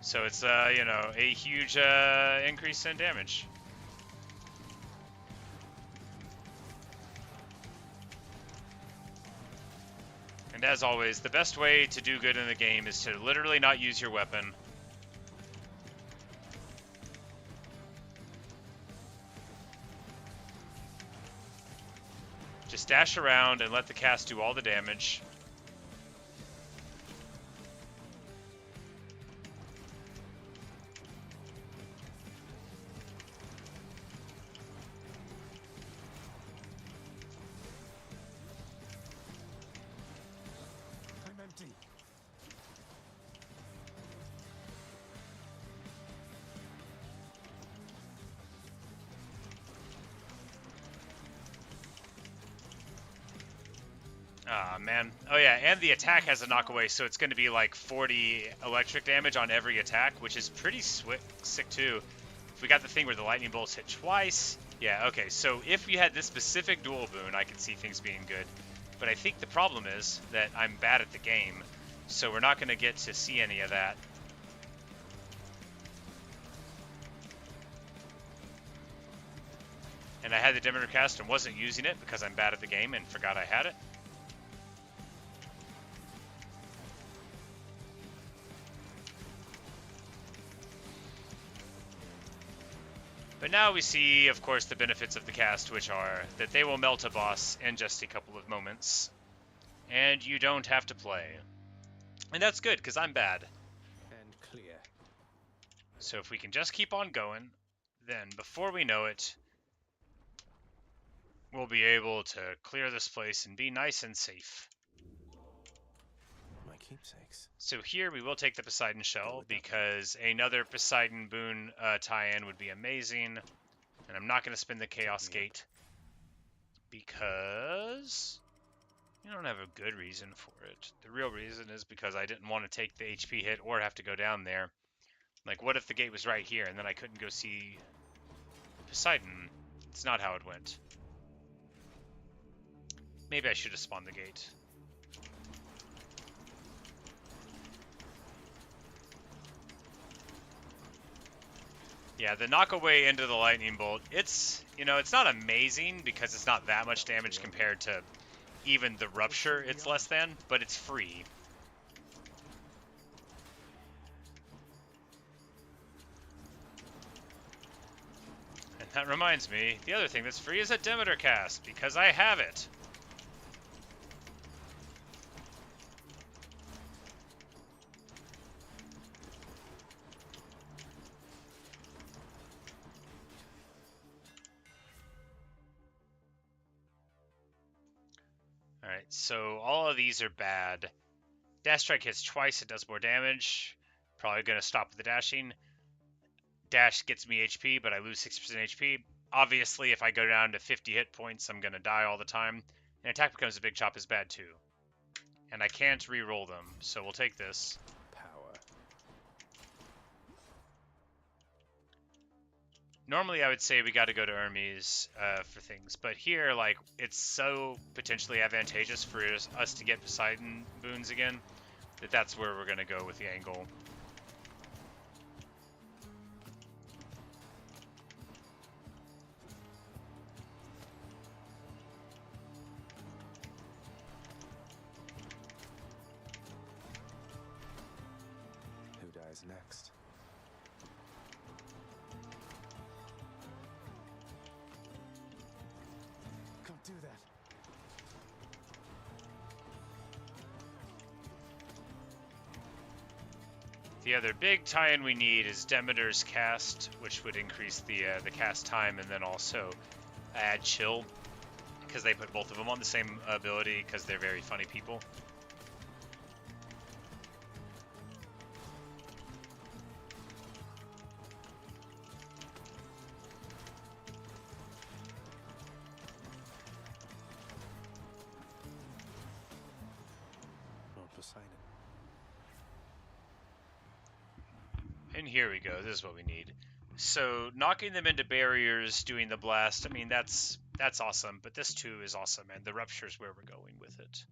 So it's, you know, a huge increase in damage. And as always, the best way to do good in the game is to literally not use your weapon. Just dash around and let the cast do all the damage. I'm empty. Ah, man. Oh yeah, and the attack has a knockaway, so it's going to be like 40 electric damage on every attack, which is pretty sick too. If we got the thing where the lightning bolts hit twice. Yeah, okay, so if we had this specific dual boon, I could see things being good. But I think the problem is that I'm bad at the game, so we're not going to get to see any of that. And I had the Demeter cast and wasn't using it because I'm bad at the game and forgot I had it. But now we see, of course, the benefits of the cast, which are that they will melt a boss in just a couple of moments. And you don't have to play. And that's good, because I'm bad. And clear. So if we can just keep on going, then before we know it, we'll be able to clear this place and be nice and safe. My keepsakes. So here we will take the Poseidon Shell, because another Poseidon boon tie-in would be amazing. And I'm not going to spin the Chaos Gate, because you don't have a good reason for it. The real reason is because I didn't want to take the HP hit or have to go down there. Like, what if the gate was right here and then I couldn't go see Poseidon? It's not how it went. Maybe I should have spawned the gate. Yeah, the knockaway into the lightning bolt, it's, you know, it's not amazing because it's not that much damage compared to even the rupture it's less than, but it's free. And that reminds me, the other thing that's free is a Demeter cast, because I have it. Alright, so all of these are bad. Dash Strike hits twice, it does more damage. Probably going to stop with the dashing. Dash gets me HP, but I lose 6% HP. Obviously, if I go down to 50 hit points, I'm going to die all the time. And attack becomes a big chop is bad too. And I can't re-roll them, so we'll take this. Power. normally I would say we got to go to Hermes for things, but here, like, it's so potentially advantageous for us to get Poseidon boons again that that's where we're going to go with the angle. Who dies next? Can't do that. The other big tie-in we need is Demeter's cast, which would increase the cast time and then also add chill, because they put both of them on the same ability because they're very funny people. Lord Poseidon. And here we go. This is what we need. So knocking them into barriers, doing the blast, I mean, that's awesome, but this too is awesome, and the rupture is where we're going with it.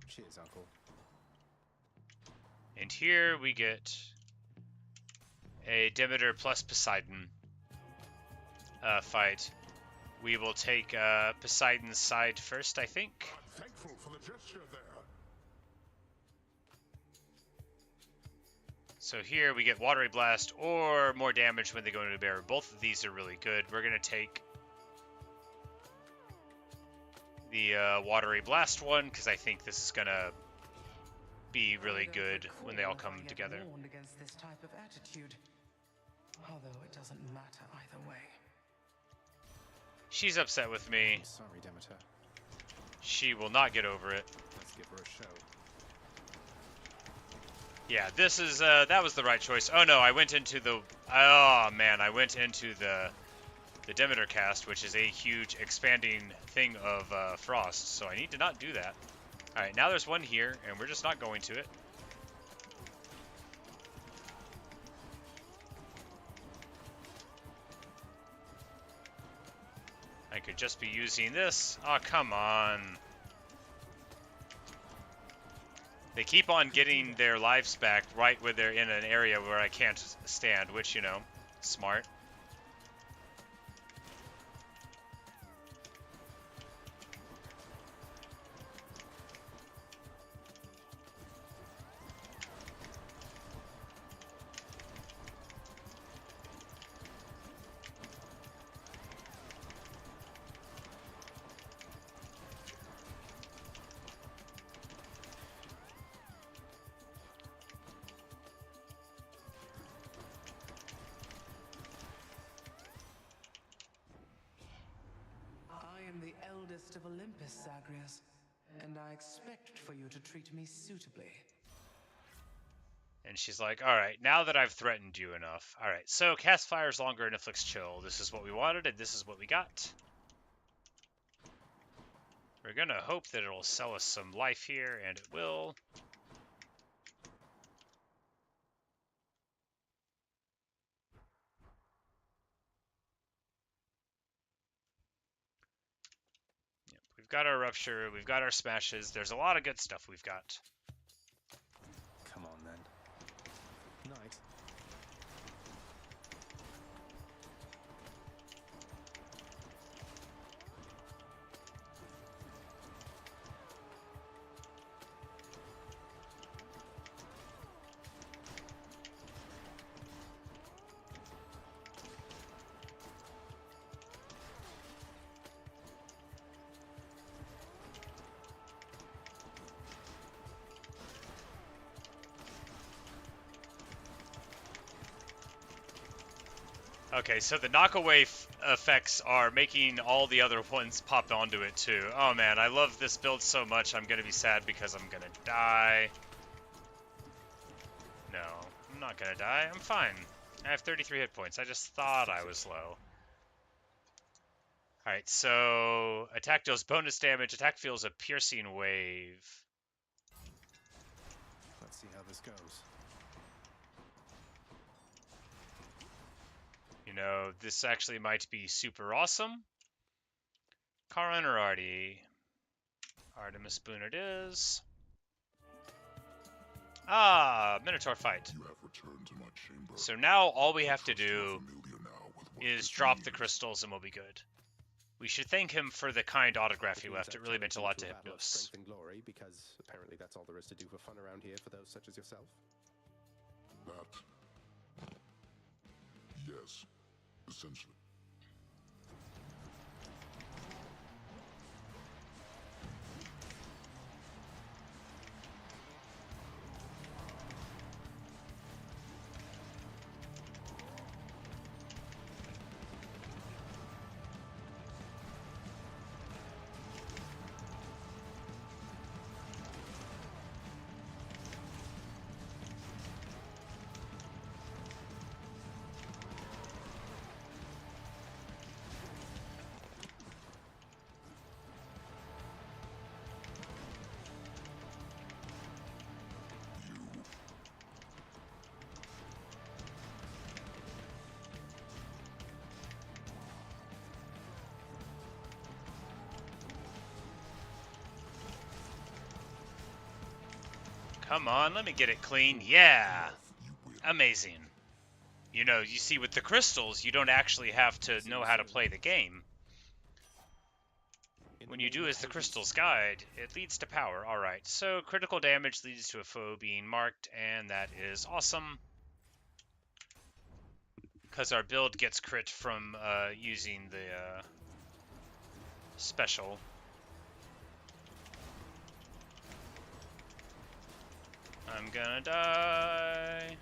Cheers, Uncle. And here we get a Demeter plus Poseidon fight. We will take Poseidon's side first, I think. I'm thankful for the gesture there. So here we get Watery Blast or more damage when they go into a barrier. Both of these are really good. We're going to take the Watery Blast one because I think this is going to be really good when they all come together. Warned against this type of attitude, although it doesn't matter either way. She's upset with me. I'm sorry, Demeter. She will not get over it. Let's give her a show. Yeah, this is that was the right choice. Oh no, I went into the I went into the Demeter cast, which is a huge expanding thing of frost. So I need to not do that. All right, now there's one here, and we're just not going to it. I could just be using this. Oh, come on. They keep on getting their lives back right when they're in an area where I can't stand, which, you know, smart. I am the eldest of Olympus, Zagreus, and I expect for you to treat me suitably. And she's like, all right, now that I've threatened you enough. All right, so cast fires longer and inflicts chill. This is what we wanted, and this is what we got. We're going to hope that it'll sell us some life here, and it will. We've got our rupture, we've got our smashes. There's a lot of good stuff we've got. Come on then. Night. Okay, so the knockaway effects are making all the other ones pop onto it too. Oh man, I love this build so much. I'm gonna be sad because I'm gonna die. No, I'm not gonna die. I'm fine. I have 33 hit points. I just thought I was low. Alright, so attack deals bonus damage. Attack feels a piercing wave. Let's see how this goes. know, this actually might be super awesome. Karin or Artie? Artemis Boone it is. Ah, Minotaur fight. You have returned to my chamber. So now all we have to do is drop the crystals and we'll be good. We should thank him for the kind autograph he left. It really meant a lot to Hypnos. Strength and glory, because apparently that's all there is to do for fun around here for those such as yourself. That... Yes, essentially. Come on, let me get it clean. Yeah! Amazing. You know, you see, with the crystals, you don't actually have to know how to play the game. When you do as the crystals guide, it leads to power. Alright, so critical damage leads to a foe being marked, and that is awesome. Because our build gets crit from using the special. I'm gonna die.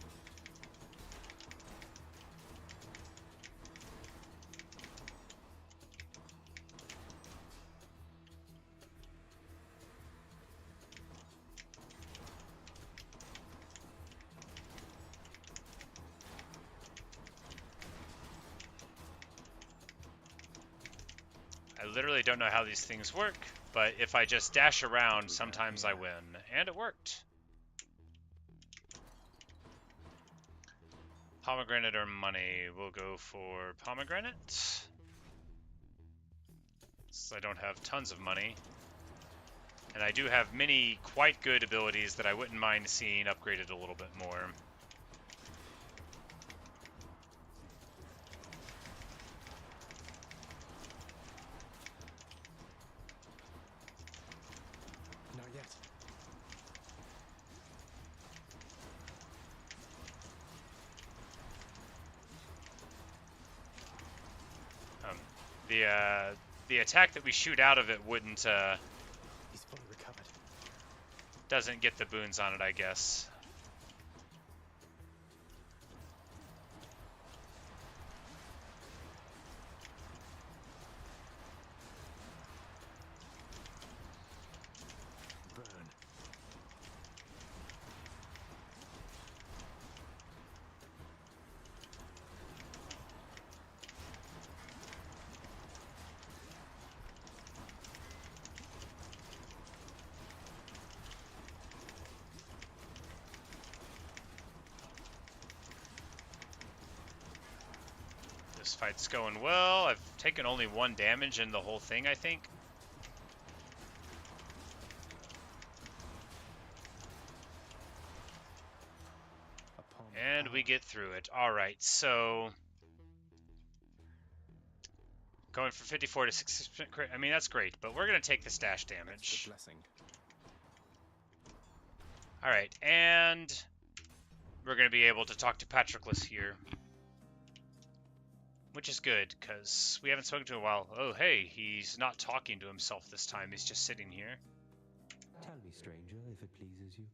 I literally don't know how these things work, but if I just dash around, sometimes I win. And it worked. Pomegranate or money? We'll go for pomegranate. Since I don't have tons of money. And I do have many quite good abilities that I wouldn't mind seeing upgraded a little bit more. Not yet. The attack that we shoot out of it wouldn't He's fully recovered. Doesn't get the boons on it, I guess. This fight's going well. I've taken only 1 damage in the whole thing, I think. And we get through it. Alright, so... going from 54 to 60%. I mean, that's great, but we're going to take the stash damage. Alright, and... we're going to be able to talk to Patroclus here. Which is good, because we haven't spoken to him in a while. Oh, hey, he's not talking to himself this time. He's just sitting here. Tell me, stranger, if it pleases you.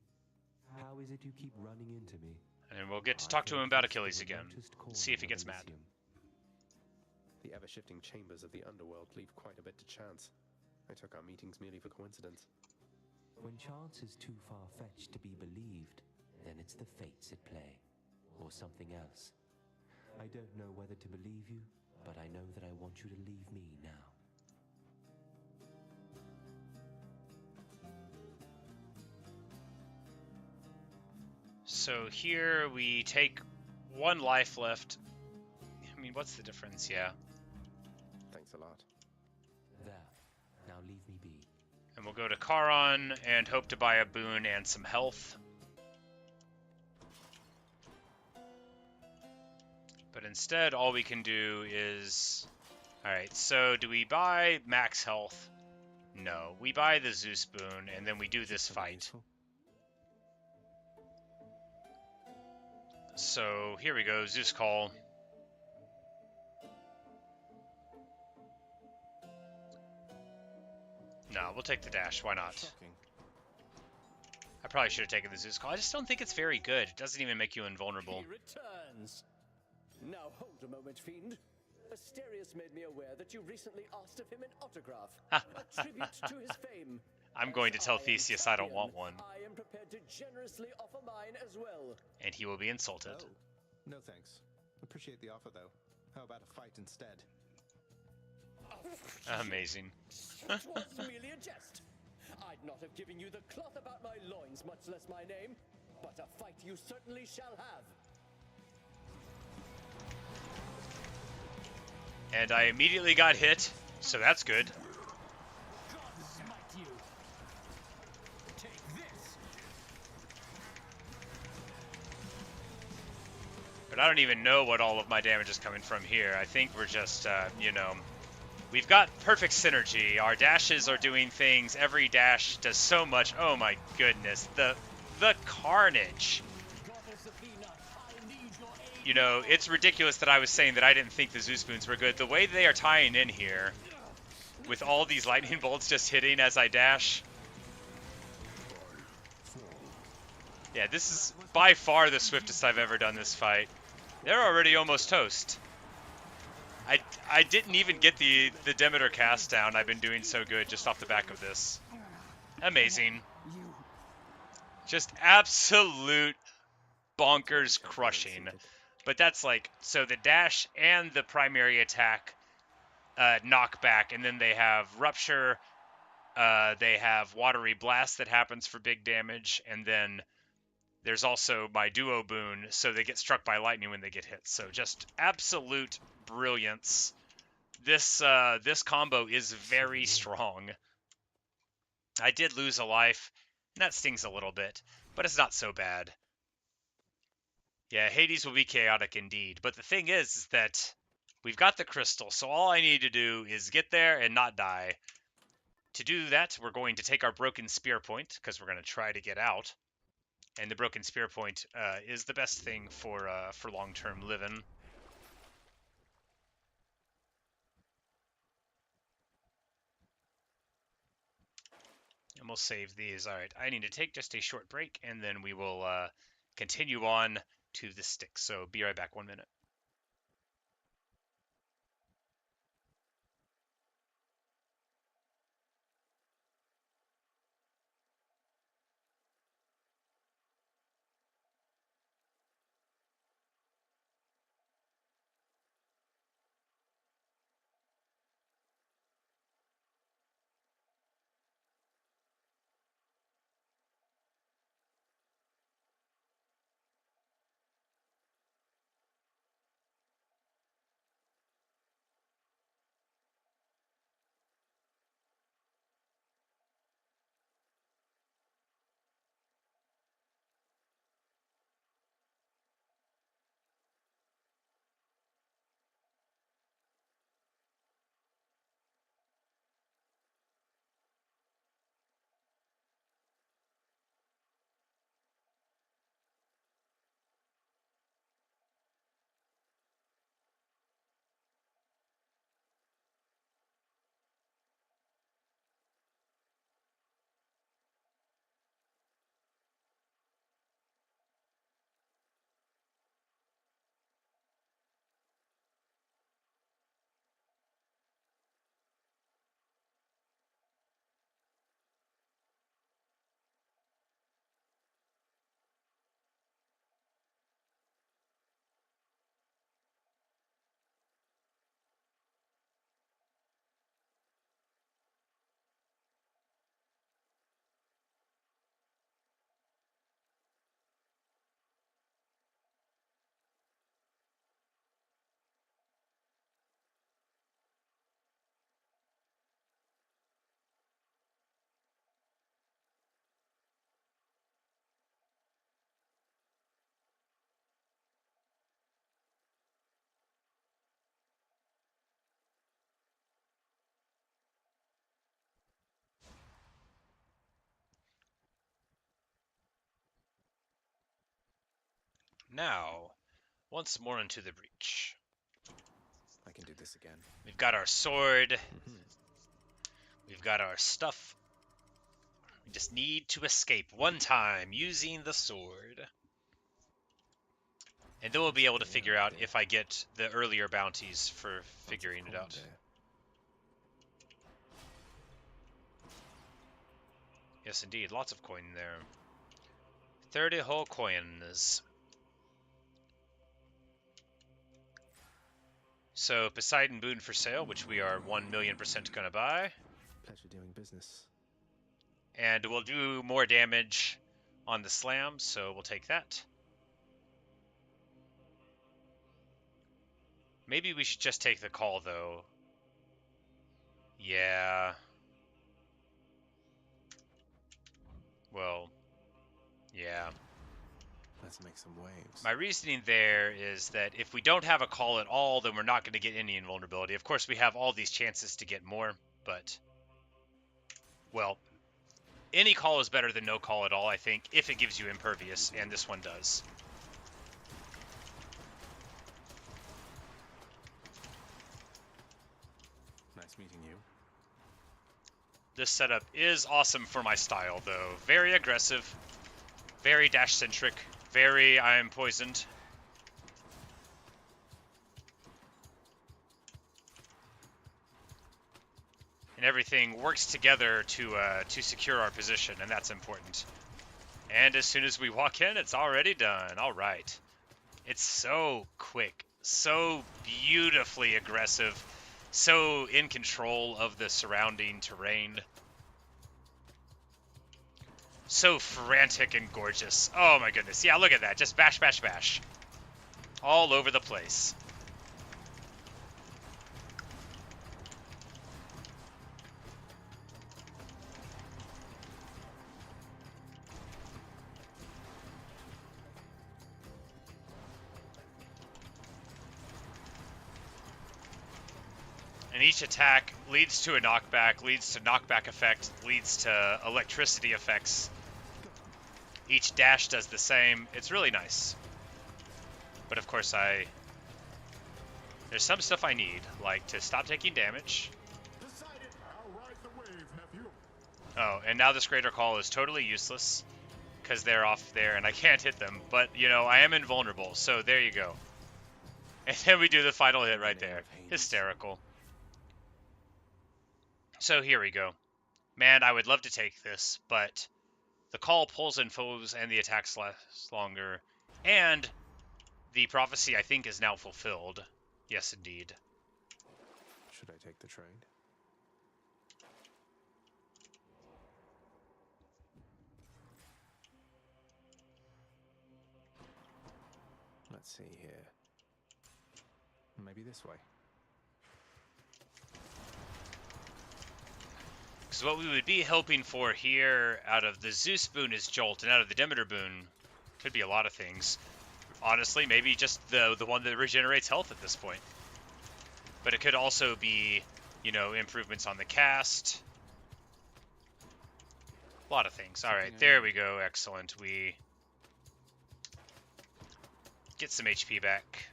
How is it you keep running into me? And we'll get to talk to him about Achilles again. See if he gets mad. The ever-shifting chambers of the underworld leave quite a bit to chance. I took our meetings merely for coincidence. When chance is too far-fetched to be believed, then it's the fates at play. Or something else. I don't know whether to believe you, but I know that I want you to leave me now. So here we take 1 life left. mean, what's the difference? Yeah. Thanks a lot. There. Now leave me be. And we'll go to Charon and hope to buy a boon and some health. But instead, all we can do is... Alright, so do we buy max health? No. We buy the Zeus boon, and then we do this fight. So, here we go. Zeus Call. No, we'll take the dash. Why not? Shocking. I probably should have taken the Zeus Call. I just don't think it's very good. It doesn't even make you invulnerable. He returns. Now hold a moment, Fiend. Asterius made me aware that you recently asked of him an autograph, a tribute to his fame. I'm going to tell Theseus I don't want one. I am prepared to generously offer mine as well. And he will be insulted. Oh, no thanks. Appreciate the offer, though. How about a fight instead? Amazing. It was merely a jest. I'd not have given you the cloth about my loins, much less my name. But a fight you certainly shall have. And I immediately got hit, so that's good. God smite you. Take this. But I don't even know what all of my damage is coming from here. I think we're just, you know, we've got perfect synergy. Our dashes are doing things. Every dash does so much. Oh my goodness. The carnage. You know, it's ridiculous that I was saying that I didn't think the Zeus boons were good. The way they are tying in here, with all these lightning bolts just hitting as I dash. Yeah, this is by far the swiftest I've ever done this fight. They're already almost toast. I didn't even get the Demeter cast down. I've been doing so good just off the back of this. Amazing. Just absolute bonkers crushing. But that's like, so the dash and the primary attack knock back, and then they have Rupture, they have Watery Blast that happens for big damage, and then there's also my Duo boon, so they get struck by lightning when they get hit. So just absolute brilliance. This combo is very strong. I did lose a life, and that stings a little bit, but it's not so bad. Yeah, Hades will be chaotic indeed. But the thing is that we've got the crystal, so all I need to do is get there and not die. To do that, we're going to take our broken spear point, because we're going to try to get out. And the broken spear point is the best thing for long-term living. And we'll save these. All right, I need to take just a short break, and then we will continue on to the stick. So be right back, 1 minute. Now, once more into the breach. I can do this again. We've got our sword. We've got our stuff. We just need to escape one time using the sword. And then we'll be able to figure out if I get the earlier bounties for figuring it out. Yes, indeed. Lots of coin there. 30 whole coins. So, Poseidon Boon for sale, which we are 1,000,000% going to buy. Pleasure doing business. And we'll do more damage on the slam, so we'll take that. Maybe we should just take the call, though. Yeah. Well, yeah. Let's make some waves. My reasoning there is that if we don't have a call at all, then we're not going to get any invulnerability. Of course, we have all these chances to get more, but... Well, any call is better than no call at all, I think, if it gives you impervious, and this one does. Nice meeting you. This setup is awesome for my style, though. Very aggressive, very dash-centric, very I am poisoned. And everything works together to secure our position, and that's important. And as soon as we walk in, it's already done. All right. It's so quick, so beautifully aggressive, so in control of the surrounding terrain. So frantic and gorgeous. Oh my goodness. Yeah, look at that. Just bash, bash, bash. All over the place. And each attack leads to a knockback, leads to knockback effect, leads to electricity effects. Each dash does the same. It's really nice. But of course there's some stuff I need, like to stop taking damage. Oh, and now this Greater Call is totally useless, because they're off there and I can't hit them. But, you know, I am invulnerable, so there you go. And then we do the final hit right there. Hysterical. So here we go. Man, I would love to take this, but the call pulls in foes and the attacks last longer. And the prophecy, I think, is now fulfilled. Yes, indeed. Should I take the trade? Let's see here. Maybe this way. Because what we would be hoping for here out of the Zeus boon is Jolt, and out of the Demeter boon could be a lot of things. Honestly, maybe just the one that regenerates health at this point. But it could also be, you know, improvements on the cast. A lot of things. All right, there we go. Excellent. We get some HP back.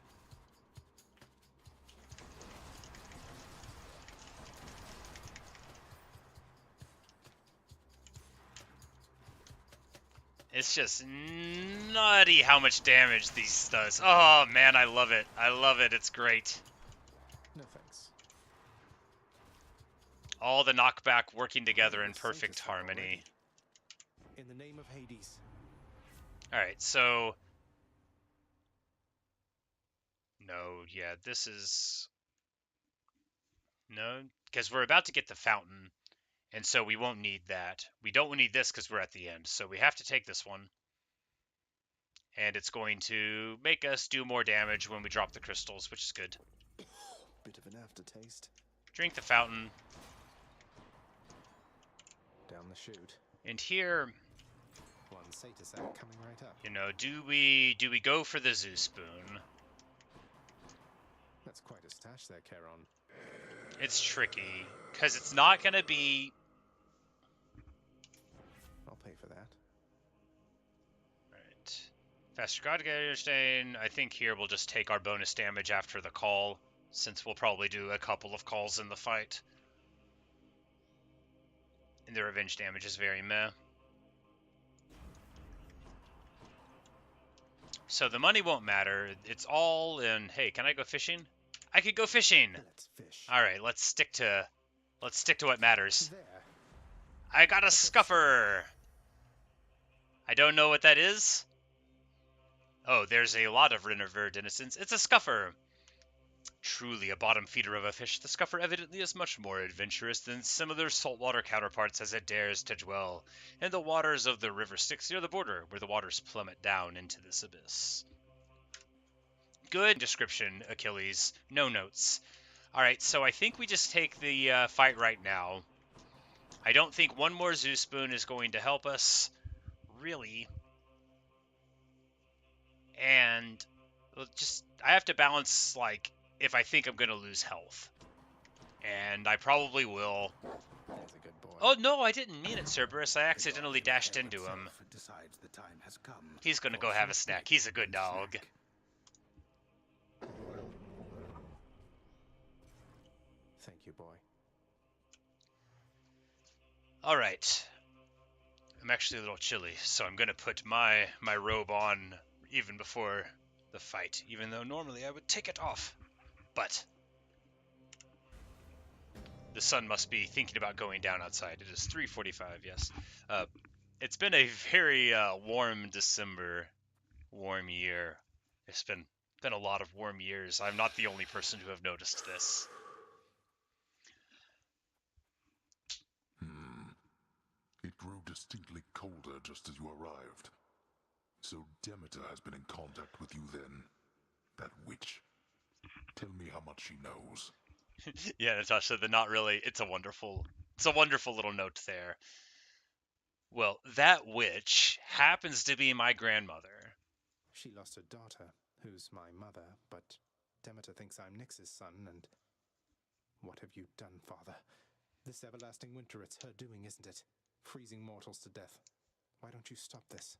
It's just nutty how much damage these does. Oh man, I love it. I love it. It's great. No thanks. All the knockback working together in perfect harmony. In the name of Hades. Alright, so... No, yeah, this is... No, because we're about to get the fountain. And so we won't need that. We don't need this because we're at the end. So we have to take this one. And it's going to make us do more damage when we drop the crystals, which is good. Bit of an aftertaste. Drink the fountain. Down the chute. And here, One Satyr coming right up. you know, do we go for the Zeus boon? That's quite a stash there, Charon. It's tricky because it's not going to be... I'll pay for that. Right. Faster God Stain. I think here we'll just take our bonus damage after the call, since we'll probably do a couple of calls in the fight. And the revenge damage is very meh. So the money won't matter. It's all in. Hey, can I go fishing? I could go fishing. Let's fish. All right, let's stick to what matters. I got a scuffer. I don't know what that is. Oh, there's a lot of Rennerverd innocence. It's a scuffer. Truly a bottom feeder of a fish, the scuffer evidently is much more adventurous than similar saltwater counterparts, as it dares to dwell in the waters of the river Styx near the border, where the waters plummet down into this abyss. Good description, Achilles. No notes. Alright, so I think we just take the fight right now. I don't think one more Zeus Spoon is going to help us, really. And I have to balance, like, if I think I'm going to lose health. And I probably will. There's a good boy. Oh, no, I didn't mean it, Cerberus. I accidentally dashed into him. He's going to go have a snack. He's a good dog. Thank you, boy. All right. I'm actually a little chilly, so I'm going to put my robe on even before the fight, even though normally I would take it off. But the sun must be thinking about going down outside. It is 3:45, yes. It's been a very warm December, warm year. It's been a lot of warm years. I'm not the only person to have noticed this. It grew distinctly colder just as you arrived. So Demeter has been in contact with you then? That witch? Tell me how much she knows. Yeah, Natasha, the not really. It's a wonderful little note there. Well, that witch happens to be my grandmother. She lost her daughter, who's my mother, but Demeter thinks I'm Nyx's son, and... What have you done, Father? This everlasting winter, it's her doing, isn't it? Freezing mortals to death. Why don't you stop this?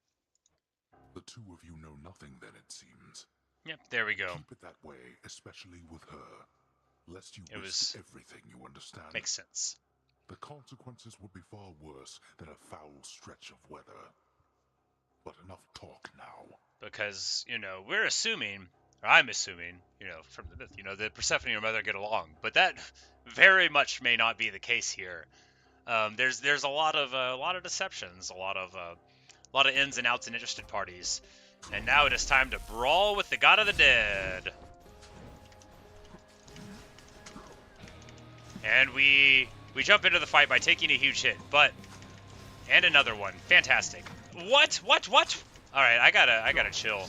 The two of you know nothing then, it seems. Yep, there we go. Keep it that way, especially with her. Lest you risk everything, you understand? Makes sense. The consequences would be far worse than a foul stretch of weather. But enough talk now. Because, we're assuming, or I'm assuming, from the myth, that Persephone and her mother get along. But that very much may not be the case here. There's a lot of deceptions, a lot of ins and outs and interested parties. And now it is time to brawl with the God of the Dead. And we jump into the fight by taking a huge hit, and another one. Fantastic. What? Alright, I gotta chill.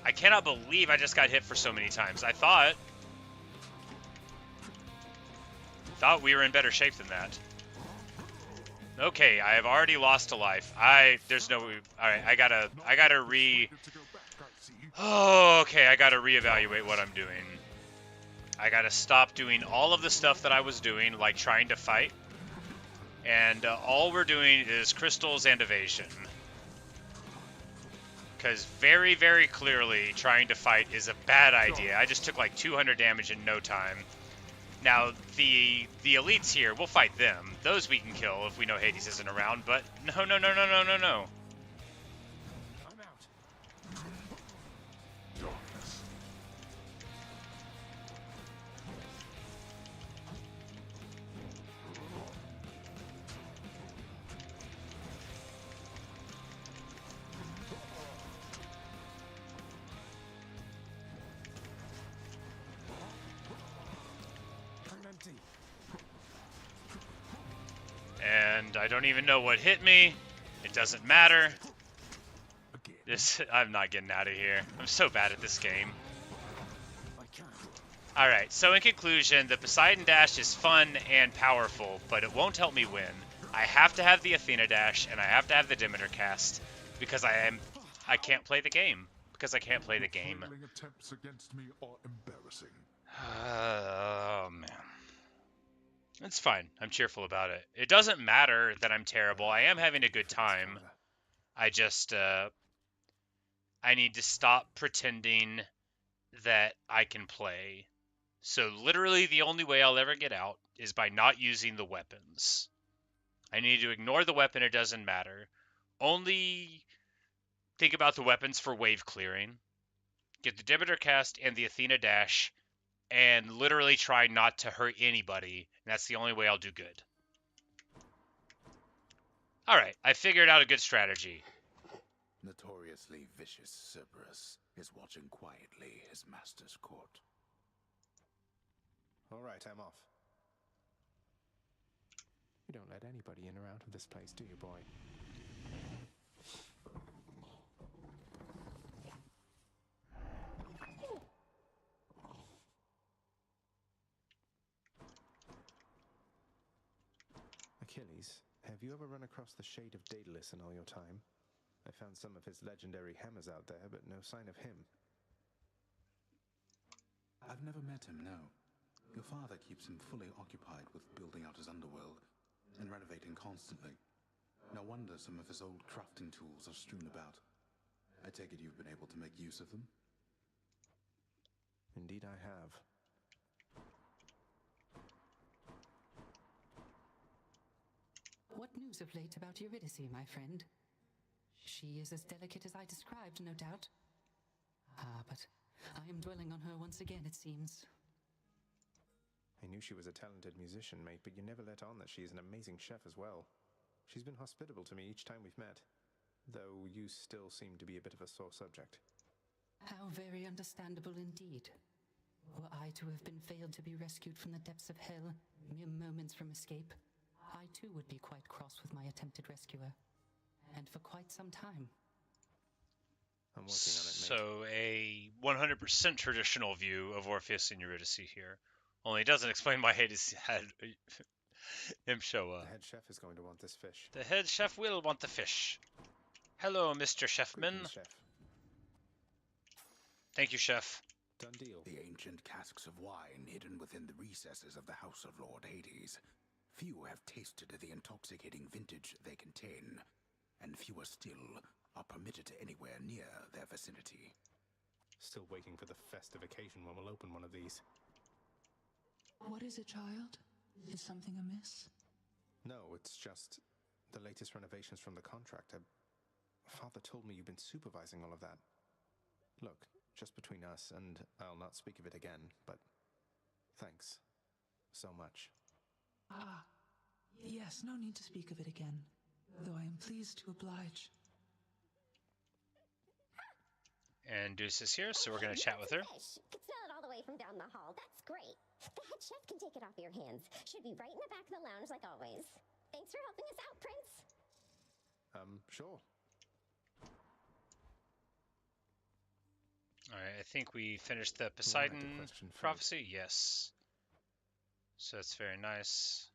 I cannot believe I just got hit for so many times. I thought we were in better shape than that. Okay, I have already lost a life. There's no... Alright, I gotta okay, I gotta reevaluate what I'm doing. I gotta stop doing all of the stuff that I was doing, like trying to fight. And all we're doing is crystals and evasion. Because very, very clearly, trying to fight is a bad idea. I just took like 200 damage in no time. Now, the elites here, we'll fight them. Those we can kill if we know Hades isn't around, but no. I'm out. And I don't even know what hit me. It doesn't matter. I'm not getting out of here. I'm so bad at this game. Alright, so in conclusion, the Poseidon Dash is fun and powerful, but it won't help me win. I have to have the Athena Dash, and I have to have the Demeter Cast, because I can't play the game. Because I can't play the game. Attempts against me are embarrassing. Oh, man. It's fine. I'm cheerful about it. It doesn't matter that I'm terrible. I am having a good time. I just, I need to stop pretending that I can play. So literally the only way I'll ever get out is by not using the weapons. I need to ignore the weapon, it doesn't matter. Only think about the weapons for wave clearing. Get the Demeter cast and the Athena dash, and literally try not to hurt anybody. And that's the only way I'll do good. Alright, I figured out a good strategy. Notoriously vicious Cerberus is watching quietly his master's court. Alright, I'm off. You don't let anybody in or out of this place, do you, boy? Achilles, have you ever run across the Shade of Daedalus in all your time? I found some of his legendary hammers out there, but no sign of him. I've never met him, no. Your father keeps him fully occupied with building out his underworld and renovating constantly. No wonder some of his old crafting tools are strewn about. I take it you've been able to make use of them? Indeed I have. What news of late about Eurydice, my friend? She is as delicate as I described, no doubt. Ah, but I am dwelling on her once again, it seems. I knew she was a talented musician, mate, but you never let on that she is an amazing chef as well. She's been hospitable to me each time we've met, though you still seem to be a bit of a sore subject. How very understandable indeed. Were I to have been failed to be rescued from the depths of hell, mere moments from escape, I too would be quite cross with my attempted rescuer. And for quite some time. I'm working on it, mate. So a 100% traditional view of Orpheus and Eurydice here. Only it doesn't explain why Hades had him show up. The head chef is going to want this fish. The head chef will want the fish. Hello, Mr. Chefman. Chef. Thank you, chef. Done deal. The ancient casks of wine hidden within the recesses of the House of Lord Hades. Few have tasted the intoxicating vintage they contain, and fewer still are permitted anywhere near their vicinity. Still waiting for the festive occasion when we'll open one of these. What is it, child? Is something amiss? No, it's just the latest renovations from the contractor. Father told me you've been supervising all of that. Look, just between us, and I'll not speak of it again, but thanks so much. Ah, yes, no need to speak of it again, though I am pleased to oblige. And Deuce is here, so we're going to chat with her. Fish. Could smell it all the way from down the hall. That's great. The head chef can take it off your hands. Should be right in the back of the lounge like always. Thanks for helping us out, Prince. Sure. Alright, I think we finished the Poseidon prophecy. Yes. So that's very nice.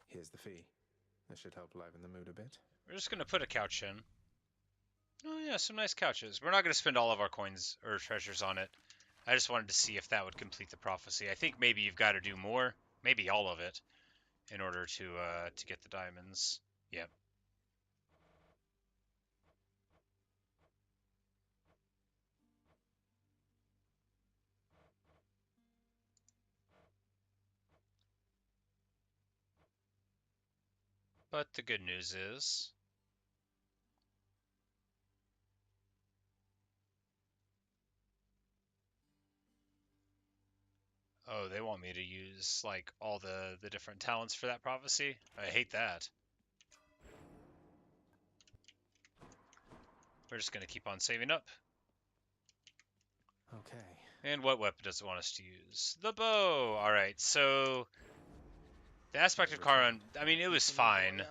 Here's the fee. This should help liven the mood a bit. We're just going to put a couch in. Oh yeah, some nice couches. We're not going to spend all of our coins or treasures on it. I just wanted to see if that would complete the prophecy. I think maybe you've got to do more, maybe all of it, in order to get the diamonds. Yep. But the good news is oh, they want me to use like all the different talents for that prophecy? I hate that. We're just going to keep on saving up. Okay. And what weapon does it want us to use? The bow! Alright, so the aspect of Charon, I mean, it was fine,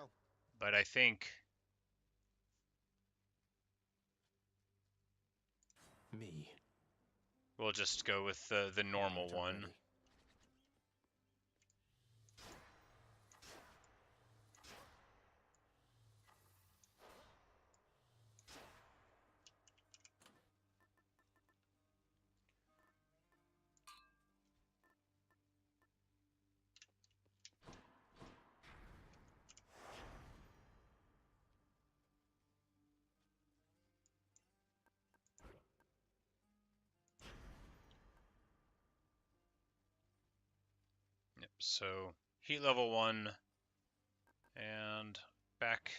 but I think me. We'll just go with the normal one. So heat level 1 and back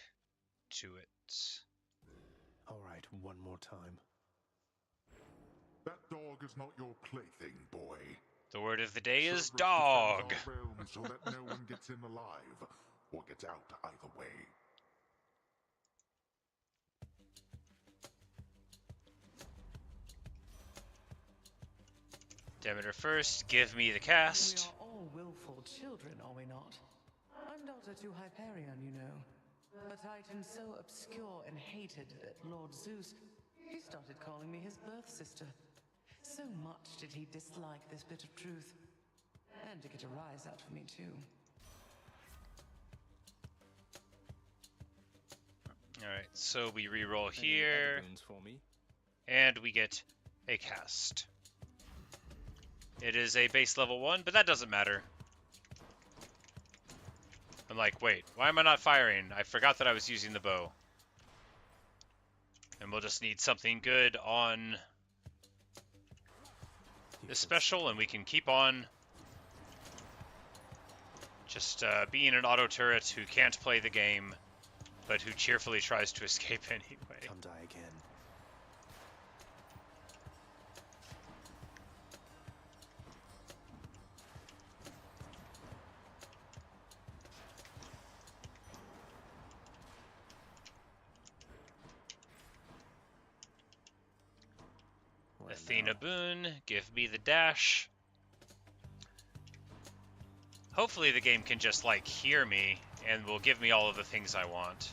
to it. Alright, one more time. That dog is not your plaything, boy. The word of the day is Cerberus dog. defends our realm so that no one gets in alive, or gets out either way. Demeter first, give me the cast. We are all willful children, are we not? I'm daughter to Hyperion, you know. A titan so obscure and hated that Lord Zeus, he started calling me his birth sister. So much did he dislike this bit of truth. And to get a rise out of me, too. Alright, so we reroll here. And we get a cast. It is a base level 1, but that doesn't matter. I'm like, wait, why am I not firing? I forgot that I was using the bow. And we'll just need something good on this special, and we can keep on just being an auto turret who can't play the game, but who cheerfully tries to escape anyway. Come die again. Athena Boon, give me the dash. Hopefully the game can just, like, hear me and will give me all of the things I want.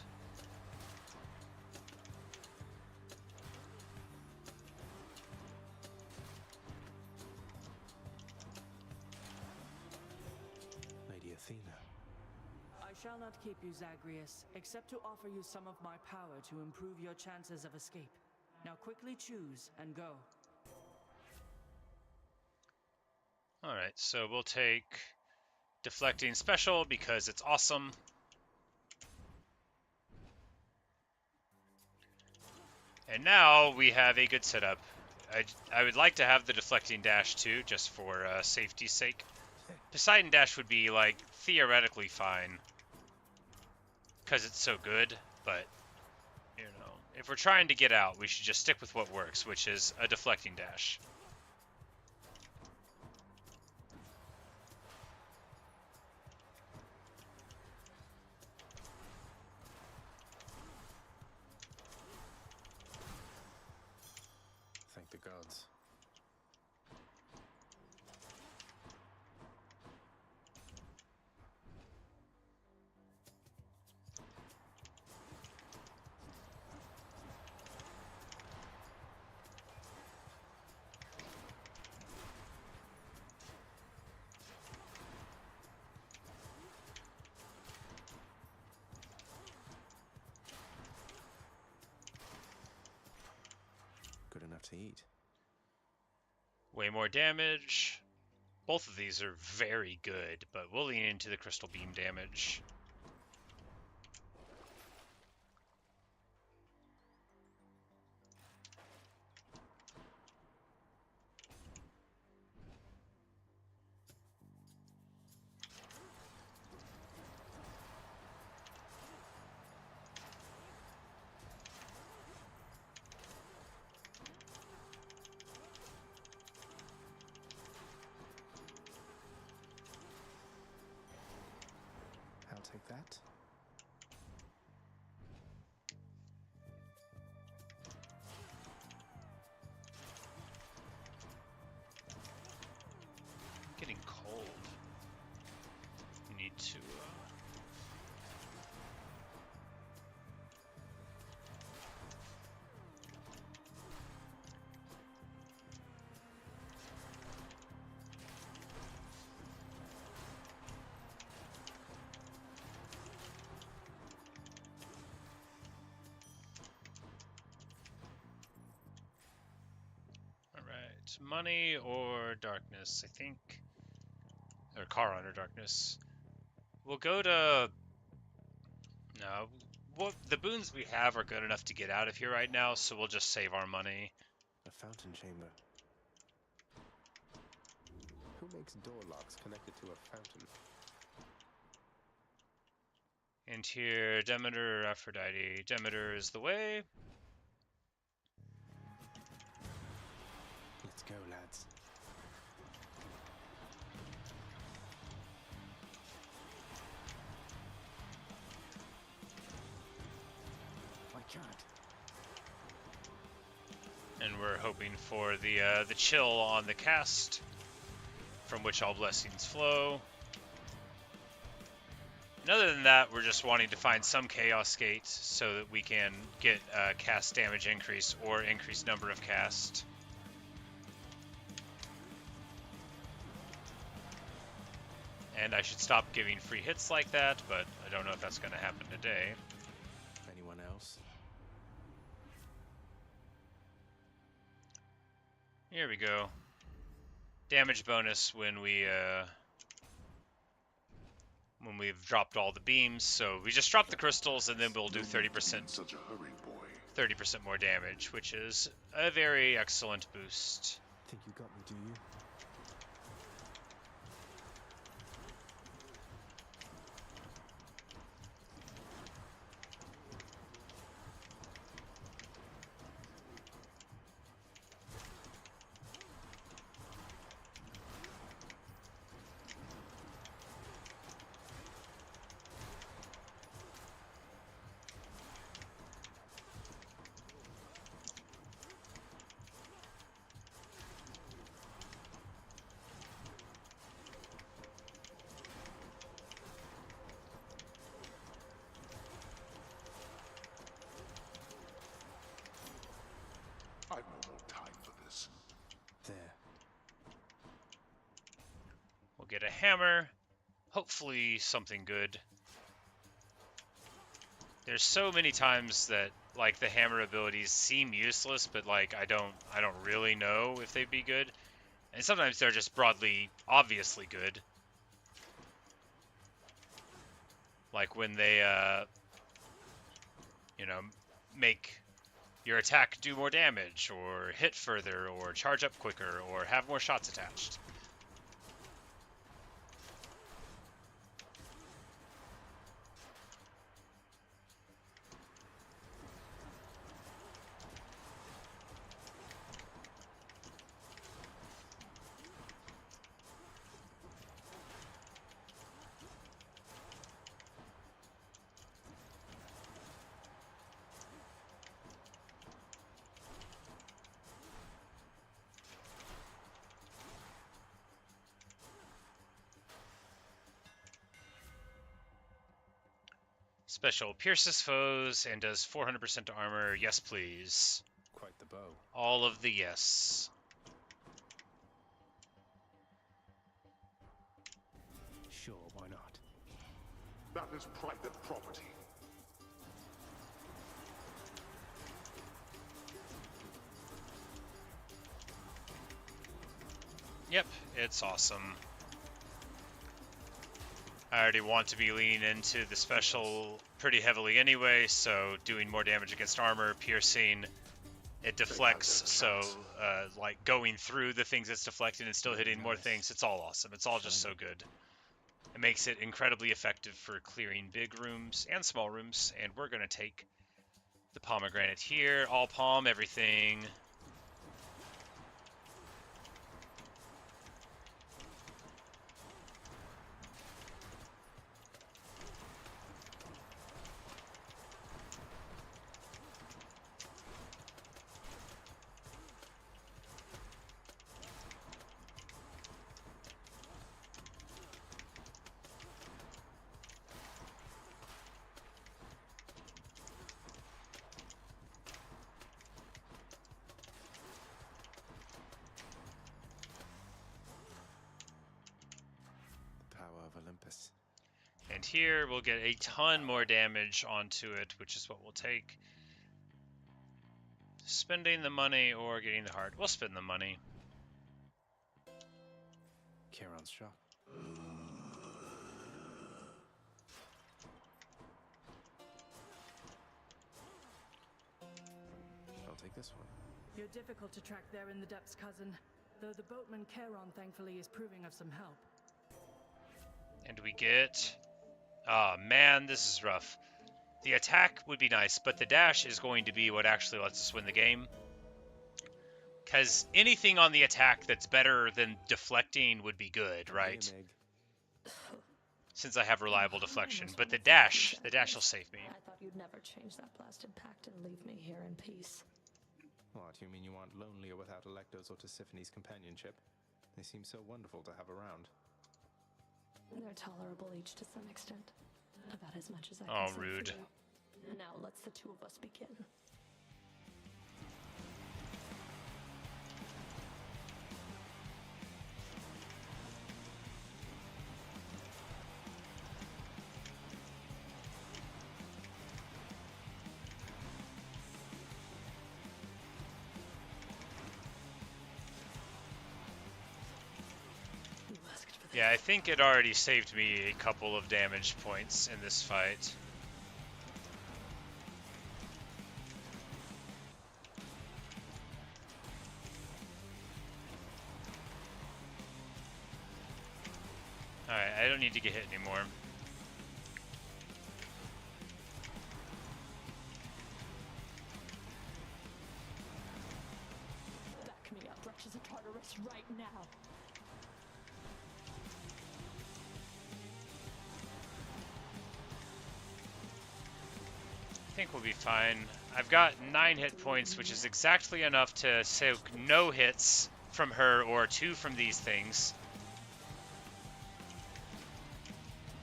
Lady Athena. I shall not keep you, Zagreus, except to offer you some of my power to improve your chances of escape. Now quickly choose and go. Alright, so we'll take Deflecting Special because it's awesome. And now we have a good setup. I would like to have the Deflecting Dash too, just for safety's sake. Poseidon Dash would be, like, theoretically fine, because it's so good, but, you know, if we're trying to get out, we should just stick with what works, which is a Deflecting Dash. Thank the gods. Good enough to eat. Way more damage. Both of these are very good, but we'll lean into the crystal beam damage. I'll take that. I'm getting cold. Need to money or darkness, I think. Or Charon or darkness. We'll go to... No. What the boons we have are good enough to get out of here right now, so we'll just save our money. A fountain chamber. Who makes door locks connected to a fountain? And here, Demeter or Aphrodite. Demeter is the way. Let's go, lads. I can't. And we're hoping for the chill on the cast, from which all blessings flow. And other than that, we're just wanting to find some Chaos Gate so that we can get cast damage increase or increased number of cast. And I should stop giving free hits like that, but I don't know if that's going to happen today. Anyone else? Here we go. Damage bonus when we've dropped all the beams. So we just drop the crystals and then we'll do 30%. Such a hurry, boy. 30% more damage, which is a very excellent boost. Think you got me, do you? I've no more time for this. There. We'll get a hammer. Hopefully something good. There's so many times that like the hammer abilities seem useless, but like I don't really know if they'd be good. And sometimes they're just broadly obviously good. Like when they you know, make your attack do more damage, or hit further, or charge up quicker, or have more shots attached. Special pierces foes and does 400% armor. Yes, please. Quite the bow. All of the yes. Sure, why not? That is private property. Yep, it's awesome. I already want to be leaning into the special pretty heavily anyway, so doing more damage against armor, piercing, it deflects, so like going through the things it's deflecting and still hitting more things, it's all awesome. It's all just so good. It makes it incredibly effective for clearing big rooms and small rooms, and we're going to take the pomegranate here, all palm, everything. Olympus. And here we'll get a ton more damage onto it, which is what we'll take. Spending the money or getting the heart. We'll spend the money. Charon's shop. I'll take this one. You're difficult to track there in the depths, cousin. though the boatman Charon thankfully is proving of some help. And we get... Oh man, this is rough. The attack would be nice, but the dash is going to be what actually lets us win the game. Because anything on the attack that's better than deflecting would be good, right? Since I have reliable deflection. But the dash will save me. I thought you'd never change that blasted pact and leave me here in peace. What, you mean you aren't lonelier without Alecto's or Tisiphone's companionship? They seem so wonderful to have around. They're tolerable each to some extent. About as much as I Oh, can say rude. for you. Now let's the two of us begin. Yeah, I think it already saved me a couple of damage points in this fight. Alright, I don't need to get hit anymore. Back me up, Wretches of Tartarus, right now. I think we'll be fine. I've got 9 hit points, which is exactly enough to soak no hits from her or 2 from these things.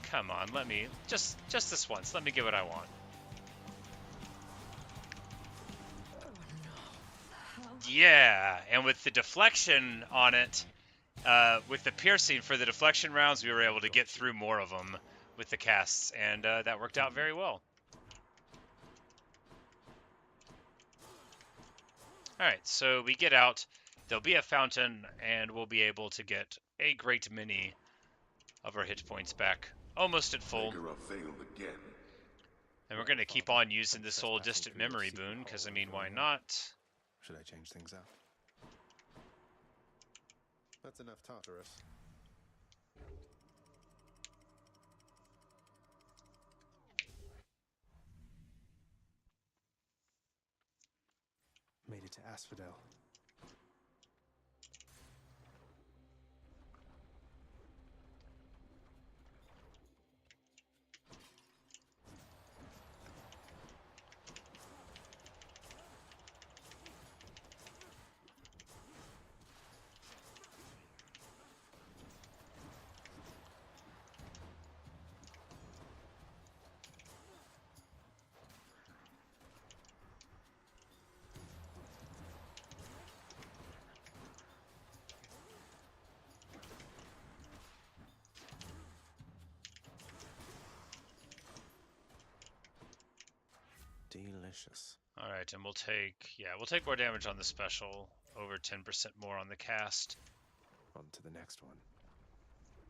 Come on, let me... Just this once. Let me get what I want. Yeah, and with the deflection on it, with the piercing for the deflection rounds, we were able to get through more of them with the casts, and that worked out very well. Alright, so we get out, there'll be a fountain, and we'll be able to get a great many of our hit points back. Almost at full. And we're going to keep on using this whole distant memory boon, because, I mean, why not? Should I change things up? That's enough Tartarus. Made it to Asphodel. Delicious. Alright, and we'll take more damage on the special, over 10% more on the cast. On to the next one.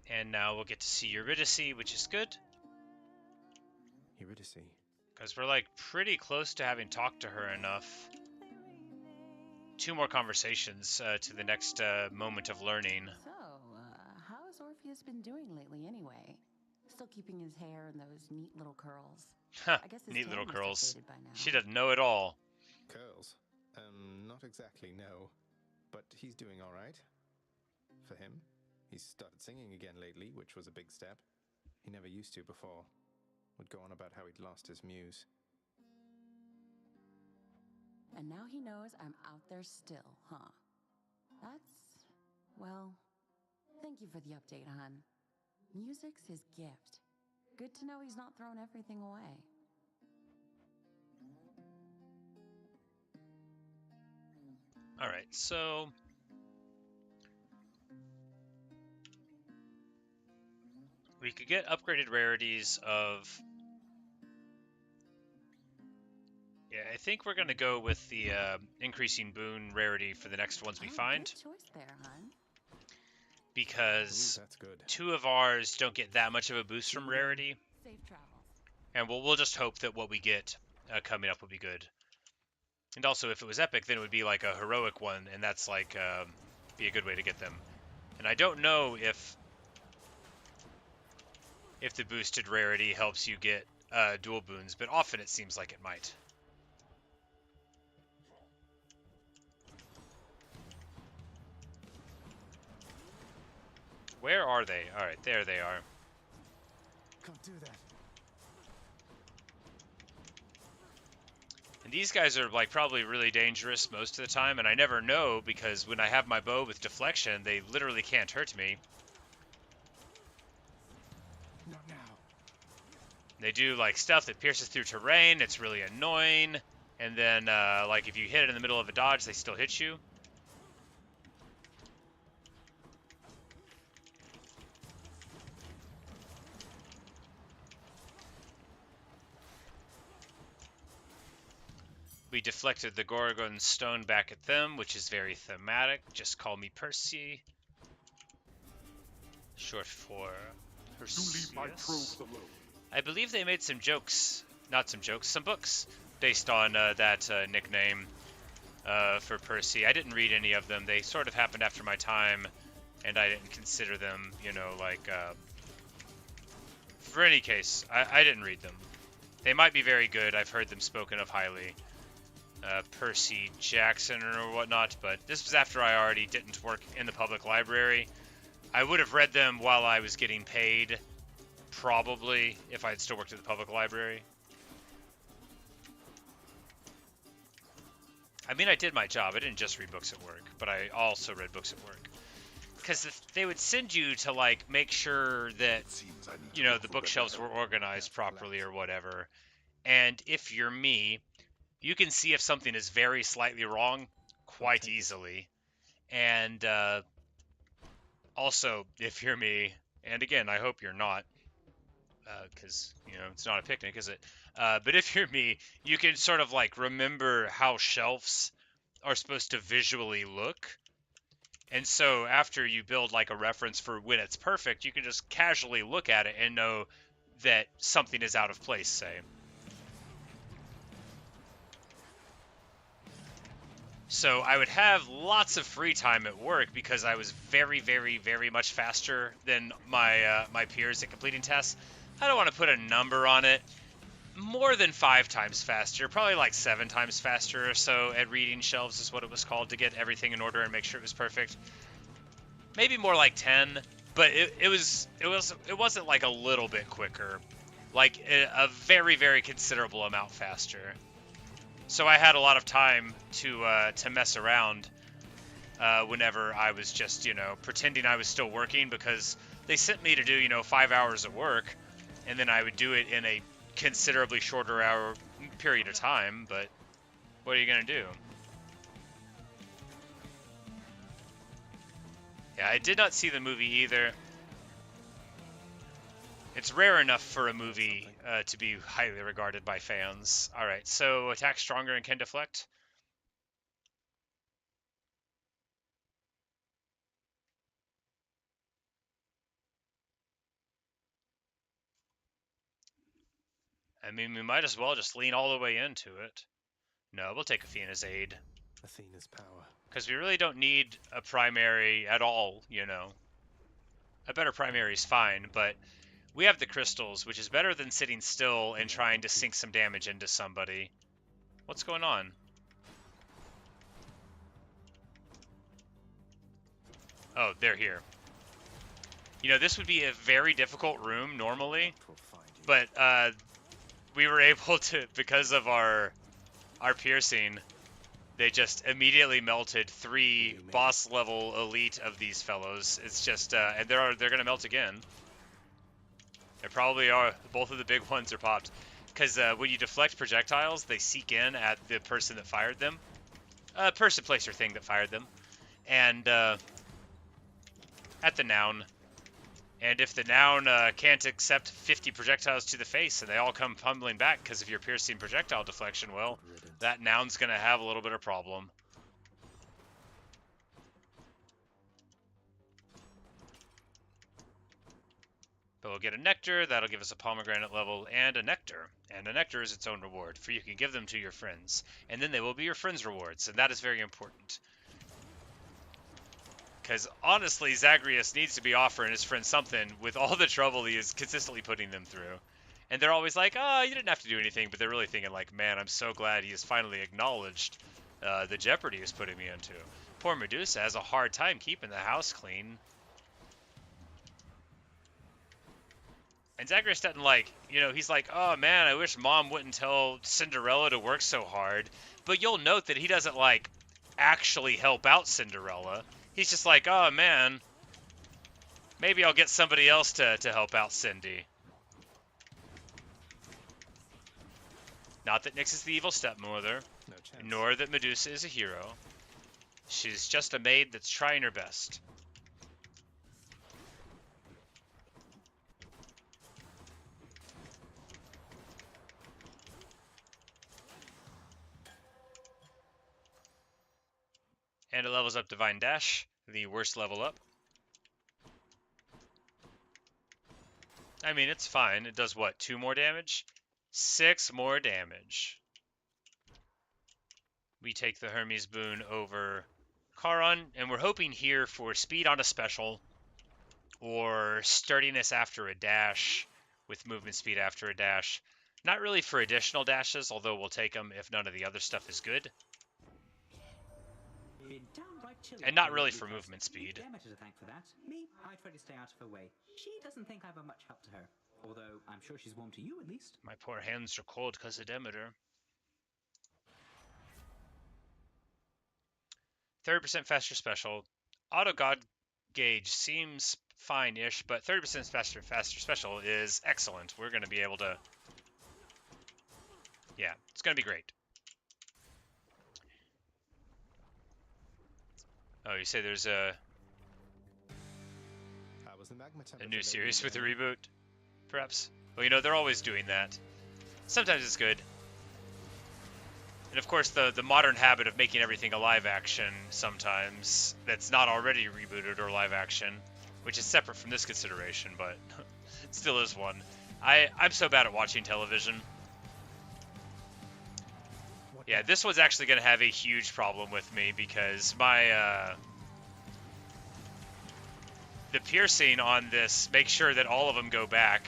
And now we'll get to see Eurydice, which is good. Eurydice. Because we're like pretty close to having talked to her enough. 2 more conversations to the next moment of learning. So, how's Orpheus been doing lately anyway? Still keeping his hair in those neat little curls. Huh, I guess his neat tan little must have curls. faded by now. She doesn't know it all. Curls? Not exactly, no. But he's doing alright. For him. He's started singing again lately, which was a big step. He never used to before. Would go on about how he'd lost his muse. And now he knows I'm out there still, huh? That's... well... Thank you for the update, hon. Music's his gift. Good to know he's not thrown everything away. Alright, so... we could get upgraded rarities of... Yeah, I think we're going to go with the increasing boon rarity for the next ones we find. Good choice there, hon. Because Ooh, that's good. 2 of ours don't get that much of a boost from rarity. Safe travels. And we'll just hope that what we get coming up will be good. And also, if it was epic, then it would be like a heroic one, and that's like be a good way to get them. And I don't know if the boosted rarity helps you get dual boons, but often it seems like it might. Where are they? Alright, there they are. Can't do that. And these guys are like probably really dangerous most of the time, and I never know because when I have my bow with deflection, they literally can't hurt me. Not now. They do like stuff that pierces through terrain. It's really annoying. And then like if you hit it in the middle of a dodge, they still hit you. We deflected the Gorgon stone back at them, which is very thematic. Just call me Percy. Short for Perseus. I believe they made some jokes, not some jokes, some books based on that nickname for Percy. I didn't read any of them. They sort of happened after my time, and I didn't consider them, you know, like... for any case, I didn't read them. They might be very good. I've heard them spoken of highly. Percy Jackson or whatnot, but this was after I already didn't work in the public library. I would have read them while I was getting paid, probably, if I had still worked at the public library. I mean, I did my job. I didn't just read books at work, but I also read books at work. Because they would send you to, like, make sure that, you know, the bookshelves were organized properly or whatever. And if you're me, you can see if something is very slightly wrong quite easily. And also, if you're me, and again, I hope you're not, because, you know, it's not a picnic, is it? But if you're me, you can sort of, like, remember how shelves are supposed to visually look. And so after you build, like, a reference for when it's perfect, you can just casually look at it and know that something is out of place, say. So I would have lots of free time at work because I was very, very, very much faster than my my peers at completing tasks. I don't want to put a number on it. More than 5 times faster, probably like 7 times faster or so at reading shelves is what it was called, to get everything in order and make sure it was perfect. Maybe more like 10, but it wasn't like a little bit quicker, like a very, very considerable amount faster. So I had a lot of time to mess around whenever I was just, you know, pretending I was still working, because they sent me to do, you know, 5 hours of work, and then I would do it in a considerably shorter hour period of time, but what are you going to do? Yeah, I did not see the movie either. It's rare enough for a movie to be highly regarded by fans. Alright, so attack stronger and can deflect. I mean, we might as well just lean all the way into it. No, we'll take Athena's aid. Athena's power. Because we really don't need a primary at all, you know. A better primary is fine, but we have the crystals, which is better than sitting still and trying to sink some damage into somebody. What's going on? Oh, they're here. You know, this would be a very difficult room normally, but we were able to, because of our piercing, they just immediately melted 3 boss level elite of these fellows. It's just, and they're gonna melt again. They probably are. Both of the big ones are popped. Because when you deflect projectiles, they seek in at the person that fired them. Person, place, or thing that fired them. And at the noun. And if the noun can't accept 50 projectiles to the face and they all come tumbling back because of your piercing projectile deflection, well, that noun's going to have a little bit of problem. But we'll get a nectar, that'll give us a pomegranate level, and a nectar. And a nectar is its own reward, for you can give them to your friends. And then they will be your friends' rewards, and that is very important. Because honestly, Zagreus needs to be offering his friend something with all the trouble he is consistently putting them through. And they're always like, oh, you didn't have to do anything, but they're really thinking like, man, I'm so glad he has finally acknowledged the jeopardy he's putting me into. Poor Medusa has a hard time keeping the house clean. And Zagreus doesn't like, you know, he's like, oh man, I wish Mom wouldn't tell Cinderella to work so hard. But you'll note that he doesn't like actually help out Cinderella. He's just like, oh man, maybe I'll get somebody else to help out Cindy. Not that Nyx is the evil stepmother, nor that Medusa is a hero. She's just a maid that's trying her best. And it levels up Divine Dash, the worst level up. I mean, it's fine. It does what, 2 more damage? 6 more damage. We take the Hermes boon over Charon, and we're hoping here for speed on a special, or sturdiness after a dash, with movement speed after a dash. Not really for additional dashes, although we'll take them if none of the other stuff is good. And not really for movement speed. Demeter to thank for that. Me, I try to stay out of her way. She doesn't think I'm a much help to her. Although, I'm sure she's warm to you, at least. My poor hands are cold because of Demeter. 30% faster special. Auto God Gauge seems fine-ish, but 30% faster special is excellent. We're going to be able to... Yeah, it's going to be great. Oh, you say there's a new series with a reboot, perhaps? Well, you know, they're always doing that. Sometimes it's good. And of course, the modern habit of making everything a live action sometimes that's not already rebooted or live action, which is separate from this consideration, but it still is one. I'm so bad at watching television. Yeah, this one's actually going to have a huge problem with me because my the piercing on this makes sure that all of them go back.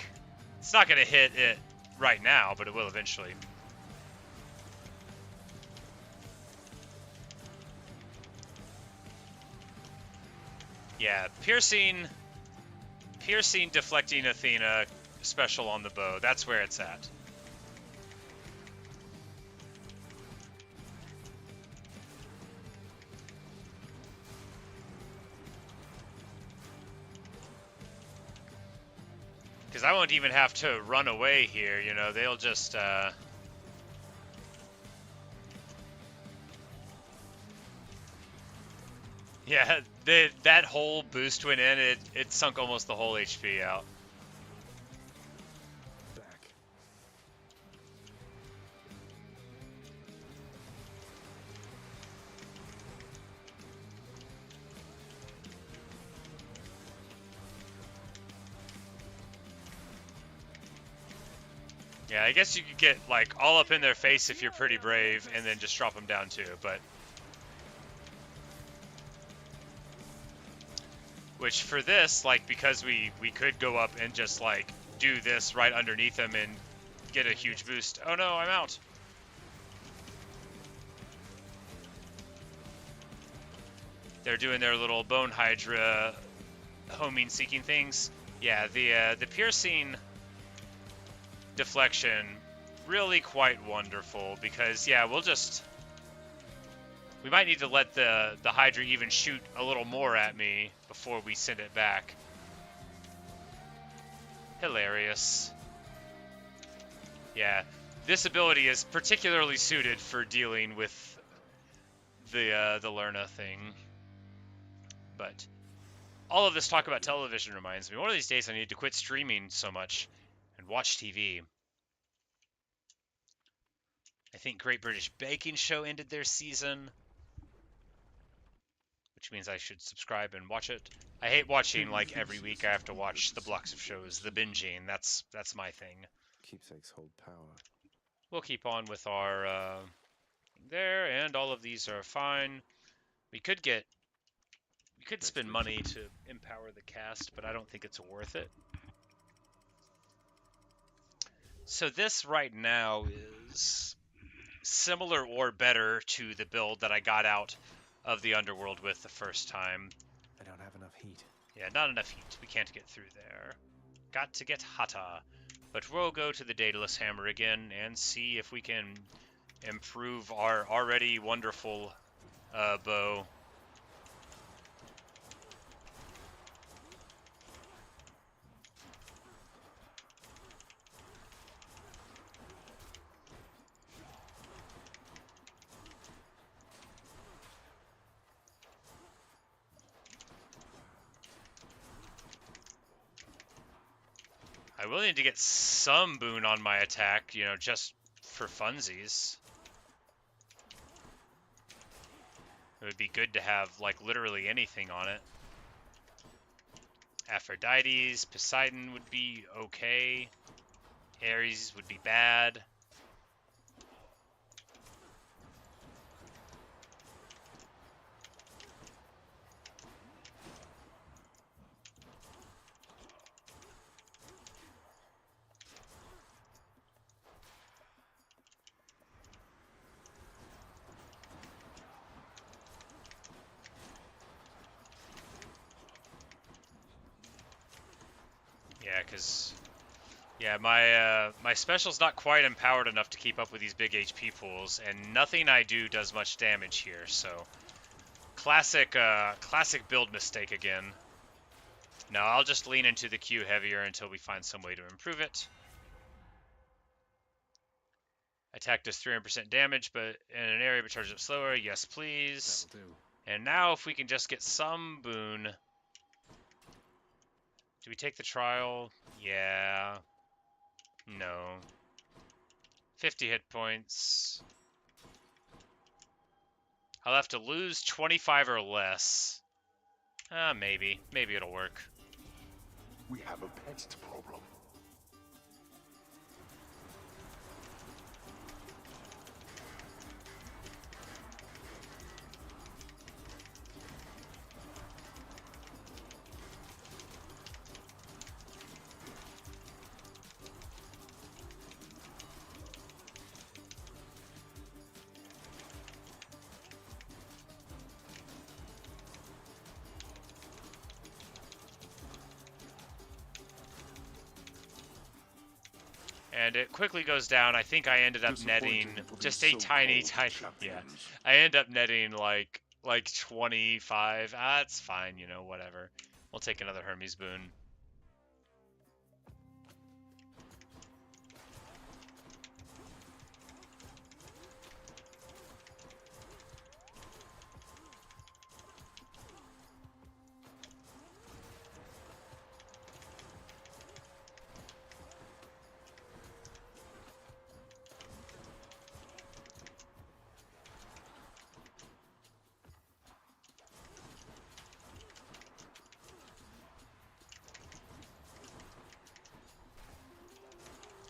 It's not going to hit it right now, but it will eventually. Yeah, piercing deflecting Athena special on the bow. That's where it's at. Because I won't even have to run away here, you know, they'll just, yeah, that whole boost went in, it sunk almost the whole HP out. Yeah, I guess you could get, like, all up in their face if you're pretty brave, and then just drop them down too, but... Which, for this, like, because we could go up and just, like, do this right underneath them and get a huge boost. Oh no, I'm out! They're doing their little Bone Hydra homing seeking things. Yeah, the piercing... deflection really quite wonderful because yeah, we might need to let the Hydra even shoot a little more at me before we send it back. Hilarious. Yeah, this ability is particularly suited for dealing with the Lerna thing. But all of this talk about television reminds me, one of these days I need to quit streaming so much and watch TV. I think Great British Baking Show ended their season, which means I should subscribe and watch it. I hate watching, like, every week I have to watch the blocks of shows, the binging. That's my thing. Keepsakes hold power. We'll keep on with our there, and all of these are fine. We could get You could spend money to empower the cast, but I don't think it's worth it. So this right now is similar or better to the build that I got out of the Underworld with the first time. I don't have enough heat. Yeah, not enough heat. We can't get through there. Got to get hotter. But we'll go to the Daedalus Hammer again and see if we can improve our already wonderful bow. I will need to get some boon on my attack, you know, just for funsies. It would be good to have, like, literally anything on it. Aphrodite's, Poseidon would be okay. Ares would be bad. Yeah, because my special's not quite empowered enough to keep up with these big HP pools, and nothing I do does much damage here. So classic build mistake again. No, I'll just lean into the Q heavier until we find some way to improve it. Attack does 300% damage, but in an area but charges up slower. Yes, please. That'll do. And now if we can just get some boon. Do we take the trial? Yeah. No. 50 hit points. I'll have to lose 25 or less. Maybe. Maybe it'll work. We have a pest problem. And it quickly goes down. I think I ended up netting just a tiny. Yeah, I end up netting like 25. It's fine, you know, whatever. We'll take another Hermes boon.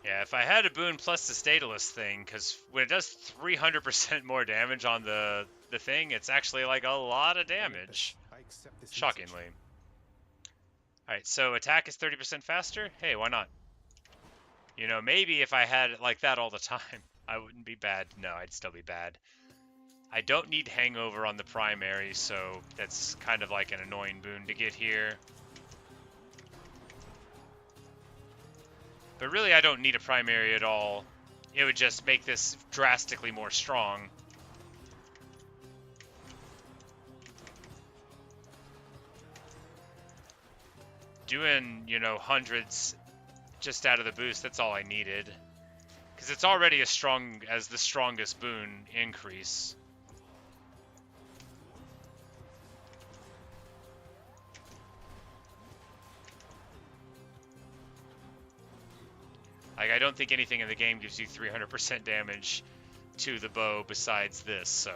Yeah, if I had a boon plus the Daedalus thing, because when it does 300% more damage on the thing, it's actually like a lot of damage. Shockingly. Alright, so attack is 30% faster? Hey, why not? You know, maybe if I had it like that all the time, I wouldn't be bad. No, I'd still be bad. I don't need Hangover on the primary, so that's kind of like an annoying boon to get here. But really, I don't need a primary at all. It would just make this drastically more strong. Doing, you know, hundreds just out of the boost, that's all I needed. Because it's already as strong as the strongest boon increase. Like, I don't think anything in the game gives you 300% damage to the bow besides this, so.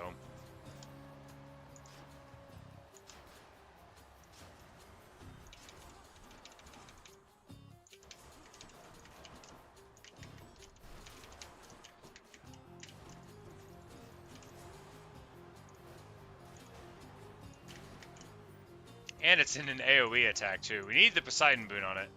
And it's in an AoE attack too. We need the Poseidon boon on it.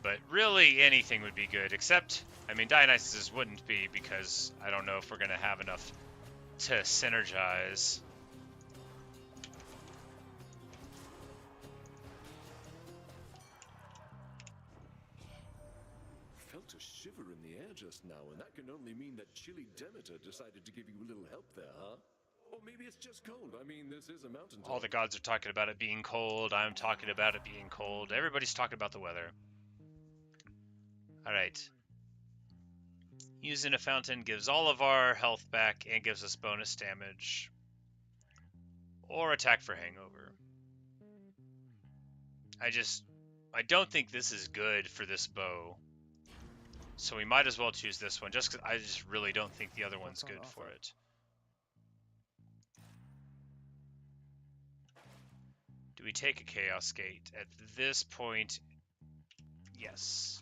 But really, anything would be good, except, I mean, Dionysus wouldn't be, because I don't know if we're going to have enough to synergize. Felt a shiver in the air just now, and that can only mean that chilly Demeter decided to give you a little help there, huh? Or maybe it's just cold. I mean, this is a mountain top. All the gods are talking about it being cold. I'm talking about it being cold. Everybody's talking about the weather. Alright. Using a fountain gives all of our health back and gives us bonus damage. Or attack for hangover. I don't think this is good for this bow. So we might as well choose this one, just because I just really don't think the other one's good for it. Do we take a Chaos Gate? At this point, yes.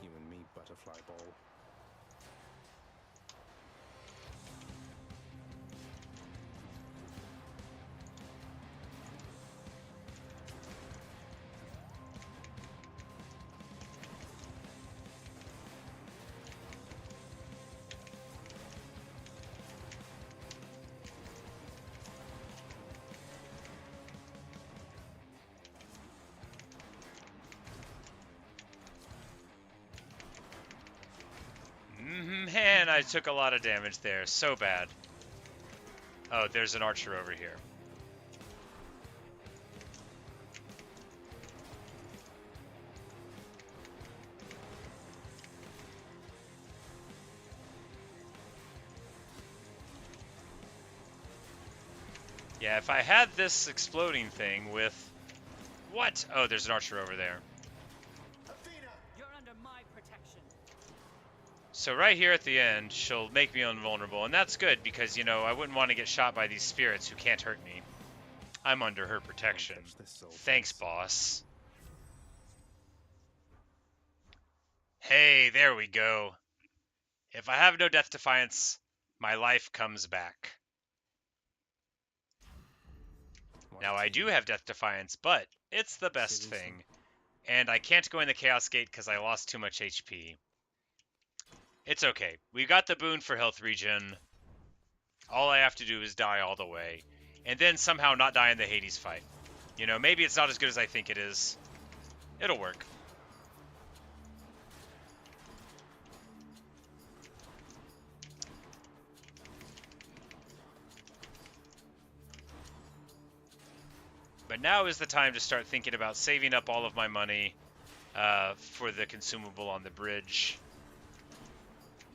You and me, butterfly ball. Man, I took a lot of damage there. So bad. Oh, there's an archer over here. Yeah, if I had this exploding thing with... What? Oh, there's an archer over there. So right here at the end, she'll make me invulnerable, and that's good because, you know, I wouldn't want to get shot by these spirits who can't hurt me. I'm under her protection. Thanks, boss. Hey, there we go. If I have no Death Defiance, my life comes back. Now, I do have Death Defiance, but it's the best thing. And I can't go in the Chaos Gate because I lost too much HP. It's okay. We got the boon for health regen. All I have to do is die all the way. And then somehow not die in the Hades fight. You know, maybe it's not as good as I think it is. It'll work. But now is the time to start thinking about saving up all of my money for the consumable on the bridge.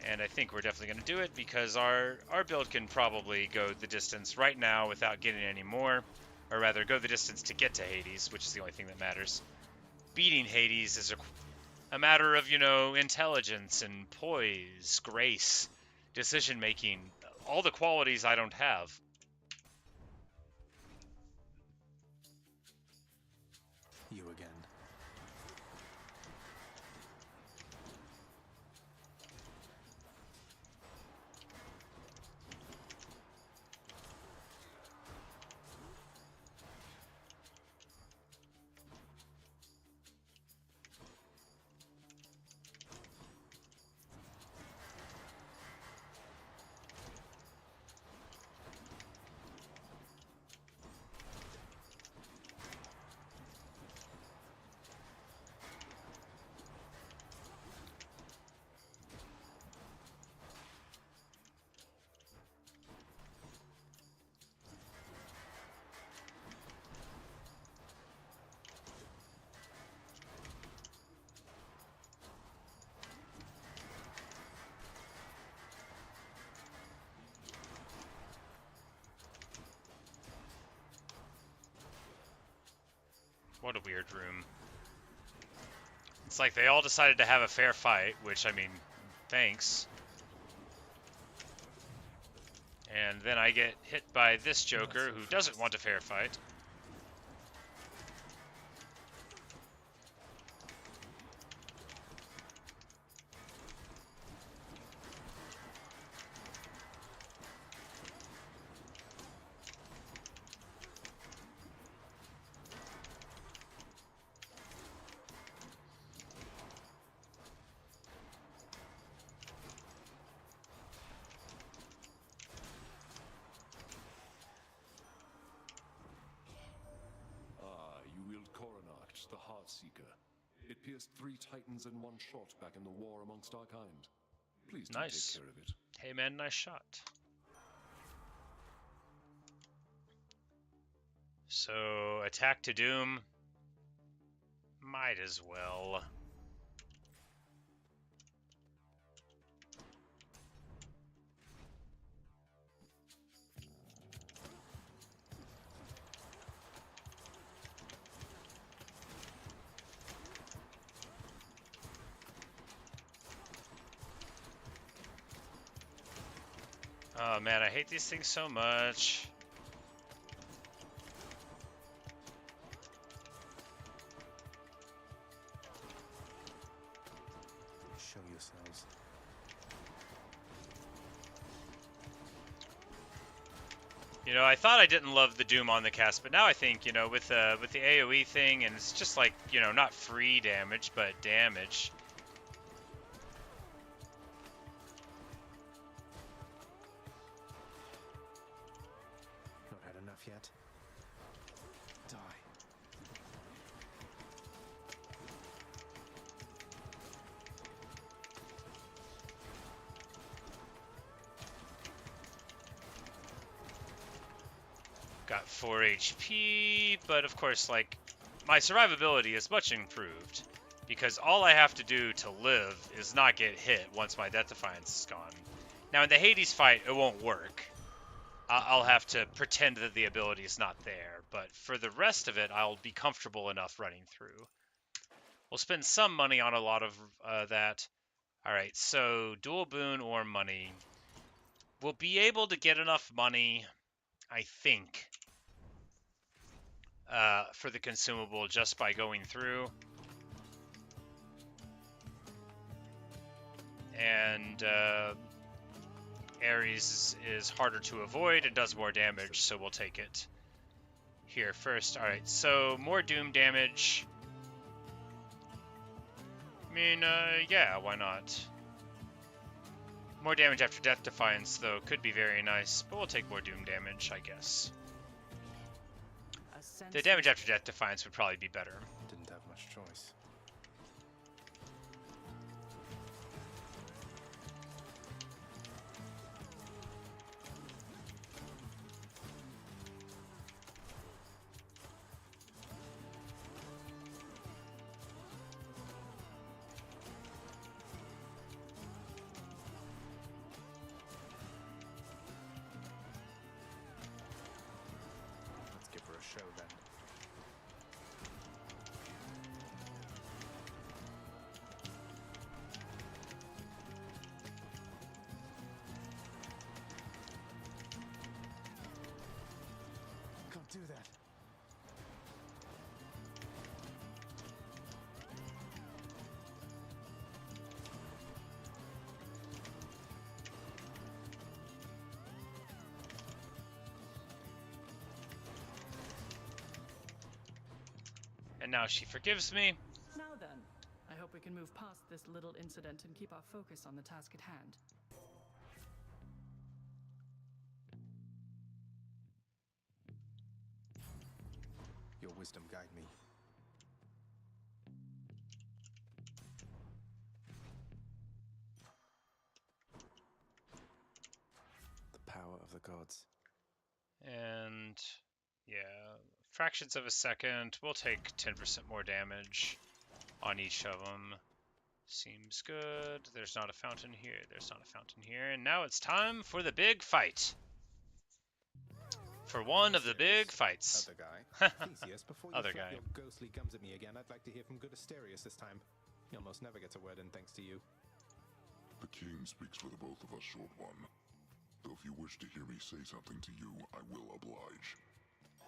And I think we're definitely going to do it because our build can probably go the distance right now without getting any more. Or rather, go the distance to get to Hades, which is the only thing that matters. Beating Hades is a matter of, you know, intelligence and poise, grace, decision-making. All the qualities I don't have. You again. What a weird room. It's like they all decided to have a fair fight, which, I mean, thanks. And then I get hit by this Joker who doesn't want a fair fight. Heartseeker. It pierced 3 titans in one shot back in the war amongst our kind. Please do Nice. take care of it. Hey man, nice shot. So, attack to doom. Might as well. Oh man, I hate these things so much. Show yourselves. You know, I thought I didn't love the Doom on the cast, but now I think, you know, with the AoE thing, and it's just like, you know, not free damage, but damage. Not had enough yet. Die. Got 4 HP, but of course, like, my survivability is much improved, because all I have to do to live is not get hit once my Death Defiance is gone. Now, in the Hades fight, it won't work. I'll have to pretend that the ability is not there, but for the rest of it, I'll be comfortable enough running through. We'll spend some money on a lot of that. Alright, so dual boon or money. We'll be able to get enough money, I think, for the consumable just by going through. And Ares is harder to avoid and does more damage, so we'll take it here first. Alright, so more Doom damage. I mean, yeah, why not? More damage after Death Defiance, though, could be very nice, but we'll take more Doom damage, I guess. The damage after Death Defiance would probably be better. Didn't have much choice. Let's give her a show then. Can't do that. And now she forgives me. Now then, I hope we can move past this little incident and keep our focus on the task at hand. Your wisdom guide me. The power of the gods. And yeah, fractions of a second. We'll take 10% more damage on each of them. Seems good. There's not a fountain here. There's not a fountain here. And now it's time for the big fight. For one of the big fights. Other guy. Theseus, before you Other flap guy. your ghostly gums at me again, I'd like to hear from good Asterius this time. He almost never gets a word in thanks to you. The king speaks for the both of us, Short One. Though if you wish to hear me say something to you, I will oblige.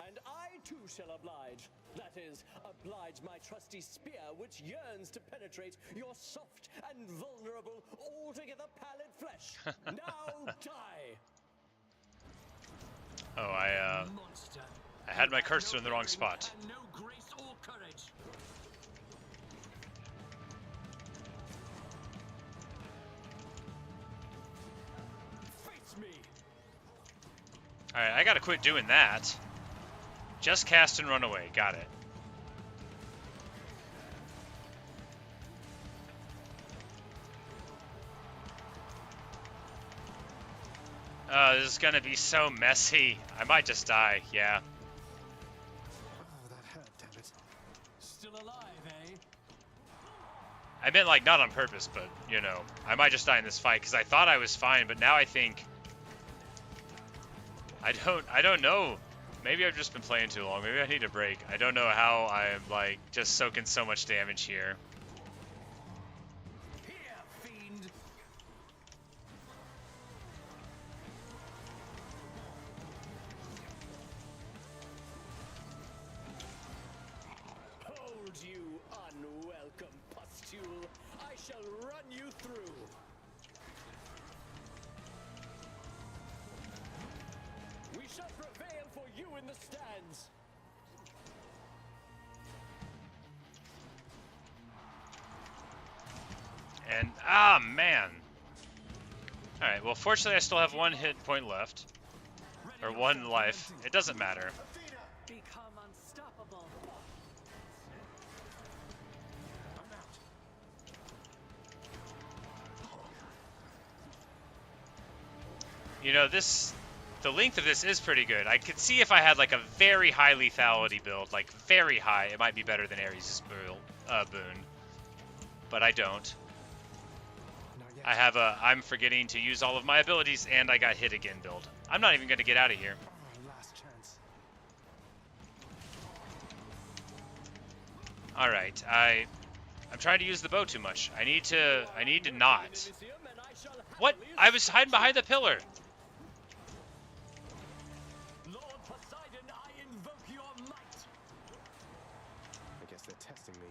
And I too shall oblige. That is, oblige my trusty spear, which yearns to penetrate your soft and vulnerable, altogether pallid flesh. Now die! Oh, I had my cursor in the wrong spot. No grace or courage. Face me. Alright, I gotta quit doing that. Just cast and run away. Got it. This is gonna be so messy. I might just die, yeah. Oh, that hurt, damn it. Still alive, eh? I meant, like, not on purpose, but, you know, I might just die in this fight, because I thought I was fine, but now I think... I don't know. Maybe I've just been playing too long. Maybe I need a break. I don't know how I'm, like, just soaking so much damage here. Here, fiend! Hold, you unwelcome pustule! I shall run you through! We shall prevail for you in the stands! And, ah, man. Alright, well, fortunately I still have 1 hit point left. Or 1 life. It doesn't matter. Become unstoppable. You know, the length of this is pretty good. I could see if I had, like, a very high lethality build, like, very high, it might be better than Ares' boon. But I don't. I have a I'm forgetting to use all of my abilities, and I got hit again build. I'm not even going to get out of here. Last chance. Alright, I'm trying to use the bow too much. I need to not. What? I was hiding behind the pillar. Lord Poseidon, I invoke your might! I guess they're testing me.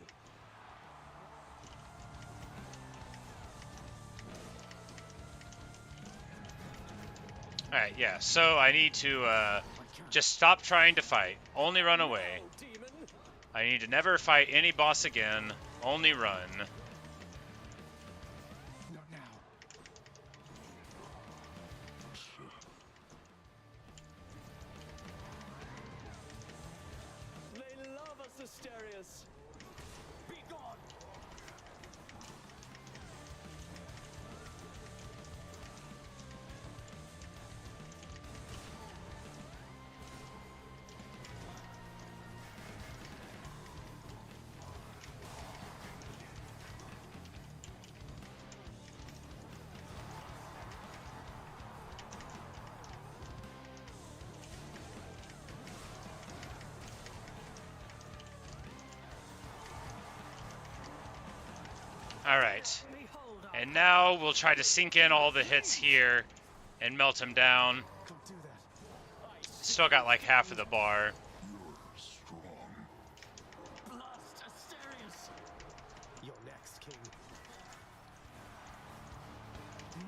Alright, yeah, so I need to just stop trying to fight. Only run away. I need to never fight any boss again. Only run. Not now. They love us, Asterius! Be gone! Alright. And now we'll try to sink in all the hits here and melt them down. Still got like half of the bar. Blast Asterius! You're next, King.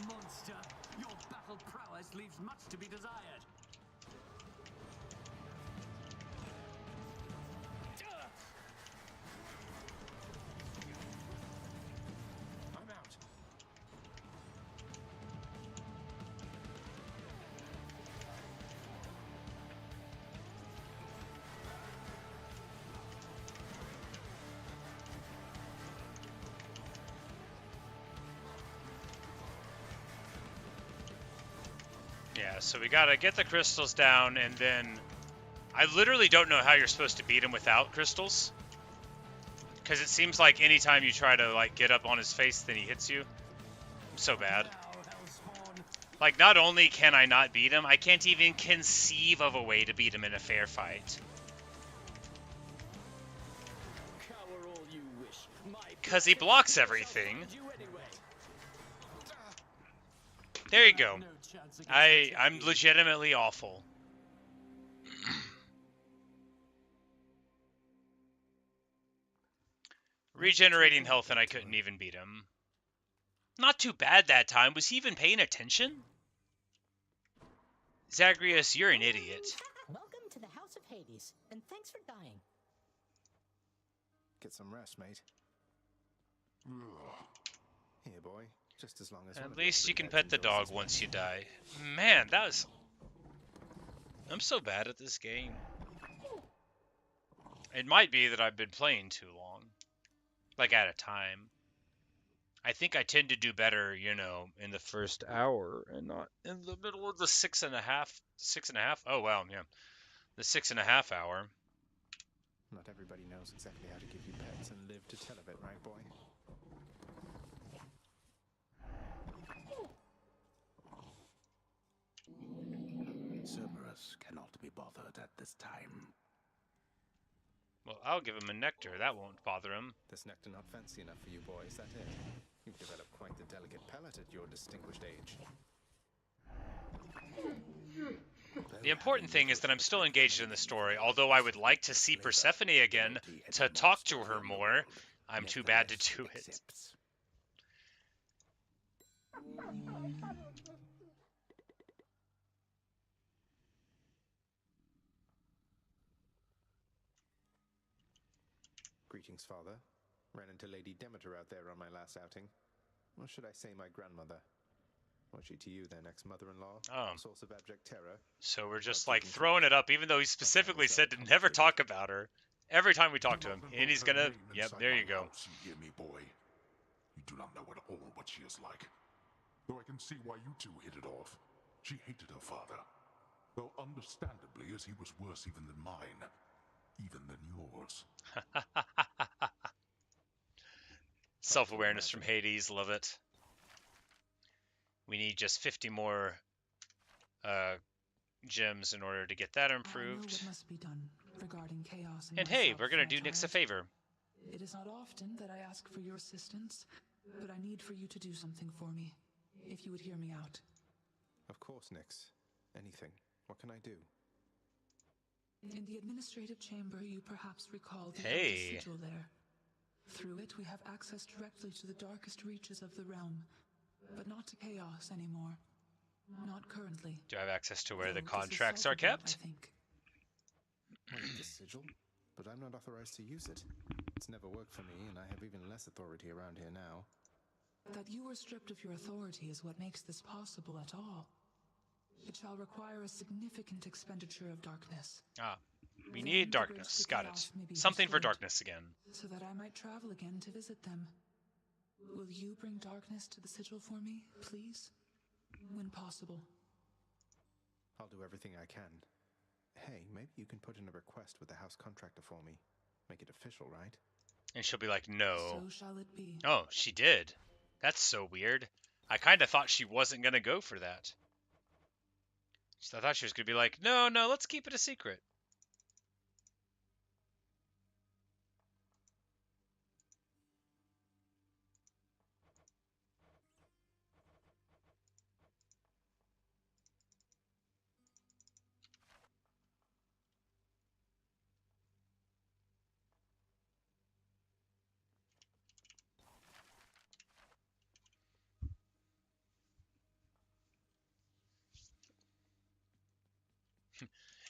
Monster, your battle prowess leaves much to be desired. I'm out. Yeah, so we gotta get the crystals down, and then I literally don't know how you're supposed to beat him without crystals. Because it seems like anytime you try to like get up on his face, then he hits you. I'm so bad. Like, not only can I not beat him, I can't even conceive of a way to beat him in a fair fight. Cower all you wish. Because he blocks everything. There you go. I'm legitimately awful. Regenerating health, and I couldn't even beat him. Not too bad that time. Was he even paying attention? Zagreus, you're an idiot. Welcome to the House of Hades, and thanks for dying. Get some rest, mate. Here, boy. Just as long as At least you can pet the dog once you die. Man, that was... I'm so bad at this game. It might be that I've been playing too long. Like, at a time. I think I tend to do better, you know, in the first hour and not in the middle of the 6.5. 6.5? Oh, wow, yeah. The 6.5 hour. Not everybody knows exactly how to give you pets and live to tell of it, right, boy? Cerberus cannot be bothered at this time. Well, I'll give him a nectar. That won't bother him. This nectar not fancy enough for you, boy, is that it? You've developed quite the delicate palate at your distinguished age. The important thing is that I'm still engaged in the story, although I would like to see Persephone again to talk to her more. I'm too bad to do it. Greetings, father. Ran into Lady Demeter out there on my last outing. Or should I say my grandmother? Was she to you then, ex-mother-in-law? Oh. Source of abject terror? So we're just like throwing it up, even though he specifically said to never talk about her. Every time we talk to him. And he's gonna... Yep, there you go. You hear me, boy? You do not know at all what she is like. Though I can see why you two hit it off. She hated her father. Though understandably, as he was worse even than mine. Even than yours. Self-awareness from Hades, love it. We need just 50 more gems in order to get that improved. I know what must be done regarding chaos. And hey, we're gonna do Nyx a favor. It is not often that I ask for your assistance, but I need for you to do something for me. If you would hear me out. Of course, Nyx. Anything. What can I do? In the administrative chamber, you perhaps recall the Hey. sigil there. Through it, we have access directly to the darkest reaches of the realm, but not to chaos anymore. Not currently. Do I have access to where the Though contracts this is are kept? I think. The sigil? But I'm not authorized to use it. It's never worked for me, and I have even less authority around here now. That you were stripped of your authority is what makes this possible at all. It shall require a significant expenditure of darkness. Ah, we Then need the darkness. bridge to Got chaos it. may be Something for restored, darkness again. so that I might travel again to visit them. Will you bring darkness to the sigil for me, please? When possible. I'll do everything I can. Hey, maybe you can put in a request with the house contractor for me. Make it official, right? And she'll be like, no. So shall it be. Oh, she did. That's so weird. I kind of thought she wasn't going to go for that. I thought she was going to be like, no, let's keep it a secret.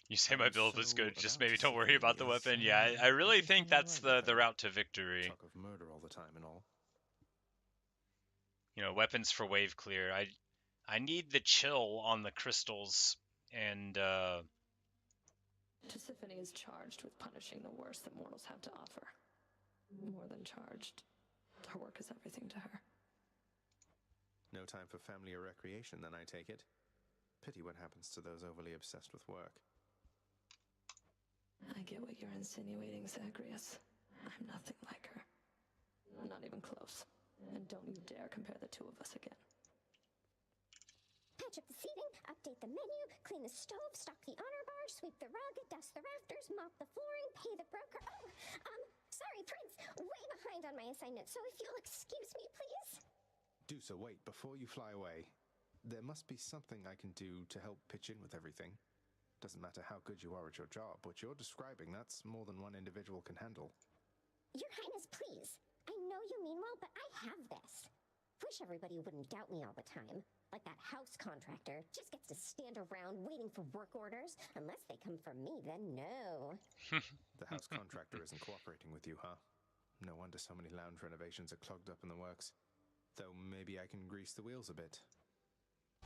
You say my build was good, just maybe don't worry about the weapon. Yeah, I really think that's the route to victory. Talk of murder all the time and all. You know, weapons for wave clear. I need the chill on the crystals, and Persephone is charged with punishing the worst that mortals have to offer. More than charged. Her work is everything to her. No time for family or recreation, then I take it. Pity what happens to those overly obsessed with work. I get what you're insinuating, Zagreus. I'm nothing like her. Not even close. And don't you dare compare the two of us again. Patch up the seating, update the menu, clean the stove, stock the honor bar, sweep the rug, dust the rafters, mop the flooring, pay the broker. Oh, sorry, Prince. Way behind on my assignment, so if you'll excuse me, please. Do so, wait, before you fly away. There must be something I can do to help pitch in with everything. Doesn't matter how good you are at your job. What you're describing, that's more than one individual can handle. Your Highness, please. I know you mean well, but I have this. Wish everybody wouldn't doubt me all the time. Like that house contractor just gets to stand around waiting for work orders. Unless they come from me, then no. The house contractor isn't cooperating with you, huh? No wonder so many lounge renovations are clogged up in the works. Though maybe I can grease the wheels a bit.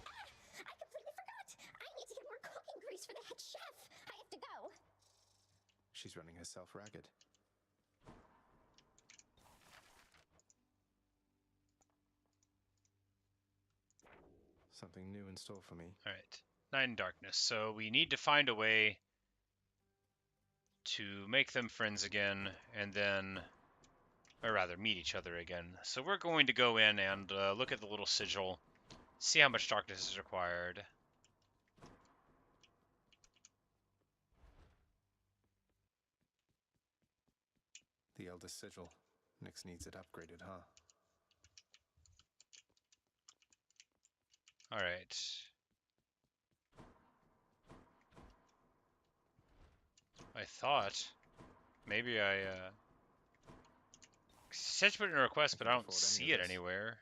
I completely forgot! I need to get more cooking grease for the head chef! I have to go! She's running herself ragged. Something new in store for me. All right. Night and darkness. So we need to find a way to make them friends again, and then, or rather, meet each other again. So we're going to go in and look at the little sigil, see how much darkness is required. The Elder Sigil. Nyx needs it upgraded, huh? All right. I thought maybe I said to put in a request, but I don't see it anywhere.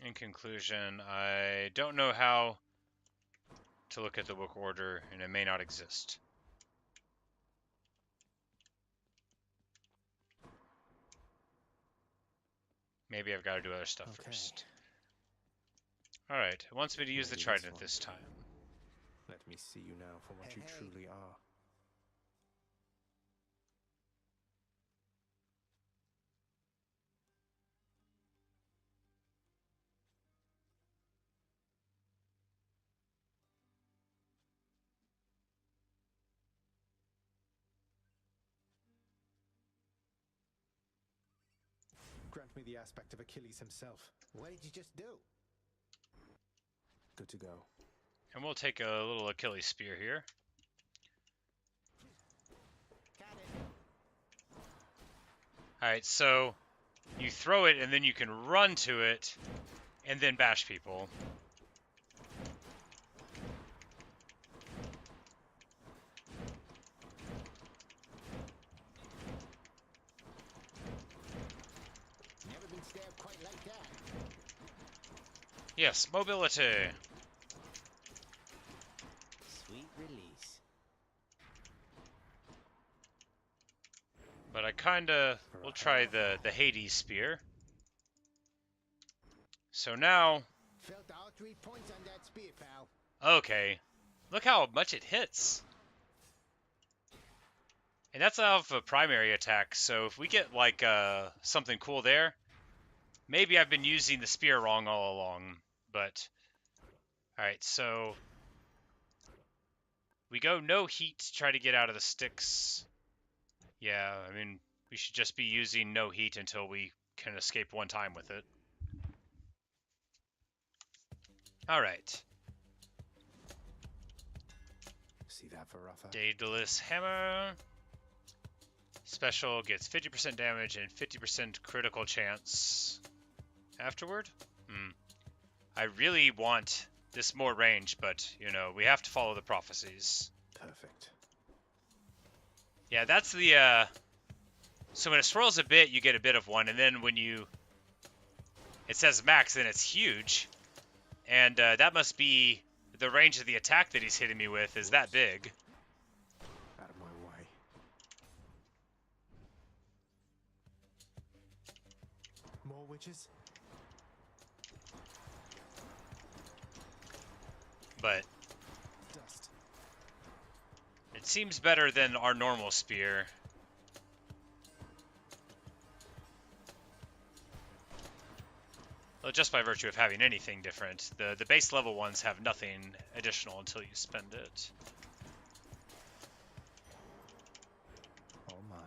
In conclusion, I don't know how to look at the book order, and it may not exist. Maybe I've got to do other stuff first. Alright, it wants me to use the trident this time. Let me see you now for what you truly are. Grant me the aspect of Achilles himself. What did you just do? Good to go. And we'll take a little Achilles spear here. Alright, so you throw it and then you can run to it and then bash people. Never been stabbed quite like that. Yes, mobility. Sweet release. But I kinda will try the Hades spear. So now, Felt all 3 points on that spear, pal. okay, look how much it hits. And that's off a primary attack, so if we get like something cool there, maybe I've been using the spear wrong all along. But alright, so we go no heat to try to get out of the sticks. Yeah, I mean, we should just be using no heat until we can escape one time with it. Alright. See that, Varatha? Daedalus Hammer. Special gets 50% damage and 50% critical chance afterward. I really want this more range, but, you know, we have to follow the prophecies. Perfect. Yeah, that's the, so when it swirls a bit, you get a bit of one, and then when it says max, then it's huge. And that must be the range of the attack that he's hitting me with is that big. Out of my way. More witches? But Dust. it seems better than our normal spear. Well, just by virtue of having anything different. The base level ones have nothing additional until you spend it. All mine.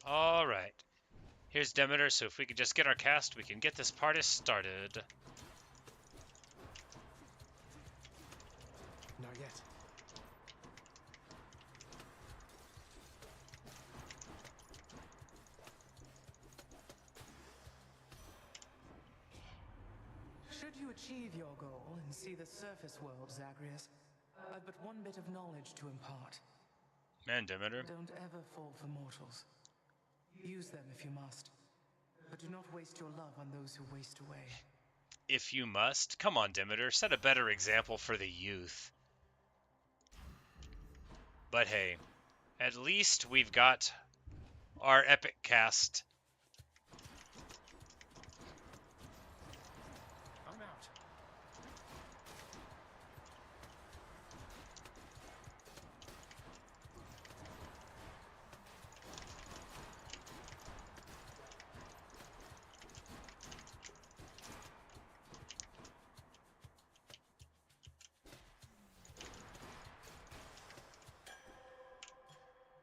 Alright. Here's Demeter, so if we could just get our cast, we can get this party started. Not yet. Should you achieve your goal and see the surface world, Zagreus, I've but one bit of knowledge to impart. Man, Demeter. Don't ever fall for mortals. Use them if you must, but do not waste your love on those who waste away. If you must? Come on, Demeter. Set a better example for the youth. But hey, at least we've got our epic cast. I'm out.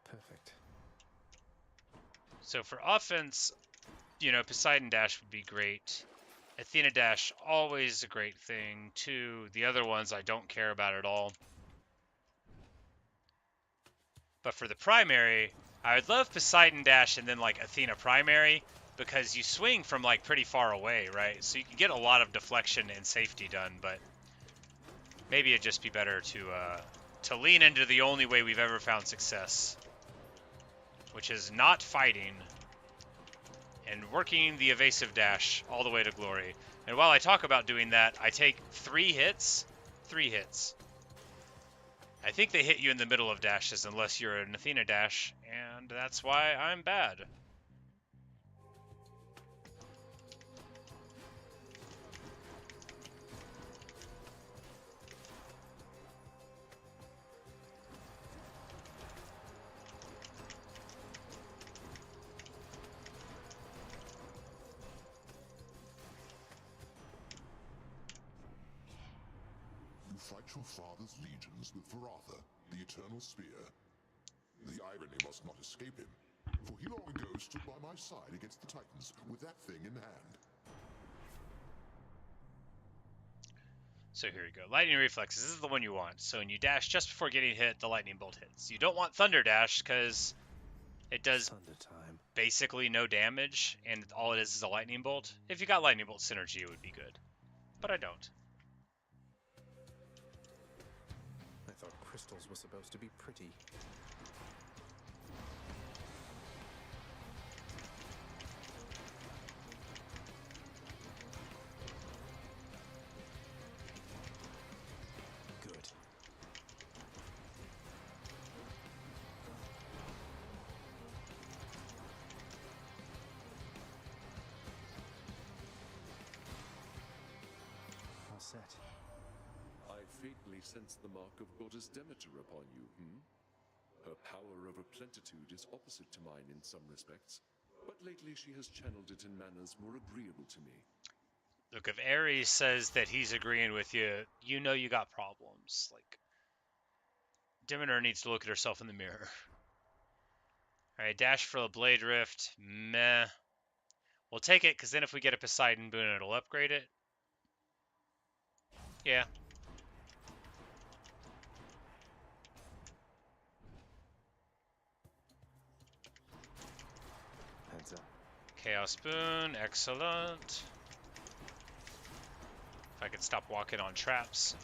Perfect. So for offense, you know, Poseidon Dash would be great. Athena Dash, always a great thing. Too, the other ones I don't care about at all. But for the primary, I would love Poseidon Dash and then like Athena primary, because you swing from like pretty far away, right? So you can get a lot of deflection and safety done, but maybe it'd just be better to lean into the only way we've ever found success, which is not fighting and working the evasive dash all the way to glory. And while I talk about doing that, I take 3 hits. 3 hits. I think they hit you in the middle of dashes unless you're an Athena dash, and that's why I'm bad. Fight your father's legions with Varatha, the Eternal Spear. The irony must not escape him, for he long ago stood by my side against the Titans with that thing in hand. So here we go. Lightning Reflexes. This is the one you want. So when you dash just before getting hit, the lightning bolt hits. You don't want Thunder Dash because it does basically no damage, and all it is a lightning bolt. If you got lightning bolt synergy, it would be good. But I don't. I thought crystals were supposed to be pretty. Good. All set. I faintly sense the mark of Goddess Demeter upon you, Her power over plenitude is opposite to mine in some respects, but lately she has channeled it in manners more agreeable to me. Look, if Ares says that he's agreeing with you, you know you got problems. Like, Demeter needs to look at herself in the mirror. Alright, dash for a Blade Rift. Meh. We'll take it, because then if we get a Poseidon boon, it'll upgrade it. Yeah. Heads up. Chaos boon, excellent. If I could stop walking on traps.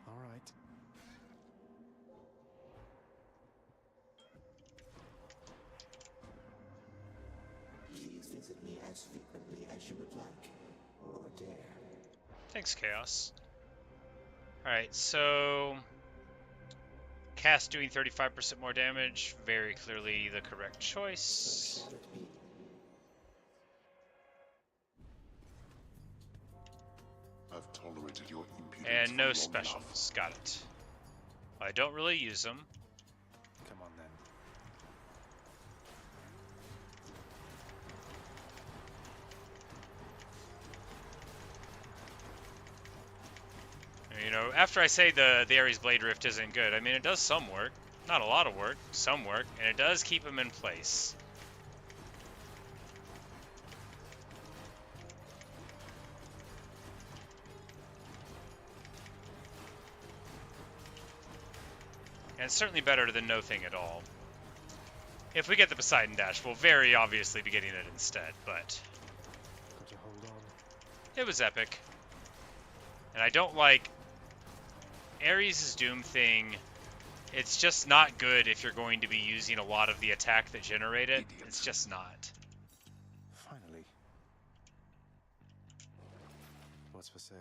All right. Please visit me as frequently as you would like, or dare. Thanks, Chaos. Alright, so... Cast doing 35% more damage. Very clearly the correct choice. I've tolerated your impudence And for no long specials. Got it. I don't really use them. Come on then. You know, know, after I say the Ares Blade Rift isn't good, I mean, it does some work. Not a lot of work, some work, and it does keep them in place. And it's certainly better than no thing at all. If we get the Poseidon Dash, we'll very obviously be getting it instead, but Could you hold on? it was epic. And I don't like Ares' Doom thing. It's just not good if you're going to be using a lot of the attack that generate it. It's just not. Finally. What's for sale?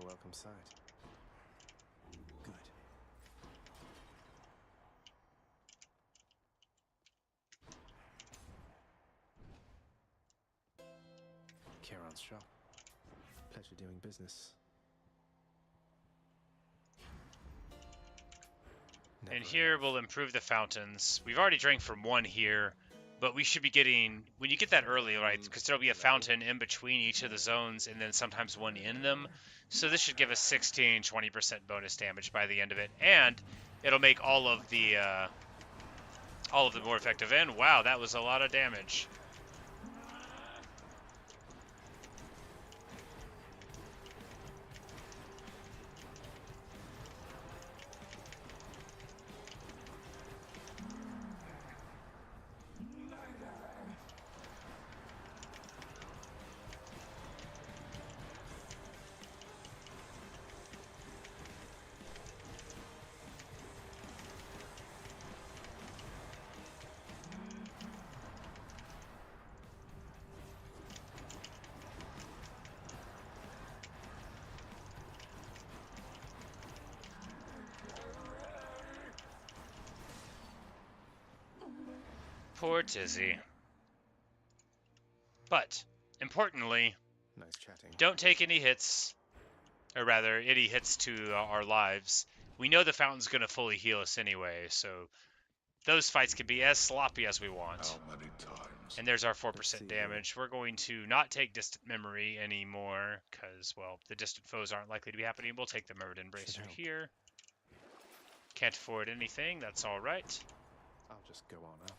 A welcome sight. Good. Charon's shop. Pleasure doing business. And here we'll improve the fountains. We've already drank from one here, but we should be getting, when you get that early, right, because there'll be a fountain in between each of the zones and then sometimes one in them. So this should give us 16, 20% bonus damage by the end of it. And it'll make all of the more effective. And wow, that was a lot of damage. Poor Tizzy. But, importantly, nice chatting. Don't take any hits, or rather, any hits to our lives. We know the fountain's going to fully heal us anyway, so those fights can be as sloppy as we want. How many times? And there's our 4% damage. We're going to not take Distant Memory anymore, because, well, the distant foes aren't likely to be happening. We'll take the Memored Embracer here. Can't afford anything, that's alright. I'll just go on up.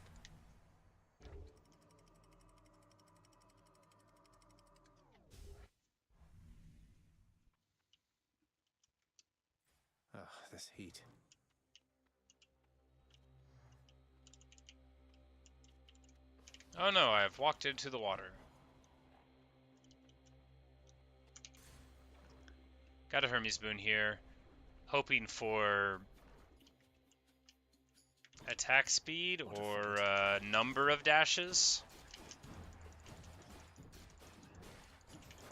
Ugh, this heat. Oh no, I've walked into the water. Got a Hermes Boon here. Hoping for attack speed or number of dashes.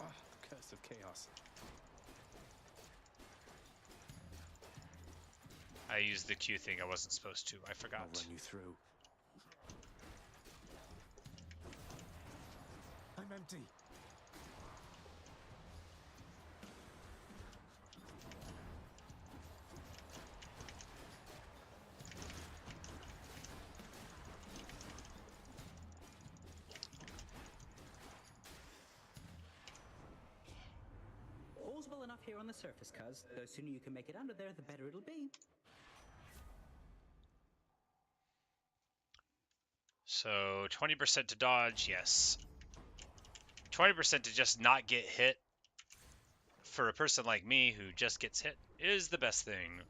Ah, Curse of Chaos. I used the Q thing I wasn't supposed to. I forgot. I'll run you through. I'm empty. All's well enough here on the surface, cuz. The sooner you can make it under there, the better it'll be. So 20% to dodge, yes. 20% to just not get hit for a person like me who just gets hit is the best thing.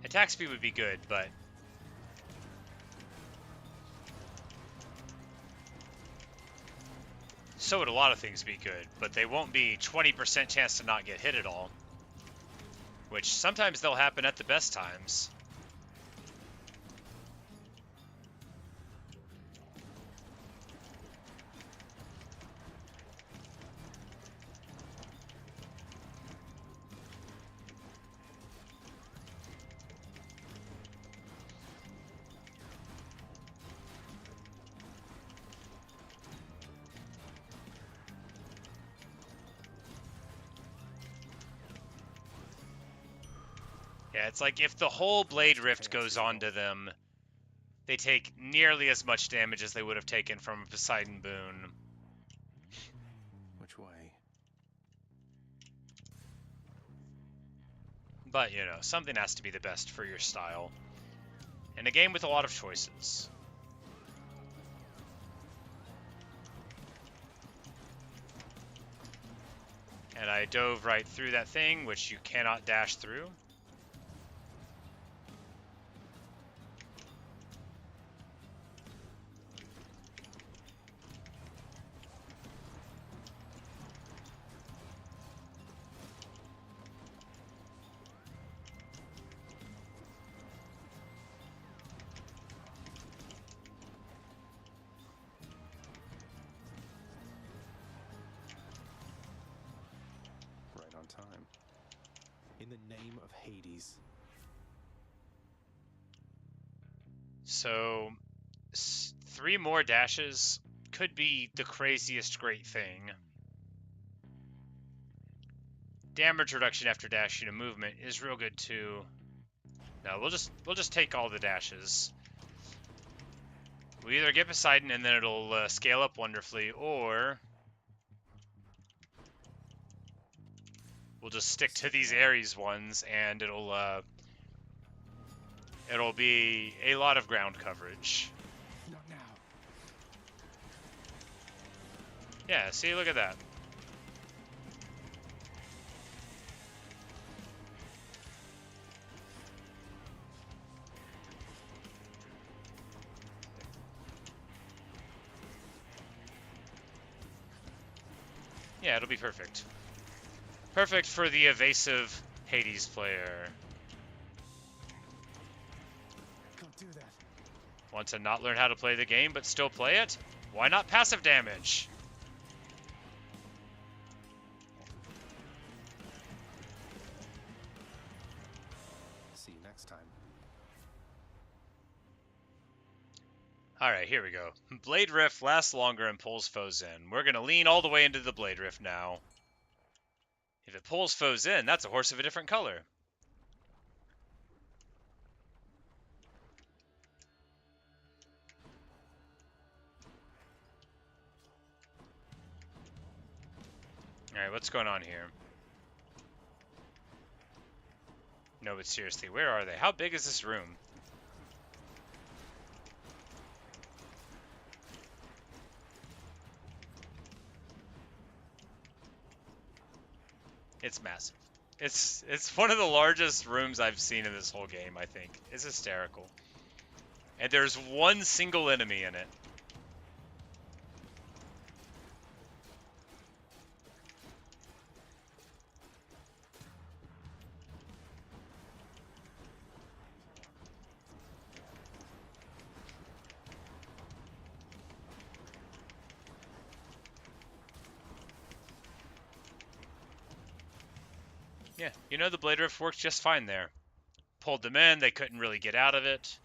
Attack speed would be good, but so would a lot of things be good, but they won't be 20% chance to not get hit at all. Which sometimes they'll happen at the best times. Yeah, it's like if the whole Blade Rift goes onto them, they take nearly as much damage as they would have taken from a Poseidon Boon. Which way? But, you know, something has to be the best for your style. In a game with a lot of choices. And I dove right through that thing, which you cannot dash through. Time. In the name of Hades. So, 3 more dashes could be the craziest great thing. Damage reduction after dashing a movement is real good too. No, we'll just take all the dashes. We either get Poseidon and then it'll scale up wonderfully, or we'll just stick to these Ares ones, and it'll be a lot of ground coverage. Not now. Yeah, see, look at that. Yeah, it'll be perfect. Perfect for the evasive Hades player. Can't do that. Want to not learn how to play the game, but still play it? Why not passive damage? See you next time. Alright, here we go. Blade Rift lasts longer and pulls foes in. We're going to lean all the way into the Blade Rift now. If it pulls foes in, that's a horse of a different color. Alright, what's going on here? No, but seriously, where are they? How big is this room? It's massive. It's one of the largest rooms I've seen in this whole game, I think. It's hysterical. And there's one single enemy in it. Yeah, you know, the Blade Rift works just fine there. Pulled them in, they couldn't really get out of it.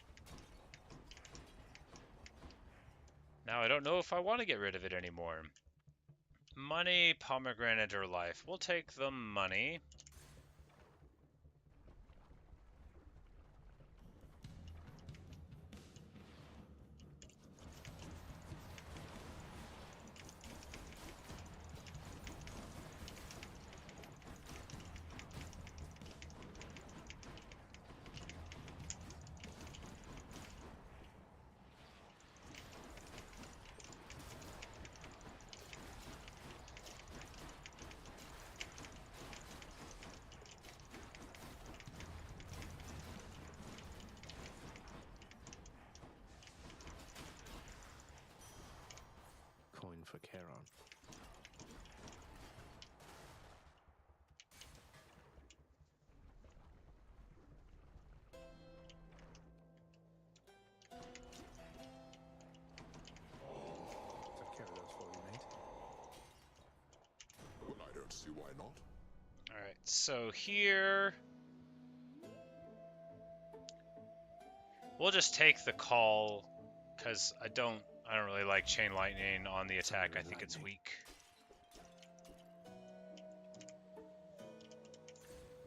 Now I don't know if I want to get rid of it anymore. Money, pomegranate, or life. We'll take the money. Coin for Charon. Took care of those for you, mate. Well, I don't see why not. Alright, so here... we'll just take the call, because I don't really like Chain Lightning on the attack. I think it's weak.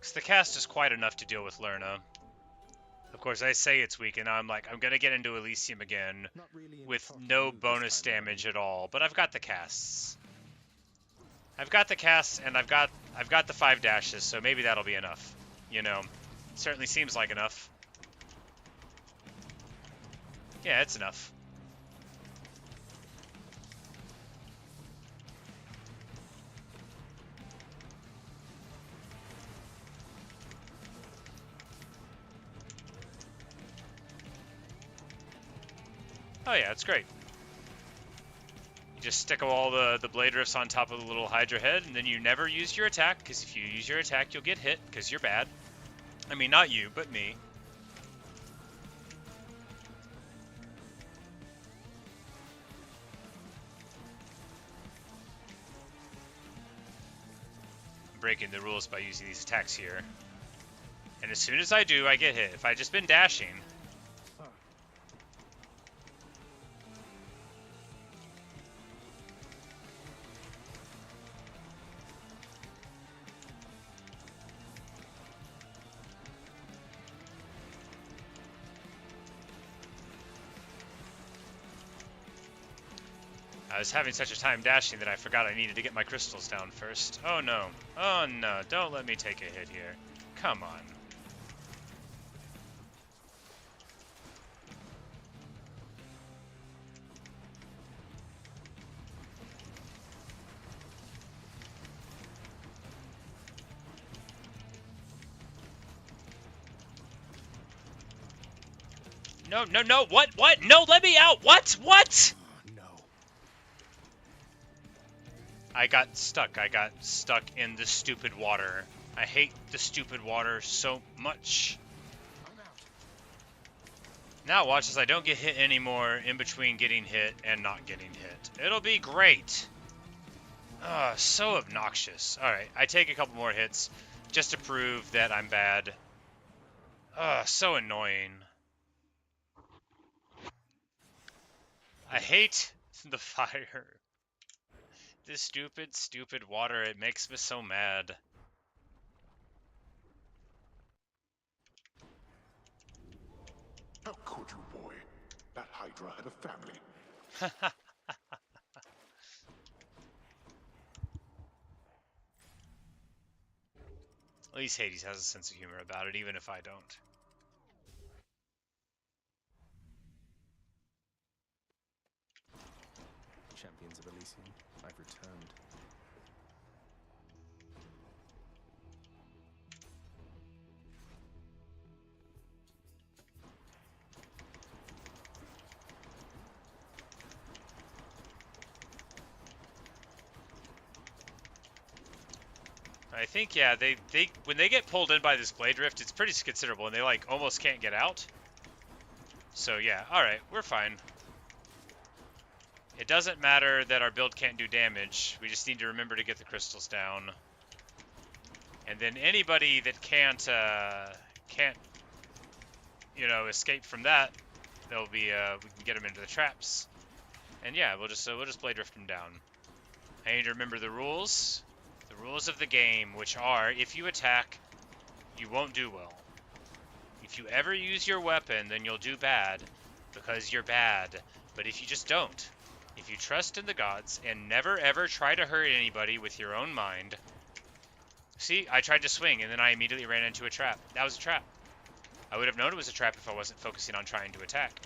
Because the cast is quite enough to deal with Lerna. Of course, I say it's weak, and I'm like, I'm going to get into Elysium again with no bonus damage at all. But I've got the casts. I've got the casts, and I've got the 5 dashes, so maybe that'll be enough. You know, it certainly seems like enough. Yeah, it's enough. Oh yeah, it's great. You just stick all the blade rifts on top of the little Hydra head, and then you never use your attack, because if you use your attack, you'll get hit, because you're bad. I mean, not you, but me. I'm breaking the rules by using these attacks here. And as soon as I do, I get hit. If I'd just been dashing... I was having such a time dashing that I forgot I needed to get my crystals down first. Oh no. Oh no, don't let me take a hit here. Come on. No, no, no, what? No, let me out! What? I got stuck. I got stuck in the stupid water. I hate the stupid water so much. Now watch as I don't get hit anymore in between getting hit and not getting hit. It'll be great. So obnoxious. Alright, I take a couple more hits just to prove that I'm bad. So annoying. I hate the fire. This stupid water, it makes me so mad. How could you, boy? That Hydra had a family. At least Hades has a sense of humor about it, even if I don't. Champions of Elysium, I've returned. I think, yeah, they when they get pulled in by this blade rift, it's pretty considerable, and they like almost can't get out. So yeah, alright, we're fine. It doesn't matter that our build can't do damage, we just need to remember to get the crystals down. And then anybody that can't, you know, escape from that, they'll be, we can get them into the traps. And yeah, we'll just blade rift them down. I need to remember the rules. The rules of the game, which are, if you attack, you won't do well. If you ever use your weapon, then you'll do bad, because you're bad. But if you just don't, if you trust in the gods, and never ever try to hurt anybody with your own mind... See, I tried to swing, and then I immediately ran into a trap. That was a trap. I would have known it was a trap if I wasn't focusing on trying to attack.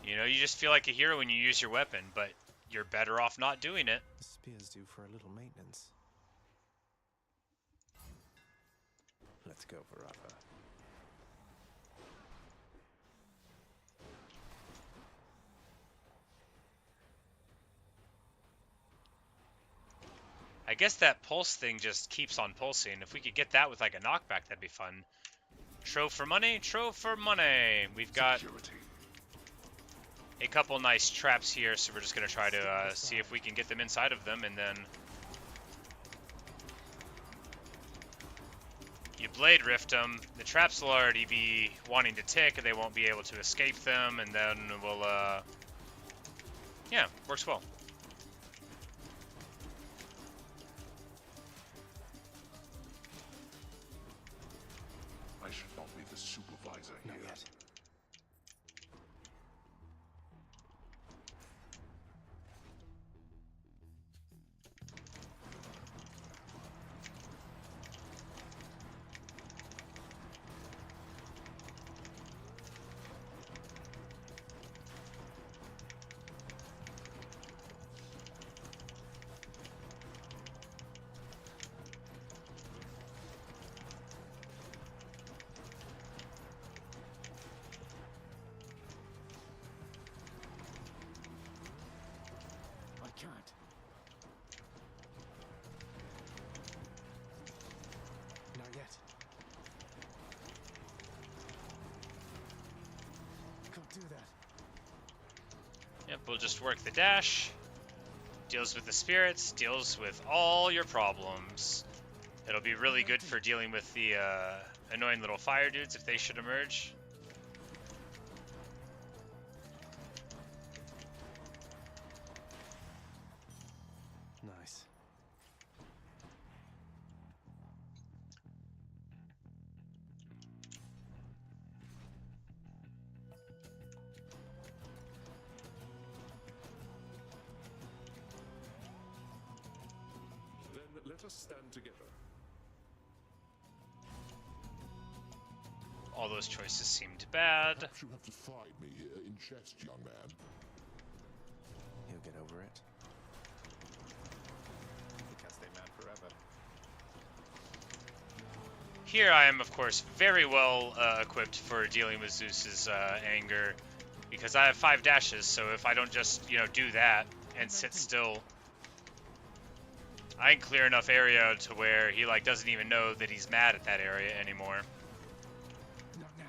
You know, you just feel like a hero when you use your weapon, but you're better off not doing it. The spear's due for a little maintenance. Let's go, Varava. I guess that pulse thing just keeps on pulsing. If we could get that with like a knockback, that'd be fun. Trove for money, trove for money. We've got a couple nice traps here, so we're just going to try to see if we can get them inside of them, and then you blade rift them. The traps will already be wanting to tick, and they won't be able to escape them, and then we'll Yeah, works well. I should not be the supervisor here. Not yet. I can't. Not yet. Can't do that. Yep, we'll just work the dash. Deals with the spirits, deals with all your problems. It'll be really good for dealing with the annoying little fire dudes if they should emerge. Nice. Then let us stand together. All those choices seemed bad. Perhaps you have defied me here in jest, young man. He'll get over it. He can't stay mad forever. Here I am, of course, very well equipped for dealing with Zeus's anger, because I have 5 dashes, so if I don't just, you know, do that and sit still, I can clear enough area to where he, like, doesn't even know that he's mad at that area anymore. Not now.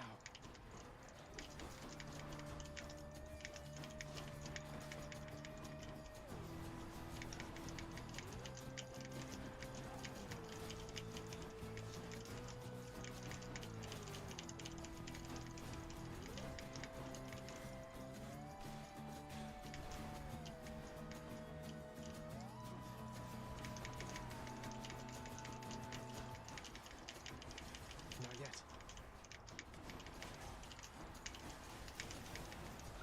Not yet.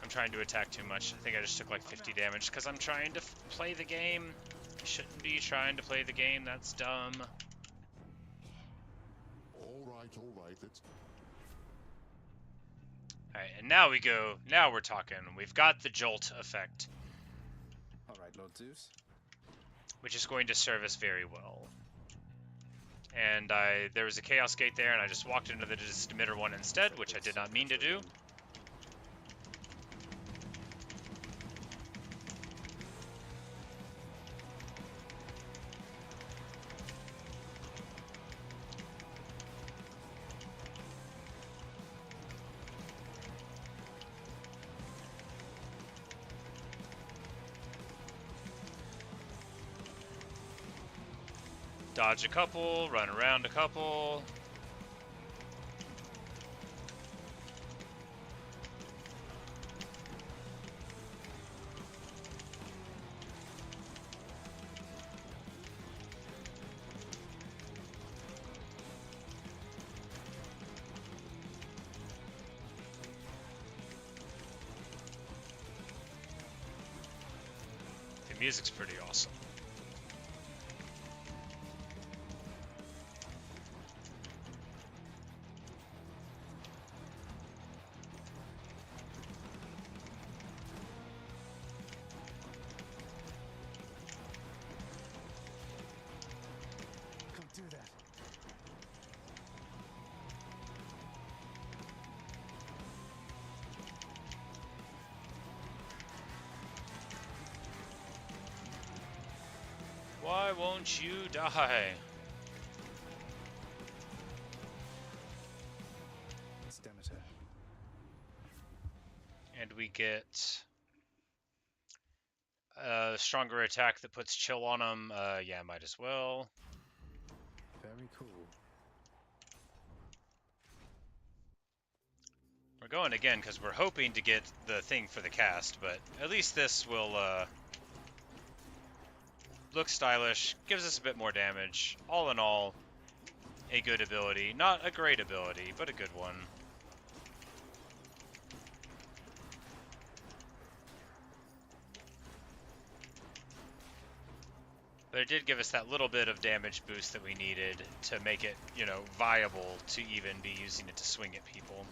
I'm trying to attack too much. I think I just took like 50 damage because I'm trying to play the game. I shouldn't be trying to play the game. That's dumb. All right, it's... Alright, and now we go. Now we're talking. We've got the jolt effect, Alright, Lord Zeus. which is going to serve us very well. And there was a chaos gate there, and I just walked into the emitter one instead, which I did not mean to do. Dodge a couple, run around a couple. The music's pretty awesome. Can't do that. Why won't you die? It's Demeter. And we get a stronger attack that puts chill on him. Yeah, might as well. Very cool. We're going again because we're hoping to get the thing for the cast, but at least this will look stylish, gives us a bit more damage. All in all, a good ability. Not a great ability, but a good one. But it did give us that little bit of damage boost that we needed to make it, you know, viable to even be using it to swing at people.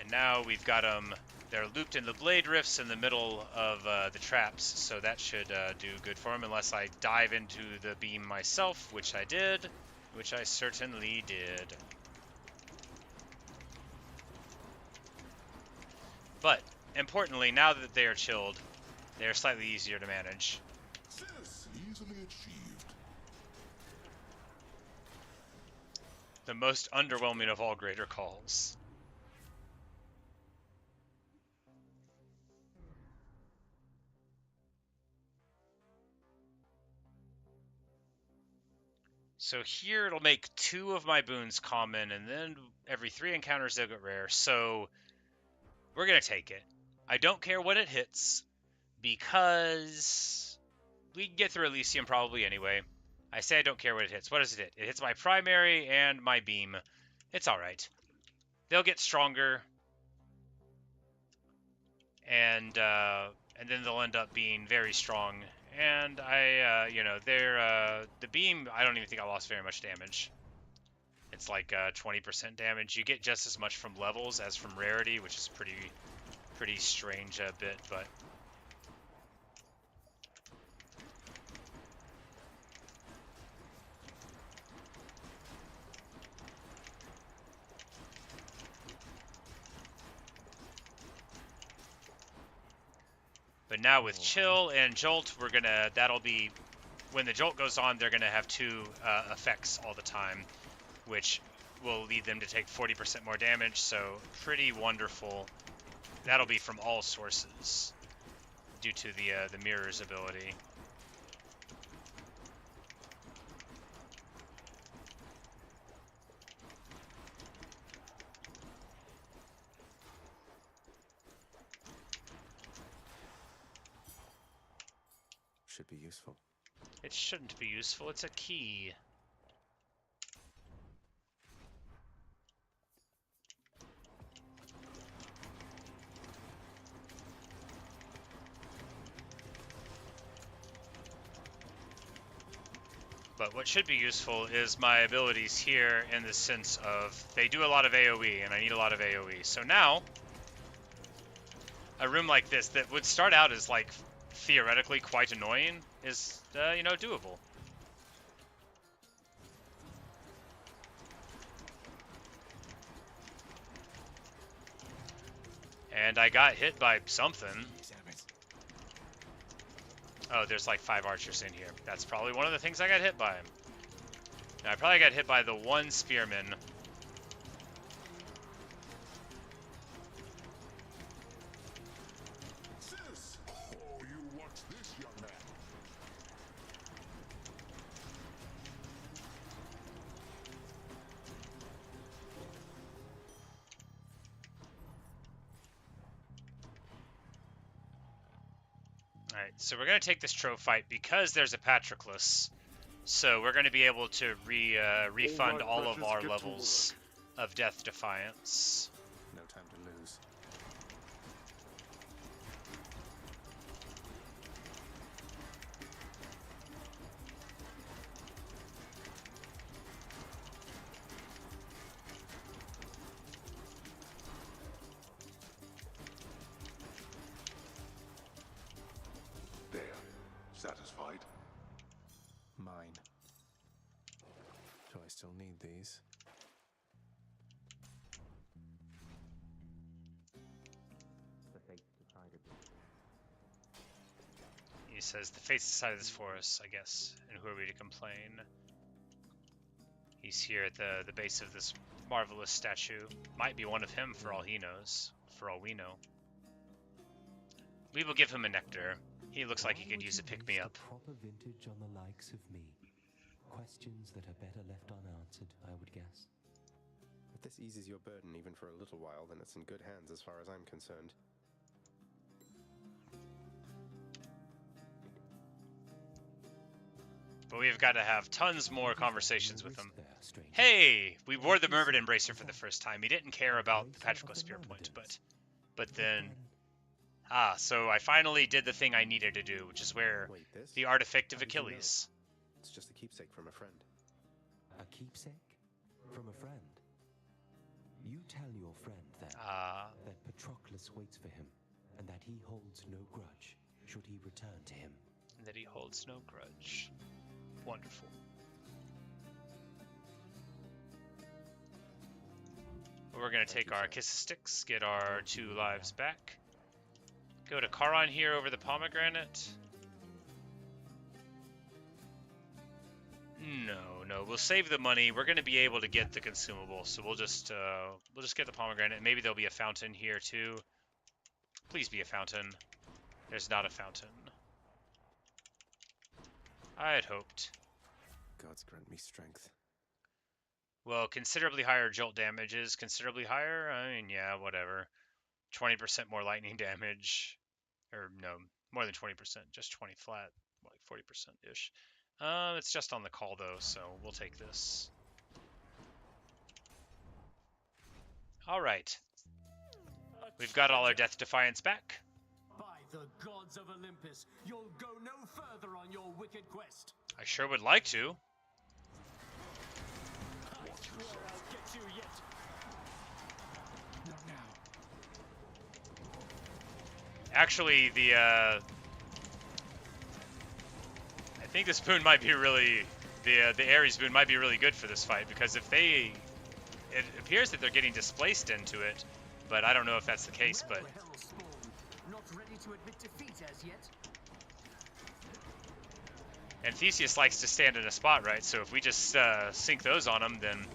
And now we've got them, they're looped in the blade rifts in the middle of the traps, so that should do good for them, unless I dive into the beam myself, which I did, which I certainly did. But, importantly, now that they are chilled, they are slightly easier to manage. Easily achieved. The most underwhelming of all greater calls. So here it'll make 2 of my boons common, and then every 3 encounters they'll get rare. So we're going to take it. I don't care what it hits, because we can get through Elysium probably anyway. I say I don't care what it hits. What does it hit? It hits my primary and my beam. It's alright. They'll get stronger, and then they'll end up being very strong. And you know, the beam, I don't even think I lost very much damage. It's like 20% damage. You get just as much from levels as from rarity, which is pretty strange a bit, but... But now with Chill and Jolt, that'll be, when the Jolt goes on, they're gonna have 2 effects all the time, which will lead them to take 40% more damage, so pretty wonderful. That'll be from all sources, due to the Mirror's ability. Should be useful. It shouldn't be useful, it's a key. But what should be useful is my abilities here, in the sense of they do a lot of AoE, and I need a lot of AoE. So now, a room like this that would start out as like theoretically quite annoying is, you know, doable. And I got hit by something. Oh, there's like 5 archers in here. That's probably one of the things I got hit by. Now, I probably got hit by the 1 spearman. Sis! Oh, you watch this, young man. Alright, so we're going to take this Trove fight because there's a Patroclus. So we're going to be able to refund all of our levels of Death Defiance. No time to lose. There. Satisfied? Mine. Do I still need these? He says, the fates decided this for us, I guess. And who are we to complain? He's here at the base of this marvelous statue. Might be one of him for all he knows. For all we know. We will give him a nectar. He looks like he could use a pick-me-up. Proper vintage on the likes of me. Questions that are better left unanswered, I would guess. If this eases your burden even for a little while, then it's in good hands as far as I'm concerned. But we've got to have tons more conversations with him. Hey! We wore the Mermaid Embracer for the first time. He didn't care about the Patroclus Spear Point, but then... Ah, so I finally did the thing I needed to do, which is wear the Artifact of Achilles. It's just a keepsake from a friend. A keepsake? From a friend? You tell your friend that Patroclus waits for him, and that he holds no grudge should he return to him. And that he holds no grudge. Wonderful. We're going to take our Kiss of Sticks, get our 2 lives back. Go to Charon here over the pomegranate. No, we'll save the money. We're going to be able to get the consumable, so we'll just get the pomegranate. Maybe there'll be a fountain here too. Please be a fountain. There's not a fountain. I had hoped. Gods grant me strength. Well, considerably higher jolt damage is considerably higher. I mean, yeah, whatever. 20% more lightning damage. Or no, more than 20%. Just 20 flat. Like 40%-ish. It's just on the call, though, so we'll take this. Alright. We've got all our Death Defiance back. By the gods of Olympus, you'll go no further on your wicked quest. I sure would like to. I swear I'll get you yet. Not now. Actually, I think the spoon might be really, the Ares spoon might be really good for this fight, because if it appears that they're getting displaced into it, but I don't know if that's the case, but... Not ready to admit defeat as yet. And Theseus likes to stand in a spot, right? So if we just sink those on him, then...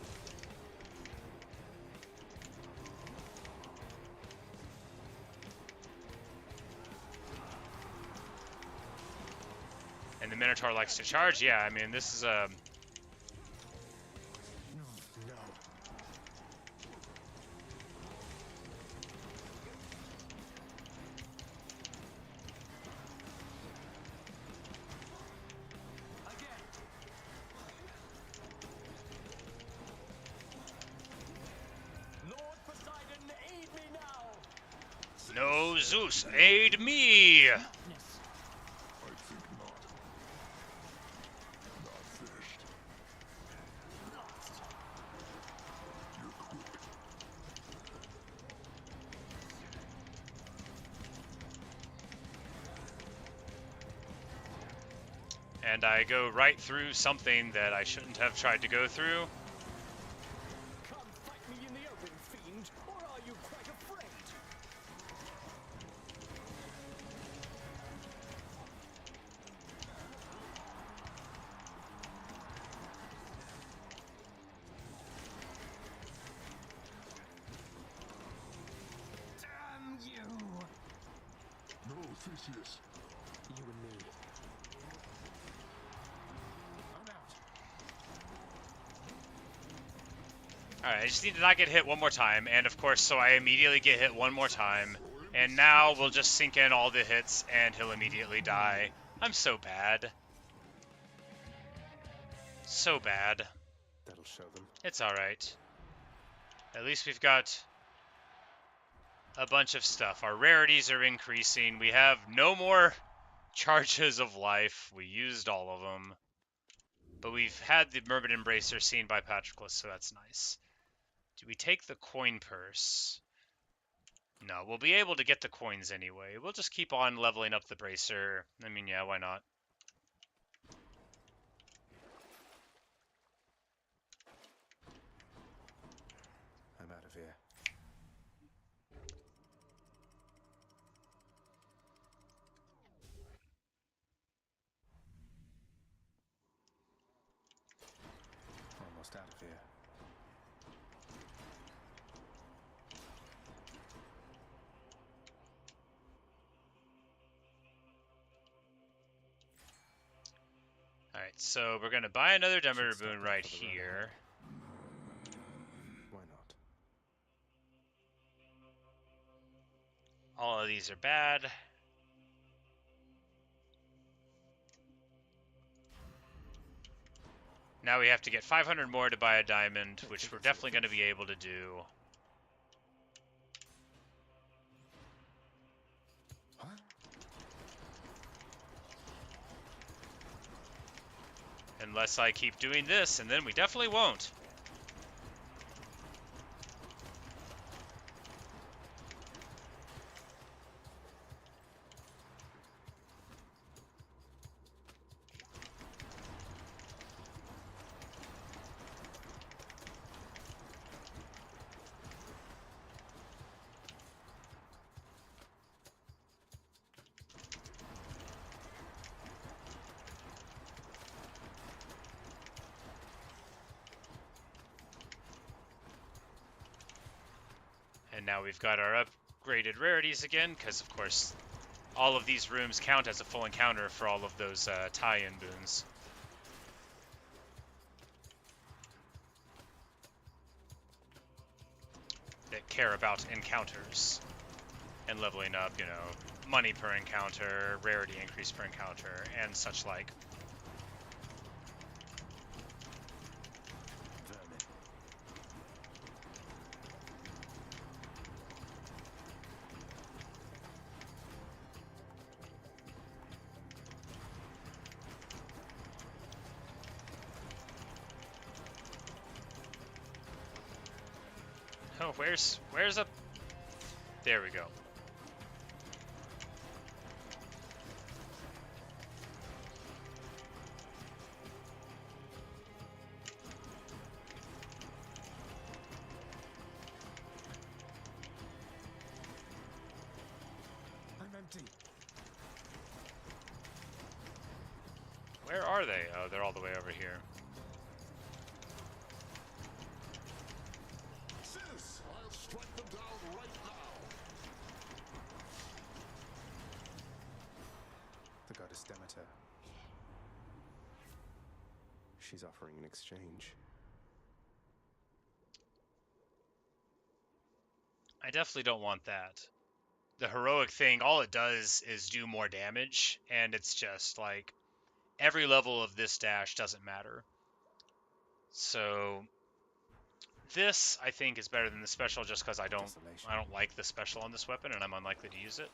And the Minotaur likes to charge. Yeah, I mean, this is a... No, Zeus, aid me! I think not. Not finished. You're quick. And I go right through something that I shouldn't have tried to go through. Come fight me in the open, fiend, or are you quite afraid? Damn you! No, Theseus. You and me. I'm out. Alright, I just need to not get hit one more time, and of course, so I immediately get hit one more time. And now we'll just sink in all the hits, and he'll immediately die. I'm so bad. So bad. That'll show them. It's alright. At least we've got a bunch of stuff. Our rarities are increasing. We have no more charges of life. We used all of them. But we've had the Mermaid Embracer seen by Patroclus, so that's nice. Do we take the coin purse? No, we'll be able to get the coins anyway. We'll just keep on leveling up the bracer. I mean, yeah, why not? I'm out of here. Almost out of here. so we're gonna buy another Demeter boon right here. Why not? All of these are bad. Now we have to get 500 more to buy a diamond, which we're definitely going to be able to do. Unless I keep doing this, and then we definitely won't. And now we've got our upgraded rarities again, because of course all of these rooms count as a full encounter for all of those tie-in boons. That care about encounters and leveling up, you know, money per encounter, rarity increase per encounter, and such like. Oh, where's a... There we go. I'm empty. Where are they? Oh, they're all the way over here. Demeter. She's offering an exchange. I definitely don't want that. The heroic thing, all it does is do more damage, and it's just like every level of this dash doesn't matter. So this, I think, is better than the special just because I don't like the special on this weapon, and I'm unlikely to use it.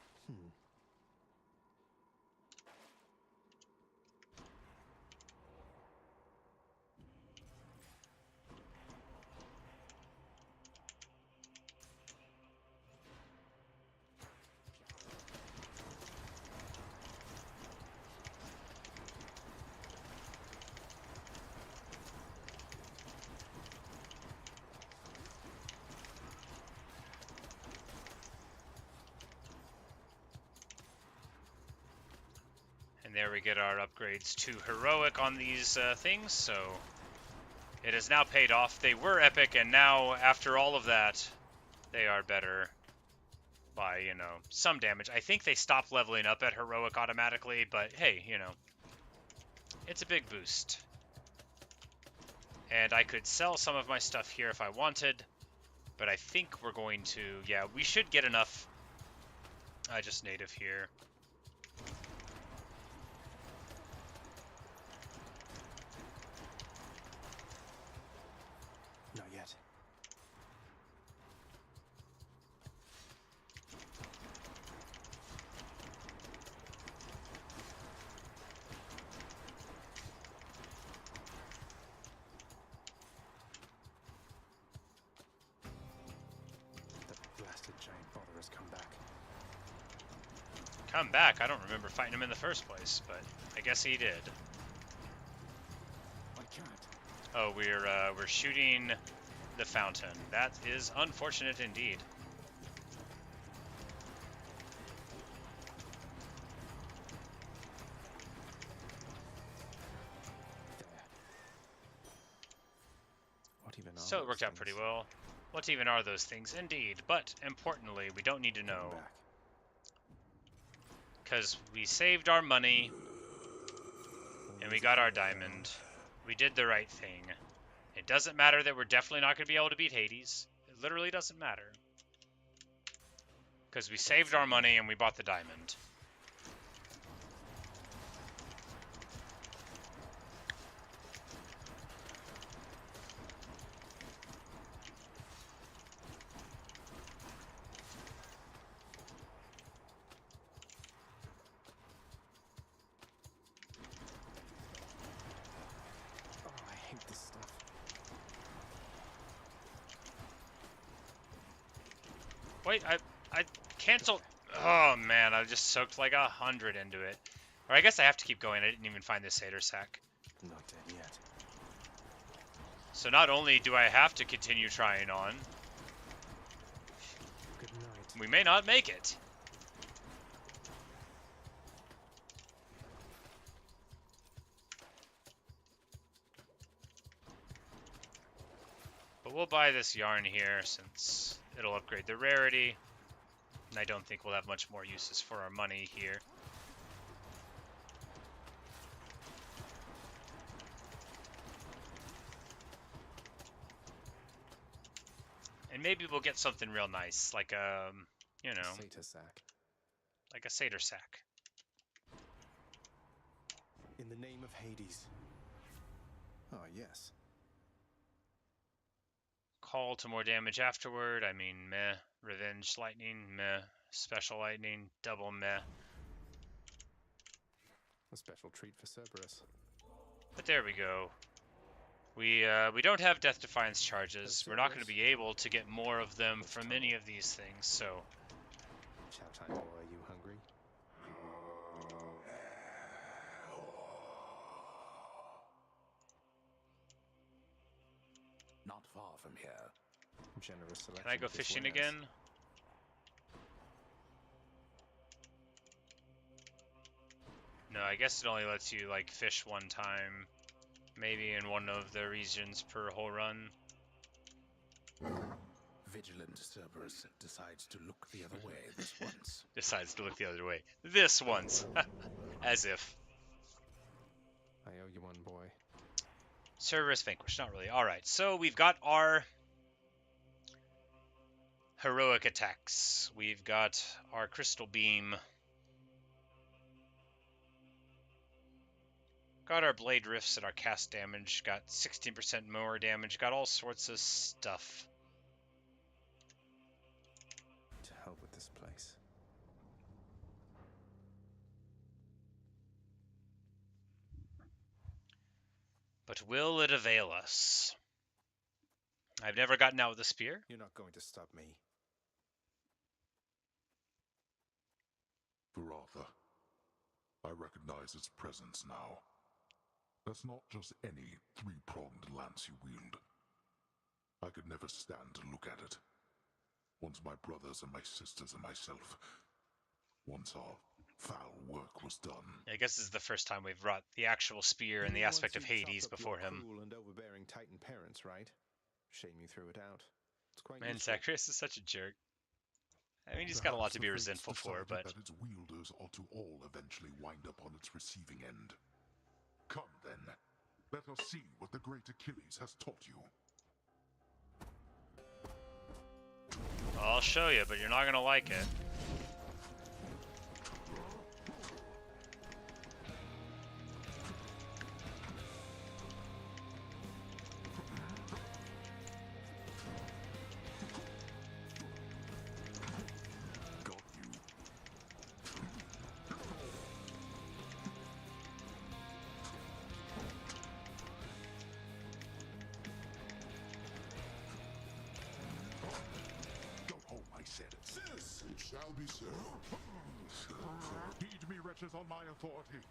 And there we get our upgrades to heroic on these things, so it has now paid off. They were epic, and now, after all of that, they are better by, you know, some damage. I think they stopped leveling up at heroic automatically, but hey, you know, it's a big boost. And I could sell some of my stuff here if I wanted, but I think we're going to, yeah, we should get enough just native here. Not yet. The blasted giant bother has come back. Come back? I don't remember fighting him in the first place, but I guess he did. I can't. Oh, we're shooting the fountain. That is unfortunate indeed. What even are So it worked those out pretty things? well. What even are those things? Indeed, but importantly, we don't need to know. Because we saved our money, And we got our diamond. We did the right thing. It doesn't matter that we're definitely not going to be able to beat Hades. It literally doesn't matter. Because we saved our money and we bought the diamond. Wait, I canceled. Oh man, I just soaked like 100 into it. Or I guess I have to keep going. I didn't even find the Satyr sack. Not dead yet. So not only do I have to continue trying on, Good night. we may not make it. But we'll buy this yarn here since it'll upgrade the rarity. And I don't think we'll have much more uses for our money here. And maybe we'll get something real nice, like you know, Satyr sack. like a satyr sack. In the name of Hades. Ah, yes. Call to more damage afterward. I mean, meh. Revenge lightning, meh. Special lightning, double meh. A special treat for Cerberus. But there we go. We don't have Death Defiance charges. We're not going to be able to get more of them from any of these things, so... Chow time, boy, are you hungry? Not far from here. Generous selection. Can I go of this fishing wares. again? No, I guess it only lets you, like, fish one time. Maybe in one of the regions per whole run. Vigilant Cerberus decides to look the other way this once. Decides to look the other way. This once. As if. I owe you one, boy. Cerberus vanquished. Not really. Alright, so we've got our heroic attacks. We've got our crystal beam. Got our blade rifts and our cast damage. Got 16% more damage. Got all sorts of stuff. To hell with this place. But will it avail us? I've never gotten out with a spear. You're not going to stop me. Varatha, I recognize its presence now. That's not just any three-pronged lance you wield. I could never stand to look at it. Once my brothers and my sisters and myself, once our foul work was done. I guess this is the first time we've brought the actual spear and the aspect of Hades before him. Cruel and overbearing Titan parents, right? Shame you threw it out. It's quite Man, useful. Zagreus is such a jerk. I mean, he's got a lot to be resentful for, but... that its wielders ought to all eventually wind up on its receiving end. Come then, let us see what the great Achilles has taught you. I'll show you, but you're not gonna like it. Zeus! It shall be so. Heed me, wretches, on my authority.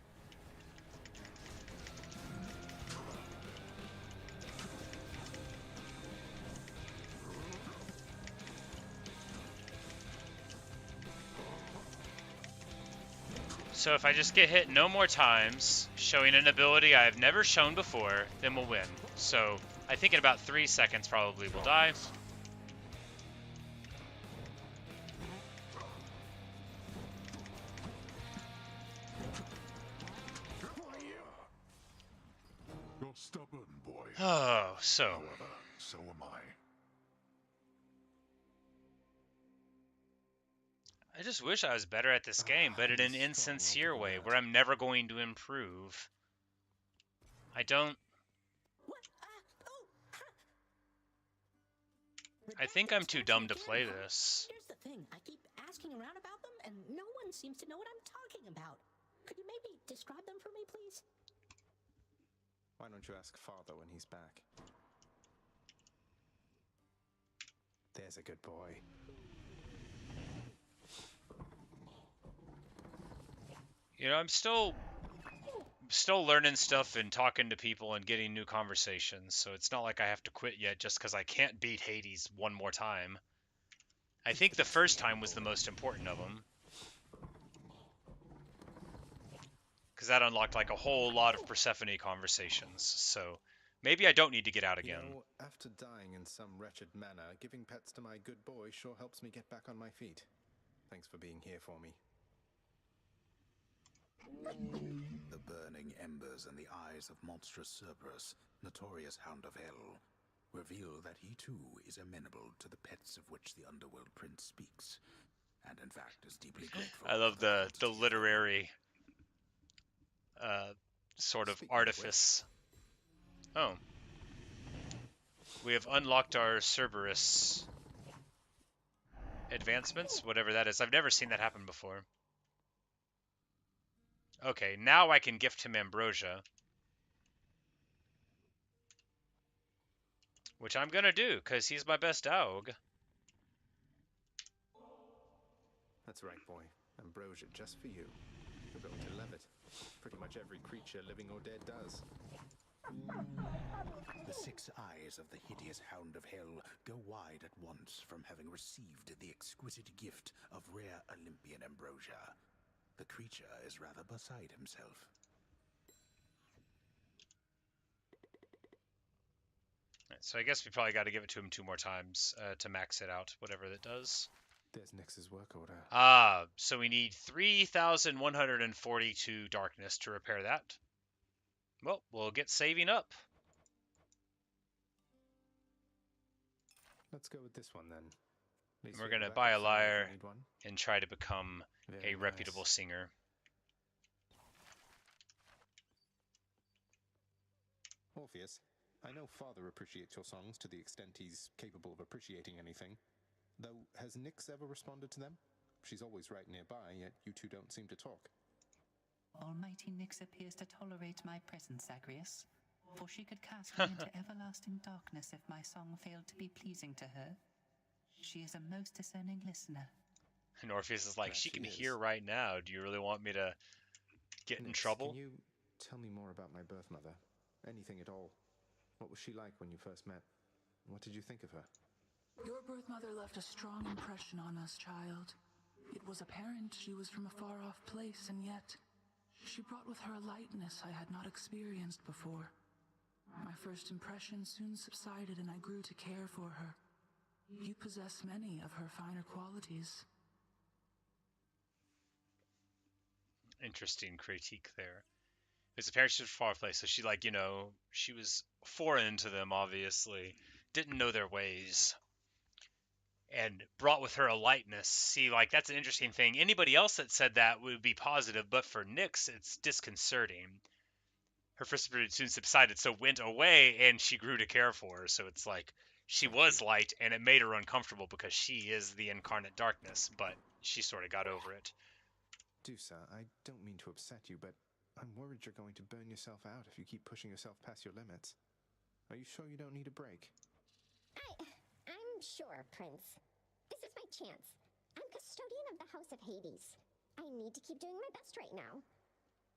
So if I just get hit no more times, showing an ability I have never shown before, then we'll win. So I think in about 3 seconds probably we'll die. Stubborn boy. Oh, so. However, so am I. I just wish I was better at this game, but in an insincere way, where I'm never going to improve. I don't... I think I'm too dumb to play this. Here's the thing, I keep asking around about them, and no one seems to know what I'm talking about. Could you maybe describe them for me, please? Why don't you ask Father when he's back? There's a good boy. You know, I'm still learning stuff and talking to people and getting new conversations, so it's not like I have to quit yet just because I can't beat Hades one more time. I think the first time was the most important of them. Because that unlocked like a whole lot of Persephone conversations, so maybe I don't need to get out again. You know, after dying in some wretched manner, giving pets to my good boy sure helps me get back on my feet. Thanks for being here for me. The burning embers in the eyes of monstrous Cerberus, notorious Hound of Hell, reveal that he too is amenable to the pets of which the Underworld Prince speaks, and in fact is deeply grateful. I love the literary sort of artifice. Oh. We have unlocked our Cerberus advancements, whatever that is. I've never seen that happen before. Okay, now I can gift him Ambrosia. Which I'm gonna do, because he's my best dog. That's right, boy. Ambrosia just for you. You're going to love it. Pretty much every creature, living or dead, does. The 6 eyes of the hideous Hound of Hell go wide at once from having received the exquisite gift of rare Olympian Ambrosia. The creature is rather beside himself. So I guess we probably got to give it to him 2 more times to max it out, whatever that does. There's Nyx's work order. Ah, so we need 3,142 darkness to repair that. Well, we'll get saving up. Let's go with this one then. We're going to buy a lyre and try to become a reputable singer. Orpheus, I know Father appreciates your songs to the extent he's capable of appreciating anything. Though, has Nyx ever responded to them? She's always right nearby, yet you two don't seem to talk. Almighty Nyx appears to tolerate my presence, Zagreus, for she could cast me into everlasting darkness if my song failed to be pleasing to her. She is a most discerning listener. And Orpheus is like, she can hear right now. Do you really want me to get in trouble? Can you tell me more about my birth mother? Anything at all. What was she like when you first met? What did you think of her? Your birth mother left a strong impression on us, child. It was apparent she was from a far-off place, and yet she brought with her a lightness I had not experienced before. My first impression soon subsided, and I grew to care for her. You possess many of her finer qualities. Interesting critique there. It's apparent she's from a far place, so she, like, you know, she was foreign to them, obviously. Didn't know their ways. And brought with her a lightness. See, like, that's an interesting thing. Anybody else that said that would be positive, but for Nyx, it's disconcerting. Her first impression soon subsided, so went away, and she grew to care for her. So it's like, she was light, and it made her uncomfortable because she is the incarnate darkness, but she sort of got over it. Dusa, I don't mean to upset you, but I'm worried you're going to burn yourself out if you keep pushing yourself past your limits. Are you sure you don't need a break? I'm sure, Prince. This is my chance. I'm custodian of the House of Hades. I need to keep doing my best right now.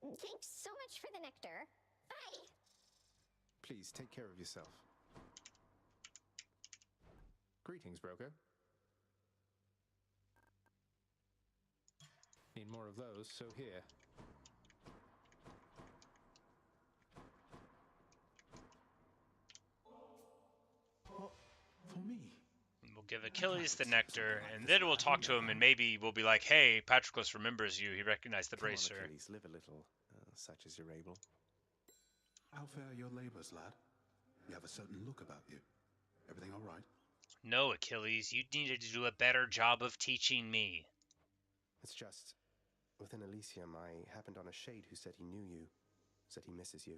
Thanks so much for the nectar. Bye! Please, take care of yourself. Greetings, broker. Need more of those, so here. For me? We'll give Achilles the nectar, and then we'll talk to him, and maybe we'll be like, hey, Patroclus remembers you. He recognized the bracer. Come on, Achilles, live a little, such as you're able. How fare your labors, lad? You have a certain look about you. Everything all right? No, Achilles, you needed to do a better job of teaching me. It's just, within Elysium, I happened on a shade who said he knew you, said he misses you.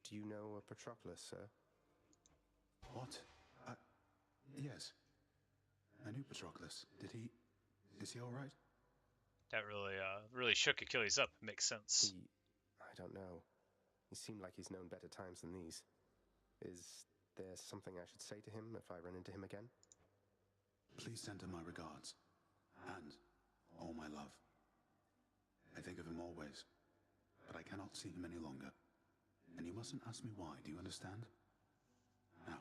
Do you know a Patroclus, sir? What? Yes. I knew Patroclus. Is he all right? That really shook Achilles up. Makes sense. I don't know. He seemed like he's known better times than these. Is there something I should say to him if I run into him again? Please send him my regards. And all my love. I think of him always. But I cannot see him any longer. And you mustn't ask me why, do you understand? Now,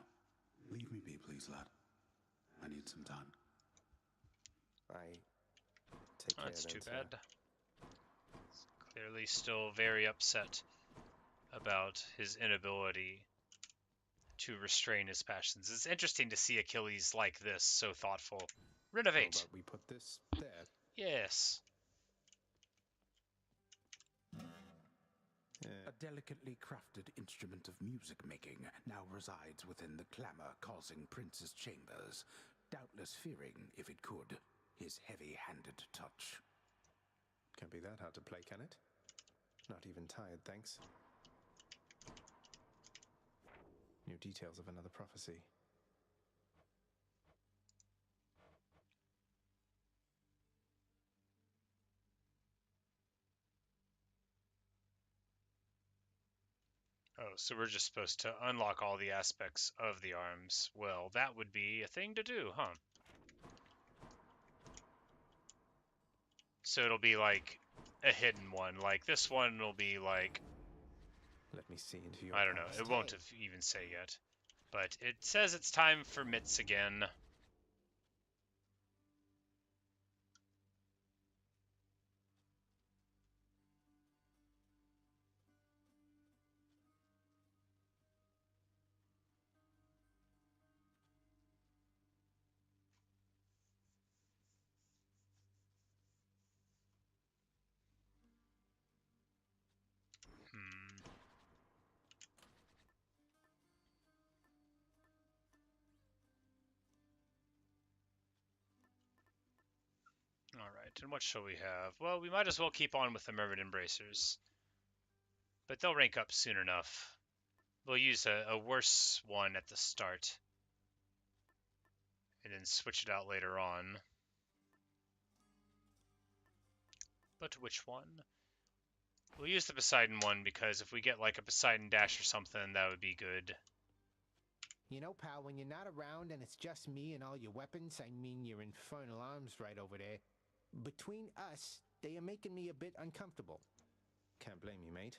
leave me be, please, lad. I need some time. Take care. That's too bad. He's clearly still very upset about his inability to restrain his passions. It's interesting to see Achilles like this, so thoughtful. Renovate. How about we put this there? Yes. A delicately crafted instrument of music making now resides within the clamor-causing prince's chambers, doubtless fearing, if it could, his heavy-handed touch. Can't be that hard to play, can it? Not even tired, thanks. New details of another prophecy. Oh, so we're just supposed to unlock all the aspects of the arms. Well, that would be a thing to do, huh? So it'll be like a hidden one. Like this one will be like... Let me see into your I don't know. It won't have even say yet. But it says it's time for Mitz again. Alright, and what shall we have? Well, we might as well keep on with the Mermaid Embracers. But they'll rank up soon enough. We'll use a worse one at the start. And then switch it out later on. But which one? We'll use the Poseidon one, because if we get like a Poseidon Dash or something, that would be good. You know, pal, when you're not around and it's just me and all your weapons, I mean your infernal arms right over there, between us, they are making me a bit uncomfortable. Can't blame you, mate.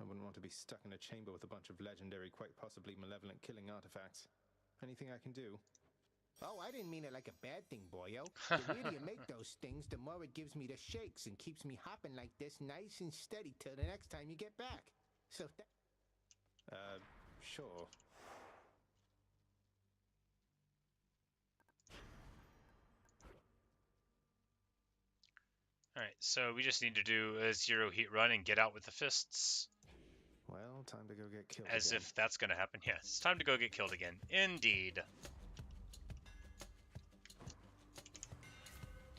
I wouldn't want to be stuck in a chamber with a bunch of legendary, quite possibly malevolent killing artifacts. Anything I can do? Oh, I didn't mean it like a bad thing, boyo. The weirder you make those things, the more it gives me the shakes and keeps me hopping like this nice and steady till the next time you get back. So sure. Alright, so we just need to do a zero heat run and get out with the fists. Well, time to go get killed As again. if that's going to happen. Yes, it's time to go get killed again. Indeed.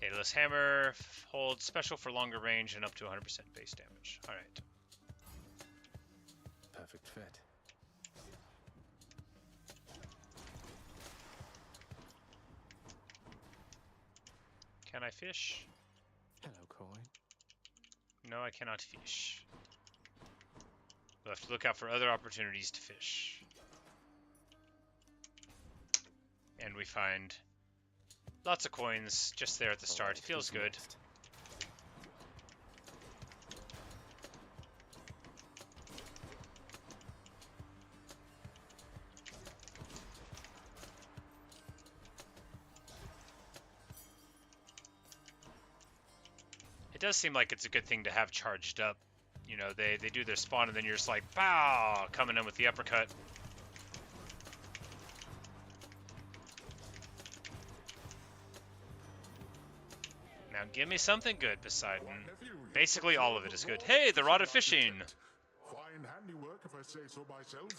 Daedalus Hammer holds special for longer range and up to 100% base damage. Alright. Perfect fit. Can I fish? Hello, Coin. No, I cannot fish. We'll have to look out for other opportunities to fish. And we find lots of coins just there at the start. Feels good. It does seem like it's a good thing to have charged up. You know, they do their spawn and then you're just like, pow, coming in with the uppercut. Now give me something good, Poseidon. Basically all of it is good. Hey, the rod of fishing! Fine handiwork if I say so myself.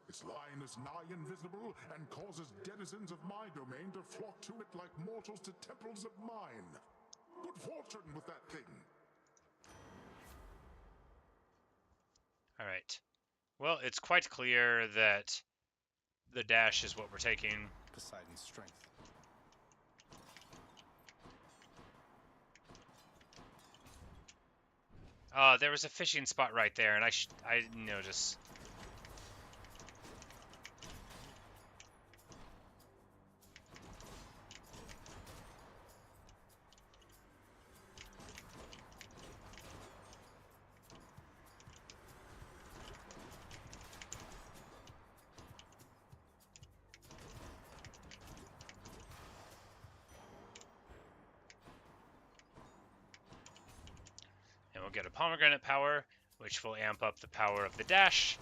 Its line is nigh invisible and causes denizens of my domain to flock to it like mortals to temples of mine. Good fortune with that thing. Alright. Well, it's quite clear that the dash is what we're taking. Poseidon's strength. There was a fishing spot right there, and I didn't notice. And we'll get a pomegranate power, which will amp up the power of the dash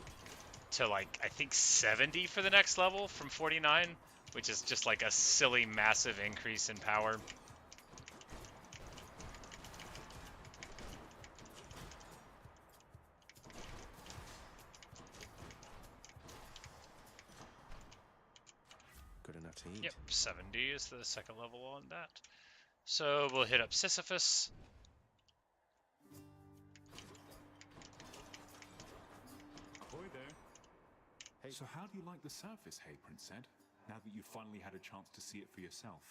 to, like, I think 70 for the next level from 49, which is just like a silly, massive increase in power. Good enough to eat. Yep, 70 is the second level on that. So we'll hit up Sisyphus. Ahoy there. Hey. So how do you like the surface, Hey Prince said, now that you've finally had a chance to see it for yourself?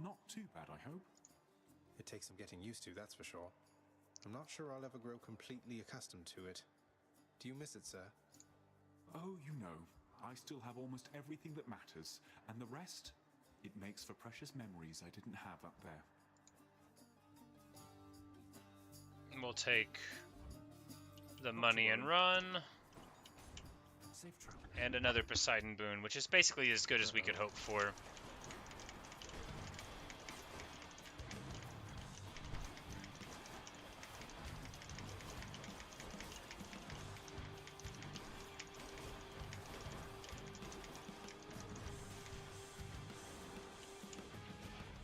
Not too bad, I hope. It takes some getting used to, that's for sure. I'm not sure I'll ever grow completely accustomed to it. Do you miss it, sir? Oh, you know, I still have almost everything that matters, and the rest, it makes for precious memories I didn't have up there. We'll take the money and run. Safe travel. And another Poseidon boon, which is basically as good as we could hope for.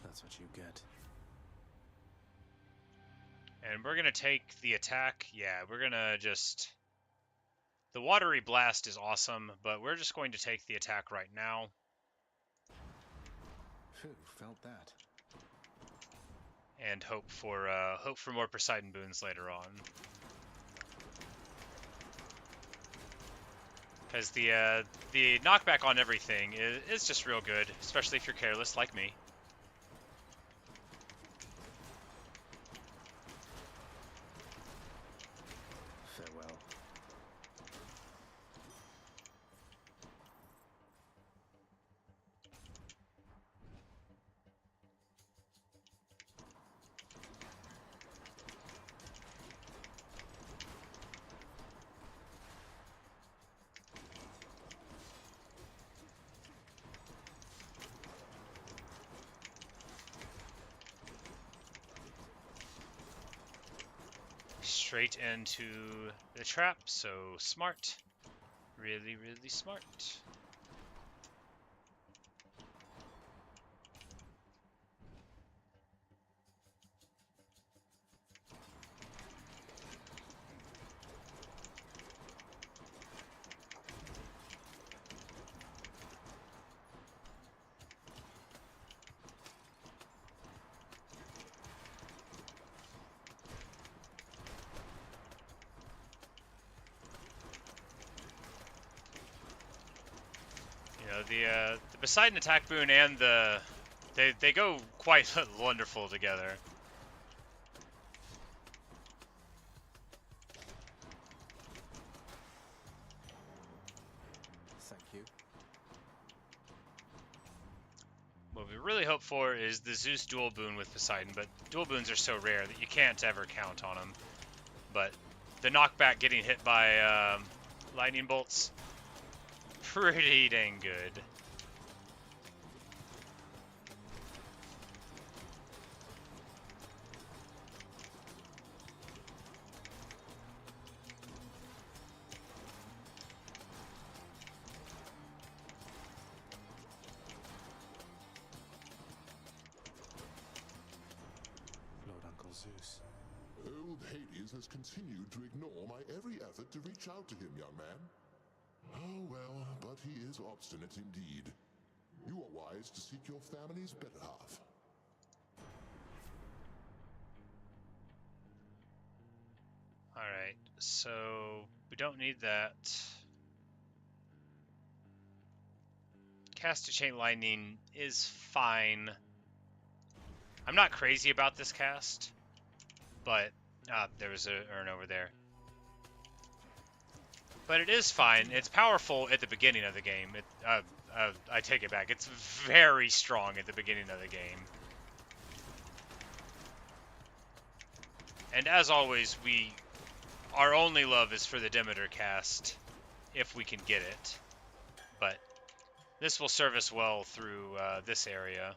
That's what you get. And we're gonna take the attack. Yeah, we're gonna just... The watery blast is awesome, but we're just going to take the attack right now. Phew, felt that. And hope for more Poseidon boons later on. Because the knockback on everything is just real good, especially if you're careless like me. Farewell. Straight into the trap, so smart. Really, really smart. The Poseidon attack boon and they go quite wonderful together. Thank you. What we really hope for is the Zeus dual boon with Poseidon, but dual boons are so rare that you can't ever count on them. But the knockback getting hit by lightning bolts, pretty dang good. Lord Uncle Zeus. Old Hades has continued to ignore my every effort to reach out to him, young man. Oh well, but he is obstinate indeed. You are wise to seek your family's better half. Alright, so we don't need that. Cast a Chain Lightning is fine. I'm not crazy about this cast, but there was an urn over there. But it is fine. It's powerful at the beginning of the game. I take it back. It's very strong at the beginning of the game. And as always, our only love is for the Demeter cast, if we can get it. But this will serve us well through this area.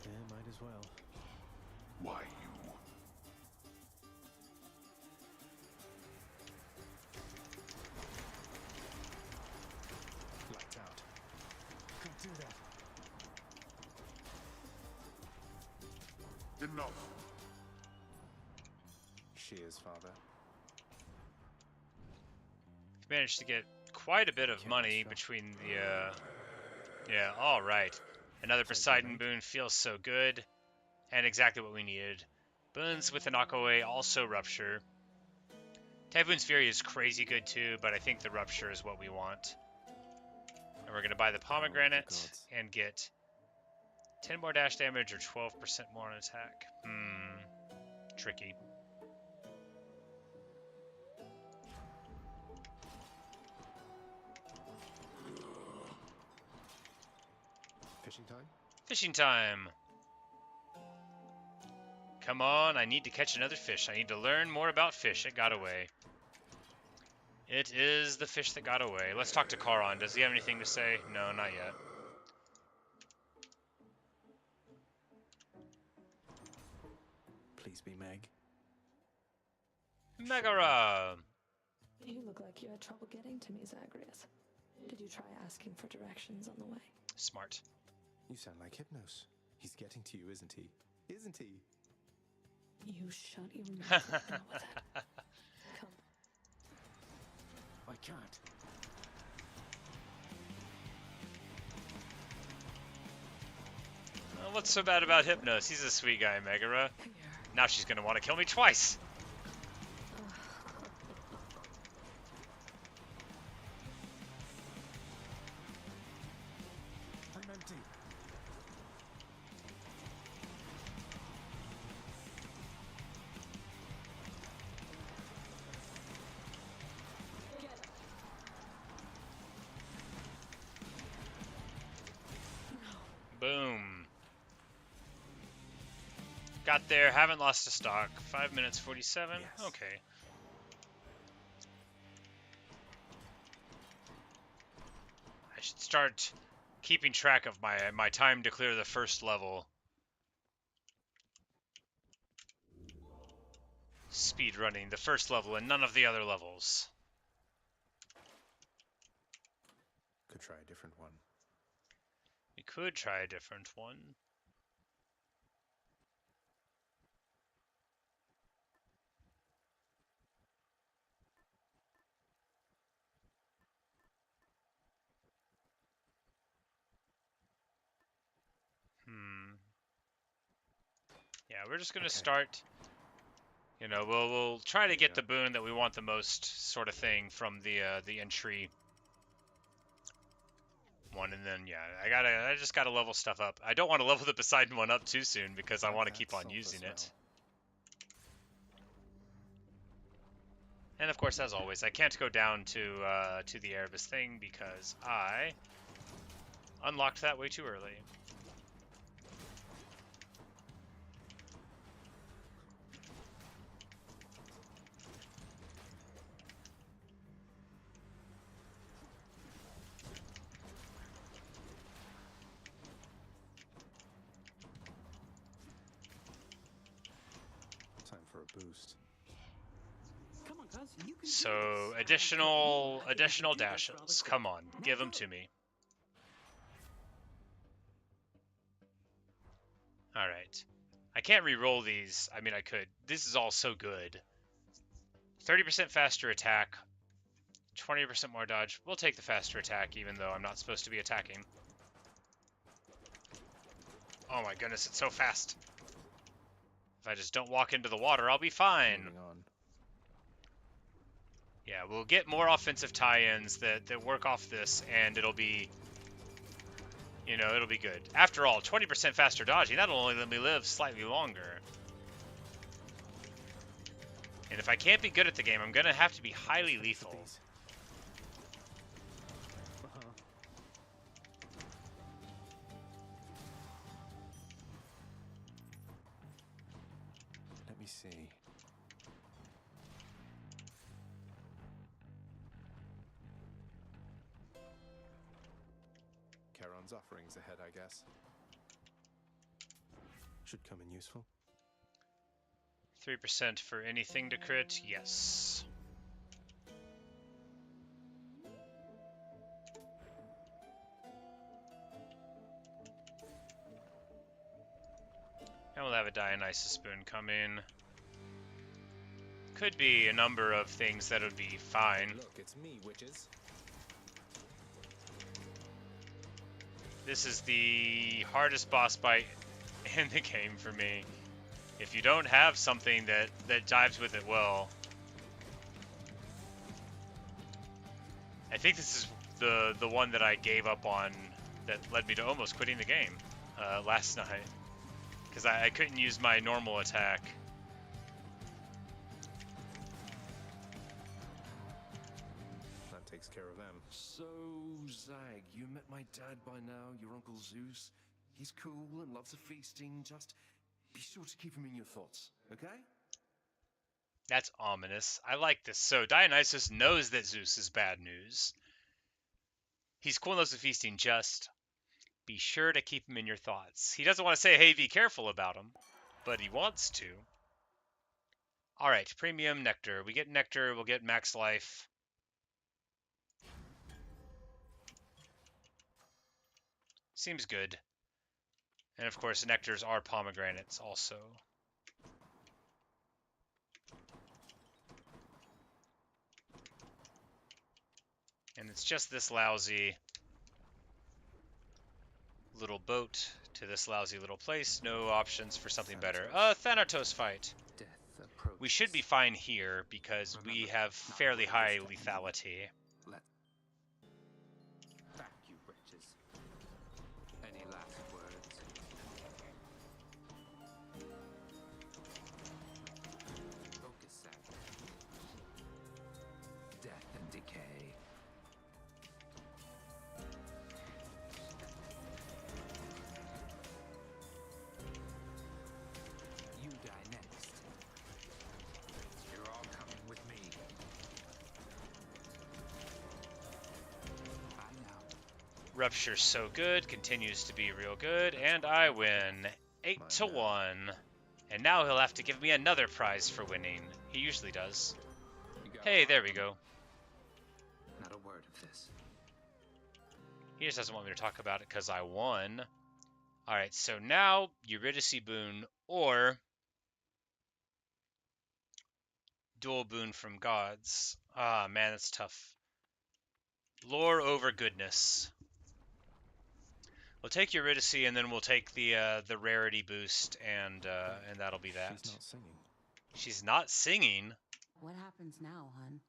Yeah, might as well. Why, Lights out. Can't do that. Enough. She is, Father. Managed to get quite a bit of money between the yeah, all right. Another Poseidon boon feels so good, and exactly what we needed. Boons with an Akaway also Rupture. Typhoon's Fury is crazy good too, but I think the Rupture is what we want. And we're gonna buy the Pomegranate and get 10 more dash damage or 12% more on attack. Tricky. Fishing time? Fishing time! Come on, I need to catch another fish. I need to learn more about fish. It got away. It is the fish that got away. Let's talk to Charon. Does he have anything to say? No, not yet. Please be Meg. Megara! You look like you had trouble getting to me, Zagreus. Did you try asking for directions on the way? Smart. You sound like Hypnos. He's getting to you, isn't he? Isn't he? You shut your mouth right now with it. Come. I can't. Well, what's so bad about Hypnos? He's a sweet guy, Megara. Now she's gonna want to kill me twice! I'm empty. Boom. Got there, haven't lost a stock. 5 minutes 47? Yes. Okay. I should start keeping track of my time to clear the first level. Speed running the first level and none of the other levels. Could try a different one. We could try a different one. Yeah, we're just gonna start. You know, we'll try to get the boon that we want the most, sort of thing, from the entry one, and then I just gotta level stuff up. I don't want to level the Poseidon one up too soon because I want to keep on using it. And of course, as always, I can't go down to the Erebus thing because I unlocked that way too early. Time for a boost. Come on, guys, you can So additional dashes. Come on, give them to me. All right. I can't re-roll these. I mean, I could. This is all so good. 30% faster attack, 20% more dodge. We'll take the faster attack, even though I'm not supposed to be attacking. Oh my goodness, it's so fast. If I just don't walk into the water, I'll be fine. Yeah, we'll get more offensive tie-ins that work off this, and it'll be, you know, it'll be good. After all, 20% faster dodging, that'll only let me live slightly longer. And if I can't be good at the game, I'm going to have to be highly lethal. Let me see. Charon's offerings ahead, I guess. Should come in useful. 3% for anything to crit, yes. And we'll have a Dionysus Spoon come in. Could be a number of things that would be fine. Look, it's me, witches. This is the hardest boss fight in the game for me. If you don't have something that dives with it well. I think this is the one that I gave up on that led me to almost quitting the game last night. Because I couldn't use my normal attack. That takes care of them. So, Zag, you met my dad by now, your Uncle Zeus. He's cool and loves a feasting, just be sure to keep him in your thoughts, okay? That's ominous. I like this. So Dionysus knows that Zeus is bad news. He's cool and loves the feasting, just be sure to keep him in your thoughts. He doesn't want to say, hey, be careful about him, but he wants to. Alright, premium nectar. We get nectar, we'll get max life. Seems good. And of course, nectars are pomegranates also. And it's just this lousy little boat to this lousy little place. No options for something better. Thanatos fight. We should be fine here because we have fairly high lethality. Thank you, witches. Any last words? Focus, Sam. Death and decay. You die next. You're all coming with me. Bye now. Rupture's so good, continues to be real good, and I win 8-1. And now he'll have to give me another prize for winning. He usually does. Hey, there we go. Not a word of this. He just doesn't want me to talk about it because I won. Alright, so now Eurydice boon or dual boon from gods. Ah, man, that's tough. Lore over goodness. We'll take Eurydice and then we'll take the rarity boost and that'll be that. She's not singing. She's not singing? What happens now, hun?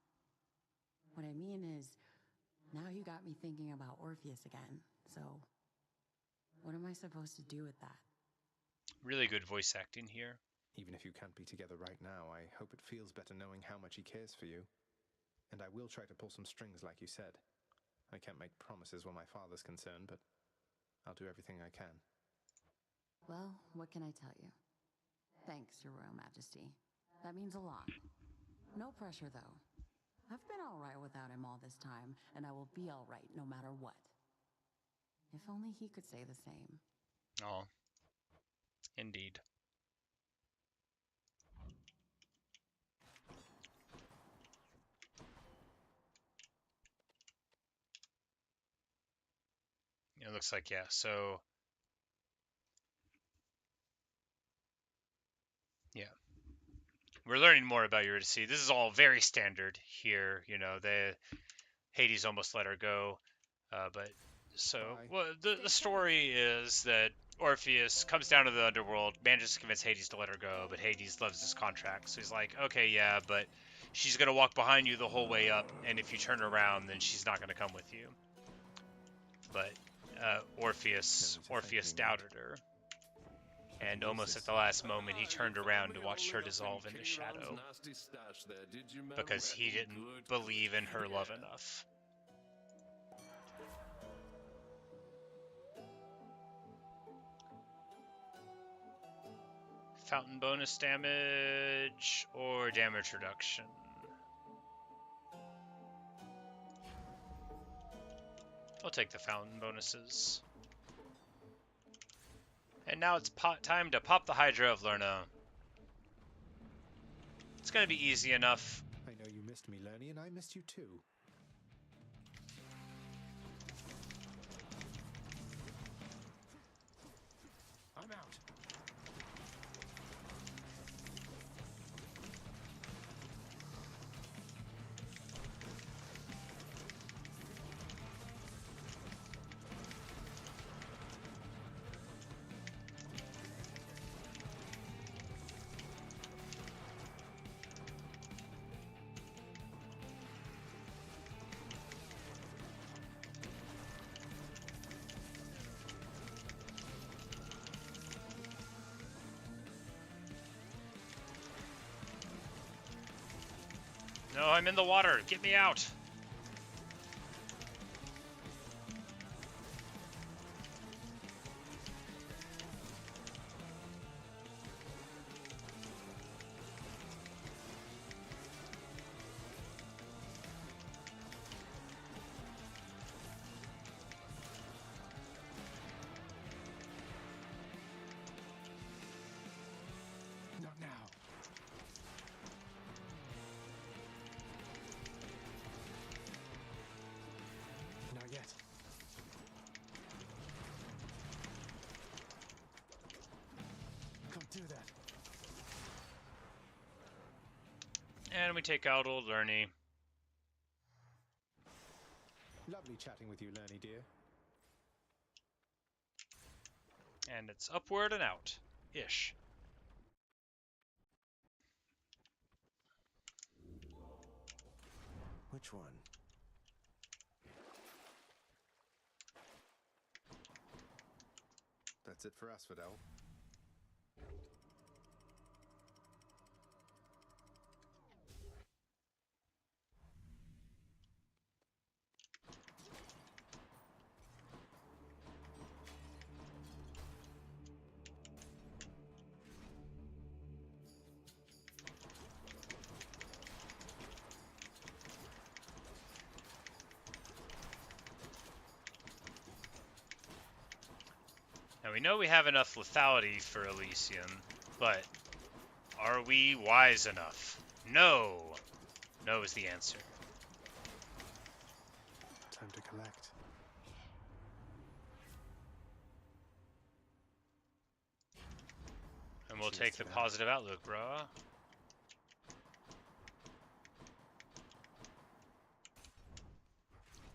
What I mean is, now you got me thinking about Orpheus again, so what am I supposed to do with that? Really good voice acting here. Even if you can't be together right now, I hope it feels better knowing how much he cares for you. And I will try to pull some strings like you said. I can't make promises where my father's concerned, but I'll do everything I can. Well, what can I tell you? Thanks, Your Royal Majesty. That means a lot. No pressure, though. I've been alright without him all this time, and I will be alright no matter what. If only he could say the same. Oh, indeed. It looks like, yeah, so... Yeah. We're learning more about Eurydice. This is all very standard here, you know, Hades almost let her go. But so, well, the story is that Orpheus comes down to the underworld, manages to convince Hades to let her go, but Hades loves his contract. So he's like, okay, yeah, but she's going to walk behind you the whole way up, and if you turn around, then she's not going to come with you. But Orpheus doubted her. And almost at the last moment, he turned around to watch her dissolve into shadow. Because he didn't believe in her love enough. Fountain bonus damage or damage reduction? I'll take the fountain bonuses. And now it's time to pop the Hydra of Lerna. It's gonna be easy enough. I know you missed me, Lerny, and I missed you too. I'm out. No, I'm in the water. Get me out. Not now. Not yet. Can't do that. And we take out old Lerny. Lovely chatting with you, Lerny dear. And it's upward and out. Ish. Which one? That's it for Asphodel. Now we know we have enough lethality for Elysium, but are we wise enough? No! No is the answer. Time to collect. And we'll take the positive outlook, brah.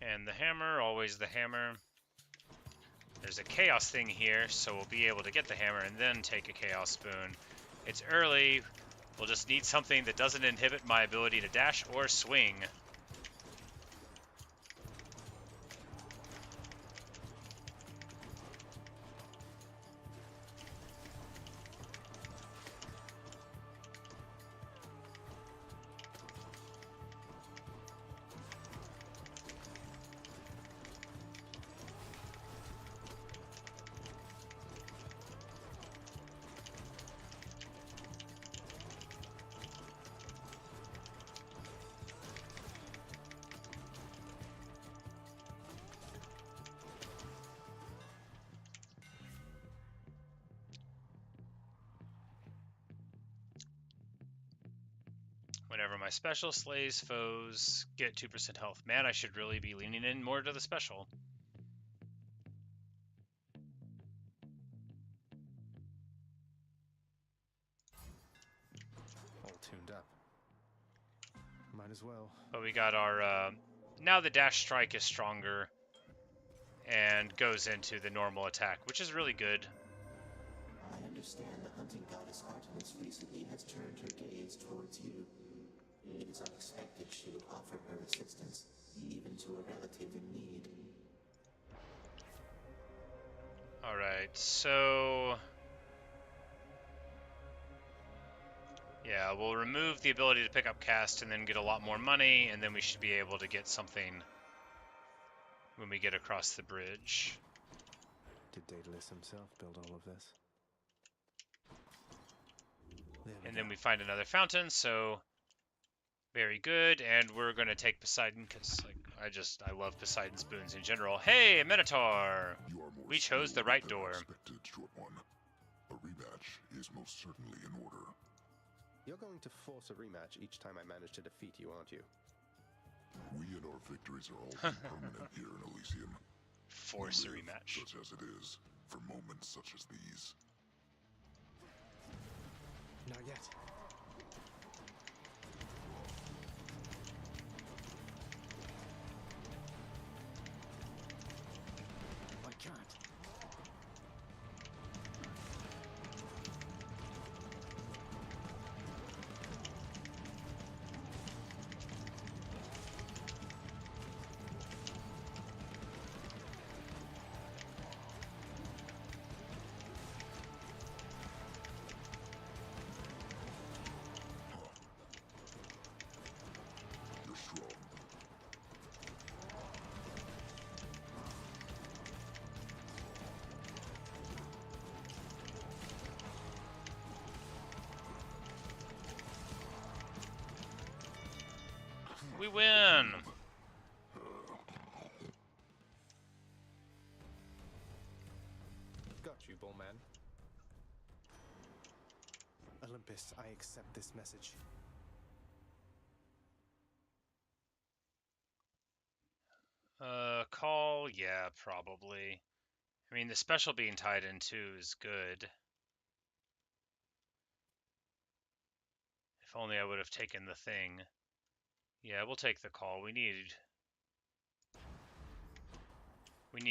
And the hammer, always the hammer. There's a chaos thing here, so we'll be able to get the hammer and then take a chaos spoon. It's early. We'll just need something that doesn't inhibit my ability to dash or swing. Whenever my special slays foes, get 2% health. Man, I should really be leaning in more to the special. All tuned up. Might as well. But we got our now the dash strike is stronger and goes into the normal attack, which is really good. I understand the hunting goddess Artemis recently has turned her gaze towards you. It is unexpected she would offer her assistance, even to a relative in need. Alright, so... yeah, we'll remove the ability to pick up cast and then get a lot more money, and then we should be able to get something when we get across the bridge. Did Daedalus himself build all of this? And then we find another fountain, so very good. And we're going to take Poseidon because I love Poseidon's boons in general. Hey, Minotaur! We chose the right door. Expected, short one. A rematch is most certainly in order. You're going to force a rematch each time I manage to defeat you, aren't you? We and our victories are all too permanent here in Elysium. Force a rematch. Such as it is, for moments such as these. Not yet. I can't. You're strong. We win! Got you, Bullman. Olympus, I accept this message. Call? Yeah, probably. I mean, the special being tied in too is good. If only I would have taken the thing. Yeah, we'll take the call. We need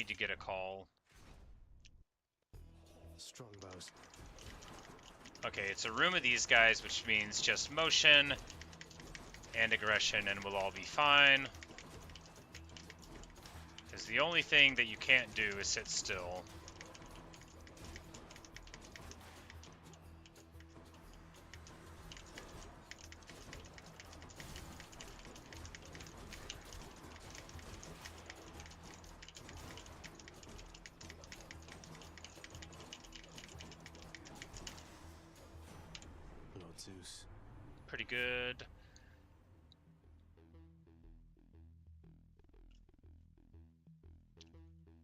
to get a call. Strongbows. Okay, it's a room of these guys, which means just motion and aggression, and we'll all be fine. Because the only thing that you can't do is sit still. Lord Zeus. Pretty good.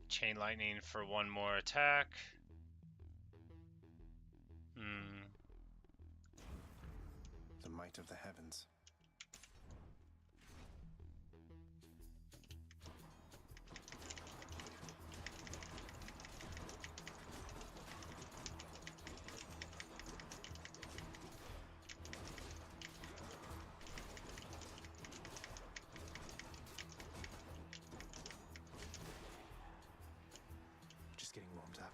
Chain lightning for one more attack. The might of the heavens. Just getting warmed up.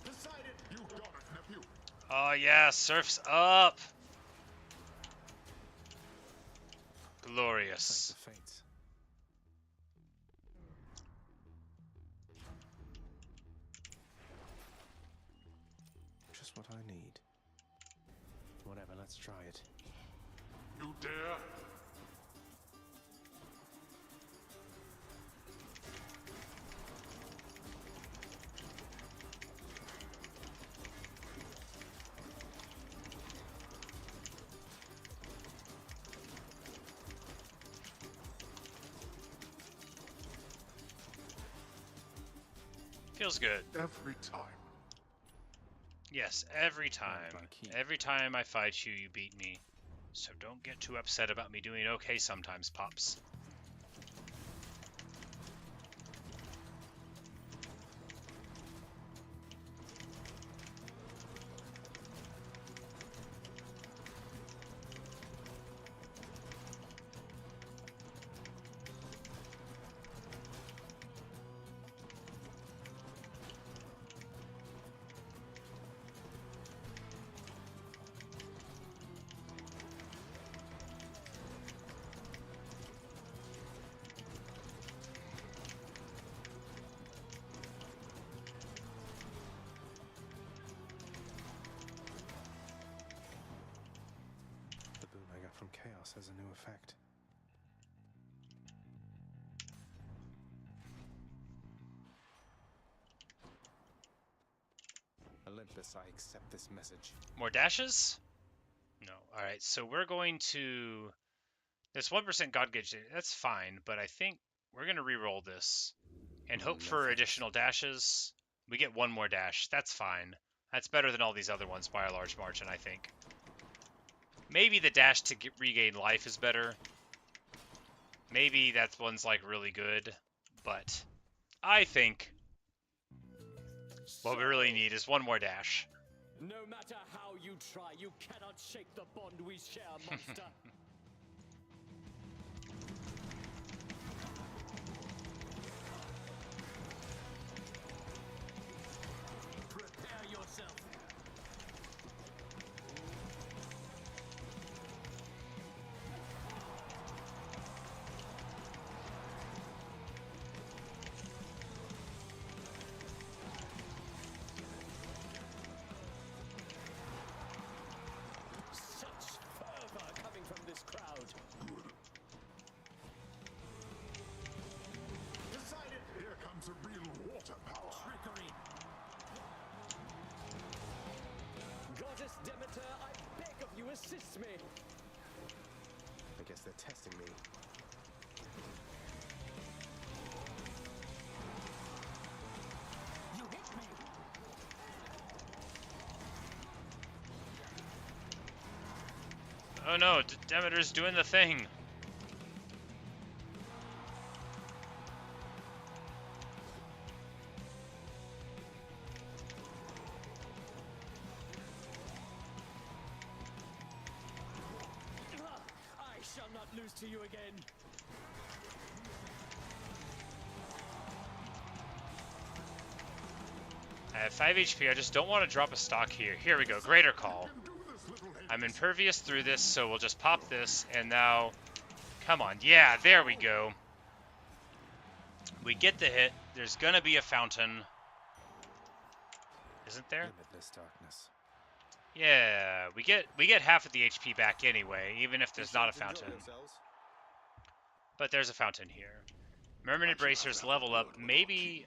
Poseidon, you got it, nephew. Oh yeah, surf's up. Glorious. Fight the fates. Just what I need. Whatever, let's try it. You dare? Feels good. Every time. Yes, every time. Every time I fight you, you beat me. So don't get too upset about me doing okay sometimes, Pops. The boon I got from Chaos has a new effect. Olympus, I accept this message. More dashes? No. Alright, so we're going to... This 1% God Gauge, that's fine, but I think we're going to re-roll this and hope for additional dashes. We get one more dash. That's fine. That's better than all these other ones by a large margin, I think. Maybe the dash to regain life is better. Maybe that one's like really good, but I think what we really need is one more dash. No matter how you try, you cannot shake the bond we share, monster. Prepare yourself. Such fervor coming from this crowd. Decided. Here comes a real water power. Trickery. Goddess Demeter, I beg of you, assist me. I guess they're testing me. You hit me. Oh no, Demeter's doing the thing. I shall not lose to you again. I have 5 HP, I just don't want to drop a stock here. Here we go, Greater Call. I'm impervious through this, so we'll just pop this, and now... Come on, yeah, there we go. We get the hit. There's gonna be a fountain. Isn't there? Limitless darkness. Yeah, we get half of the HP back anyway, even if there's not a fountain. But there's a fountain here. Mermaid Bracers level up. Maybe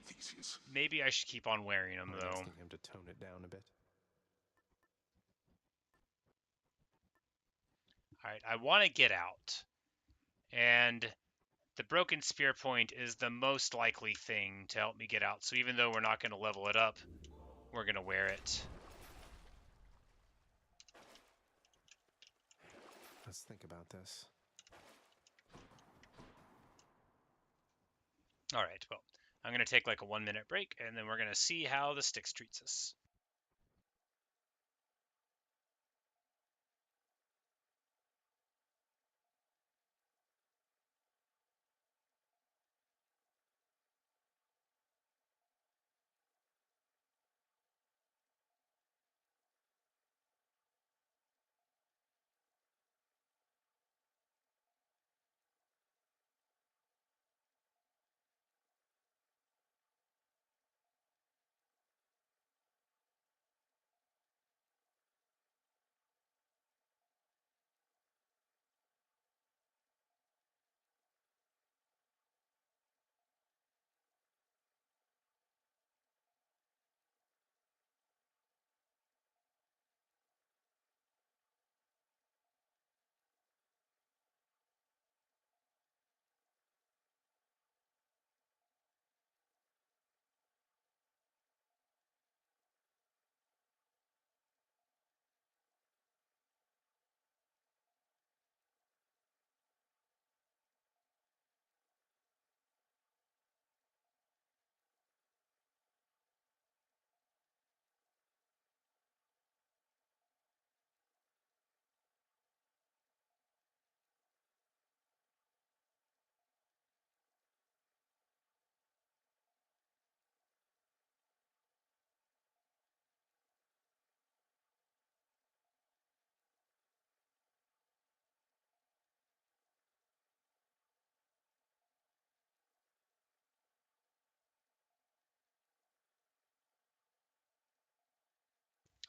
I should keep on wearing them, though. I'm asking him to tone it down a bit. Alright, I want to get out. And the Broken Spear Point is the most likely thing to help me get out. So even though we're not going to level it up, we're going to wear it. Let's think about this. Alright, well, I'm going to take like a 1-minute break, and then we're going to see how the Styx treats us.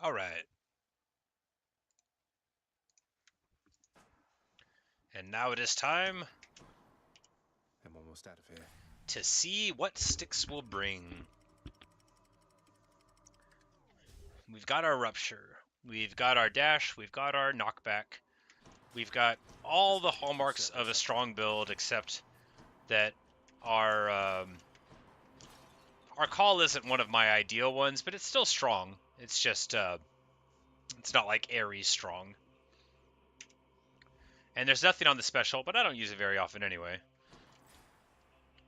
All right. And now it is time I'm almost out of here. to see what Styx will bring. We've got our Rupture. We've got our Dash. We've got our Knockback. We've got all the hallmarks of a strong build, except that our call isn't one of my ideal ones, but it's still strong. It's just, it's not like Ares strong. And there's nothing on the special, but I don't use it very often anyway.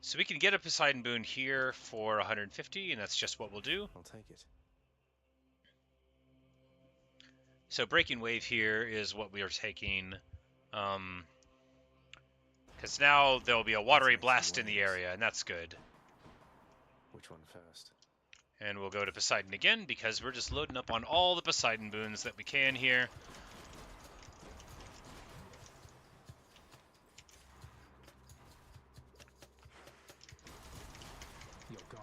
So we can get a Poseidon Boon here for 150, and that's just what we'll do. I'll take it. So Breaking Wave here is what we are taking. Because now there'll be a watery blast in the area, and that's good. Which one first? And we'll go to Poseidon again, because we're just loading up on all the Poseidon Boons that we can here. You're gone.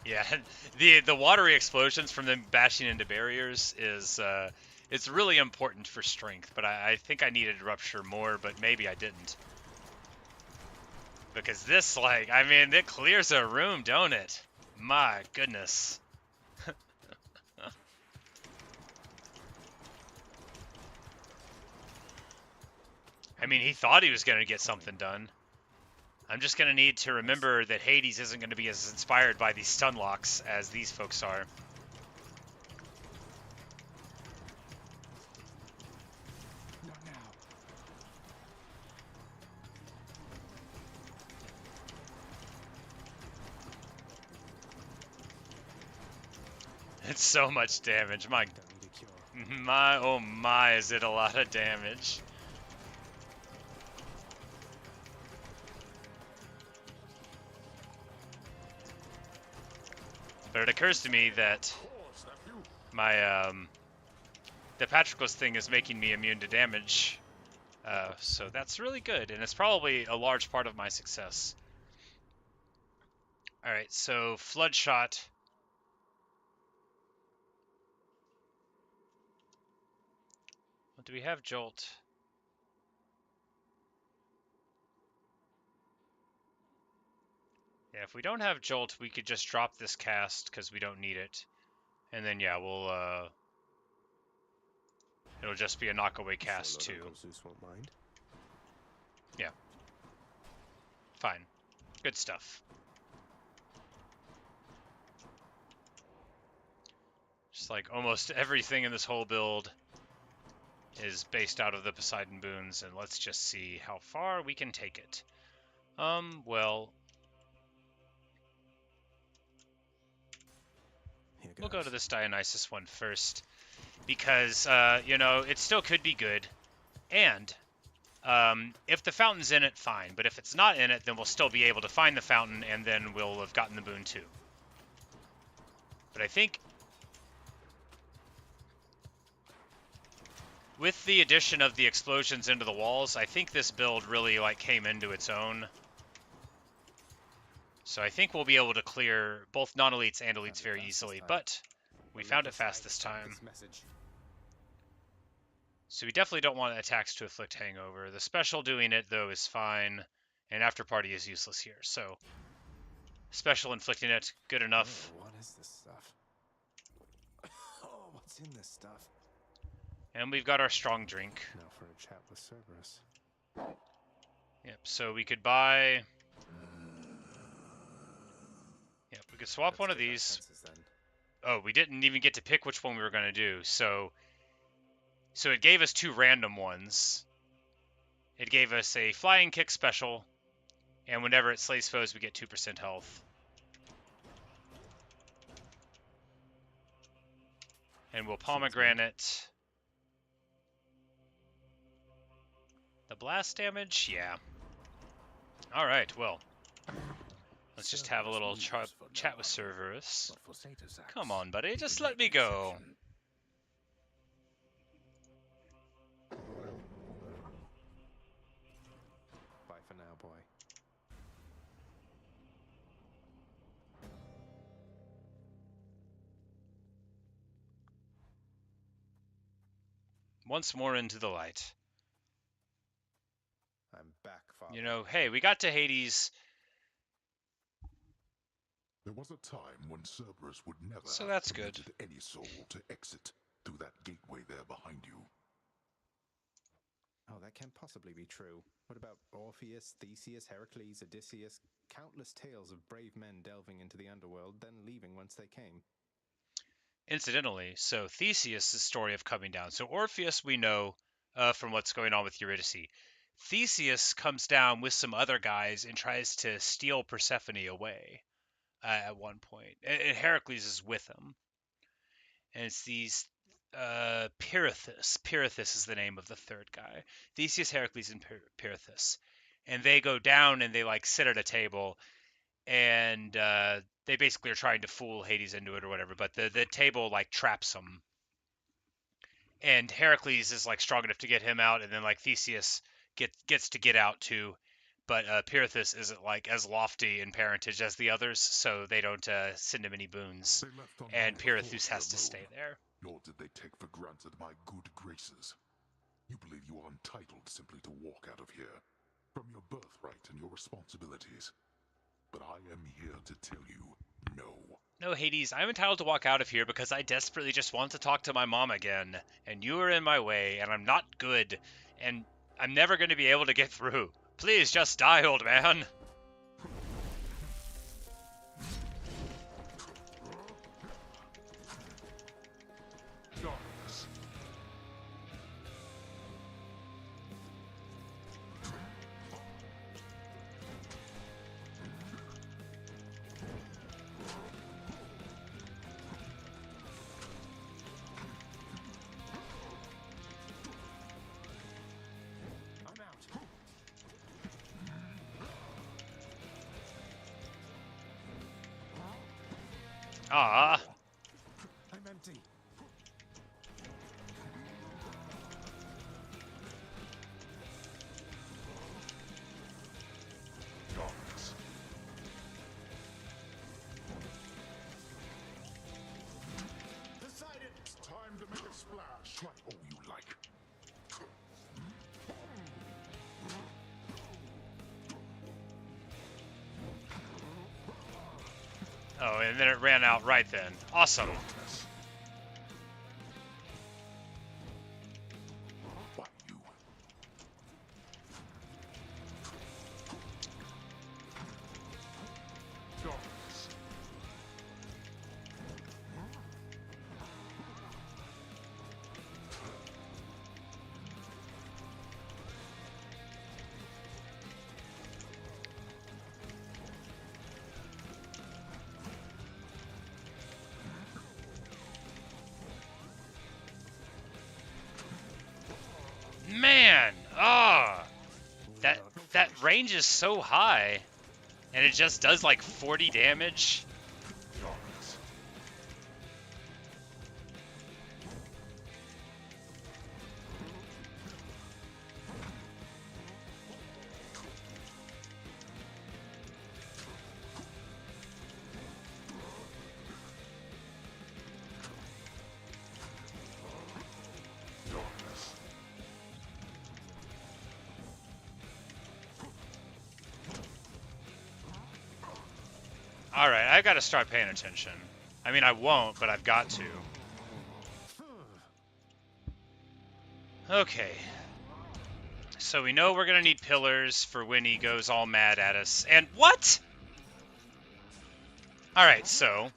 Yeah, the watery explosions from them bashing into barriers is it's really important for strength, but I think I needed Rupture more, but maybe I didn't. Because this, like, I mean, it clears a room, don't it? My goodness. I mean, he thought he was going to get something done. I'm just going to need to remember that Hades isn't going to be as inspired by these stun locks as these folks are. Not now. It's so much damage. My oh my, is it a lot of damage. But it occurs to me that my the Patroclus thing is making me immune to damage, so that's really good, and it's probably a large part of my success. All right, so Flood Shot. Well, do we have Jolt? Yeah, if we don't have Jolt, we could just drop this cast because we don't need it. And then, yeah, we'll, it'll just be a knockaway cast, too. Zeus won't mind. Yeah. Fine. Good stuff. Just like almost everything in this whole build is based out of the Poseidon Boons, and let's just see how far we can take it. Well... We'll go to this Dionysus one first, because, you know, it still could be good. And, if the fountain's in it, fine. But if it's not in it, then we'll still be able to find the fountain, and then we'll have gotten the boon too. But I think, with the addition of the explosions into the walls, I think this build really, like, came into its own. So I think we'll be able to clear both non-elites and elites very easily, but we found it fast this time. So we definitely don't want attacks to afflict hangover. The special doing it, though, is fine, and after party is useless here. So special inflicting it, good enough. Oh, what is this stuff? Oh, what's in this stuff? And we've got our strong drink. Now for a chat with Cerberus. Yep, so we could buy... Yep, we could swap one of these. Oh, we didn't even get to pick which one we were going to do. So it gave us two random ones. It gave us a flying kick special, and whenever it slays foes, we get 2% health. And we'll pomegranate the blast damage. Yeah. All right. Well. Let's just have a little chat with Cerberus. Come on, buddy, just let me go. Bye for now, boy. once more into the light. I'm back, Father. You know, hey, we got to Hades. There was a time when Cerberus would never So have that's good. permitted any soul to exit through that gateway there behind you. Oh, that can't possibly be true. What about Orpheus, Theseus, Heracles, Odysseus? Countless tales of brave men delving into the underworld, then leaving whence they came. Incidentally, so Theseus' story of coming down. So Orpheus, we know from what's going on with Eurydice. Theseus comes down with some other guys and tries to steal Persephone away at one point. And Heracles is with him. And it's these Pirithous. Pirithous is the name of the third guy. Theseus, Heracles, and Pirithous. And they go down and they like sit at a table, and they basically are trying to fool Hades into it or whatever. But the table like traps them, and Heracles is like strong enough to get him out, and then like Theseus gets to get out too. But Pirithous isn't like as lofty in parentage as the others, so they don't send him any boons. And Pirithous has to stay there. Nor did they take for granted my good graces. You believe you are entitled simply to walk out of here, from your birthright and your responsibilities. But I am here to tell you, no. No, Hades, I'm entitled to walk out of here because I desperately just want to talk to my mom again, and you are in my way, and I'm not good, and I'm never going to be able to get through. Please just die, old man. Ah. I'm empty. Darkness. Decided. It's time to make a splash. Try all you like. Oh, and then it ran out right then. Awesome. Man, that range is so high, and it just does like 40 damage. Alright, I've got to start paying attention. I mean, I won't, but I've got to. Okay. So we know we're going to need pillars for when he goes all mad at us. And what? Alright, so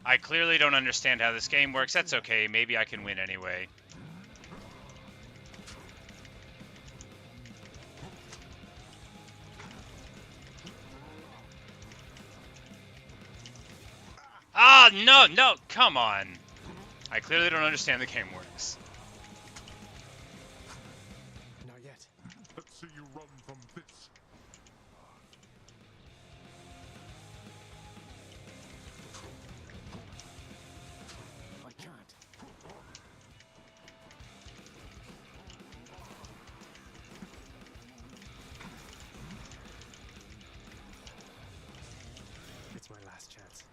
I clearly don't understand how this game works. That's okay. Maybe I can win anyway. Ah, no, come on. I clearly don't understand the game works. Not yet. Let's see you run from this. I can't. It's my last chance.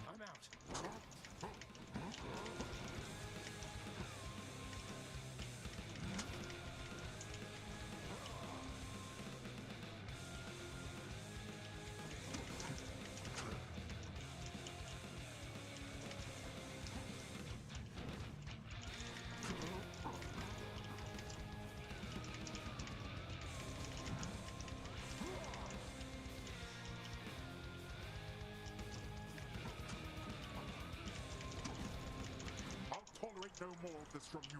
I'm out. no more of this from you.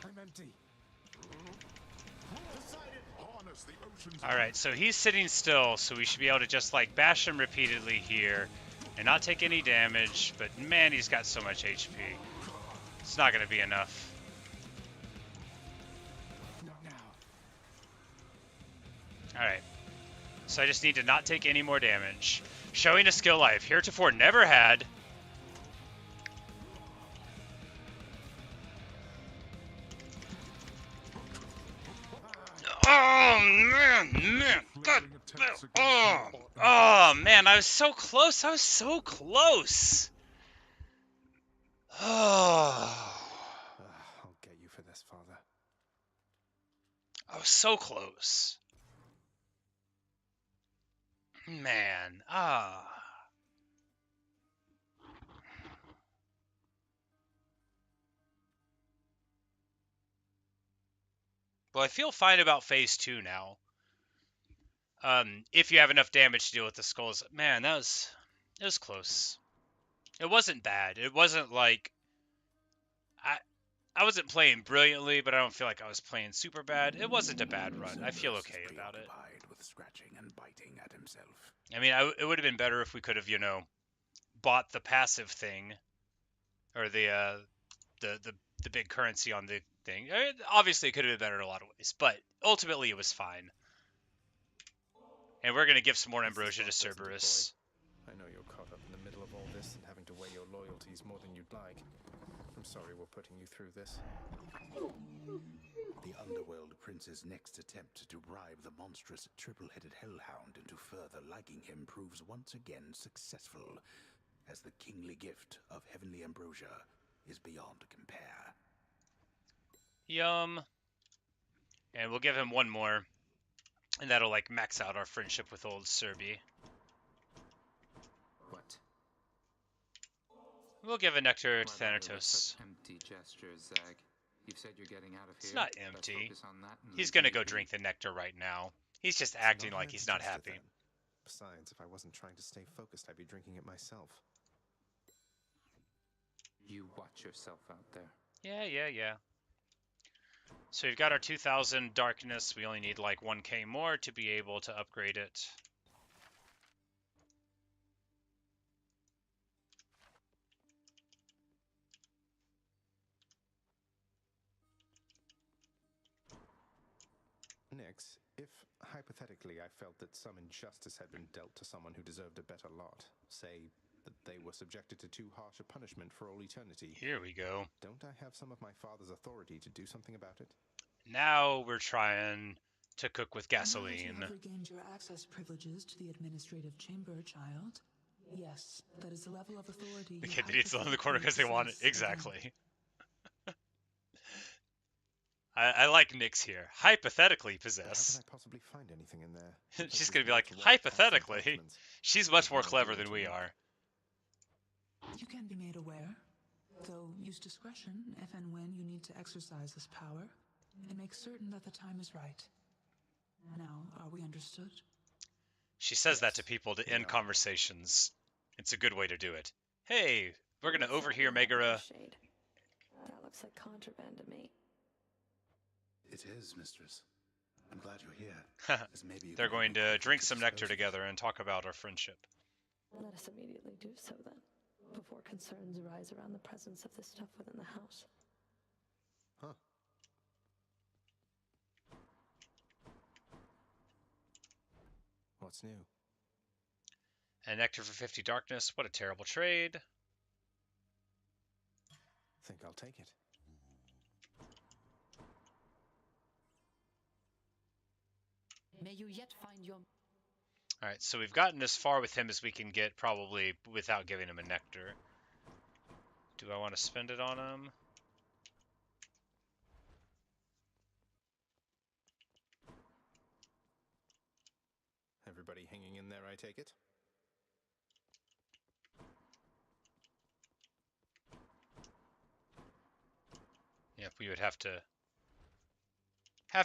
I'm empty. Alright, so he's sitting still, so we should be able to just like bash him repeatedly here and not take any damage, but man, he's got so much HP. It's not going to be enough. Alright, so I just need to not take any more damage. Showing a skill I've heretofore never had. Oh man, God, oh man, I was so close. I was so close. Oh, I'll get you for this, Father. I was so close. Man, Well, I feel fine about phase 2 now. If you have enough damage to deal with the skulls. Man, it was close. It wasn't bad. It wasn't like I wasn't playing brilliantly, but I don't feel like I was playing super bad. It wasn't a bad run. I feel okay about it. With scratching and biting at himself. I mean, it would have been better if we could have, bought the passive thing, or the big currency on the thing. Obviously, it could have been better in a lot of ways, but ultimately, it was fine. And we're gonna give some more ambrosia to Cerberus. I know you're caught up in the middle of all this and having to weigh your loyalties more than you'd like. I'm sorry we're putting you through this. The Underworld Prince's next attempt to bribe the monstrous triple-headed hellhound into further liking him proves once again successful, as the kingly gift of heavenly ambrosia is beyond compare. Yum. And we'll give him one more, and that'll like max out our friendship with old Serby. What? We'll give a nectar to Why bother with Thanatos. such empty gestures, Zag? You've said you're getting out of here. It's not Let's empty. focus on that and He's leave gonna me go be. drink the nectar right now. He's just acting like he's not happy. Besides, if I wasn't trying to stay focused, I'd be drinking it myself. You watch yourself out there. Yeah. So we've got our 2000 darkness. We only need like 1k more to be able to upgrade it. Nix, if hypothetically I felt that some injustice had been dealt to someone who deserved a better lot, say that they were subjected to too harsh a punishment for all eternity. Here we go. Don't I have some of my father's authority to do something about it? Now we're trying to cook with gasoline. Now that you have regained your access privileges to the administrative chamber, child. Yes, that is the level of authority. The kid that eats in the corner because they want it. Exactly. I like Nyx here. Hypothetically possess. How can I possibly find anything in there? She's gonna be like, hypothetically. She's much more clever than we are. You can be made aware, though use discretion if and when you need to exercise this power, and make certain that the time is right. Now, are we understood? She says that to people to end conversations. It's a good way to do it. Hey, we're gonna overhear Megara. Shade. That looks like contraband to me. It is, mistress. I'm glad you're here. As maybe you They're can going help me to drink some dispose nectar of together and talk about our friendship. Let us immediately do so then, before concerns arise around the presence of this stuff within the house. Huh. What's new? And nectar for 50 darkness. What a terrible trade. Think I'll take it. May you yet find your... Alright, so we've gotten as far with him as we can get, probably without giving him a nectar. Do I want to spend it on him? Everybody hanging in there, I take it? would have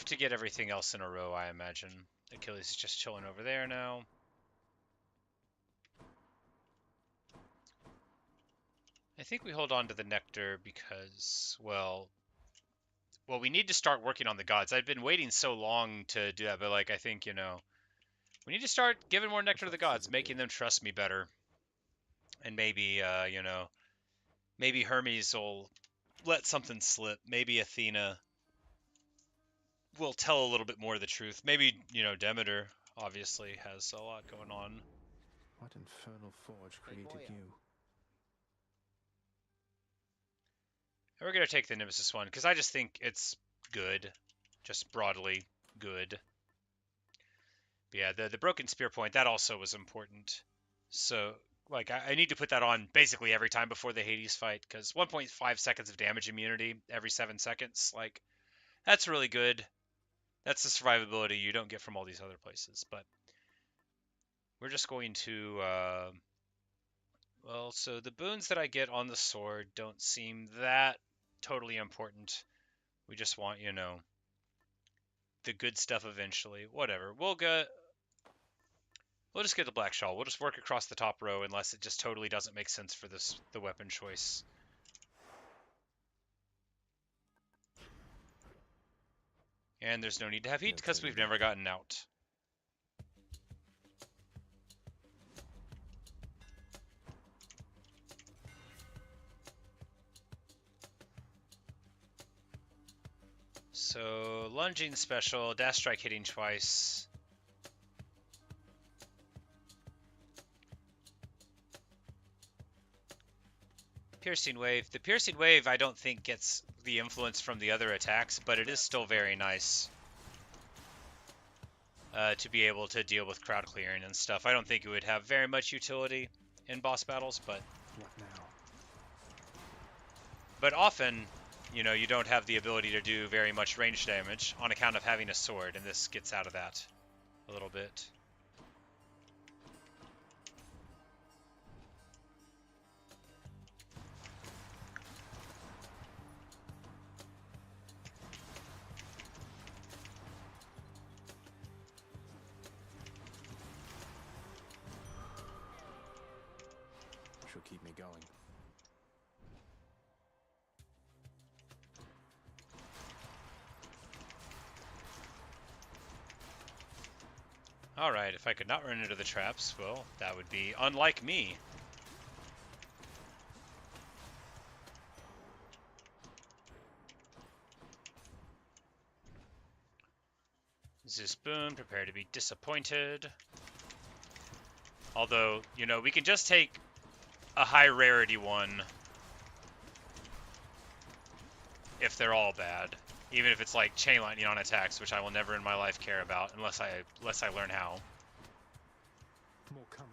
to get everything else in a row, I imagine. Achilles is just chilling over there now. I think we hold on to the nectar because, well, we need to start working on the gods. I've been waiting so long to do that, but like, I think, you know, we need to start giving more nectar to the gods, making them trust me better. And maybe, you know, maybe Hermes will let something slip. Maybe Athena will tell a little bit more of the truth. Maybe, you know, Demeter obviously has a lot going on. What infernal forge created you? And we're going to take the Nemesis one, because I just think it's good. Just broadly good. But yeah, the Broken Spear point, that also was important. So, like, I need to put that on basically every time before the Hades fight, because 1.5 seconds of damage immunity every 7 seconds, like, that's really good. That's the survivability you don't get from all these other places. But we're just going to... well, so the boons that I get on the sword don't seem that totally important. We just want, you know, the good stuff eventually. Whatever. We'll just get the Black Shawl. We'll just work across the top row unless it just totally doesn't make sense for the weapon choice. And there's no need to have heat because we've never gotten out. So, lunging special, dash strike hitting twice. Piercing wave. The piercing wave I don't think gets the influence from the other attacks, but it is still very nice to be able to deal with crowd clearing and stuff. I don't think it would have very much utility in boss battles, but... What now? But often... you know, you don't have the ability to do very much range damage on account of having a sword, and this gets out of that a little bit. She'll keep me going. Alright, if I could not run into the traps, well, that would be unlike me. Zeus Boon, prepare to be disappointed. Although, you know, we can just take a high rarity one if they're all bad. Even if it's like chain lightning on attacks, which I will never in my life care about unless I learn how. More coming.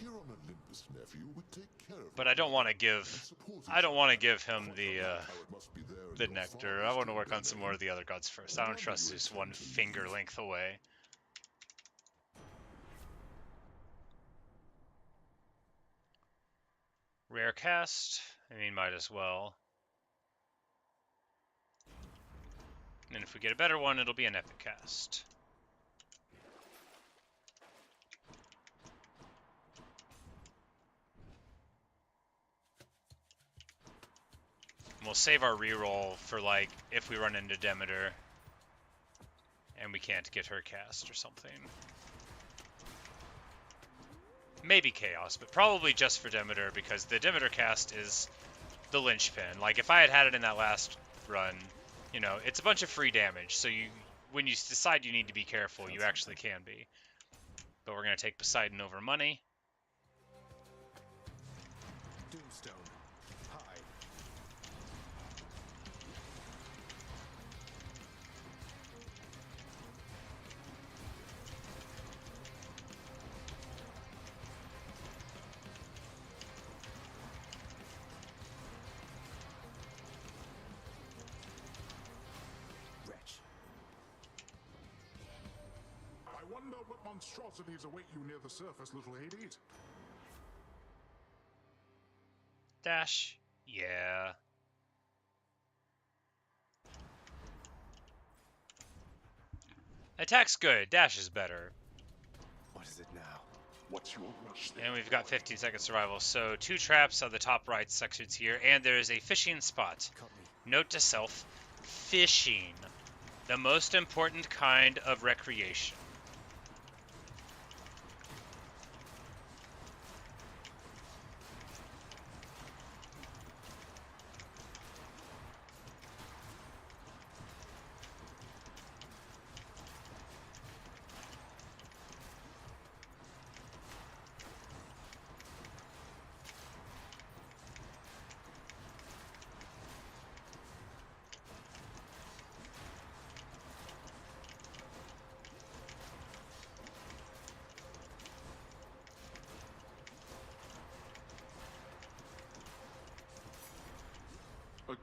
Here on Olympus, nephew, we take care of. But I don't want to give him the nectar. I want to work on some more of the other gods first. I don't trust Zeus one finger length away. Rare cast. I mean, might as well. And if we get a better one, it'll be an epic cast. We'll save our reroll for, like, if we run into Demeter and we can't get her cast or something. Maybe Chaos, but probably just for Demeter, because the Demeter cast is the linchpin. Like, if I had had it in that last run, you know, it's a bunch of free damage, so when you decide you need to be careful, you actually can be. But we're going to take Poseidon over money. Doomstone. High. what monstrosities await you near the surface, little Hades? Dash. Yeah. Attack's good. Dash is better. What is it now? What's your rush there? And we've got 15-second survival. So 2 traps on the top right sections here, and there's a fishing spot. Note to self, fishing. The most important kind of recreation.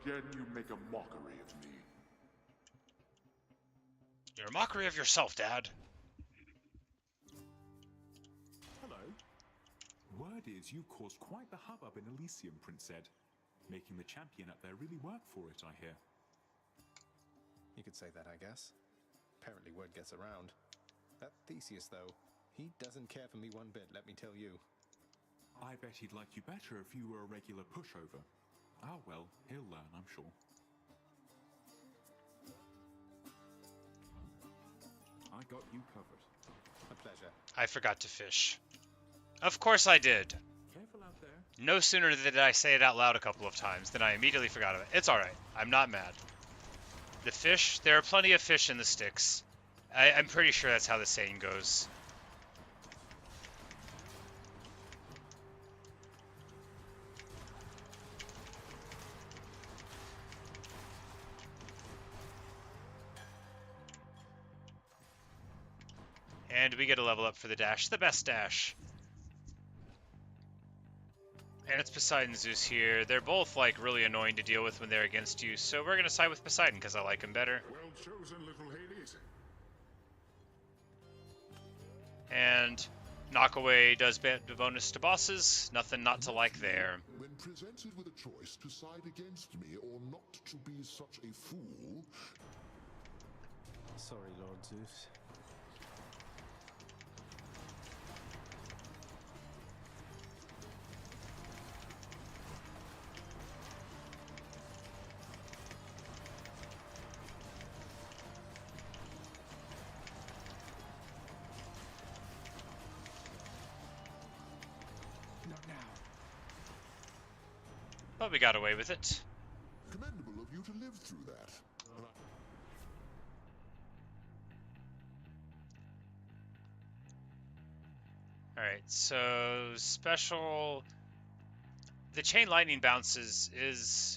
Again, you make a mockery of me. You're a mockery of yourself, Dad. Hello. Word is you caused quite the hubbub in Elysium, Prince Ed. Making the champion up there really work for it, I hear. You could say that, I guess. Apparently word gets around. That Theseus, though, he doesn't care for me one bit, let me tell you. I bet he'd like you better if you were a regular pushover. Oh well, he'll learn, I'm sure. I got you covered. A pleasure. I forgot to fish. Of course I did. Careful out there. No sooner did I say it out loud a couple of times than I immediately forgot of it. It's alright. I'm not mad. The fish, there are plenty of fish in the sticks. I'm pretty sure that's how the saying goes. And we get a level up for the dash, the best dash. And it's Poseidon Zeus here. They're both like really annoying to deal with when they're against you, so we're gonna side with Poseidon because I like him better. Well chosen, little Hades. And Knockaway does bonus to bosses. Nothing not to like there. When presented with a choice to side against me or not to be such a fool... Sorry, Lord Zeus. But we got away with it. Commendable of you to live through that. Alright, so special... The Chain Lightning bounces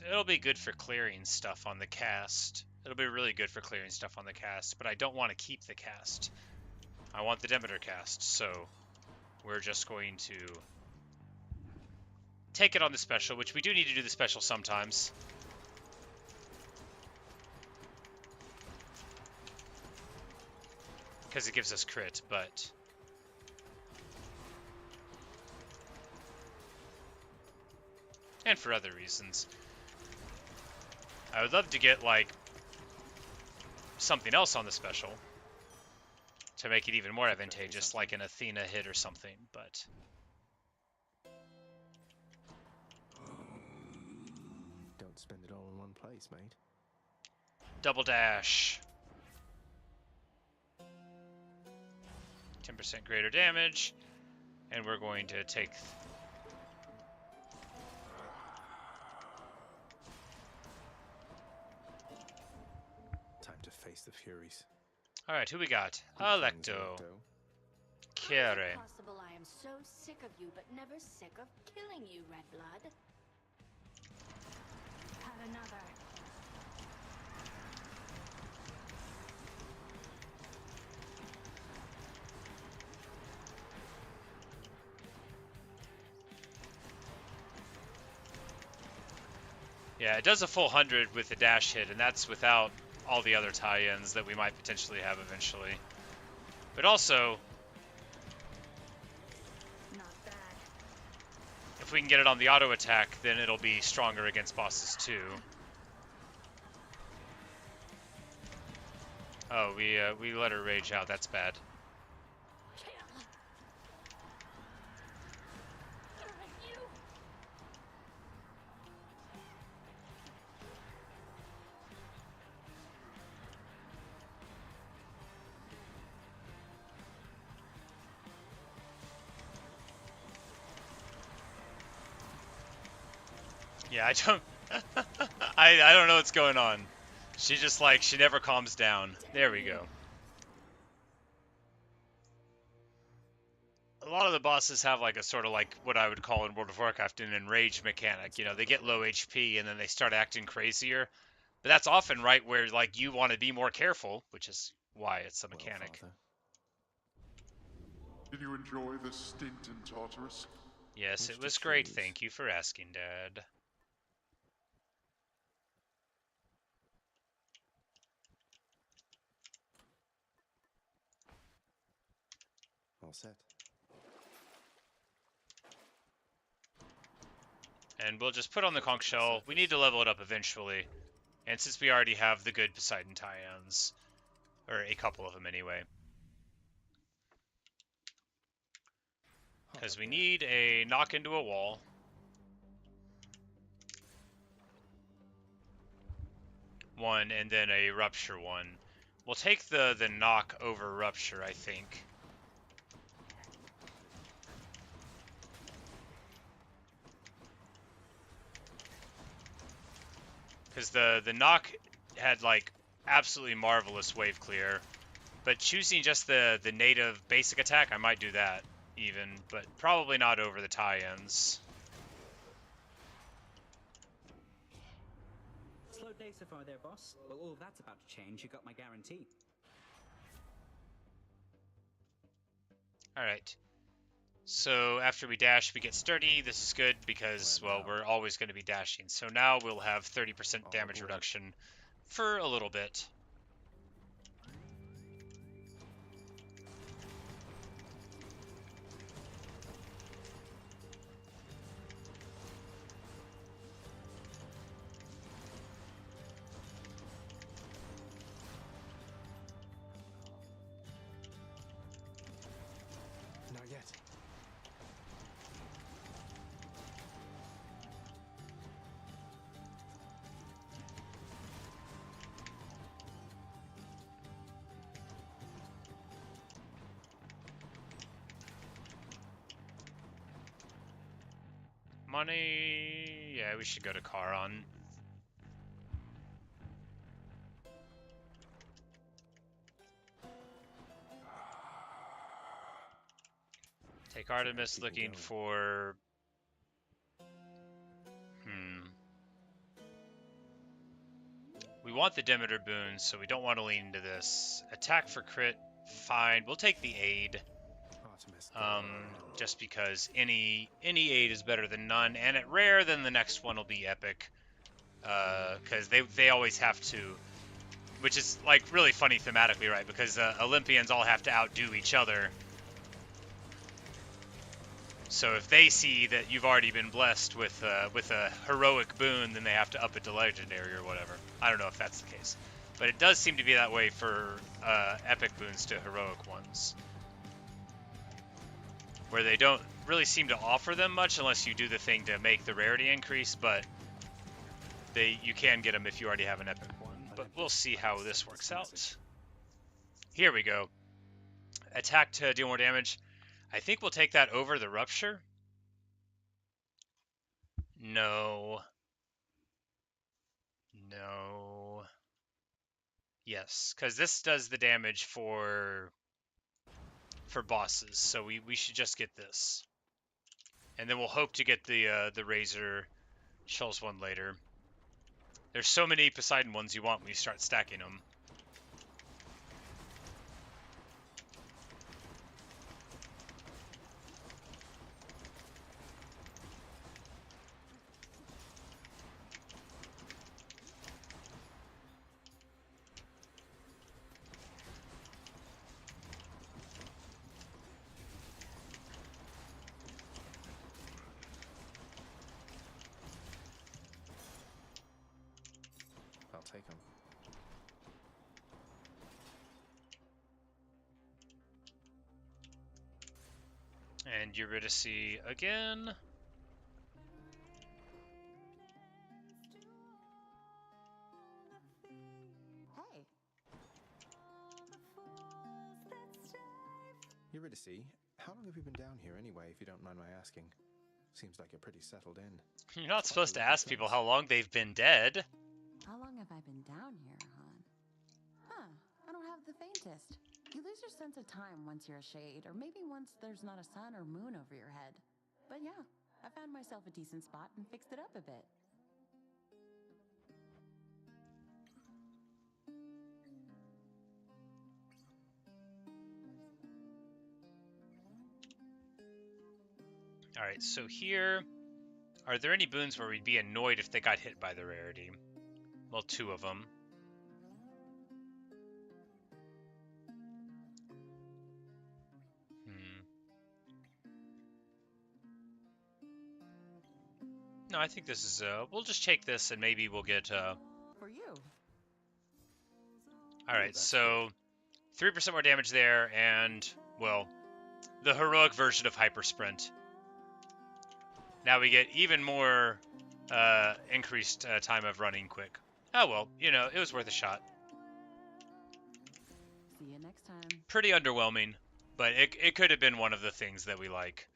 it'll be good for clearing stuff on the cast. It'll be really good for clearing stuff on the cast, but I don't want to keep the cast. I want the Demeter cast, so we're just going to take it on the special, which we do need to do the special sometimes. Because it gives us crit, but... and for other reasons. I would love to get, like, something else on the special to make it even more advantageous, like an Athena hit or something, but... Don't spend it all in one place, mate. Double dash. 10% greater damage. And we're going to take... Time to face the Furies. Alright, who we got? Alecto. Kere. Possible I am so sick of you, but never sick of killing you, Redblood. Have another. Yeah, it does a full 100 with the dash hit, and that's without all the other tie-ins that we might potentially have eventually. But also, if we can get it on the auto attack, then it'll be stronger against bosses too. Oh, we let her rage out. That's bad. Yeah, I don't I don't know what's going on. She just like she never calms down. There we go. A lot of the bosses have like a sort of like what I would call in World of Warcraft an enraged mechanic. You know, they get low HP and then they start acting crazier. But that's often right where like you want to be more careful, which is why it's a mechanic. Well, did you enjoy the stint in Tartarus? Yes, it was great. Thank you for asking, Dad. All set. And we'll just put on the conch shell. We need to level it up eventually. And since we already have the good Poseidon tie-ins, or a couple of them anyway. Because we need a knock into a wall. One, and then a rupture one. We'll take the knock over rupture, I think. Because the knock had like absolutely marvelous wave clear, but choosing just the native basic attack, I might do that even, but probably not over the tie-ins. Slow day so far there, boss. Well, all of that's about to change. You got my guarantee. Alright. So after we dash, we get sturdy. This is good because, well, we're always going to be dashing. So now we'll have 30% damage reduction for a little bit. Not yet. Money... Yeah, we should go to Charon. Take Artemis looking for... We want the Demeter boons, so we don't want to lean into this. Attack for crit, fine. We'll take the aid. Just because any aid is better than none, and at rare, then the next one will be epic. Because they always have to, which is like really funny thematically, right? Because Olympians all have to outdo each other. So if they see that you've already been blessed with a heroic boon, then they have to up it to legendary or whatever. I don't know if that's the case, but it does seem to be that way for epic boons to heroic ones, where they don't really seem to offer them much unless you do the thing to make the rarity increase, but you can get them if you already have an epic one. But we'll see how this works out. Here we go. Attack to deal more damage. I think we'll take that over the rupture. No. No. Yes, because this does the damage for bosses, so we should just get this, and then we'll hope to get the Razor Shells one later. There's so many Poseidon ones you want when you start stacking them. take them. And Eurydice again. Hey. Eurydice, how long have you been down here anyway, if you don't mind my asking? Seems like you're pretty settled in. You're not supposed to ask people how long they've been dead. How long have I been down here, hon? Huh, I don't have the faintest. You lose your sense of time once you're a shade, or maybe once there's not a sun or moon over your head. But yeah, I found myself a decent spot and fixed it up a bit. Alright, so here, are there any boons where we'd be annoyed if they got hit by the rarity? Well, 2 of them. No, I think this is, we'll just take this and maybe we'll get, For you. Alright, so 3% more damage there, and, well, the heroic version of Hyper Sprint. Now we get even more increased time of running quick. Oh well, you know, it was worth a shot. See you next time. Pretty underwhelming, but it could have been one of the things that we like.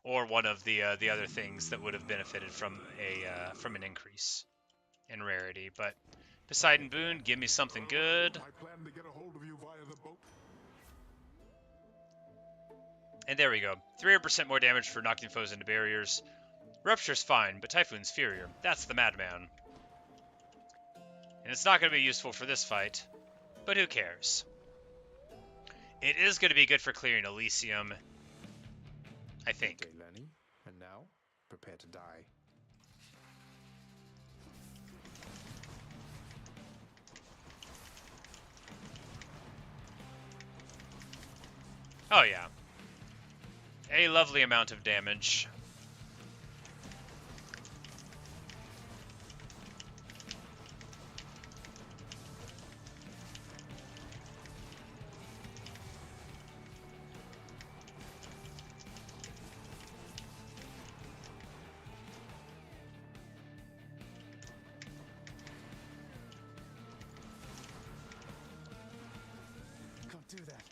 Or one of the other things that would have benefited from an increase in rarity. But Poseidon Boon, give me something good. I plan to get a hold of you via the boat. And there we go. 300% more damage for knocking foes into barriers. Rupture's fine, but Typhoon's Furior. That's the madman. And it's not going to be useful for this fight, but who cares? It is going to be good for clearing Elysium, I think. Okay, Lenny. And now, prepare to die. Oh yeah. A lovely amount of damage. Can't do that.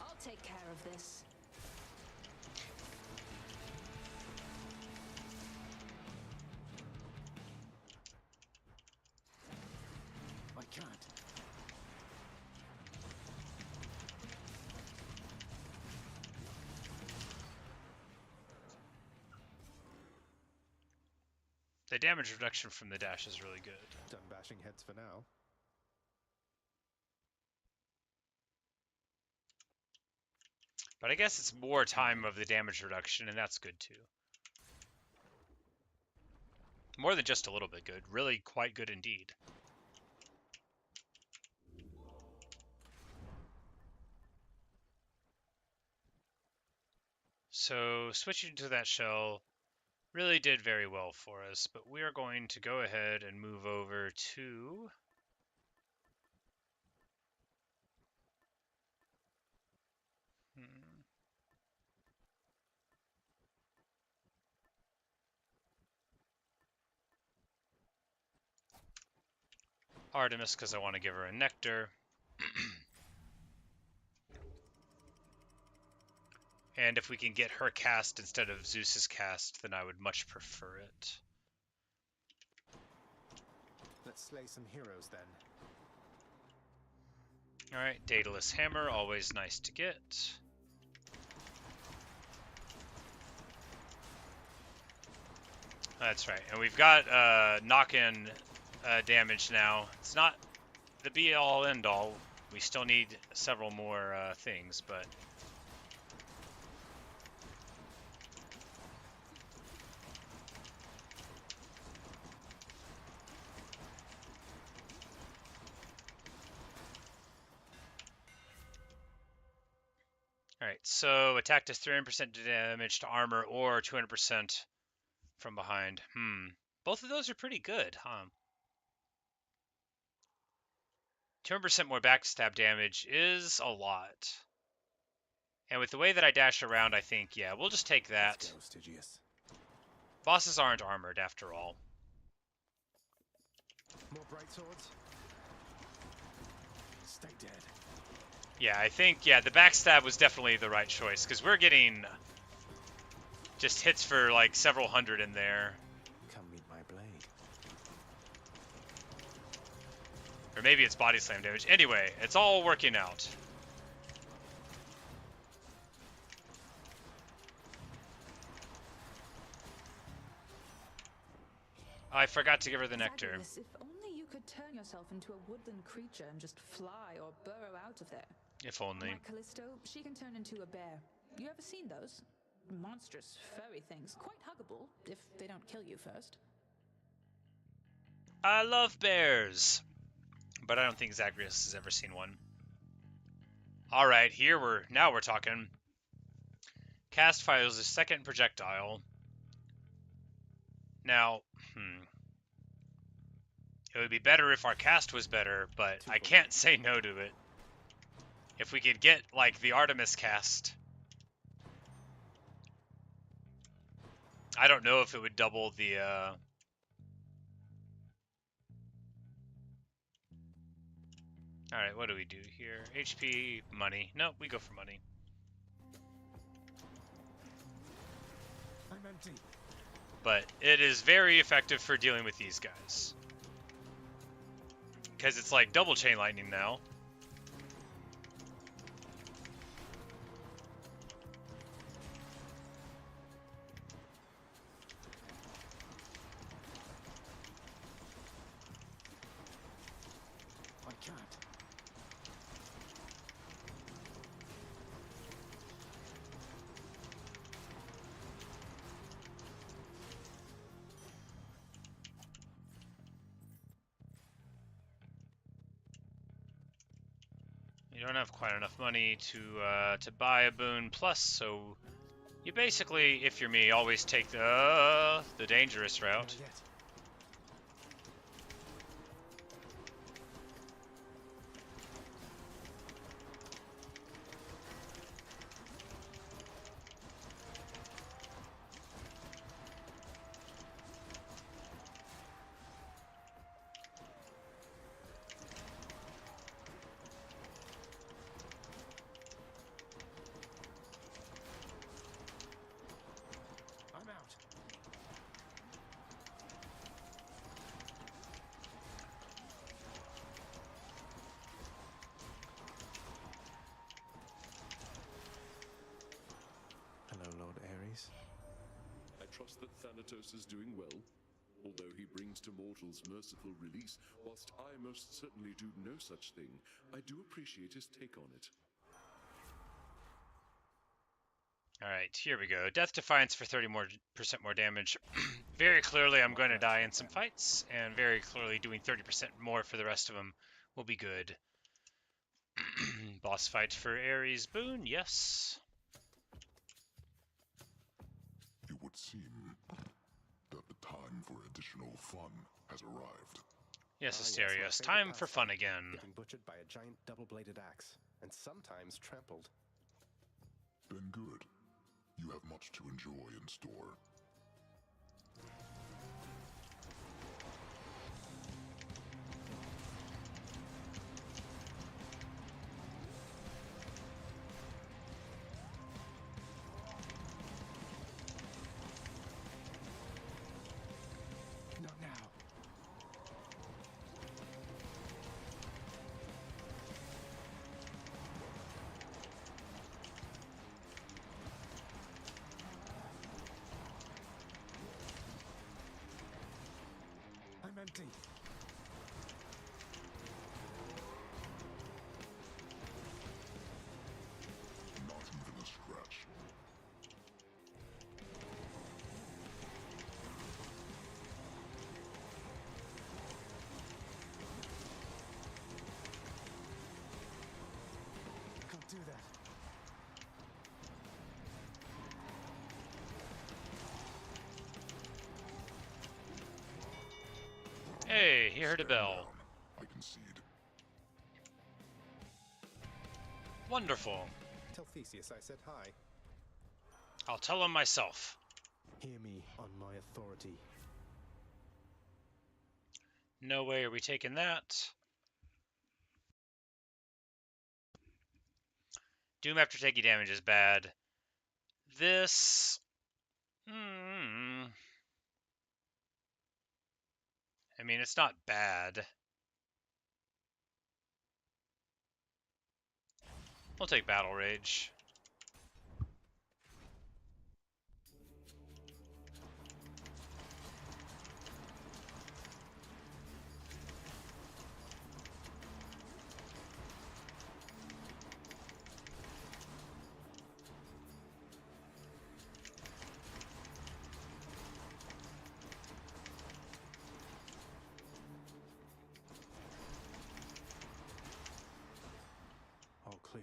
I'll take care of this. I can't. The damage reduction from the dash is really good. Done bashing heads for now. But I guess it's more time of the damage reduction, and that's good too. More than just a little bit good. Really quite good indeed. So switching to that shell really did very well for us, but we are going to go ahead and move over to Artemis, because I want to give her a nectar. And if we can get her cast instead of Zeus's cast, then I would much prefer it. Let's slay some heroes then. Alright, Daedalus Hammer, always nice to get. That's right. And we've got knock-in damage now. It's not the be-all, end-all. We still need several more things, but... Alright, so attack does 300% damage to armor or 200% from behind. Both of those are pretty good, huh? 200% more backstab damage is a lot. And with the way that I dash around, I think, yeah, we'll just take that. Let's go, Stygius. Bosses aren't armored, after all. More bright swords? Stay dead. Yeah, I think, yeah, the backstab was definitely the right choice, because we're getting just hits for, like, several hundred in there. Come meet my blade. Or maybe it's body slam damage. Anyway, it's all working out. I forgot to give her the nectar. Zagreus, if only you could turn yourself into a woodland creature and just fly or burrow out of there. If only. Like Callisto, she can turn into a bear. You ever seen those? Monstrous, furry things. Quite huggable, if they don't kill you first. I love bears! But I don't think Zagreus has ever seen one. Alright, now we're talking. Cast fires a second projectile. Now, it would be better if our cast was better, but I can't say no to it. If we could get, like, the Artemis cast. I don't know if it would double the, Alright, what do we do here? HP, money. No, we go for money. I'm empty. But it is very effective for dealing with these guys. Because it's like double chain lightning now. I can't. You don't have quite enough money to buy a boon plus, so you basically, if you're me, always take the dangerous route. I'm out. Hello, Lord Ares. I trust that Thanatos is doing well. Although he brings to mortals merciful release, whilst I most certainly do no such thing, I do appreciate his take on it. Alright, here we go. Death Defiance for 30% more damage. Very clearly I'm going to die in some fights, and very clearly doing 30% more for the rest of them will be good. Boss fight for Ares boon, yes. It would seem that the time for additional fun has arrived. Yes, Ah, Asterios, my time favorite for fun again. Getting butchered by a giant double-bladed axe, and sometimes trampled. Then good. You have much to enjoy in store. Not now. quickly. Not even a scratch. Can't do that. Hey, he heard a bell. I concede. Wonderful. Tell Theseus I said hi. I'll tell him myself. Hear me on my authority. No way are we taking that. Doom after taking damage is bad. This... I mean, it's not bad. We'll take Battle Rage. All clear.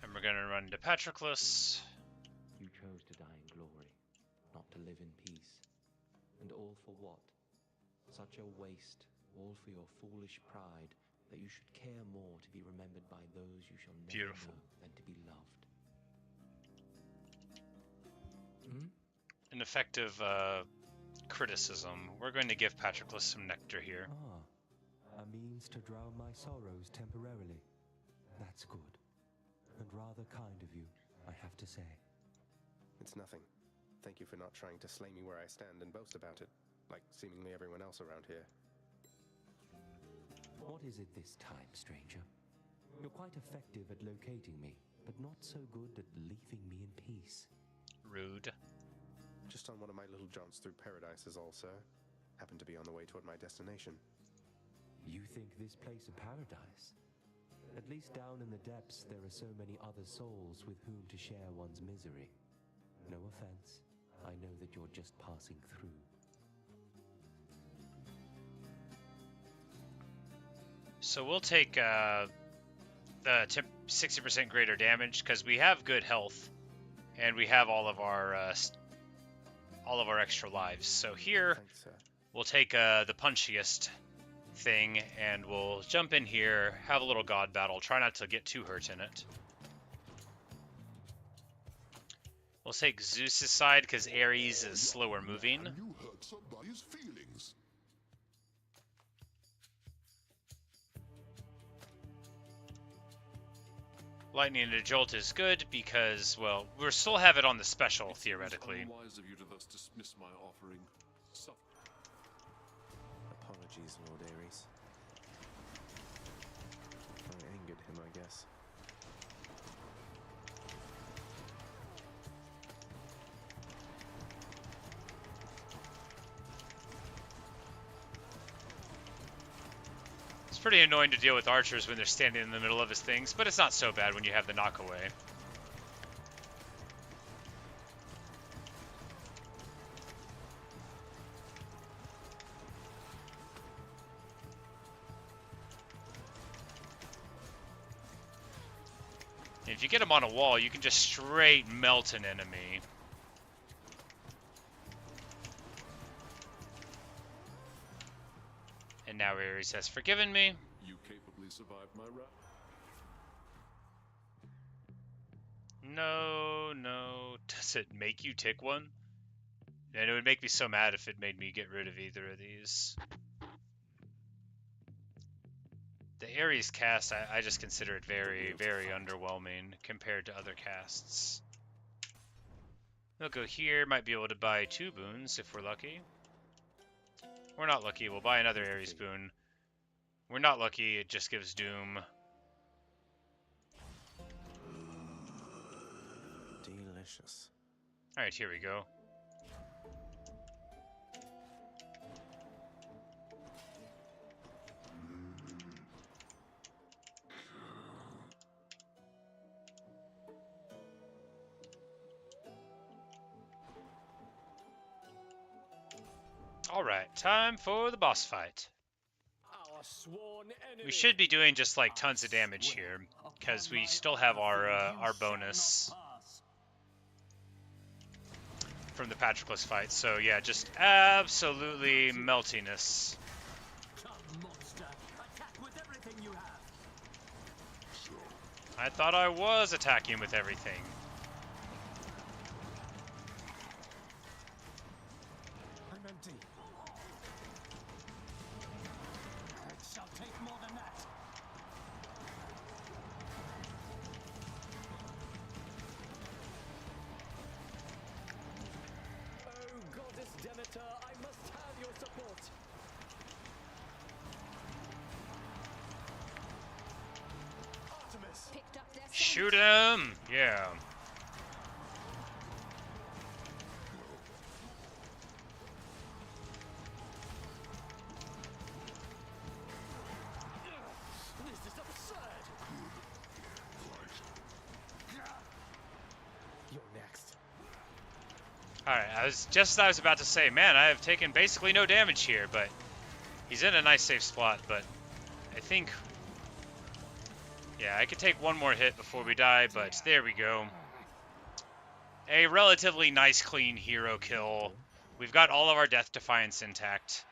And we're gonna run to Patroclus. You chose to die in glory, not to live in peace. And all for what? Such a waste, all for your foolish pride, that you should care more to be remembered by those you shall never know than to be loved. An effective criticism. We're going to give Patroclus some nectar here. Ah, a means to drown my sorrows temporarily. That's good. And rather kind of you, I have to say. It's nothing. Thank you for not trying to slay me where I stand and boast about it, like seemingly everyone else around here. What is it this time, stranger? You're quite effective at locating me, but not so good at leaving me in peace. Rude. Just on one of my little jaunts through paradise is all, sir. Happened to be on the way toward my destination. You think this place a paradise? At least down in the depths there are so many other souls with whom to share one's misery. No offense, I know that you're just passing through. So we'll take the 60% greater damage because we have good health, and we have all of our extra lives. So here we'll take the punchiest thing, and we'll jump in here, have a little god battle. Try not to get too hurt in it. We'll take Zeus's side because Ares is slower moving. You hurt somebody's feelings. Lightning and a Jolt is good because, well, we'll still have it on the special, theoretically. It's unwise of you to thus dismiss my offering. Apologies, Lord Ares. I angered him, I guess. It's pretty annoying to deal with archers when they're standing in the middle of his things, but it's not so bad when you have the knockaway. If you get him on a wall, you can just straight melt an enemy. And now Ares has forgiven me. You capably survived my wrath. No, no. Does it make you tick one? And it would make me so mad if it made me get rid of either of these. The Ares cast, I just consider it very, very underwhelming compared to other casts. We'll go here, might be able to buy 2 boons if we're lucky. We're not lucky, we'll buy another Ares boon. We're not lucky, it just gives Doom. Delicious. Alright, here we go. Alright, time for the boss fight. Our sworn enemy. We should be doing just like tons of damage here, because we still have our bonus from the Patroclus fight. So yeah, just absolutely meltiness. I thought I was attacking with everything. I'm empty. It shall take more than that. Oh, Goddess Demeter, I must have your support. Artemis. Picked up their Shoot him! Yeah. This is absurd. You're next. Alright, I was about to say, man, I have taken basically no damage here, but he's in a nice safe spot, but I think, yeah, I could take one more hit before we die, but there we go. A relatively nice, clean hero kill. We've got all of our Death Defiance intact.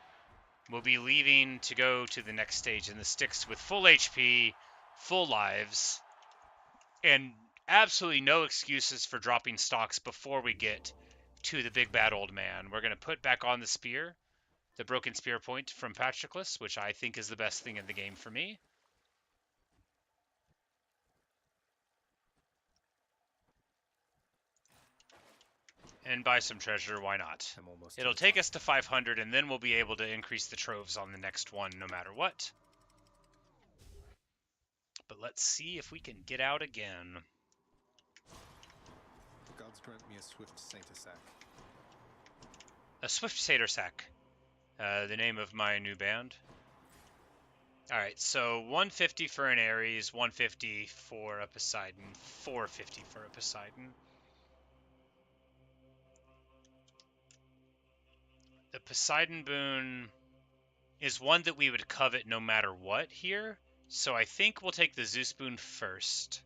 We'll be leaving to go to the next stage in the Styx with full HP, full lives, and absolutely no excuses for dropping stocks before we get to the big bad old man. We're going to put back on the spear, the broken spear point from Patroclus, which I think is the best thing in the game for me. And buy some treasure, why not? It'll take us to 500, and then we'll be able to increase the troves on the next one no matter what. But let's see if we can get out again. The gods grant me a swift satyr sack. A swift satyr sack. The name of my new band. Alright, so 150 for an Ares, 150 for a Poseidon, 450 for a Poseidon. The Poseidon boon is one that we would covet no matter what here, so I think we'll take the Zeus boon first.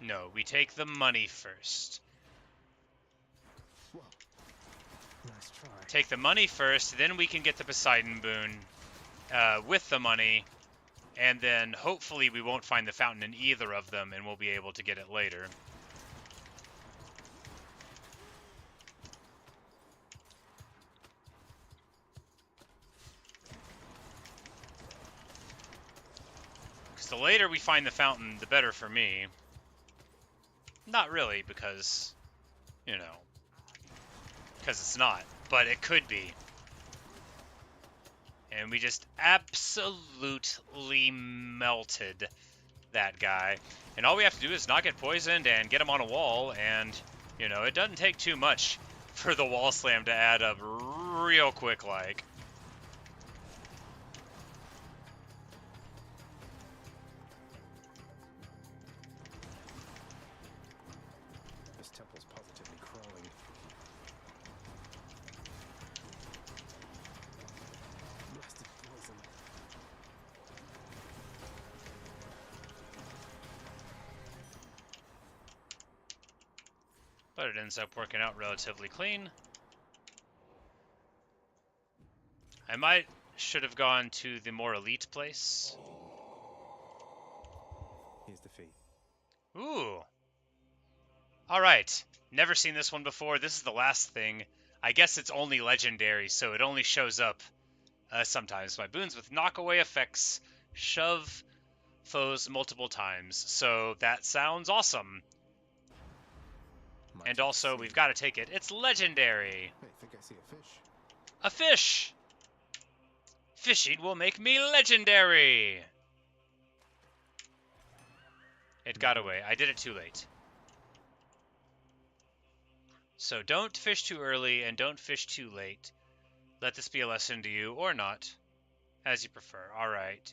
No, we take the money first. Whoa. Nice try. Take the money first, then we can get the Poseidon boon with the money. And then, hopefully, we won't find the fountain in either of them, and we'll be able to get it later. Because the later we find the fountain, the better for me. Not really, because, you know, because it's not, but it could be. And we just absolutely melted that guy. And all we have to do is not get poisoned and get him on a wall. And, you know, it doesn't take too much for the wall slam to add up real quick like. This temple's positively crawling. Blasted poison. But it ends up working out relatively clean. I should have gone to the more elite place. Here's the fee. Ooh. Alright. Never seen this one before. This is the last thing. I guess it's only legendary, so it only shows up sometimes. My boons with knockaway effects shove foes multiple times. So that sounds awesome. And also, we've got to take it. It's legendary. I think I see a fish. A fish! Fishing will make me legendary! It got away. I did it too late. So don't fish too early and don't fish too late. Let this be a lesson to you, or not. As you prefer. Alright.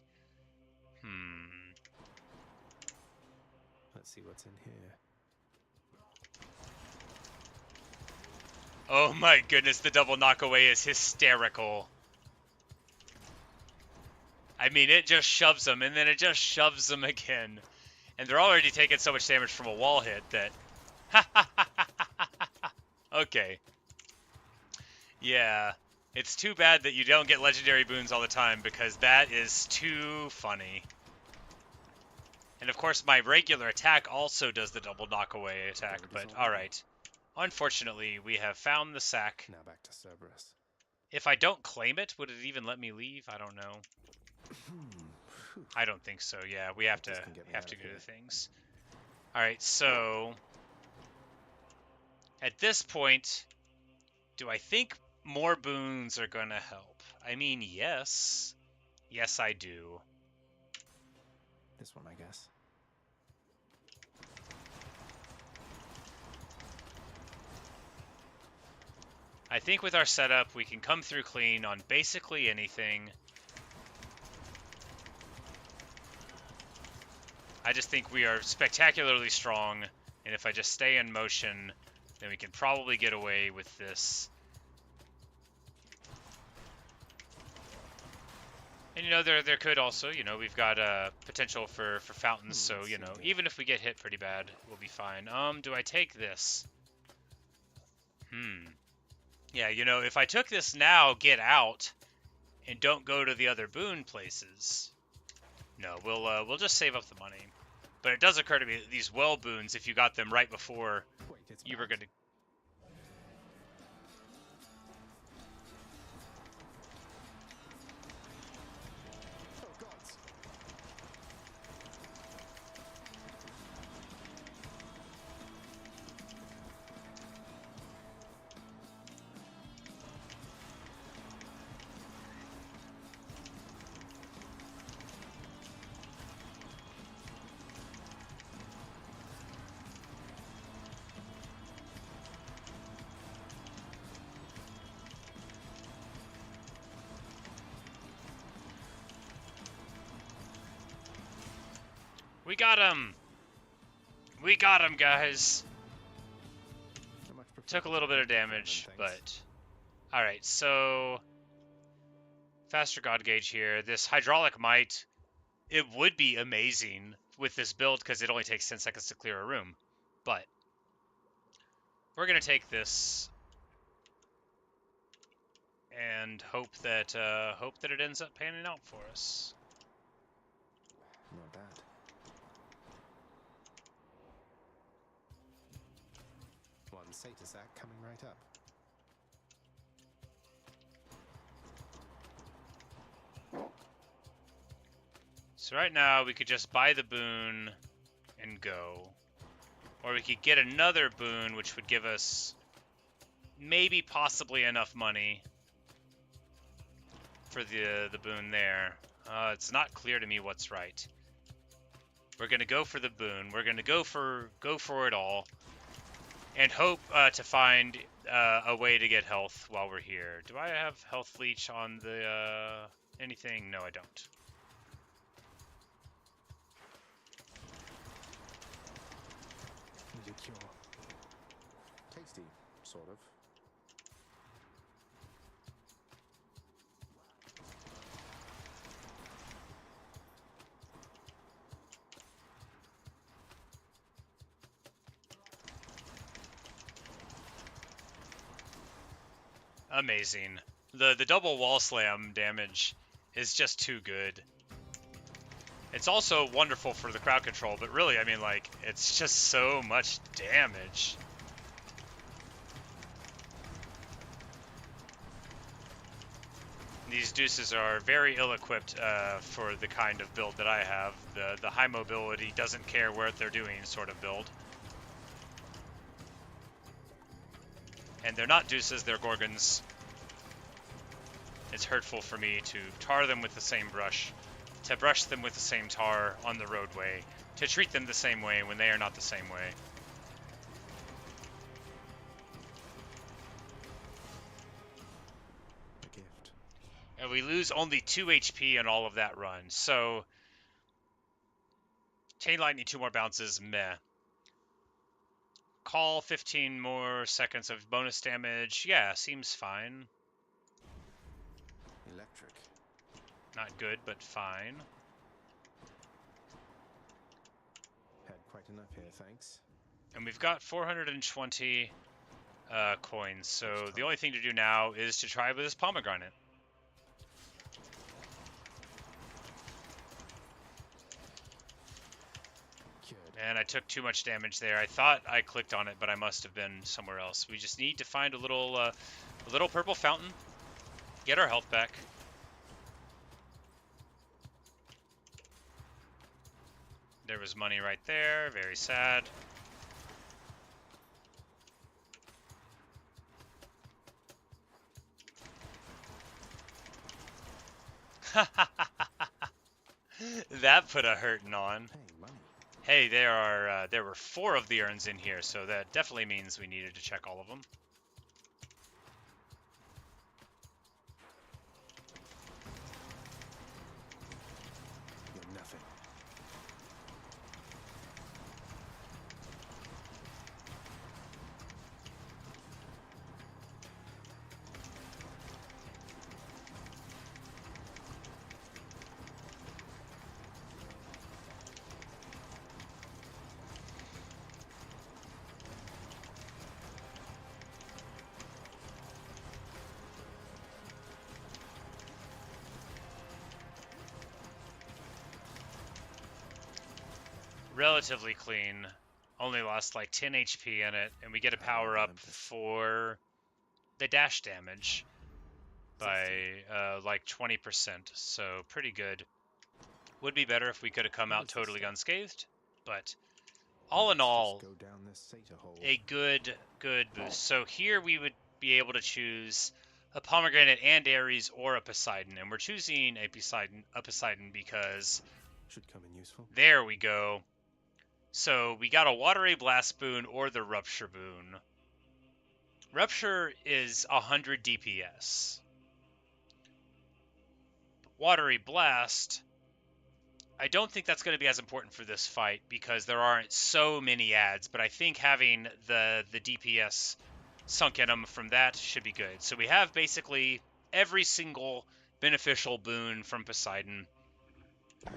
Let's see what's in here. Oh my goodness, the double knockaway is hysterical. I mean, it just shoves them, and then it just shoves them again. And they're already taking so much damage from a wall hit that... Okay. Yeah. It's too bad that you don't get legendary boons all the time, because that is too funny. And of course, my regular attack also does the double knockaway attack, but alright. Unfortunately, we have found the sack. Now back to Cerberus. If I don't claim it, would it even let me leave? I don't know. I don't think so. Yeah, we have to go to things. All right, so at this point, do I think more boons are going to help? I mean, yes. Yes, I do. This one, I guess. I think with our setup, we can come through clean on basically anything. I just think we are spectacularly strong, and if I just stay in motion, then we can probably get away with this. And, you know, there could also, you know, we've got potential for fountains, so, you know, even if we get hit pretty bad, we'll be fine. Do I take this? Yeah, you know, if I took this now, get out, and don't go to the other boon places. No, we'll just save up the money. But it does occur to me that these well boons, if you got them right before you were going to... Oh, gods. We got him! We got him, guys! Took a little bit of damage, but... Alright, so... Faster God Gauge here. This Hydraulic Might, it would be amazing with this build, because it only takes 10 seconds to clear a room. But... we're going to take this... and hope that it ends up panning out for us. Not bad. One Satyr sack coming right up. So right now we could just buy the boon and go. Or we could get another boon which would give us maybe possibly enough money for the boon there. It's not clear to me what's right. We're gonna go for the boon. We're gonna go for it all. And hope to find a way to get health while we're here. Do I have health leech on the anything? No, I don't. Need a cure. Tasty, sort of. Amazing. The double wall slam damage is just too good. It's also wonderful for the crowd control, but really, I mean, like, it's just so much damage. These deuces are very ill-equipped for the kind of build that I have. The high mobility, doesn't care what they're doing sort of build. And they're not deuces, they're gorgons. It's hurtful for me to tar them with the same brush, to brush them with the same tar on the roadway, to treat them the same way when they are not the same way. A gift. And we lose only 2 HP in all of that run, so Chain Lightning, 2 more bounces, meh. Call, 15 more seconds of bonus damage. Yeah, seems fine. Electric. Not good, but fine. Had quite enough here, thanks. And we've got 420 coins, so the only thing to do now is to try with this pomegranate. And I took too much damage there. I thought I clicked on it, but I must have been somewhere else. We just need to find a little purple fountain, get our health back. There was money right there. Very sad. That put a hurtin' on. Hey, there were 4 of the urns in here, so that definitely means we needed to check all of them. You're nothing. Relatively clean. Only lost like 10 HP in it, and we get a power up for the dash damage by like 20%, so pretty good. Would be better if we could have come out totally unscathed, but all in all, a good boost. So here we would be able to choose a pomegranate and Ares or a Poseidon, and we're choosing a Poseidon because should come in useful. There we go. So we got a Watery Blast boon or the Rupture boon. Rupture is 100 DPS. Watery Blast, I don't think that's going to be as important for this fight because there aren't so many adds, but I think having the DPS sunk in them from that should be good. So we have basically every single beneficial boon from Poseidon.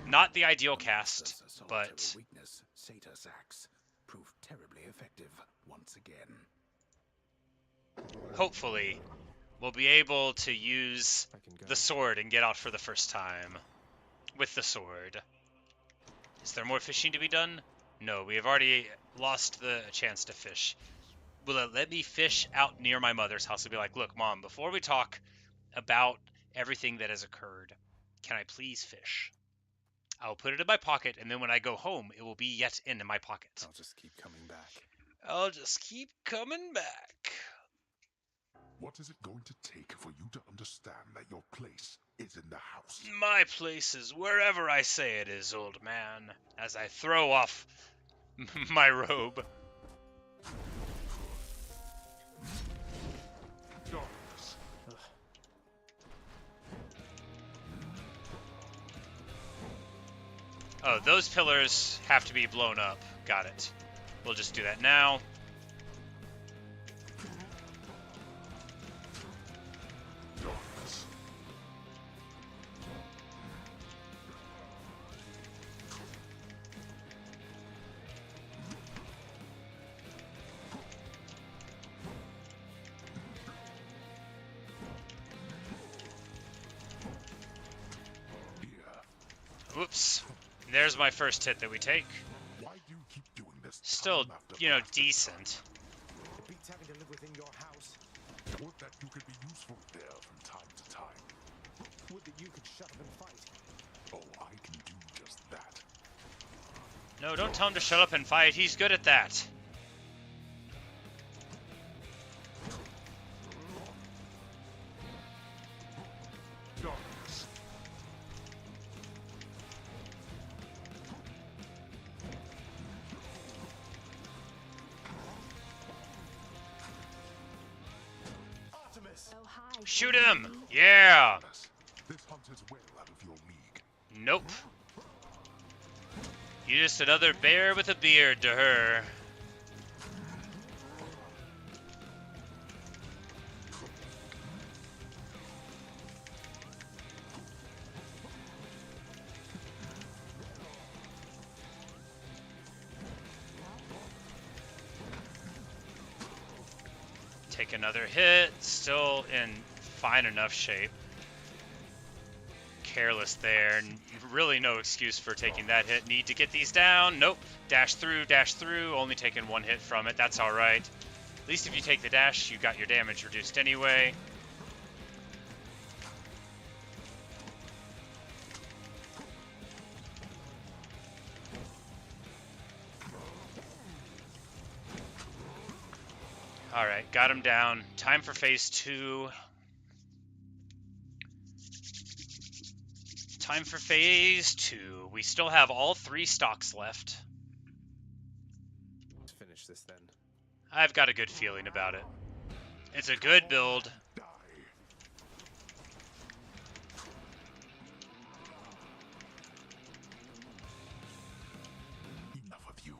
Not the ideal cast, but weakness, Satyrs axe proved terribly effective once again. Hopefully we'll be able to use the sword and get out for the first time with the sword. Is there more fishing to be done? No, we have already lost the chance to fish. Will it let me fish out near my mother's house and be like, look, Mom, before we talk about everything that has occurred, can I please fish? I'll put it in my pocket, and then when I go home, it will be yet in my pocket. I'll just keep coming back. I'll just keep coming back. What is it going to take for you to understand that your place is in the house? My place is wherever I say it is, old man, as I throw off my robe. Oh, those pillars have to be blown up. Got it. We'll just do that now. Whoops. There's my first hit that we take. Why do you keep doing this? Still, you know, decent. It beats having to live within your house. Would that you could be useful there from time to time. Would that you could shut up and fight. Oh, I can do just that. No, don't tell him to shut up and fight. He's good at that. Shoot him! Yeah! This hunt is well out of your league. Nope. You're just another bear with a beard to her. Take another hit, still in fine enough shape. Careless there, really no excuse for taking that hit. Need to get these down, nope. Dash through, only taking one hit from it, that's alright. At least if you take the dash, you got your damage reduced anyway. Alright, got him down. Time for phase 2. Time for phase 2. We still have all 3 stocks left. Let's finish this then. I've got a good feeling about it. It's a good build. Enough of you.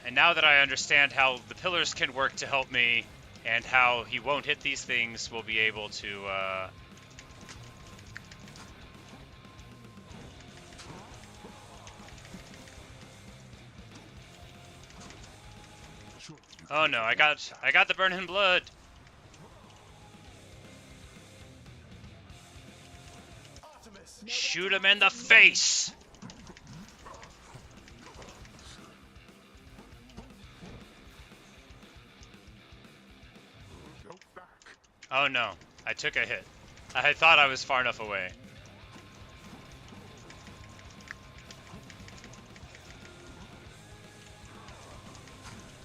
And now that I understand how the pillars can work to help me, and how he won't hit these things, we'll be able to, Oh no, I got the burning blood. Shoot him in the face. Oh no, I took a hit. I thought I was far enough away.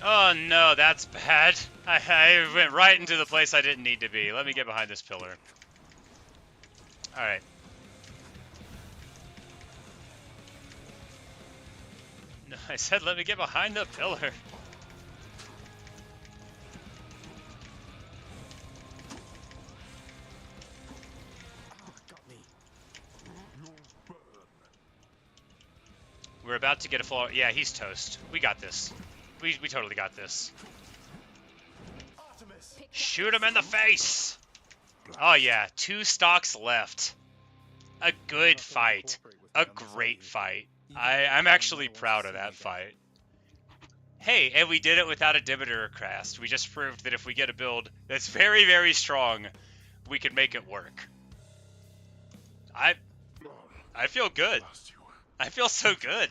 Oh no, that's bad. I went right into the place I didn't need to be. Let me get behind this pillar. Alright. No, I said let me get behind the pillar. We're about to get a full... Yeah, he's toast. We got this. We totally got this. Shoot him in the face! Oh yeah, 2 stocks left. A good fight. A great fight. I'm actually proud of that fight. Hey, and we did it without a Demeter Crest. We just proved that if we get a build that's very, very strong, we can make it work. I feel good. I feel so good.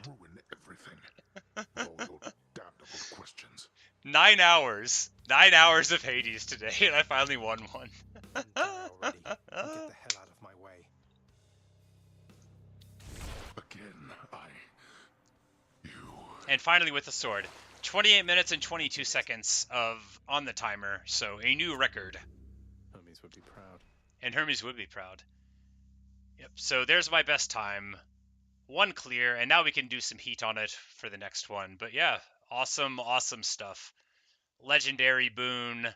9 hours. 9 hours of Hades today, and I finally won one. Get the hell out of my way. And finally with the sword. 28 minutes and 22 seconds on the timer, so a new record. Hermes would be proud. And Hermes would be proud. Yep, so there's my best time. 1 clear, and now we can do some heat on it for the next one. But yeah, awesome, awesome stuff. Legendary boon,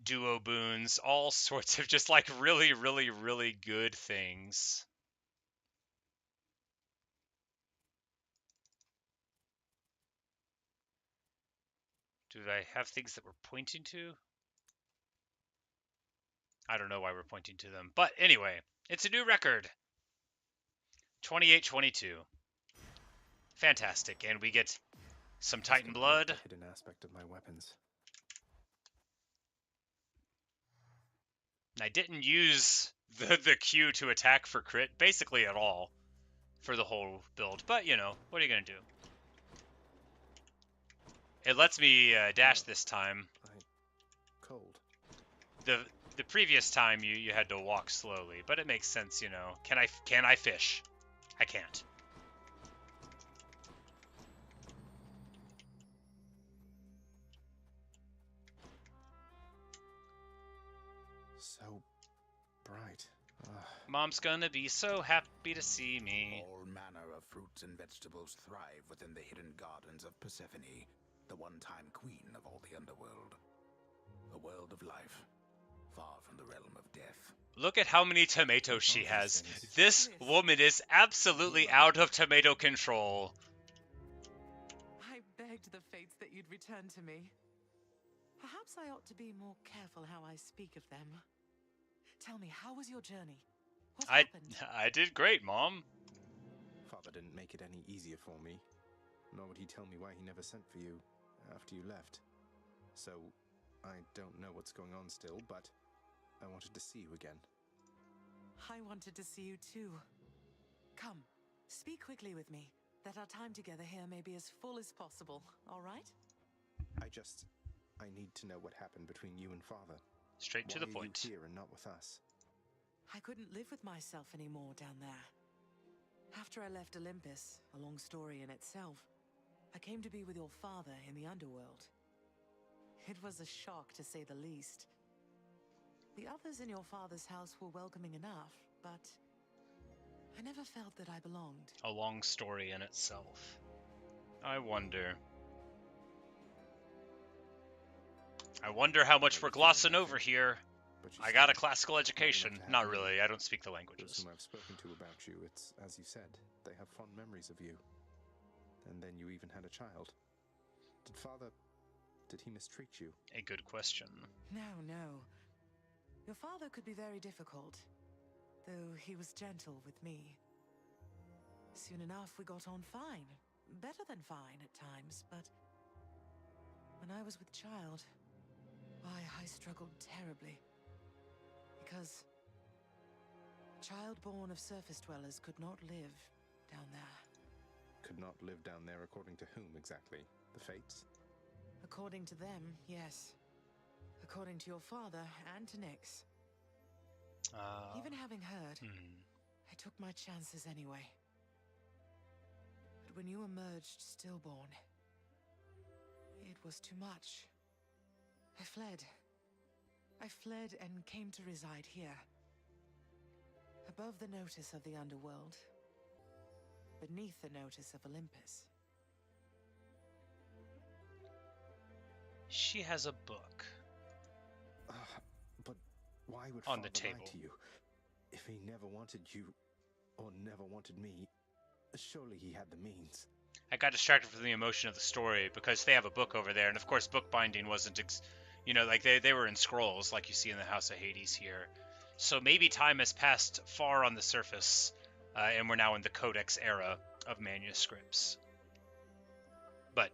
duo boons, all sorts of just like really, really, really good things. Do I have things that we're pointing to? I don't know why we're pointing to them. But anyway, it's a new record. 28-22. Fantastic. And we get some Titan blood. The hidden aspect of my weapons. I didn't use the Q to attack for crit basically at all for the whole build. But, you know, what are you going to do? It lets me dash this time. Cold. The previous time you had to walk slowly, but it makes sense, you know. Can I fish? I can't. So bright. Mom's gonna be so happy to see me. All manner of fruits and vegetables thrive within the hidden gardens of Persephone, the one-time queen of all the underworld. A world of life, far from the realm of death. Look at how many tomatoes she has. This woman is absolutely out of tomato control. I begged the fates that you'd return to me. Perhaps I ought to be more careful how I speak of them. Tell me, how was your journey? What happened? I did great, Mom. Father didn't make it any easier for me, nor would he tell me why he never sent for you after you left. So, I don't know what's going on still, but I wanted to see you again. I wanted to see you too. Come, speak quickly with me, that our time together here may be as full as possible, all right? I need to know what happened between you and Father. Straight to the point. Why are you here and not with us? I couldn't live with myself anymore down there. After I left Olympus, a long story in itself, I came to be with your father in the underworld. It was a shock, to say the least. The others in your father's house were welcoming enough, but I never felt that I belonged. A long story in itself. I wonder how much we're glossing over here. I got a classical education. Not really, I don't speak the languages. Those whom I've spoken to about you, it's as you said, they have fond memories of you. And then you even had a child. Did he mistreat you? A good question. No. Your father could be very difficult, though he was gentle with me. Soon enough, we got on fine. Better than fine at times, but when I was with child, why, I struggled terribly. Because a child born of surface dwellers could not live down there. Could not live down there according to whom exactly? The fates? According to them, yes. According to your father and to Nyx. Even having heard, I took my chances anyway. But when you emerged stillborn, it was too much. I fled. I fled and came to reside here. Above the notice of the underworld. Beneath the notice of Olympus. She has a book. But why would on Father the table lie to you? If he never wanted you, or never wanted me, surely he had the means. I got distracted from the emotion of the story because they have a book over there, and of course bookbinding wasn't, like they were in scrolls like you see in the House of Hades here. So maybe time has passed far on the surface, and we're now in the Codex era of manuscripts. But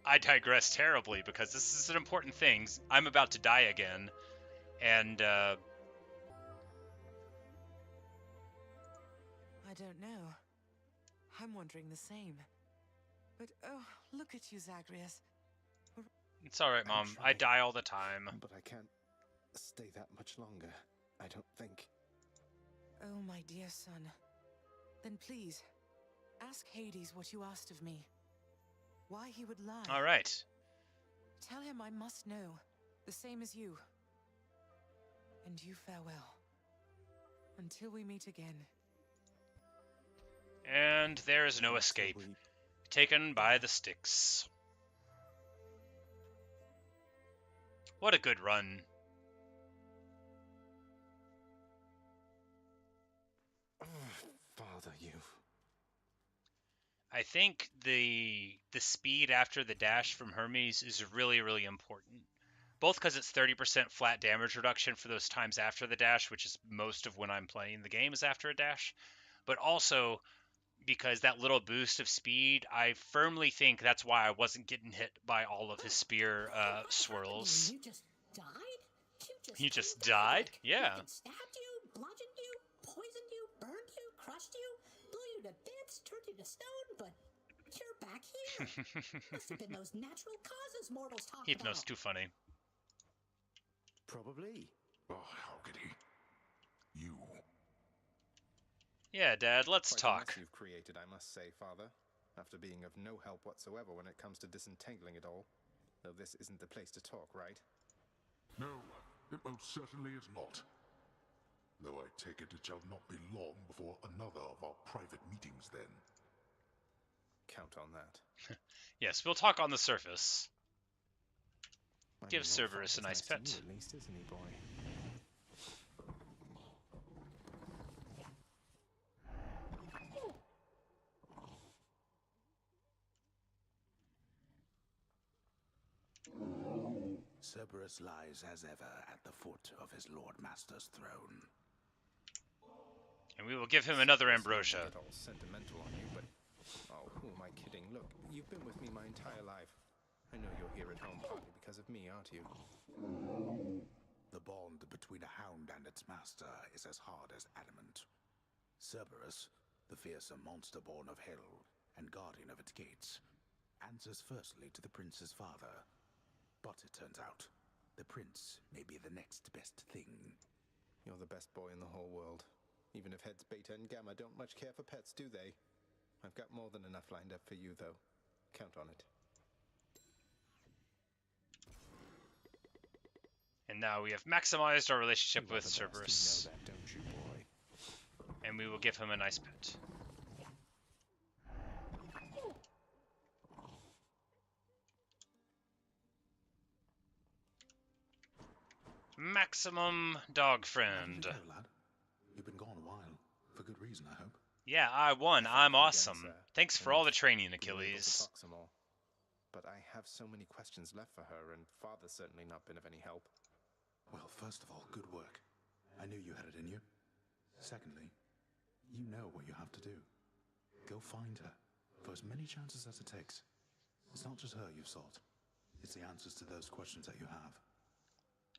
I digress terribly because this is an important thing. I'm about to die again, and I don't know. I'm wondering the same. But oh, look at you, Zagreus. It's alright, Mom. I die all the time. But I can't stay that much longer, I don't think. Oh, my dear son. Then please, ask Hades what you asked of me. Why he would lie. Alright. Tell him I must know, the same as you. And you farewell. Until we meet again. And there is no escape. Taken by the Styx. What a good run. Father, you. I think the speed after the dash from Hermes is really, really important. Both because it's 30% flat damage reduction for those times after the dash, which is most of when I'm playing the game is after a dash. But also because that little boost of speed, I firmly think that's why I wasn't getting hit by all of his spear swirls. You just died? You just died? Yeah. Stabbed you, bludgeoned you, poisoned you, burned you, crushed you, blew you to bits, turned you to stone, but you're back here. Must have been those natural causes mortals talk about. Hypno's too funny. Probably. Oh, how could he? You. Yeah, Dad, let's Quite talk. a mess you've created, I must say, Father. After being of no help whatsoever when it comes to disentangling it all. Though this isn't the place to talk, right? No, it most certainly is not. Though I take it shall not be long before another of our private meetings then. Count on that. Yes, we'll talk on the surface. Give Cerberus a nice pet. At least, isn't he, boy? Cerberus lies as ever at the foot of his Lord Master's throne. And we will give him another ambrosia. Get all sentimental on you, but oh, who am I kidding? Look, you've been with me my entire life. I know you're here at home partly because of me, aren't you? The bond between a hound and its master is as hard as adamant. Cerberus, the fearsome monster born of hell and guardian of its gates, answers firstly to the prince's father. But it turns out, the prince may be the next best thing. You're the best boy in the whole world. Even if heads Beta and Gamma don't much care for pets, do they? I've got more than enough lined up for you, though. Count on it. And now we have maximized our relationship with Cerberus. You know that, don't you, boy? And we will give him a nice pet. Maximum dog friend. Lad? You've been gone a while. For good reason, I hope. Yeah, I won. I'm awesome. Thanks for all the training, Achilles. But I have so many questions left for her, and Father's certainly not been of any help. Well, first of all, good work. I knew you had it in you. Secondly, you know what you have to do. Go find her, for as many chances as it takes. It's not just her you've sought. It's the answers to those questions that you have.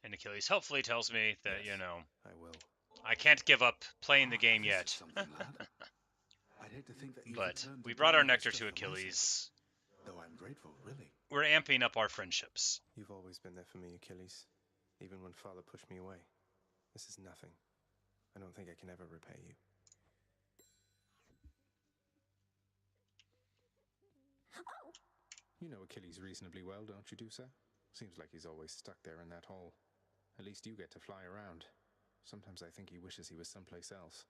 And Achilles hopefully tells me that, yes, you know, I will. I can't give up playing the game yet. I'd hate to think that But we brought our nectar to Achilles. Though I'm grateful, really. We're amping up our friendships. You've always been there for me, Achilles. Even when Father pushed me away. This is nothing. I don't think I can ever repay you. Oh! You know Achilles reasonably well, don't you, Dusa? Seems like he's always stuck there in that hole. At least you get to fly around. Sometimes I think he wishes he was someplace else.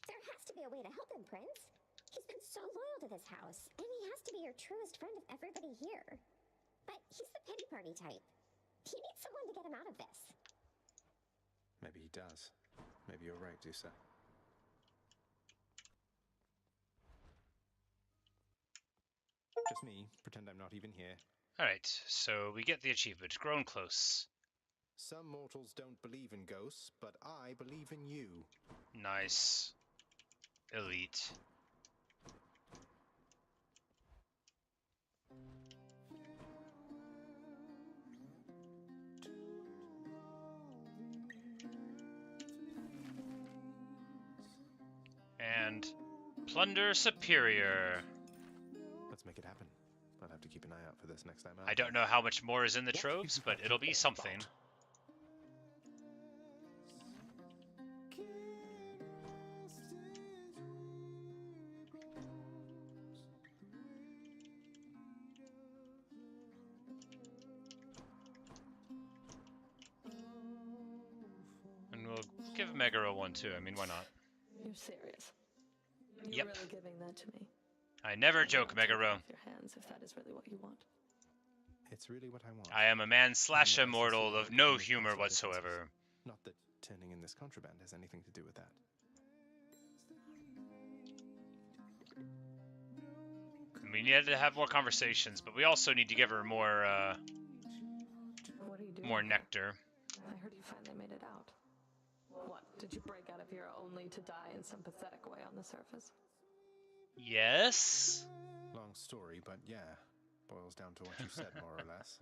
There has to be a way to help him, Prince. He's been so loyal to this house, and he has to be your truest friend of everybody here. But he's the pity party type. He needs someone to get him out of this. Maybe he does. Maybe you're right, Dusa. Just me. Pretend I'm not even here. Alright, so we get the achievement. Grown close. Some mortals don't believe in ghosts, but I believe in you. Nice. Elite. And Plunder Superior. Let's make it happen. I'll have to keep an eye out for this next time out. I don't know how much more is in the troves, but it'll be something. And we'll give Megara one too. I mean, why not? You're serious? You're Yep. really giving that to me? I never joke, Megara. Off your hands if that is really what you want. It's really what I want. I am a man slash immortal of no humor whatsoever. Not that turning in this contraband has anything to do with that. We need to have more conversations, but we also need to give her more, What are you doing? more nectar. I heard you finally made it out. What, did you break out of here only to die in some pathetic way on the surface? Yes? Long story, but yeah. Boils down to what you said, more or less.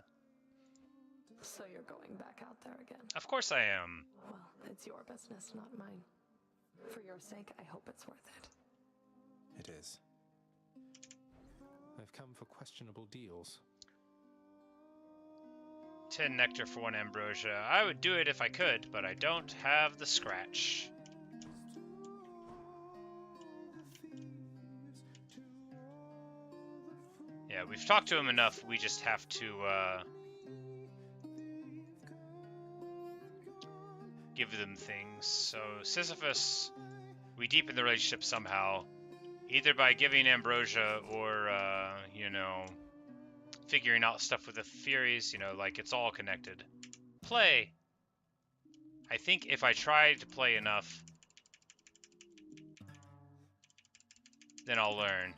So you're going back out there again? Of course I am. Well, it's your business, not mine. For your sake, I hope it's worth it. It is. I've come for questionable deals. 10 nectar for 1 ambrosia. I would do it if I could, but I don't have the scratch. Yeah, we've talked to him enough. We just have to give them things. So Sisyphus, we deepen the relationship somehow, either by giving ambrosia or you know, figuring out stuff with the Furies, you know, like it's all connected. Play! I think if I try to play enough, then I'll learn.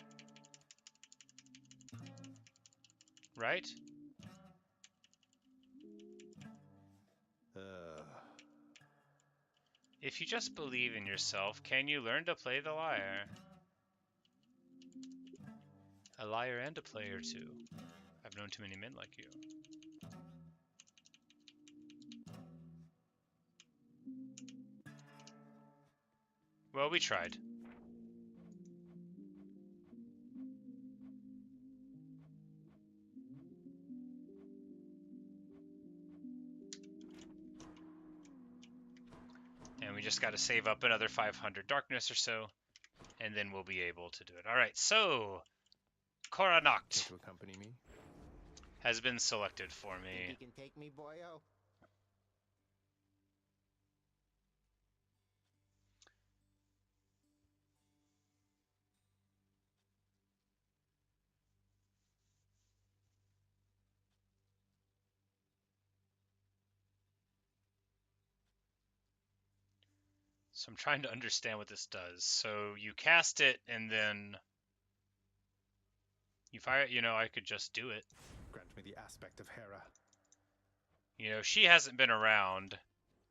Right? If you just believe in yourself, can you learn to play the lyre? A liar and a player too. I've known too many men like you. Well, we tried. And we just got to save up another 500 darkness or so, and then we'll be able to do it. All right, so Koranacht to accompany me has been selected for me. You can take me, boyo. So I'm trying to understand what this does. So you cast it and then you fire it. You know, I could just do it. Grant me the aspect of Hera. You know, she hasn't been around.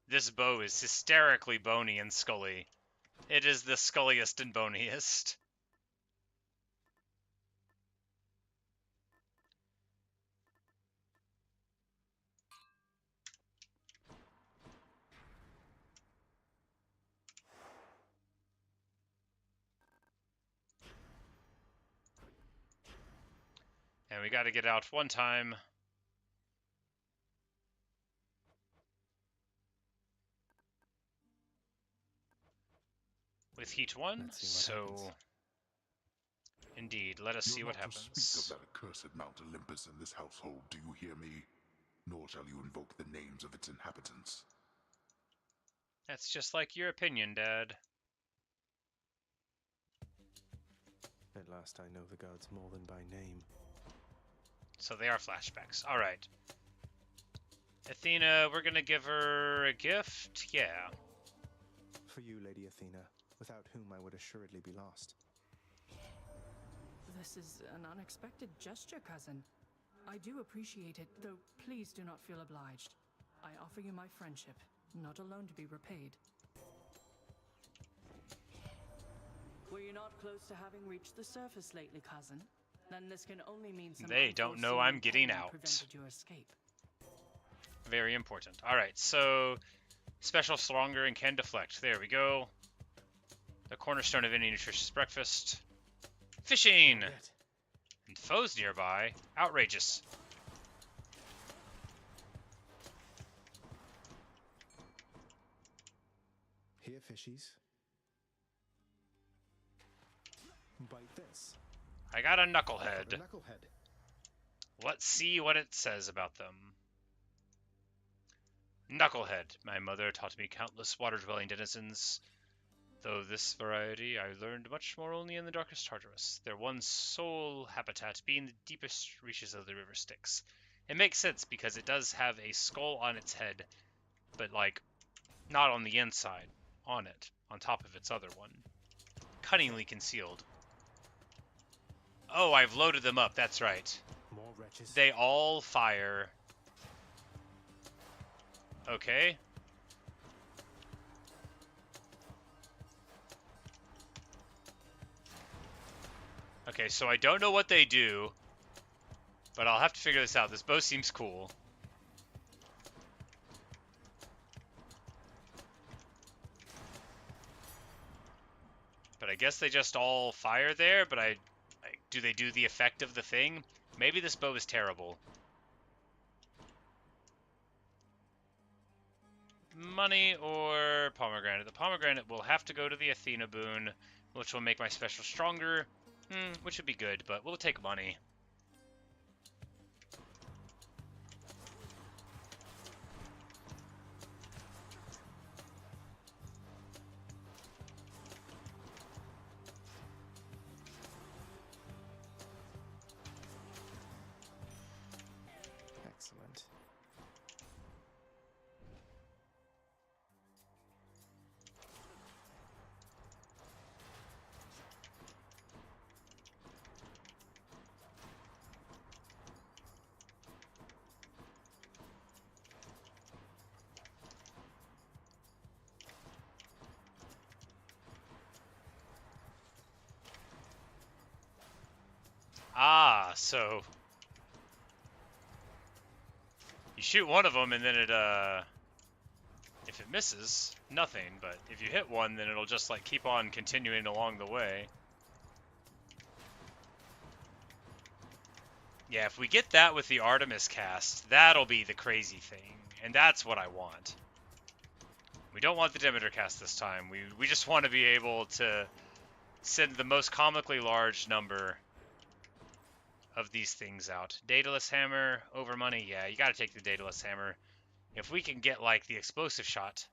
This bow is hysterically bony and scully. It is the sculliest and boniest. And we got to get out one time. With heat 1, so indeed, let us see what happens. Speak of that accursed Mount Olympus in this household, do you hear me? Nor shall you invoke the names of its inhabitants. That's just like your opinion, Dad. At last I know the gods more than by name. So they are flashbacks. Alright. Athena, we're gonna give her a gift? Yeah. For you, Lady Athena, without whom I would assuredly be lost. This is an unexpected gesture, cousin. I do appreciate it, though please do not feel obliged. I offer you my friendship, not alone to be repaid. Were you not close to having reached the surface lately, cousin? Then this can only mean some they don't know I'm getting out. Prevented your escape. Very important. Alright, so special stronger and can deflect. There we go. The cornerstone of any nutritious breakfast. Fishing! And foes nearby. Outrageous. Here, fishies. Bite this. I got a knucklehead. Knucklehead. Let's see what it says about them. Knucklehead. My mother taught me countless water-dwelling denizens. Though this variety I learned much more only in the darkest Tartarus, their one sole habitat being the deepest reaches of the river Styx. It makes sense because it does have a skull on its head, but like, not on the inside, on it, on top of its other one. Cunningly concealed. Oh, I've loaded them up, that's right. More wretches. They all fire. Okay. Okay, so I don't know what they do, but I'll have to figure this out. This bow seems cool. But I guess they just all fire there, but do they do the effect of the thing? Maybe this bow is terrible. Money or pomegranate? The pomegranate will have to go to the Athena boon, which will make my special stronger. Which would be good, but we'll take money. so you shoot one of them and then it, if it misses, nothing, but if you hit one, then it'll just like keep on continuing along the way. Yeah, if we get that with the Artemis cast, that'll be the crazy thing, and that's what I want. We don't want the Demeter cast this time. We just want to be able to send the most comically large number of these things out. Daedalus Hammer over money? Yeah, you gotta take the Daedalus Hammer. If we can get, like, the explosive shot.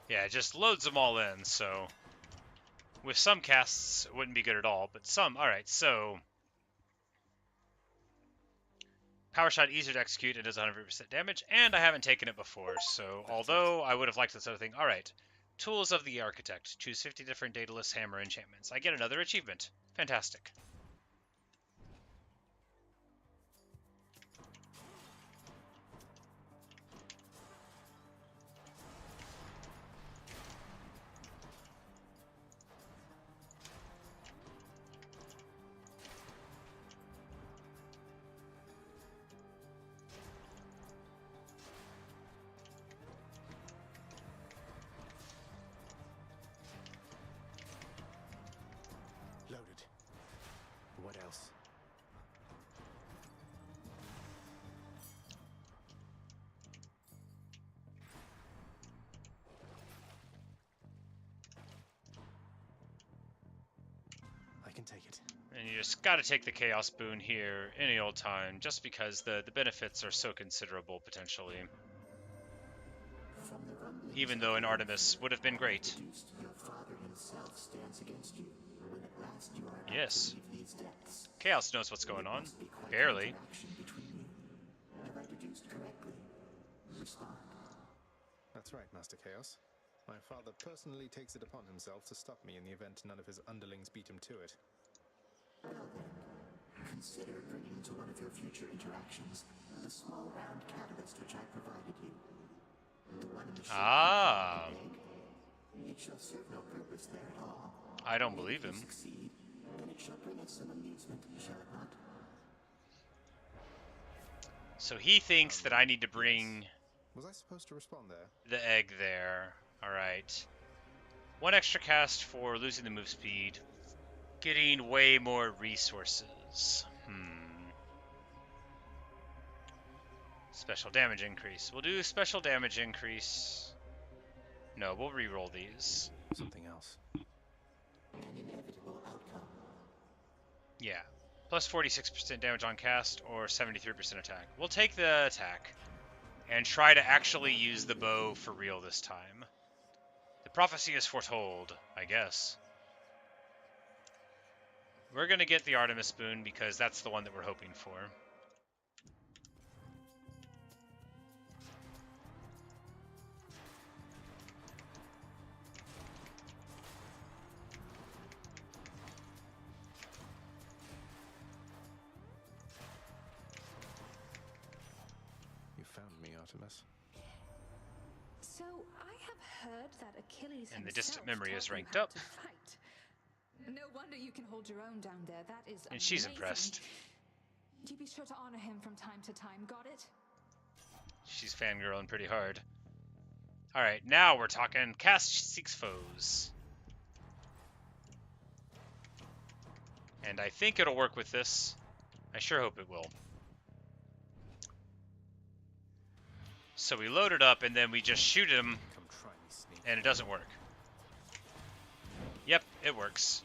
Yeah, it just loads them all in, so with some casts it wouldn't be good at all, but some, alright, so Power Shot easier to execute, it does 100% damage, and I haven't taken it before, so although I would have liked this other thing, alright. Tools of the Architect, choose 50 different Daedalus Hammer enchantments. I get another achievement. Fantastic. Loaded. What else? I can take it. And you just gotta take the Chaos Boon here any old time, just because the benefits are so considerable, potentially. Even though an Artemis would have been great. Your father himself stands against you. When at last you are Yes. to leave these depths, Chaos knows what's going on. Barely. have I deduced correctly? Respond. That's right, Master Chaos. My father personally takes it upon himself to stop me in the event none of his underlings beat him to it. Well then, consider bringing to one of your future interactions the small round catalyst which I provided you. The one in the shape of an egg. It shall serve no purpose there at all. I don't believe him. Succeed, then it shall bring us some amusement, shall it not? So he thinks that I need to bring Was I supposed to respond there? the egg there. Alright. One extra cast for losing the move speed. Getting way more resources. Special damage increase. We'll do special damage increase. No, we'll re-roll these. Something else. An inevitable outcome. Yeah. Plus 46% damage on cast or 73% attack. We'll take the attack and try to actually use the bow for real this time. The prophecy is foretold, I guess. We're going to get the Artemis Boon because that's the one that we're hoping for. You found me, Artemis. So, I have heard that Achilles And the himself distant memory taught is you ranked how up. to fight. No wonder you can hold your own down there. That is And she's amazing. impressed. Do be sure to honor him from time to time, got it? She's fangirling pretty hard. Alright, now we're talking. Cast seeks foes. And I think it'll work with this. I sure hope it will. So we load it up and then we just shoot him. And it doesn't work. Yep, it works.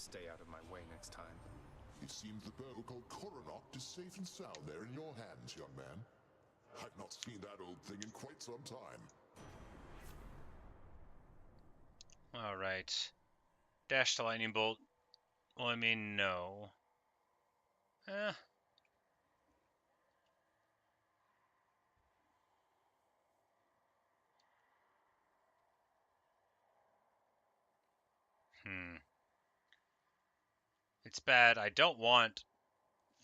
stay out of my way next time. It seems the bow called Koronok is safe and sound there in your hands, young man. I've not seen that old thing in quite some time. Alright. Dash to lightning bolt. Well, I mean, no. It's bad. I don't want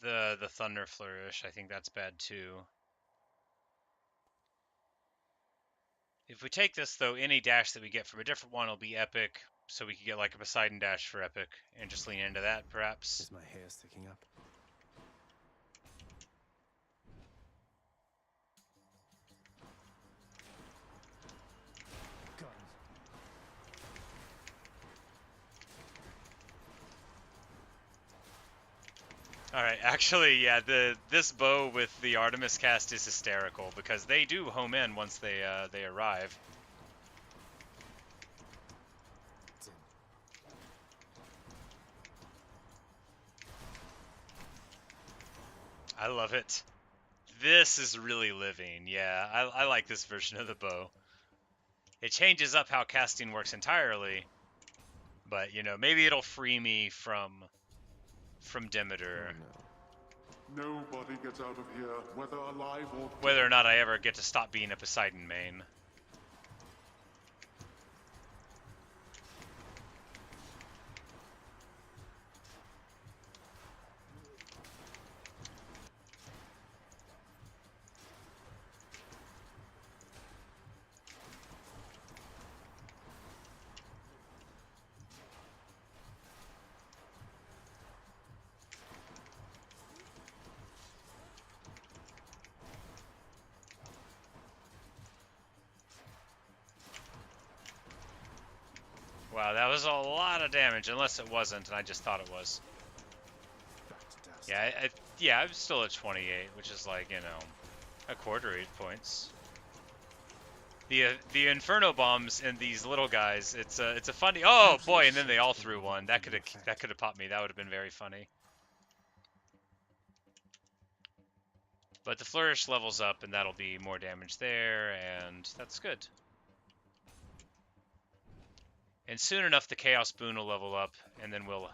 the Thunder Flourish. I think that's bad too. If we take this, though, any dash that we get from a different one will be epic, so we could get like a Poseidon dash for epic, and just lean into that, perhaps. Is my hair sticking up? Alright, actually, yeah, this bow with the Artemis cast is hysterical, because they do home in once they arrive. I love it. This is really living, yeah. I like this version of the bow. It changes up how casting works entirely, but, you know, maybe it'll free me from Demeter. Oh, no. Nobody gets out of here, whether alive or dead. Whether or not I ever get to stop being a Poseidon main. Wow, that was a lot of damage, unless it wasn't, and I just thought it was. Yeah, yeah, I'm still at 28, which is like, you know, a quarter 8 points. The Inferno bombs and these little guys, it's a funny. Oh boy, and then they all threw one. That could have popped me. That would have been very funny. But the flourish levels up, and that'll be more damage there, and that's good. And soon enough, the Chaos Boon will level up, and then we'll...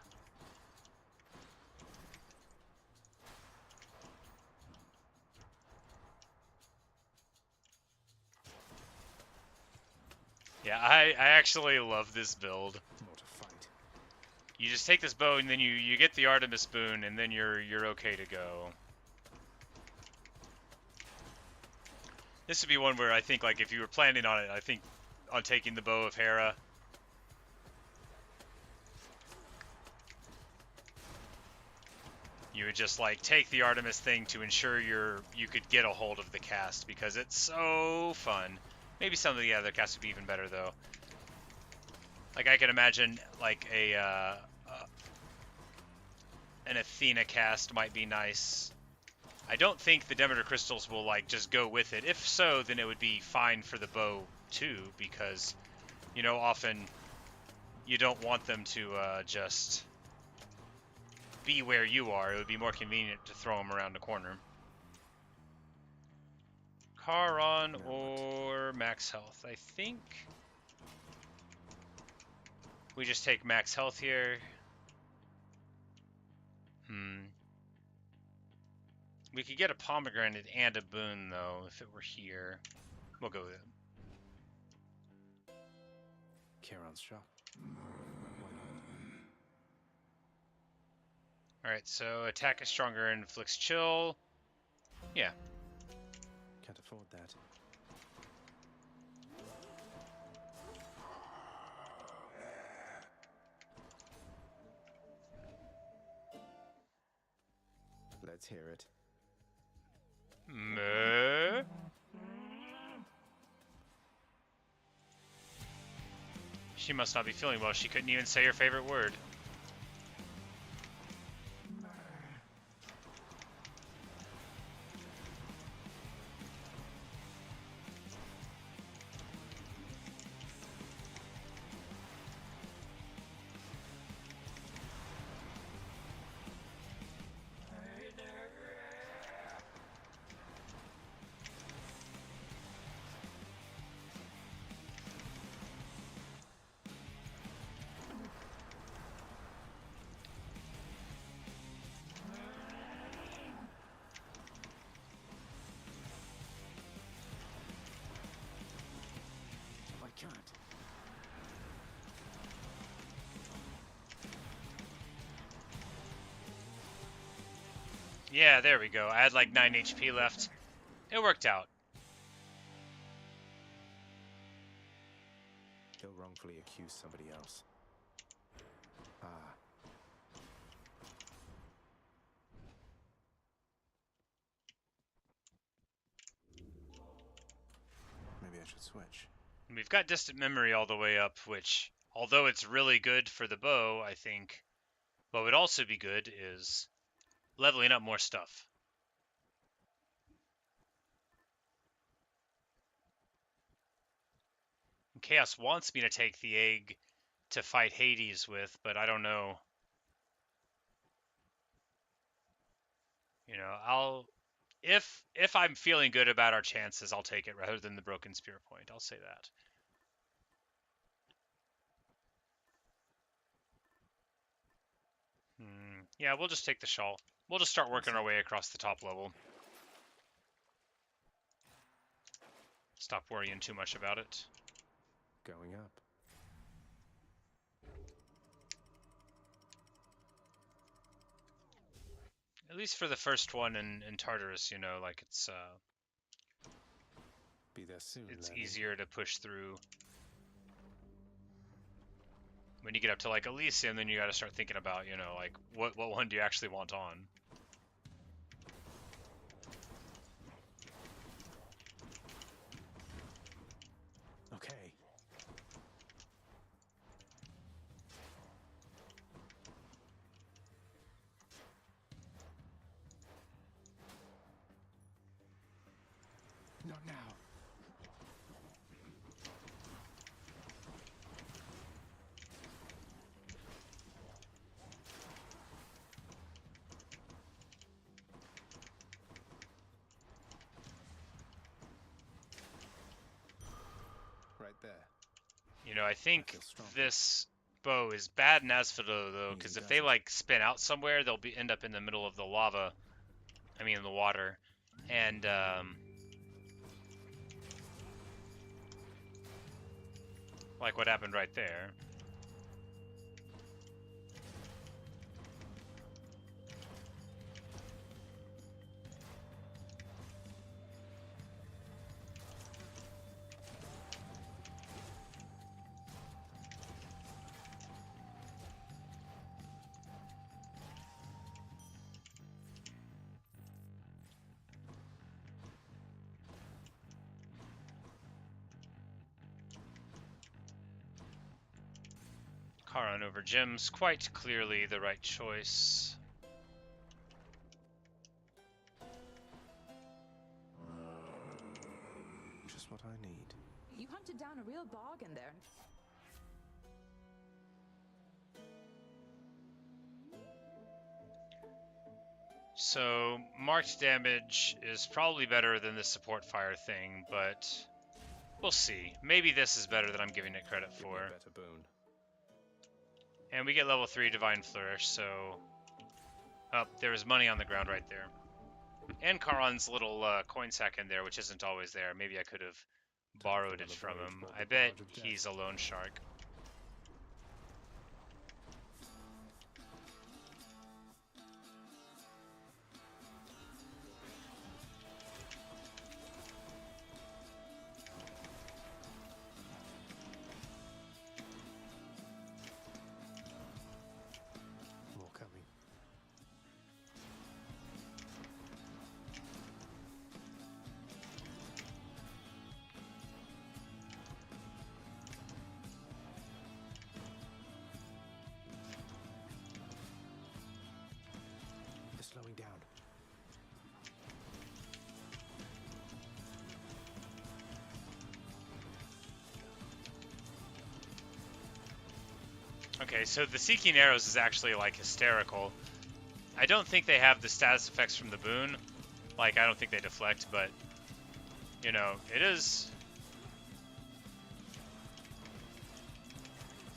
Yeah, I actually love this build. You just take this bow, and then you get the Artemis Boon, and then you're okay to go. This would be one where I think, like, if you were planning on it, I think on taking the Bow of Hera... you would just like take the Artemis thing to ensure you could get a hold of the cast, because it's so fun. Maybe some of the other casts would be even better though. Like I can imagine like an Athena cast might be nice. I don't think the Demeter crystals will like just go with it. If so, then it would be fine for the bow too, because you know often you don't want them to just be where you are. It would be more convenient to throw them around the corner. Charon or max health? I think we just take max health here. We could get a pomegranate and a boon though if it were here. We'll go with it. Charon's shop. Alright, so attack is stronger and inflicts chill. Yeah. Can't afford that. Let's hear it. Meh. She must not be feeling well. She couldn't even say her favorite word. can't. Yeah, there we go. I had like 9 HP left. It worked out. He'll wrongfully accuse somebody else. Ah. Maybe I should switch. We've got Distant Memory all the way up, which, although it's really good for the bow, I think what would also be good is leveling up more stuff. Chaos wants me to take the egg to fight Hades with, but I don't know. You know, if I'm feeling good about our chances, I'll take it rather than the Broken Spear Point. I'll say that. Yeah, we'll just take the shawl. We'll just start working our way across the top level. Stop worrying too much about it. Going up. At least for the first one in Tartarus, you know, like it's Be there soon. It's laddie. easier to push through. When you get up to like Elysium, then you got to start thinking about, you know, like what one do you actually want on? Okay. Not now. Right there. You know, I think this bow is bad in Asphodel though, because if they like spin out somewhere, they'll end up in the middle of the lava. I mean, the water, and like what happened right there. Charon over Gems, quite clearly the right choice. Just what I need. You hunted down a real bargain there. So, marked damage is probably better than the support fire thing, but we'll see. Maybe this is better than I'm giving it credit for. Better boon. And we get level 3 Divine Flourish, so... Oh, there was money on the ground right there. And Charon's little coin sack in there, which isn't always there. Maybe I could have borrowed it from him. I bet he's a loan shark. More coming. They're slowing down. Okay, so the Seeking Arrows is actually, like, hysterical. I don't think they have the status effects from the boon. Like, I don't think they deflect, but, you know, it is...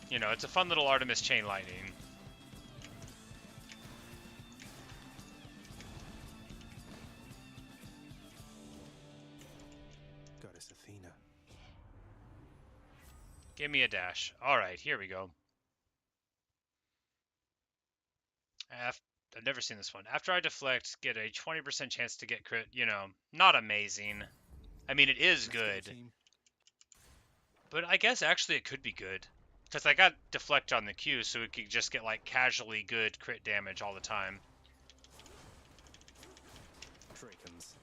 You know, it's a fun little Artemis Chain Lightning. Goddess Athena. Give me a dash. Alright, here we go. I've never seen this one. After I deflect, get a 20% chance to get crit. You know, not amazing. I mean, it is good. But I guess actually it could be good. Because I got deflect on the Q, so it could just get like casually good crit damage all the time. Drakens.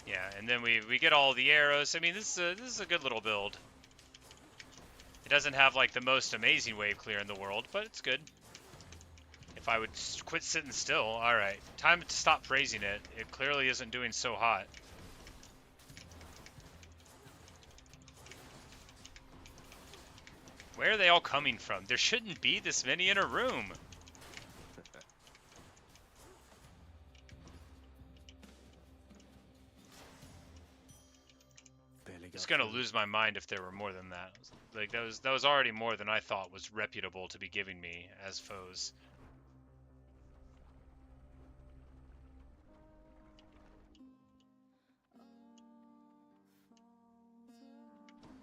Yeah, and then we get all the arrows. I mean, this is a good little build. It doesn't have like the most amazing wave clear in the world, but it's good. If I would quit sitting still, alright. Time to stop praising it. It clearly isn't doing so hot. Where are they all coming from? There shouldn't be this many in a room. It's gonna lose my mind if there were more than that. Like that was already more than I thought was reputable to be giving me as foes.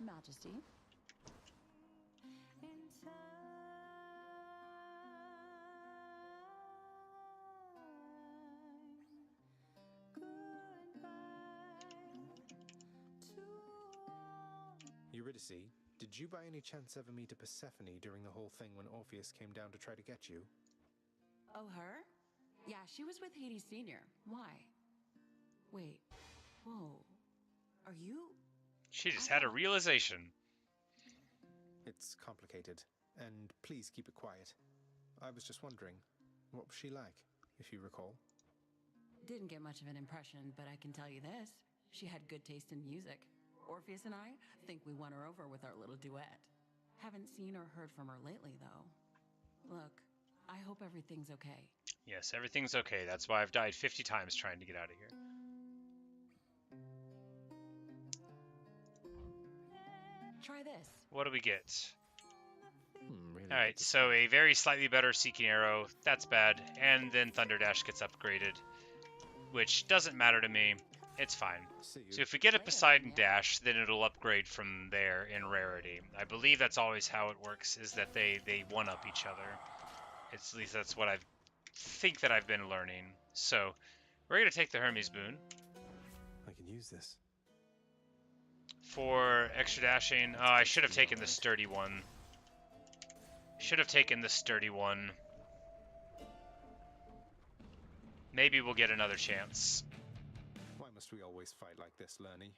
Majesty. Eurydice, did you by any chance ever meet a Persephone during the whole thing when Orpheus came down to try to get you? Oh, her? Yeah, she was with Hades Sr. Why? Wait. Whoa. Are you? She just had a realization. It's complicated, and please keep it quiet. I was just wondering, what was she like, if you recall? Didn't get much of an impression, but I can tell you this. She had good taste in music. Orpheus and I think we won her over with our little duet. Haven't seen or heard from her lately, though. Look, I hope everything's okay. Yes, everything's okay. That's why I've died 50 times trying to get out of here. Try this. What do we get? Really Alright, so a very slightly better Seeking Arrow. That's bad. And then Thunder Dash gets upgraded, which doesn't matter to me. It's fine. So if we get a Poseidon Dash, then it'll upgrade from there in rarity. I believe that's always how it works, is that they one-up each other. At least that's what I think that I've been learning. So, we're going to take the Hermes Boon. I can use this. For extra dashing, I should have taken the sturdy one. Should have taken the sturdy one. Maybe we'll get another chance. Why must we always fight like this, Lernie?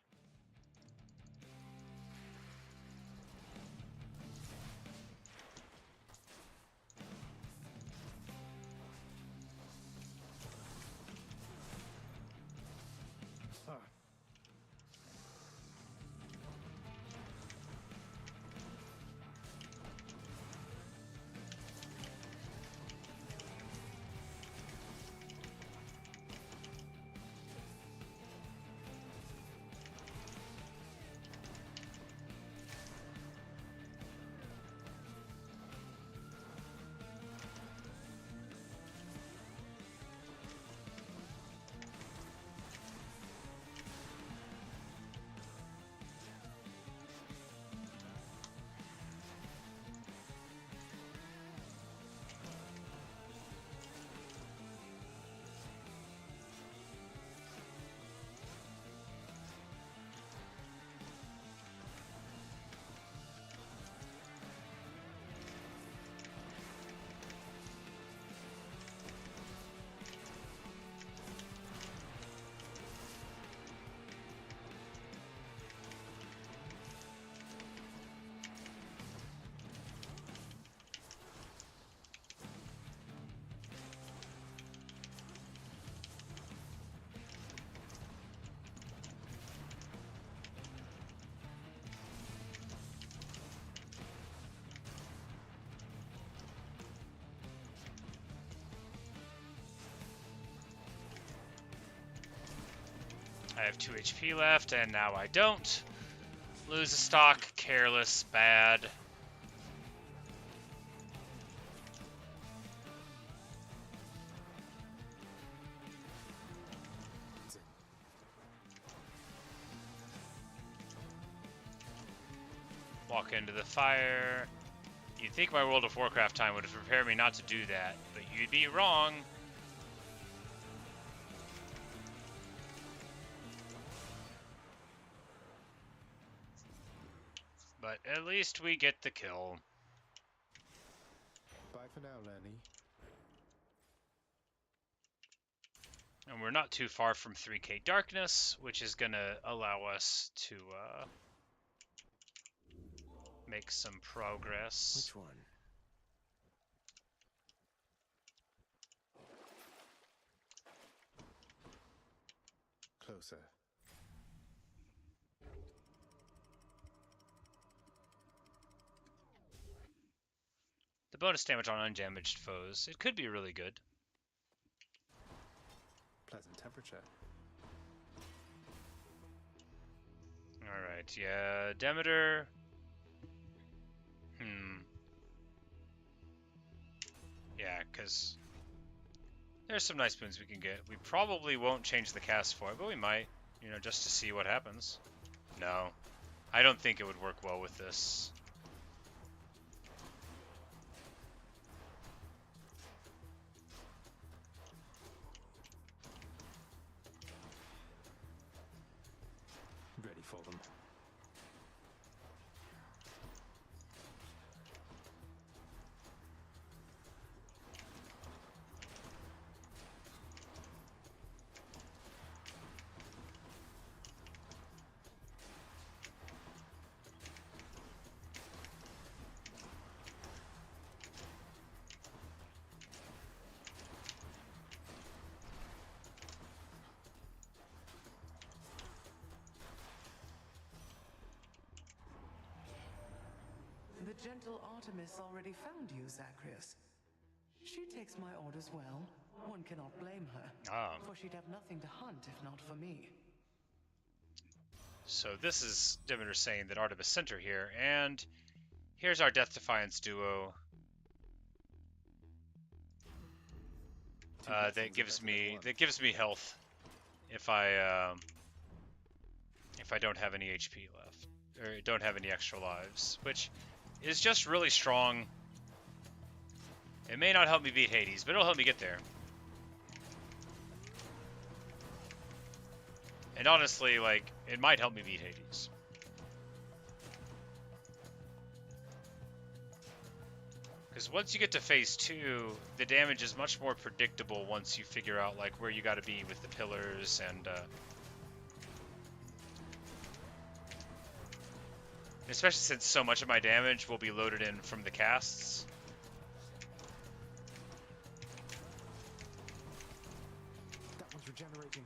I have 2 HP left, and now I don't. Lose a stock, careless, bad. Walk into the fire. You'd think my World of Warcraft time would prepare me not to do that, but you'd be wrong. But at least we get the kill. Bye for now, Lenny. And we're not too far from 3K Darkness, which is going to allow us to make some progress. Which one? Closer. The bonus damage on undamaged foes, it could be really good. Pleasant temperature. Alright, yeah, Demeter. Yeah, because there's some nice boons we can get. We probably won't change the cast for it, but we might, you know, just to see what happens. No, I don't think it would work well with this. Ready for them. The gentle Artemis already found you, Zacharias. She takes my orders well. One cannot blame her, for she'd have nothing to hunt if not for me. So this is Demeter saying that Artemis sent her here, and here's our Death Defiance duo. That gives me health if I don't have any HP left, or don't have any extra lives, which is just really strong. It may not help me beat Hades, but it'll help me get there. And honestly, like, it might help me beat Hades. Because once you get to phase 2, the damage is much more predictable once you figure out, like, where you gotta be with the pillars and, especially since so much of my damage will be loaded in from the casts. That one's regenerating.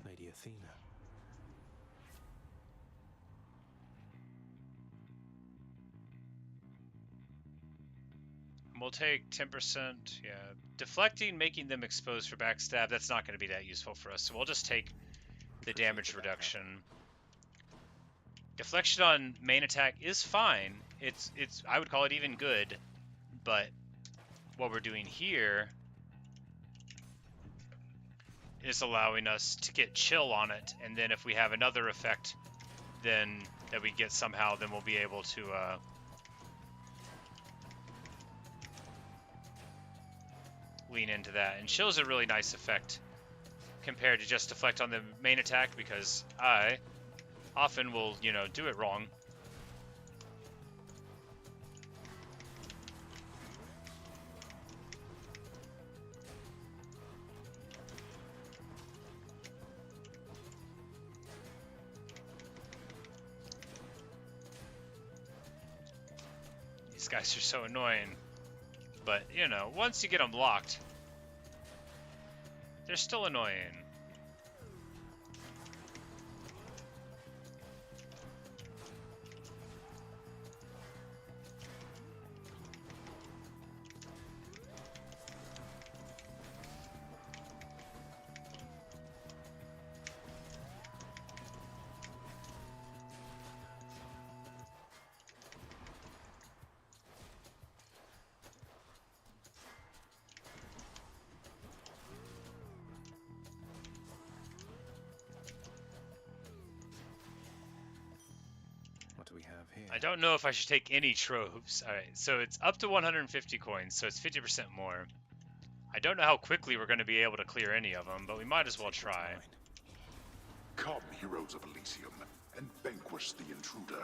Lady Athena. We'll take 10%, yeah. Deflecting, making them exposed for backstab, that's not going to be that useful for us, so we'll just take the damage reduction. Deflection on main attack is fine. It's I would call it even good, but what we're doing here is allowing us to get chill on it, and then if we have another effect then that we get somehow, then we'll be able to lean into that. And chill's a really nice effect compared to just deflect on the main attack, because I often will, you know, do it wrong. These guys are so annoying. But, you know, once you get them locked, they're still annoying. I don't know if I should take any tropes. Alright, so it's up to 150 coins, so it's 50% more. I don't know how quickly we're going to be able to clear any of them, but we might as well try. Come, heroes of Elysium, and vanquish the intruder.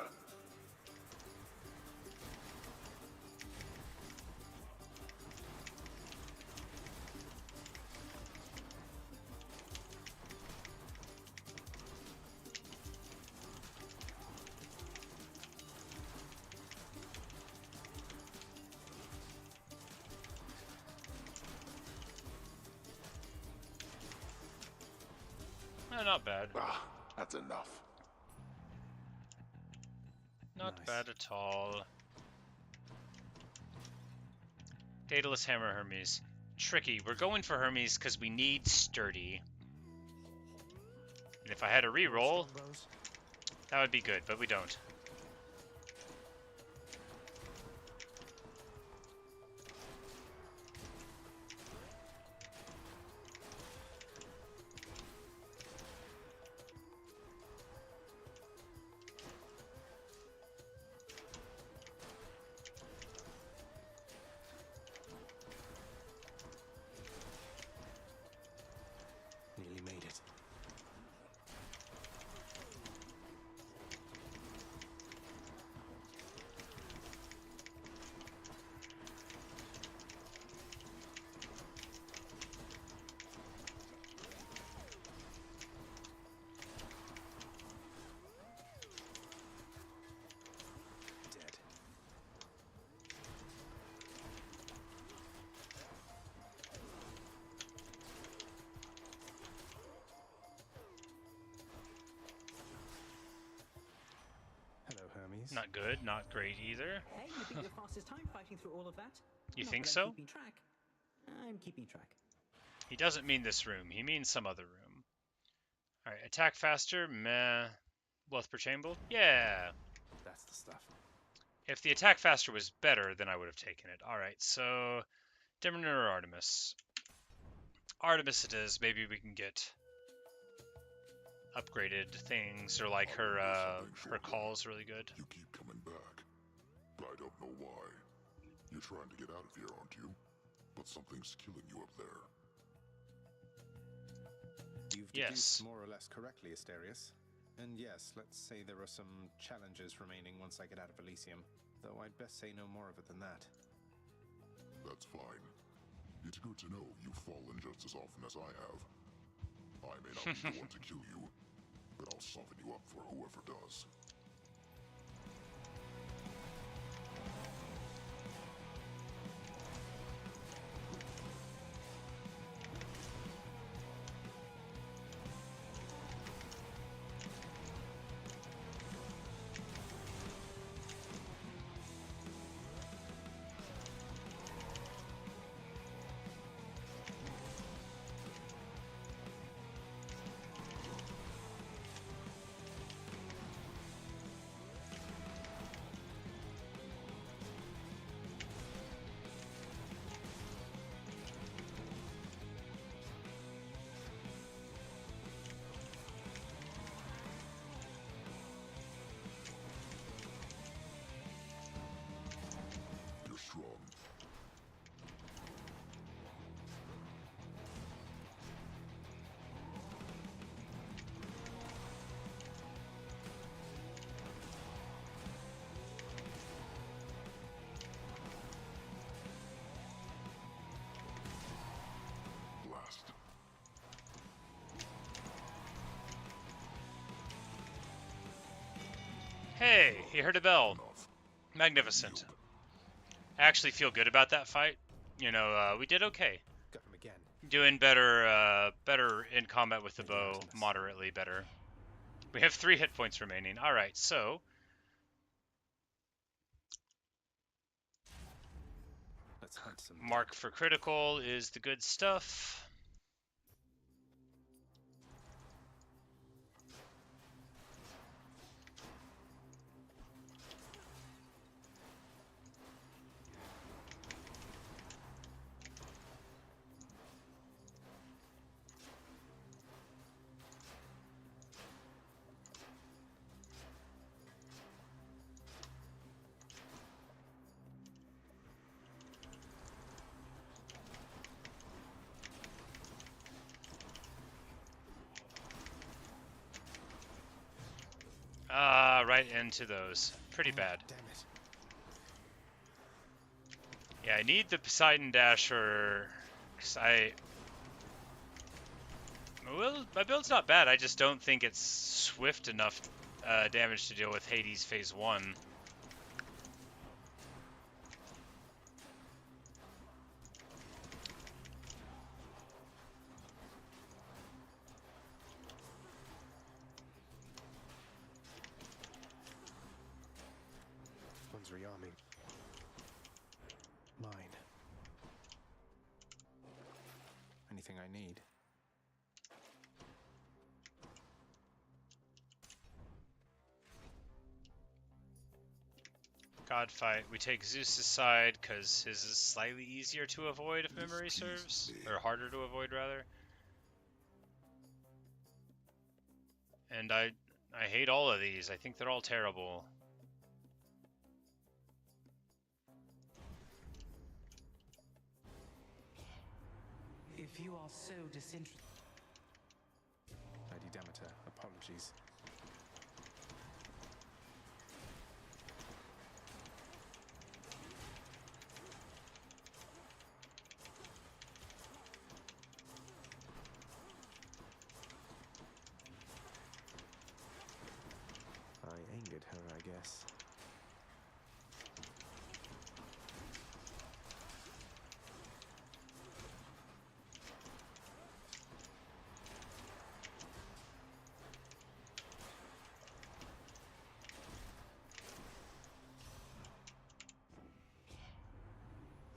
Not bad. Ah, that's enough. Not bad at all. Daedalus Hammer Hermes. Tricky. We're going for Hermes because we need sturdy. And if I had a reroll, that would be good, but we don't. Nearly made it. Dead. Hello, Hermes. Not good, not great either. Hey, you beat your fastest time fighting through all of that. You Not think that so? I'm keeping track. I'm keeping track. He doesn't mean this room. He means some other room. Alright, attack faster. Meh. Wealth per chamber? Yeah. That's the stuff. If the attack faster was better, then I would have taken it. Alright, so Demeter or Artemis? Artemis it is. Maybe we can get upgraded things, or like her call's really good. You keep coming back. I don't know why. You're trying to get out of here, aren't you? But something's killing you up there. You've deduced more or less correctly, Asterius. And yes, let's say there are some challenges remaining once I get out of Elysium. Though I'd best say no more of it than that. That's fine. It's good to know you've fallen just as often as I have. I may not be the one to kill you, but I'll soften you up for whoever does. You're strong. Blast. Hey, he heard a bell. Magnificent. I actually feel good about that fight. You know, we did okay. Got him again. Doing better, better in combat with the bow. Moderately better. We have 3 hit points remaining. Alright, so... Let's hunt some. Mark for critical is the good stuff. right into those. Pretty bad. Damn it. Yeah, I need the Poseidon Dasher, because well, my build's not bad, I just don't think it's swift enough damage to deal with Hades Phase 1. One's rearming. Mine. Anything I need. God fight. We take Zeus's side because his is slightly easier to avoid if memory serves, or harder to avoid rather. And I hate all of these. I think they're all terrible. If you are so disinterested. Lady Demeter, apologies. I angered her, I guess.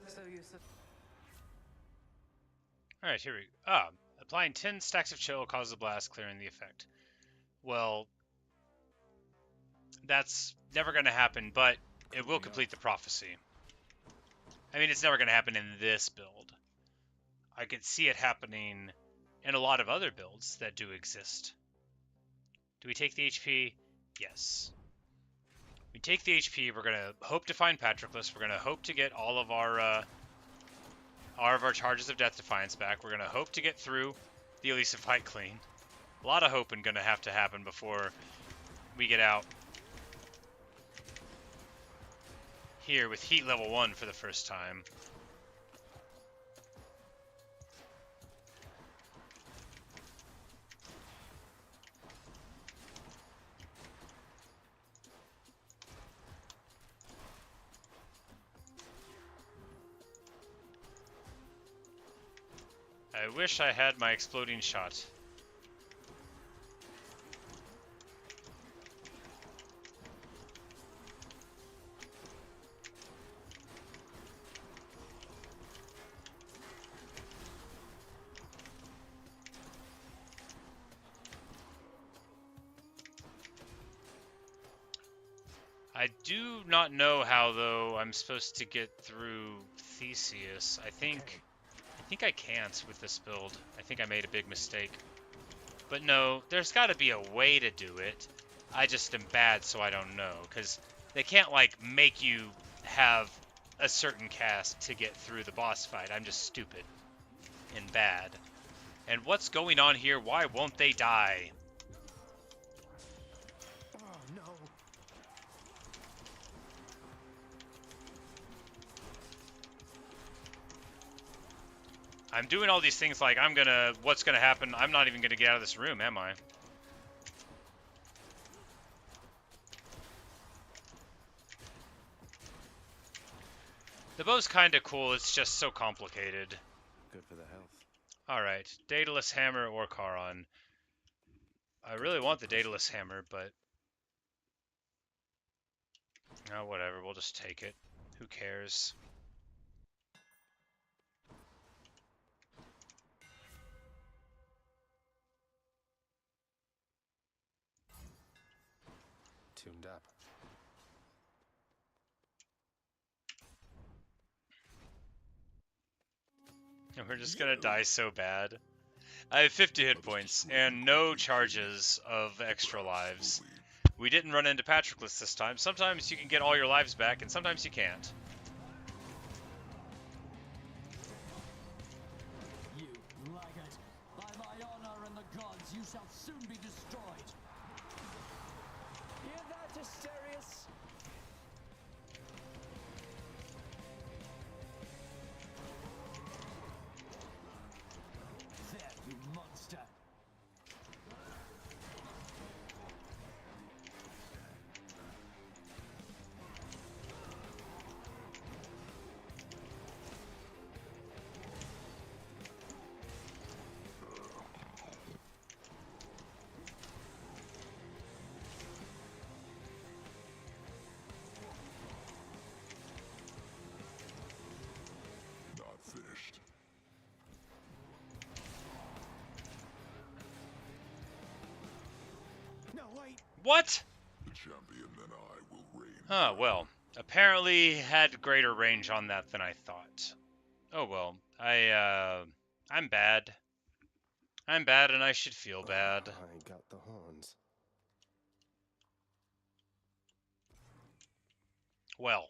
So you said. Alright, here we go. Applying 10 stacks of chill causes a blast, clearing the effect. Well, that's never going to happen, but it will complete the prophecy. I mean, it's never going to happen in this build. I could see it happening in a lot of other builds that do exist. Do we take the HP? Yes. We take the HP, we're going to hope to find Patroclus, we're going to hope to get all of our charges of Death Defiance back, we're going to hope to get through the Elisa fight clean. A lot of hoping going to have to happen before we get out here with Heat level 1 for the first time. I wish I had my exploding shot. I do not know how, though, I'm supposed to get through Theseus. I think I can't with this build. I think I made a big mistake. But no, there's got to be a way to do it. I just am bad, so I don't know. Because they can't, like, make you have a certain cast to get through the boss fight. I'm just stupid and bad. And what's going on here? Why won't they die? Oh, no. I'm doing all these things like what's gonna happen? I'm not even gonna get out of this room, am I? The bow's kinda cool, it's just so complicated. Good for the health. Alright, Daedalus Hammer or Charon. I really want the Daedalus Hammer, but... oh, whatever, we'll just take it. Who cares? Tuned up. And we're just gonna die so bad. I have 50 hit points and no charges of extra lives. We didn't run into Patroclus this time. Sometimes you can get all your lives back and sometimes you can't. You laggard! By my honor and the gods, you shall soon be destroyed! Give that to What? The champion and I will reign. Oh, well. Apparently had greater range on that than I thought. Oh well. I'm bad. I'm bad and I should feel bad. I got the horns. Well.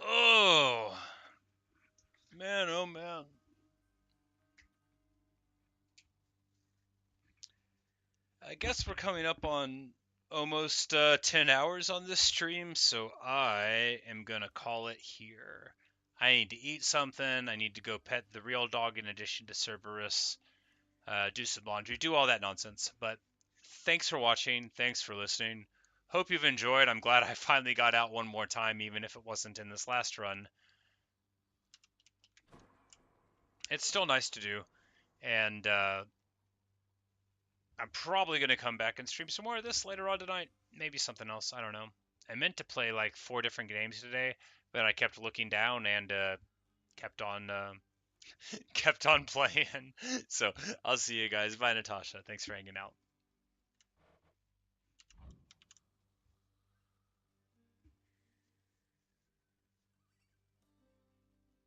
Oh. Man, oh man. I guess we're coming up on almost 10 hours on this stream, so I am gonna call it here. I need to eat something. I need to go pet the real dog in addition to Cerberus. Do some laundry, do all that nonsense. But thanks for watching. Thanks for listening. Hope you've enjoyed. I'm glad I finally got out one more time, even if it wasn't in this last run. It's still nice to do. And I'm probably going to come back and stream some more of this later on tonight. Maybe something else. I don't know. I meant to play like 4 different games today, but I kept looking down and kept on kept on playing. So I'll see you guys. Bye, Natasha. Thanks for hanging out.